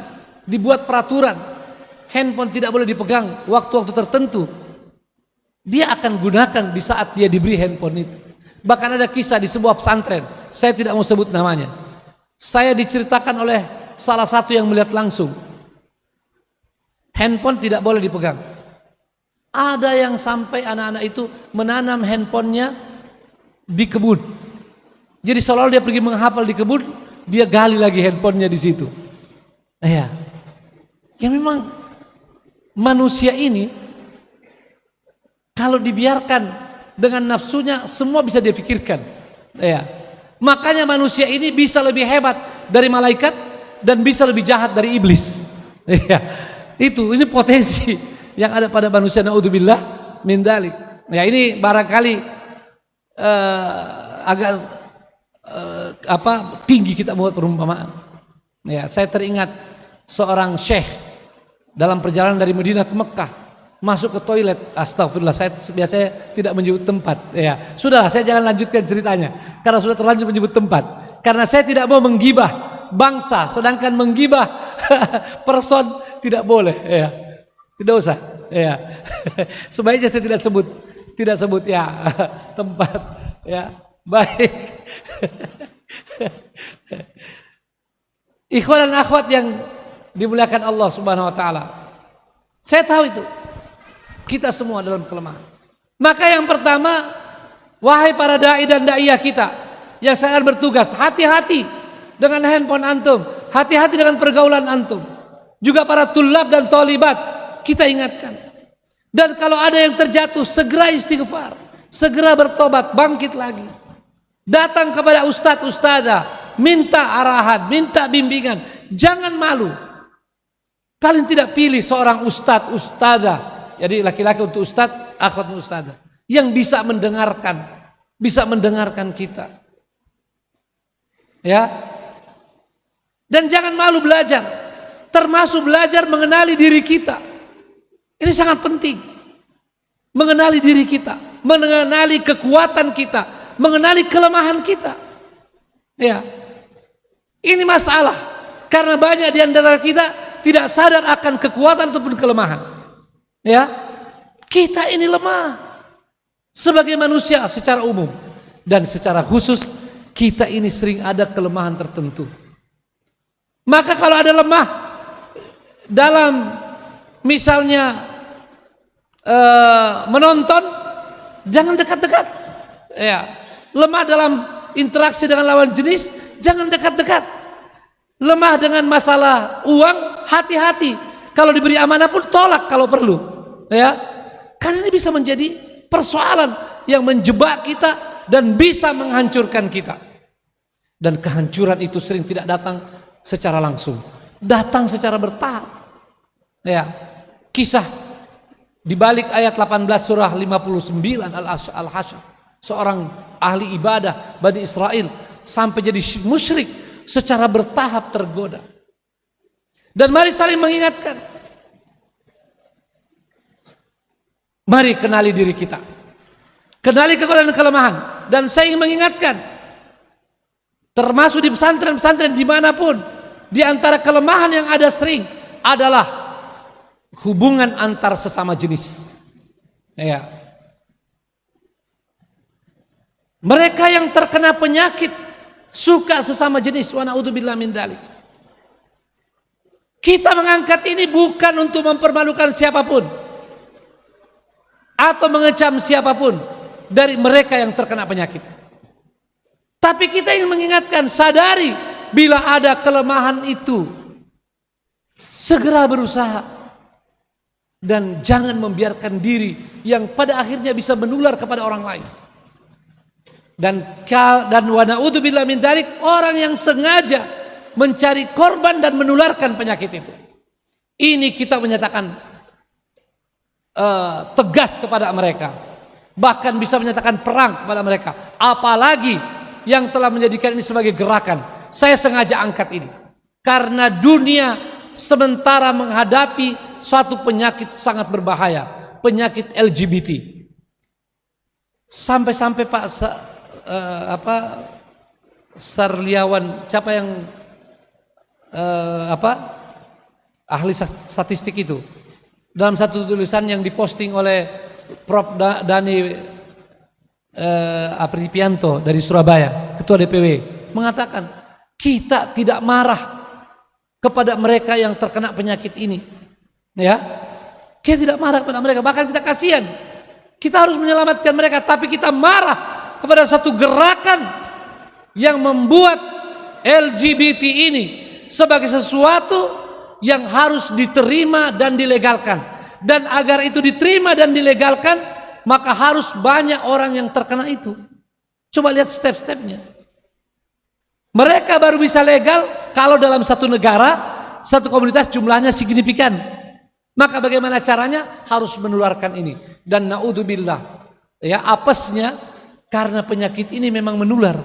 dibuat peraturan handphone tidak boleh dipegang waktu-waktu tertentu, dia akan gunakan di saat dia diberi handphone itu. Bahkan ada kisah di sebuah pesantren, saya tidak mau sebut namanya, saya diceritakan oleh salah satu yang melihat langsung, handphone tidak boleh dipegang. Ada yang sampai anak-anak itu menanam handphonenya di kebun. Jadi seolah-olah dia pergi menghafal di kebun, dia gali lagi handphonenya di situ. Ya, memang manusia ini kalau dibiarkan dengan nafsunya, semua bisa dia pikirkan. Ya, makanya manusia ini bisa lebih hebat dari malaikat dan bisa lebih jahat dari iblis. Ya, ini potensi yang ada pada manusia, naudzubillah min dzalik. Ya, ini barangkali agak tinggi kita buat perumpamaan. Ya, saya teringat seorang syekh dalam perjalanan dari Madinah ke Mekah, masuk ke toilet, astagfirullah, saya biasanya tidak menyebut tempat. Ya, sudahlah, saya jangan lanjutkan ceritanya karena sudah terlanjur menyebut tempat. Karena saya tidak mau menggibah bangsa, sedangkan menggibah person tidak boleh. Ya. Tidak usah, ya. Sebaiknya saya tidak sebut. tidak sebut ya tempat ya. Baik. Ikhwan dan akhwat yang dimuliakan Allah Subhanahu wa taala. Saya tahu itu. Kita semua dalam kelemahan. Maka yang pertama, wahai para dai dan daiyah kita yang sangat bertugas, hati-hati dengan handphone antum, hati-hati dengan pergaulan antum. Juga para tulab dan tolibat, kita ingatkan. Dan kalau ada yang terjatuh, segera istighfar, segera bertobat, bangkit lagi. Datang kepada ustadz, ustadzah, minta arahan, minta bimbingan. Jangan malu. Paling tidak pilih seorang ustadz, ustadzah. Jadi laki-laki untuk ustadz, akhwat untuk ustadzah. Yang bisa mendengarkan kita. Ya. Dan jangan malu belajar. Termasuk belajar mengenali diri kita. Ini sangat penting. Mengenali diri kita, mengenali kekuatan kita, mengenali kelemahan kita. Ya. Ini masalah karena banyak di antara kita tidak sadar akan kekuatan ataupun kelemahan. Ya. Kita ini lemah sebagai manusia secara umum dan secara khusus kita ini sering ada kelemahan tertentu. Maka kalau ada lemah dalam misalnya menonton, jangan dekat-dekat. Ya, lemah dalam interaksi dengan lawan jenis, jangan dekat-dekat. Lemah dengan masalah uang, hati-hati. Kalau diberi amanah pun tolak kalau perlu. Ya, karena ini bisa menjadi persoalan yang menjebak kita dan bisa menghancurkan kita. Dan kehancuran itu sering tidak datang secara langsung, datang secara bertahap. Ya, kisah di balik ayat 18 surah 59 Al-Hasyr, seorang ahli ibadah Bani Israel sampai jadi musyrik secara bertahap tergoda. Dan mari saling mengingatkan. Mari kenali diri kita. Kenali kekuatan dan kelemahan. Dan saya ingin mengingatkan, termasuk di pesantren-pesantren dimanapun, di antara kelemahan yang ada sering adalah hubungan antar sesama jenis. Ya. Mereka yang terkena penyakit suka sesama jenis, wa na'udzubillah min dzalik. Kita mengangkat ini bukan untuk mempermalukan siapapun atau mengecam siapapun dari mereka yang terkena penyakit. Tapi kita ingin mengingatkan, sadari bila ada kelemahan itu, segera berusaha dan jangan membiarkan diri yang pada akhirnya bisa menular kepada orang lain. Dan wa na'udzubillah min dzalik, orang yang sengaja mencari korban dan menularkan penyakit itu. Ini kita menyatakan tegas kepada mereka, bahkan bisa menyatakan perang kepada mereka. Apalagi yang telah menjadikan ini sebagai gerakan. Saya sengaja angkat ini karena dunia sementara menghadapi suatu penyakit sangat berbahaya, penyakit LGBT. Sampai-sampai Pak Sarliawan, siapa yang ahli statistik itu, dalam satu tulisan yang diposting oleh Prof. Dani Apripianto dari Surabaya, Ketua DPW, mengatakan kita tidak marah kepada mereka yang terkena penyakit ini. Ya, kita tidak marah kepada mereka, bahkan kita kasihan. Kita harus menyelamatkan mereka, tapi kita marah kepada satu gerakan yang membuat LGBT ini sebagai sesuatu yang harus diterima dan dilegalkan. Dan agar itu diterima dan dilegalkan, maka harus banyak orang yang terkena itu. Coba lihat step-stepnya. Mereka baru bisa legal kalau dalam satu negara, satu komunitas jumlahnya signifikan. Maka bagaimana caranya? Harus menularkan ini. Dan naudzubillah, ya, apesnya karena penyakit ini memang menular.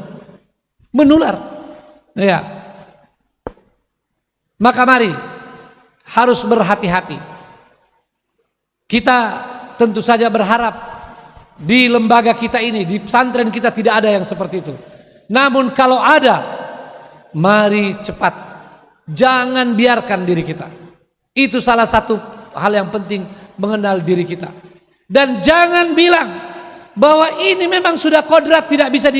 Ya. Maka mari harus berhati-hati. Kita tentu saja berharap di lembaga kita ini, di pesantren kita tidak ada yang seperti itu. Namun kalau ada, mari cepat. Jangan biarkan diri kita. Itu salah satu hal yang penting, mengenal diri kita. Dan jangan bilang bahwa ini memang sudah kodrat tidak bisa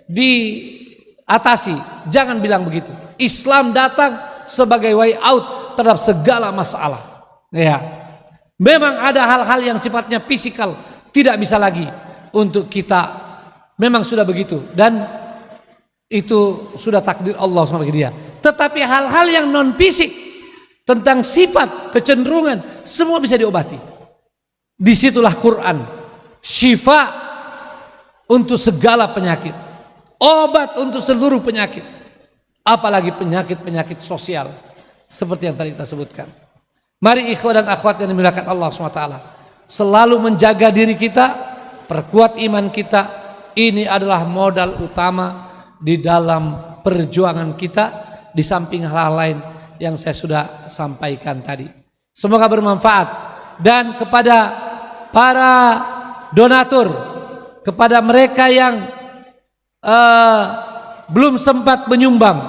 diatasi. Jangan bilang begitu. Islam datang sebagai way out terhadap segala masalah. Ya, memang ada hal-hal yang sifatnya fisikal tidak bisa lagi untuk kita, memang sudah begitu dan itu sudah takdir Allah SWT dia. Tetapi hal-hal yang non fisik tentang sifat, kecenderungan, semua bisa diobati. Disitulah Quran, syifa untuk segala penyakit, obat untuk seluruh penyakit, apalagi penyakit-penyakit sosial seperti yang tadi kita sebutkan. Mari ikhwan dan akhwat yang dimuliakan Allah SWT, selalu menjaga diri kita, perkuat iman kita. Ini adalah modal utama di dalam perjuangan kita, di samping hal-hal lain yang saya sudah sampaikan tadi. Semoga bermanfaat. Dan kepada para donatur, kepada mereka yang belum sempat menyumbang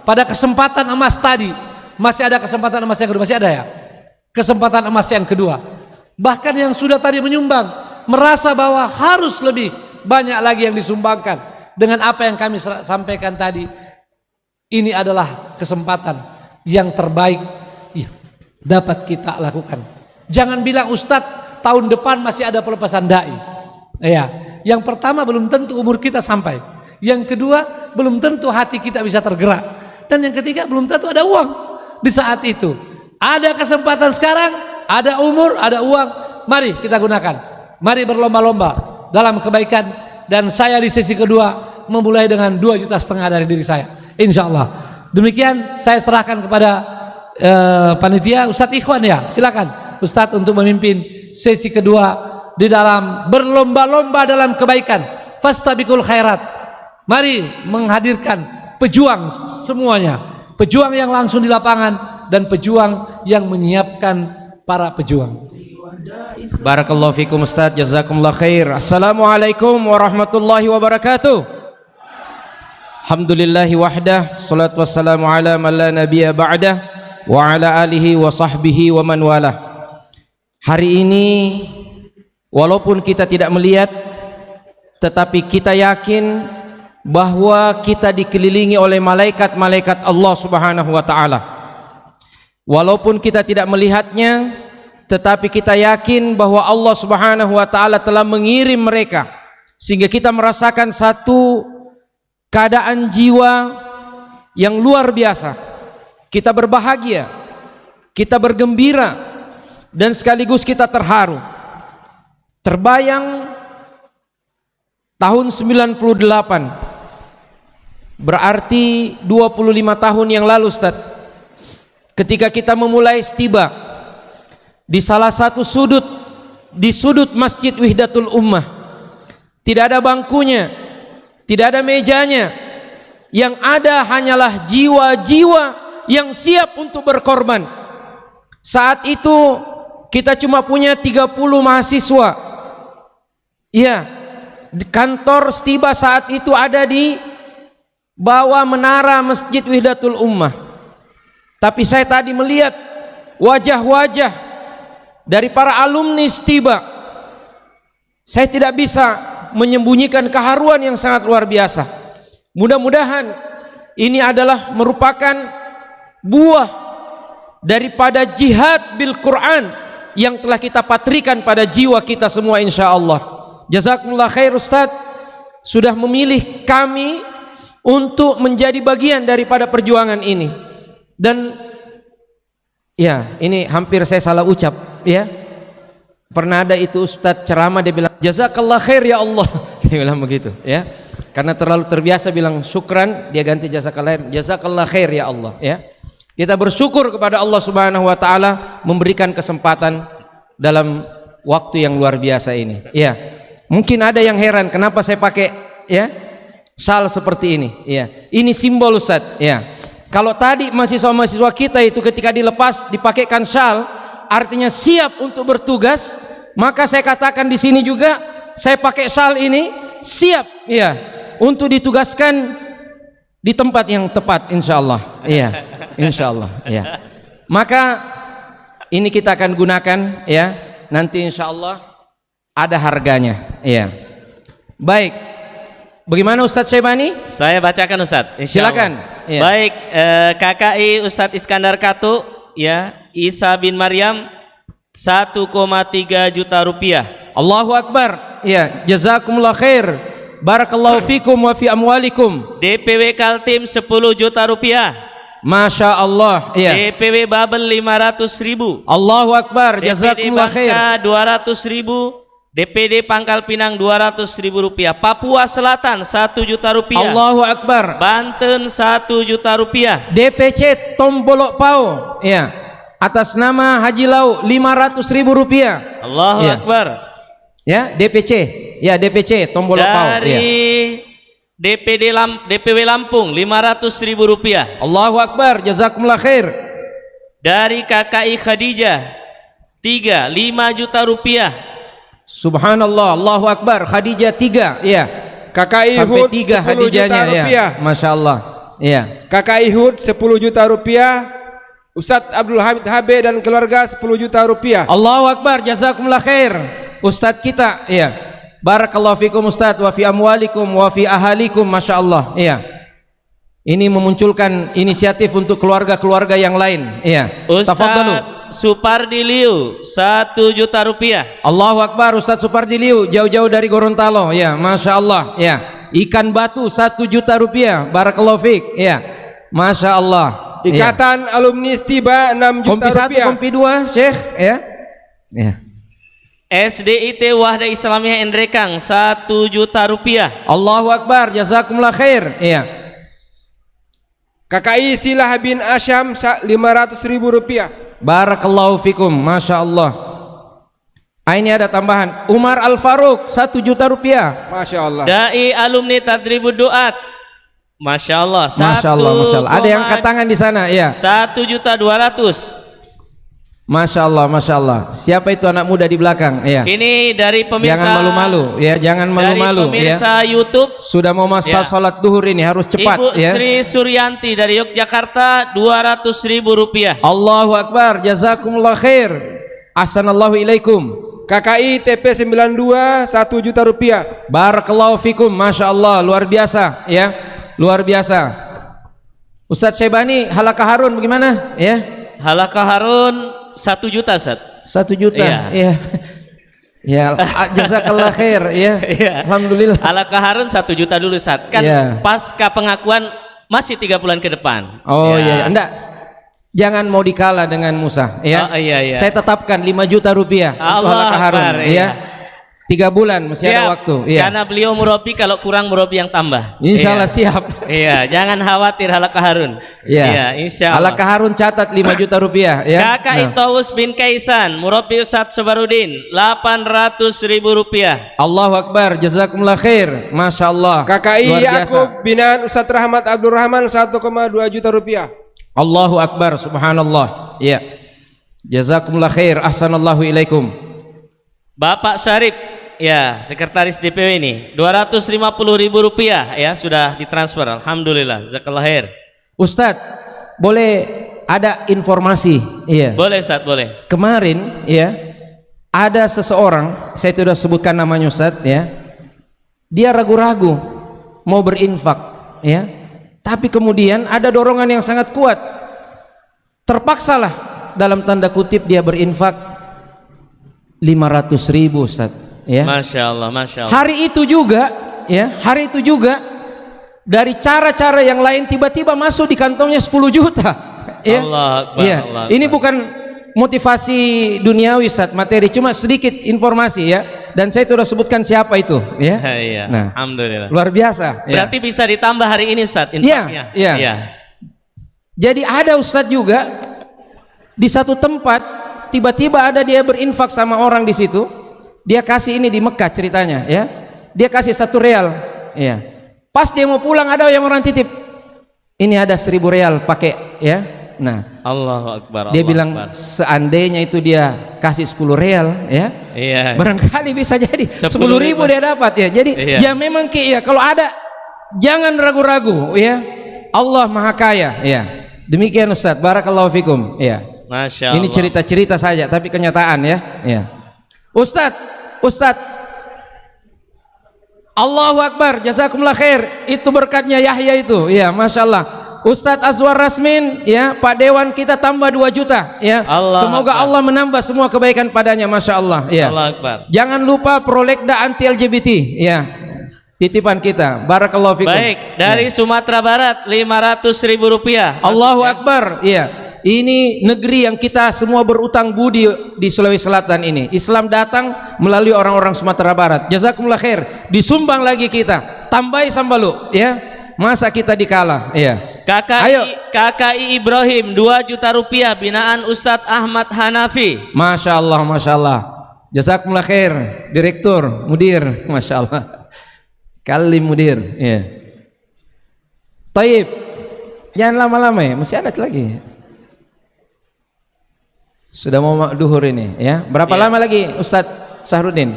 pada kesempatan emas tadi, masih ada kesempatan emas yang kedua, masih ada ya? Kesempatan emas yang kedua. Bahkan yang sudah tadi menyumbang merasa bahwa harus lebih banyak lagi yang disumbangkan dengan apa yang kami sampaikan tadi. Ini adalah kesempatan yang terbaik yang dapat kita lakukan. Jangan bilang Ustadz tahun depan masih ada pelepasan dai. Ya, yang pertama belum tentu umur kita sampai. Yang kedua belum tentu hati kita bisa tergerak. Dan yang ketiga belum tentu ada uang di saat itu. Ada kesempatan sekarang, ada umur, ada uang. Mari kita gunakan. Mari berlomba-lomba dalam kebaikan. Dan saya di sesi kedua memulai dengan 2,5 juta dari diri saya, insya Allah. Demikian saya serahkan kepada panitia. Ustadz Ikhwan ya, silakan Ustadz untuk memimpin sesi kedua di dalam berlomba-lomba dalam kebaikan. Fastabiqul khairat. Mari menghadirkan pejuang semuanya, pejuang yang langsung di lapangan dan pejuang yang menyiapkan para pejuang. Barakallahu fikum Ustaz, jazakumullah khair. Assalamualaikum warahmatullahi wabarakatuh. Alhamdulillahi wahdah, salatu wassalamu ala man la nabiyya ba'dah wa ala alihi wa sahbihi wa man walah. Hari ini walaupun kita tidak melihat, tetapi kita yakin bahwa kita dikelilingi oleh malaikat-malaikat Allah Subhanahu wa taala. Walaupun kita tidak melihatnya, tetapi kita yakin bahwa Allah Subhanahu wa taala telah mengirim mereka sehingga kita merasakan satu keadaan jiwa yang luar biasa. Kita berbahagia, kita bergembira, dan sekaligus kita terharu. Terbayang tahun 98, berarti 25 tahun yang lalu Ustaz, ketika kita memulai istiba di salah satu sudut, di sudut Masjid Wihdatul Ummah, tidak ada bangkunya, tidak ada mejanya, yang ada hanyalah jiwa-jiwa yang siap untuk berkorban. Saat itu kita cuma punya 30 mahasiswa. Iya, kantor Stiba saat itu ada di bawah menara Masjid Wihdatul Ummah. Tapi saya tadi melihat wajah-wajah dari para alumni Stiba. Saya tidak bisa menyembunyikan keharuan yang sangat luar biasa. Mudah-mudahan ini adalah merupakan buah daripada jihad bil Quran yang telah kita patrikan pada jiwa kita semua, insya Allah. Jazakumullah khair Ustaz, sudah memilih kami untuk menjadi bagian daripada perjuangan ini. Dan ya, ini hampir saya salah ucap ya. Pernah ada itu Ustadz ceramah, dia bilang jazakallah khair ya Allah. Dia bilang begitu ya. Karena terlalu terbiasa bilang syukran, dia ganti jazakallah khair ya Allah ya. Kita bersyukur kepada Allah Subhanahu wa taala memberikan kesempatan dalam waktu yang luar biasa ini. Ya. Mungkin ada yang heran kenapa saya pakai ya syal seperti ini ya. Ini simbol Ustadz ya. Kalau tadi mahasiswa-mahasiswa kita itu ketika dilepas dipakaikan syal, artinya siap untuk bertugas, maka saya katakan di sini juga saya pakai syal ini siap ya untuk ditugaskan di tempat yang tepat, insyaallah ya, insyaallah ya. Maka ini kita akan gunakan ya, nanti insyaallah ada harganya ya. Baik. Bagaimana Ustadz Syaibani? Saya bacakan Ustadz. Silakan. Iya. Baik, KKI Ustadz Iskandar Katu, ya, Isa bin Maryam 1,3 juta rupiah. Allahu Akbar. Ya, jazakumullah khair. Barakallahu fikum wa fi amwalikum. DPW Kaltim 10 juta rupiah. Masya Allah. Ya. DPW Babel 500.000. Allahu Akbar. Jazakumullah khair. DPD Bangka 200.000. DPD Pangkal Pinang 200.000 rupiah. Papua Selatan 1 juta rupiah. Allahu Akbar. Banten 1 juta rupiah. DPC Tombolok Pau, ya, atas nama Haji Lau 500.000 rupiah. Allahu Ya. Akbar. Ya, DPC, ya DPC Tombolok Pau. Dari Ya. DPW Lampung 500.000 rupiah. Allahu Akbar. Jazakumullah khair. Dari KKI Khadijah 5 juta rupiah. Subhanallah. Allahu Akbar. Khadijah 3, ya. KKI Sampai Hud 3 10 Khadijahnya, juta rupiah. ya. Masya Allah. Ya. KKI Hud 10 juta rupiah. Ustadz Abdul Hamid Habe dan keluarga 10 juta rupiah. Allahu Akbar. Jazakumullah khair. Ustadz kita, ya. Barakallahu fikum Ustadz, wa fi amwalikum wa fi ahalikum. Masya Allah. Ya. Ini memunculkan inisiatif untuk keluarga-keluarga yang lain. Ya. Tafadhalu. Ustadz Supardi Liu 1 juta rupiah. Allahu Akbar. Ustadz Supardi Liu jauh-jauh dari Gorontalo, ya. Masya Allah. Ya. Ikan batu 1 juta rupiah. Barakallahu fik. Ya. Masya Allah. Ikatan Alumni Stiba 6 juta Kompi 1, rupiah. Kompi 2, Syekh, ya. Ya. SDIT Wahda Islamiyah Endrekang 1 juta rupiah. Allahu Akbar. Jazakumullah khair. Ya. KKI Silah bin Asyam 500.000 rupiah. Barakallahu fikum. Masya Allah. Ini ada tambahan. Umar Al Faruq 1 juta rupiah. Masya Allah. Dai alumni Tadribud Duat. Masya Allah. Masya Allah. Masya Allah. Ada yang angkat tangan di sana, ya. 1.200.000. Masya Allah. Masya Allah. Siapa itu anak muda di belakang? Ya. Ini dari pemirsa. Jangan malu-malu, ya. Jangan malu-malu, dari pemirsa ya. YouTube. Sudah mau masa Ya. sholat duhur ini harus cepat, Ibu ya. Sri Suryanti dari Yogyakarta 200.000 rupiah. Allahu Akbar. Jazakumullah khair. Ahsanallahu ilaikum. KKI TP 92 1 juta rupiah. Barakallahu fikum. Masya Allah. Luar biasa, ya. Luar biasa. Ustadz Syaibani, Halakah Harun bagaimana? Ya. Halakah Harun 1 juta, Ustaz. 1 juta. Iya. Ya. Ya, jazakallah khair, ya. Iya. Alhamdulillah. Halakah Harun 1 juta dulu, Ustaz. Kan Iya. pasca pengakuan masih 3 bulan ke depan. Oh Ya. iya, enggak. Jangan mau dikalah dengan Musa, ya. Oh, iya, iya. Saya tetapkan 5 juta rupiah untuk Allah Halakah Harun, Akbar, ya. iya. 3 bulan masih ada Siap. waktu, ya. Karena beliau murabi, kalau kurang murabi yang tambah. Insya Allah Iya. siap. Iya, jangan khawatir Halakah Harun. Ya. Iya, insya Allah. Halakah Harun catat 5 juta rupiah, ya. Kakak Itaus bin Kaisan, murabi Ustadz Sabarudin 800.000 rupiah. Allahu Akbar. Jazakumullah khair. Masya Allah. KKI Luar biasa. Yakub binaan Ustadz Rahmat Abdul Rahman 1,2 juta rupiah. Allahu Akbar. Subhanallah. Ya. Jazakumullah khair. Ahsanallahu ilaikum. Bapak Syarif, ya, sekretaris DPW ini 250.000 rupiah, ya, sudah ditransfer. Alhamdulillah. Jazakallah khair. Ustadz, boleh ada informasi? Iya. Boleh, Ustaz, boleh. Kemarin, ya, ada seseorang, saya tidak sebutkan namanya Ustadz, ya. Dia ragu-ragu mau berinfak, ya. Tapi kemudian ada dorongan yang sangat kuat. Terpaksalah dalam tanda kutip dia berinfak 500.000, Ustadz, ya. Masya Allah, Masya Allah. Hari itu juga, ya, hari itu juga dari cara-cara yang lain tiba-tiba masuk di kantongnya 10 juta. Ya. Allah Akbar, Ya. Allah Ini Akbar. bukan motivasi duniawi, Ustaz, materi, cuma sedikit informasi, ya. Dan saya sudah sebutkan siapa itu, ya. Iya, Nah, alhamdulillah. luar biasa. Ya. Berarti bisa ditambah hari ini, Ustaz, infaknya. Iya, iya. Jadi ada Ustadz juga di satu tempat tiba-tiba ada dia berinfak sama orang di situ. Dia kasih ini di Mekah ceritanya, ya. Dia kasih 1 real, ya. Pas dia mau pulang ada yang orang titip. Ini ada 1.000 real pakai, ya. Nah, Allahu Akbar. dia Allahu bilang Akbar. seandainya itu dia kasih 10 real, ya. Iya. Barangkali bisa jadi 10.000 10.000 dia dapat, ya. Jadi Iya. ya memang ya kalau ada jangan ragu-ragu, ya. Allah Maha Kaya, ya. Demikian Ustaz, barakallahu fikum, ya. Masya Allah. Ini cerita-cerita saja tapi kenyataan, ya. Ya. Ustaz, Allahu Akbar, jazakumullah khair. Itu berkatnya Yahya itu. Ya, Masya Allah. Ustadz Azwar Rasmin, ya, Pak Dewan kita tambah 2 juta, ya. Semoga Allah menambah semua kebaikan padanya, Masya Allah. Ya. Allah Akbar. Jangan lupa Prolegda anti LGBT, ya. Titipan kita. Barakallahu fikum. Baik, dari Sumatera Barat 500.000 rupiah. Allahu Akbar, ya. Ini negeri yang kita semua berutang budi di Sulawesi Selatan ini. Islam datang melalui orang-orang Sumatera Barat. Jazakumullah khair. Disumbang lagi kita. Tambahi sambalu, ya. Masa kita dikalah, ya. KKI Ibrahim 2 juta rupiah binaan Ustadz Ahmad Hanafi. Masya Allah, Masya Allah. Jazakumullah khair. Direktur, mudir, Masya Allah. Kali mudir, ya. Taib. Jangan lama-lama ya, masih ada lagi. Sudah mau duhur ini, ya. Berapa lama lagi Ustadz Sahrudin?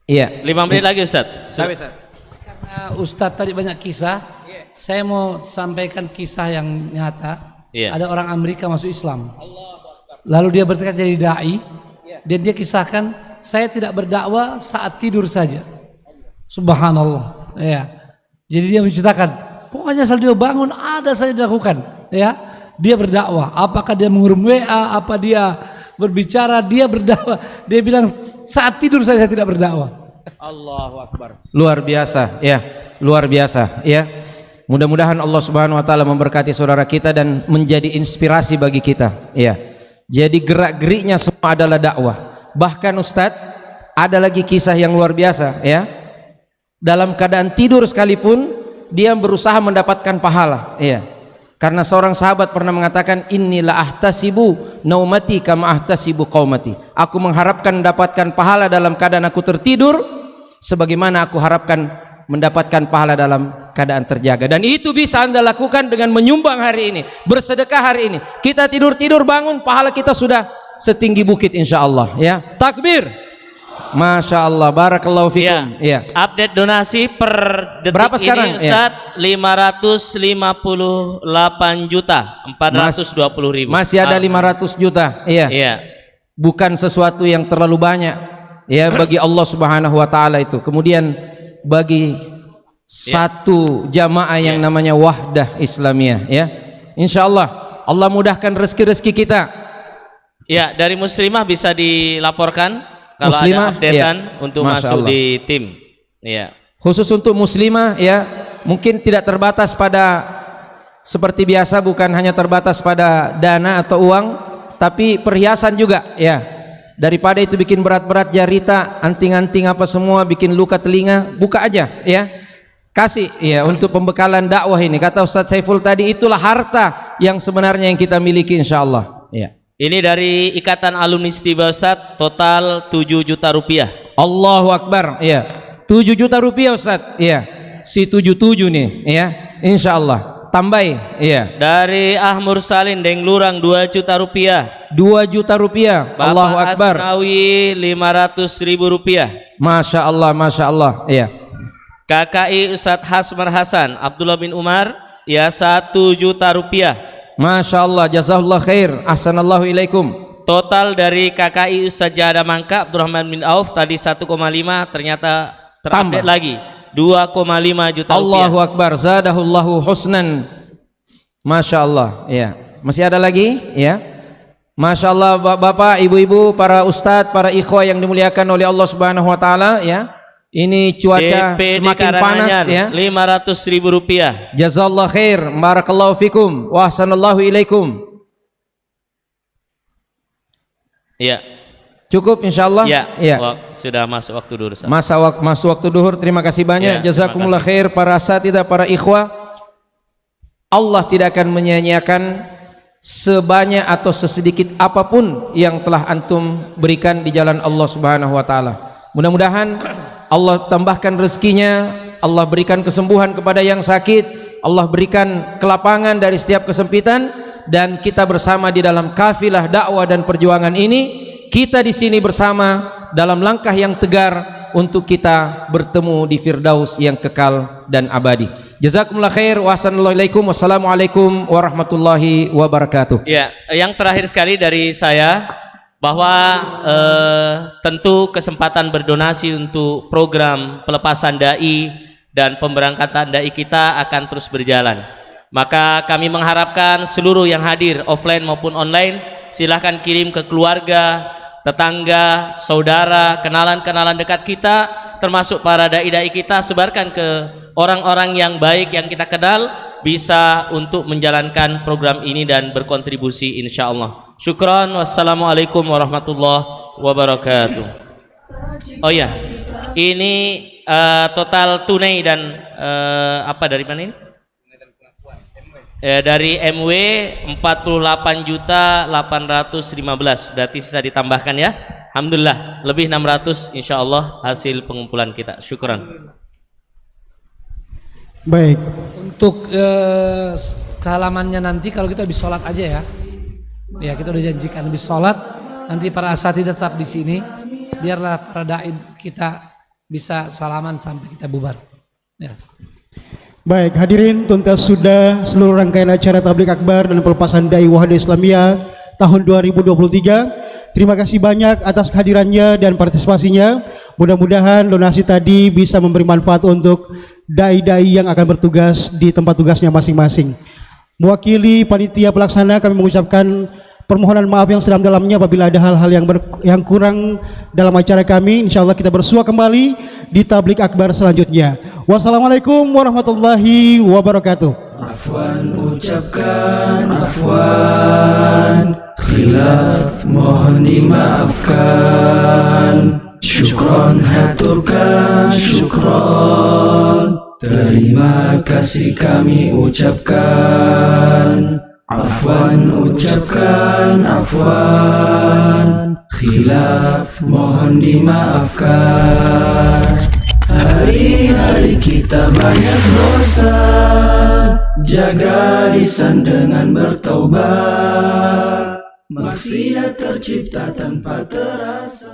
Iya. 5 menit lagi Ustadz. Sampai Ustadz. Karena Ustadz tadi banyak kisah, saya mau sampaikan kisah yang nyata. Ada orang Amerika masuk Islam, lalu dia bertekad jadi dai, dan dia kisahkan, saya tidak berdakwah saat tidur saja. Subhanallah, ya. Jadi dia menceritakan, pokoknya asal dia bangun ada saja dilakukan, ya. Dia berdakwah, apakah dia mengirim WA, apa dia berbicara, dia berdakwah. Dia bilang saat tidur saya tidak berdakwah. Allahu Akbar. Luar biasa, ya. Luar biasa, ya. Mudah-mudahan Allah Subhanahu wa taala memberkati saudara kita dan menjadi inspirasi bagi kita, ya. Jadi gerak-geriknya semua adalah dakwah. Bahkan Ustadz, ada lagi kisah yang luar biasa, ya. Dalam keadaan tidur sekalipun dia berusaha mendapatkan pahala, ya. Karena seorang sahabat pernah mengatakan, inilah ahtasibu naumati kama ahtasibu qaumati. Aku mengharapkan mendapatkan pahala dalam keadaan aku tertidur sebagaimana aku harapkan mendapatkan pahala dalam keadaan terjaga. Dan itu bisa Anda lakukan dengan menyumbang hari ini, bersedekah hari ini. Kita tidur-tidur bangun, pahala kita sudah setinggi bukit insyaallah, ya. Takbir. Masya Allah, barakallahu fikum. Ya. Update donasi per detik berapa sekarang? Ini Ustadz, 558 juta 420 ribu. Masih ada 500 juta. Iya. Iya. Bukan sesuatu yang terlalu banyak, ya, bagi Allah Subhanahu wa taala itu. Kemudian bagi satu jamaah yang namanya Wahdah Islamiyah, ya. Insyaallah Allah mudahkan rezeki-rezeki kita. Ya, dari muslimah bisa dilaporkan kalau muslimah, ada updatean ya. untuk Masya masuk Allah. di tim. Ya. Khusus untuk muslimah, ya, mungkin tidak terbatas pada seperti biasa, bukan hanya terbatas pada dana atau uang, tapi perhiasan juga, ya. Daripada itu bikin berat-berat jarita, anting-anting apa semua, bikin luka telinga, buka aja, ya. Kasih, ya, untuk pembekalan dakwah ini. Kata Ustadz Saiful tadi, itulah harta yang sebenarnya yang kita miliki insyaallah, ya. Ini dari Ikatan Alumni Stiba Ustadz, total 7 juta rupiah. Allahu Akbar, ya. 7 juta rupiah Ustadz, ya. Si 77 nih, ya. Insyaallah. Tambahi, ya. Dari Ahmur Salin Denglurang 2 juta rupiah. 2 juta rupiah. Bapak Allahu Akbar. Asnawi 500.000 rupiah. Masya Allah, Masya Allah, ya. KKI Ustadz Hasmar Hasan Abdullah bin Umar, ya, 1 juta rupiah. Masya Allah, jazakallah khair, ahsanallahu ilaikum. Total dari KKI Ustadz Jahada Mangka Abdurrahman bin Auf tadi 1,5, ternyata terupdate lagi 2,5 juta rupiah. Allahu Akbar, zadahullahu husnan. Masya Allah, ya. Masih ada lagi, ya. Masya Allah, bapak, ibu-ibu, para ustadz, para ikhwah yang dimuliakan oleh Allah Subhanahu wa taala, ya. Ini cuaca DPD semakin panas, ya. 500.000 rupiah. Jazakallah khair, barakallahu fikum, wa ahsanallahu ilaikum. Ya. Cukup insyaallah. Ya. Ya. Sudah masuk waktu duhur. Masuk waktu duhur. Terima kasih banyak. Ya, jazakumullah khair para asatidzah, para ikhwah. Allah tidak akan menyia-nyiakan sebanyak atau sesedikit apapun yang telah antum berikan di jalan Allah Subhanahu wa taala. Mudah-mudahan Allah tambahkan rezekinya, Allah berikan kesembuhan kepada yang sakit, Allah berikan kelapangan dari setiap kesempitan, dan kita bersama di dalam kafilah dakwah dan perjuangan ini. Kita di sini bersama dalam langkah yang tegar untuk kita bertemu di Firdaus yang kekal dan abadi. Jazakumullah khair wa assalamualaikum wassalamualaikum warahmatullahi wabarakatuh. Ya, yang terakhir sekali dari saya, bahwa tentu kesempatan berdonasi untuk program pelepasan dai dan pemberangkatan dai kita akan terus berjalan. Maka kami mengharapkan seluruh yang hadir offline maupun online silahkan kirim ke keluarga, tetangga, saudara, kenalan-kenalan dekat kita, termasuk para dai-dai kita, sebarkan ke orang-orang yang baik yang kita kenal, bisa untuk menjalankan program ini dan berkontribusi insyaallah. Syukran, wassalamualaikum warahmatullahi wabarakatuh. Oh ya, ini total tunai dan apa dari mana ini? Dari MW 48.815, berarti sisa ditambahkan ya. Alhamdulillah lebih 600 insyaallah hasil pengumpulan kita. Syukran. Baik. Untuk kehalamannya nanti kalau kita habis sholat aja ya. Ya kita udah janjikan habis sholat, nanti para asatidz tetap di sini. Biarlah para dai kita bisa salaman sampai kita bubar. Ya. Baik, hadirin, tuntas sudah seluruh rangkaian acara tablik akbar dan pelepasan dai Wahda Islamiyah tahun 2023. Terima kasih banyak atas kehadirannya dan partisipasinya. Mudah-mudahan donasi tadi bisa memberi manfaat untuk dai-dai yang akan bertugas di tempat tugasnya masing-masing. Mewakili panitia pelaksana kami mengucapkan permohonan maaf yang sedalam-dalamnya apabila ada hal-hal yang kurang dalam acara kami. Insyaallah kita bersua kembali di tablik akbar selanjutnya. Wassalamualaikum warahmatullahi wabarakatuh. Afwan ucapkan afwan, khilaf mohon dimaafkan. Syukron haturkan syukron, terima kasih kami ucapkan. Afwan ucapkan afwan, khilaf mohon dimaafkan. Hari-hari kita banyak dosa, jaga lisan dengan bertaubat. Maksiat tercipta tanpa terasa.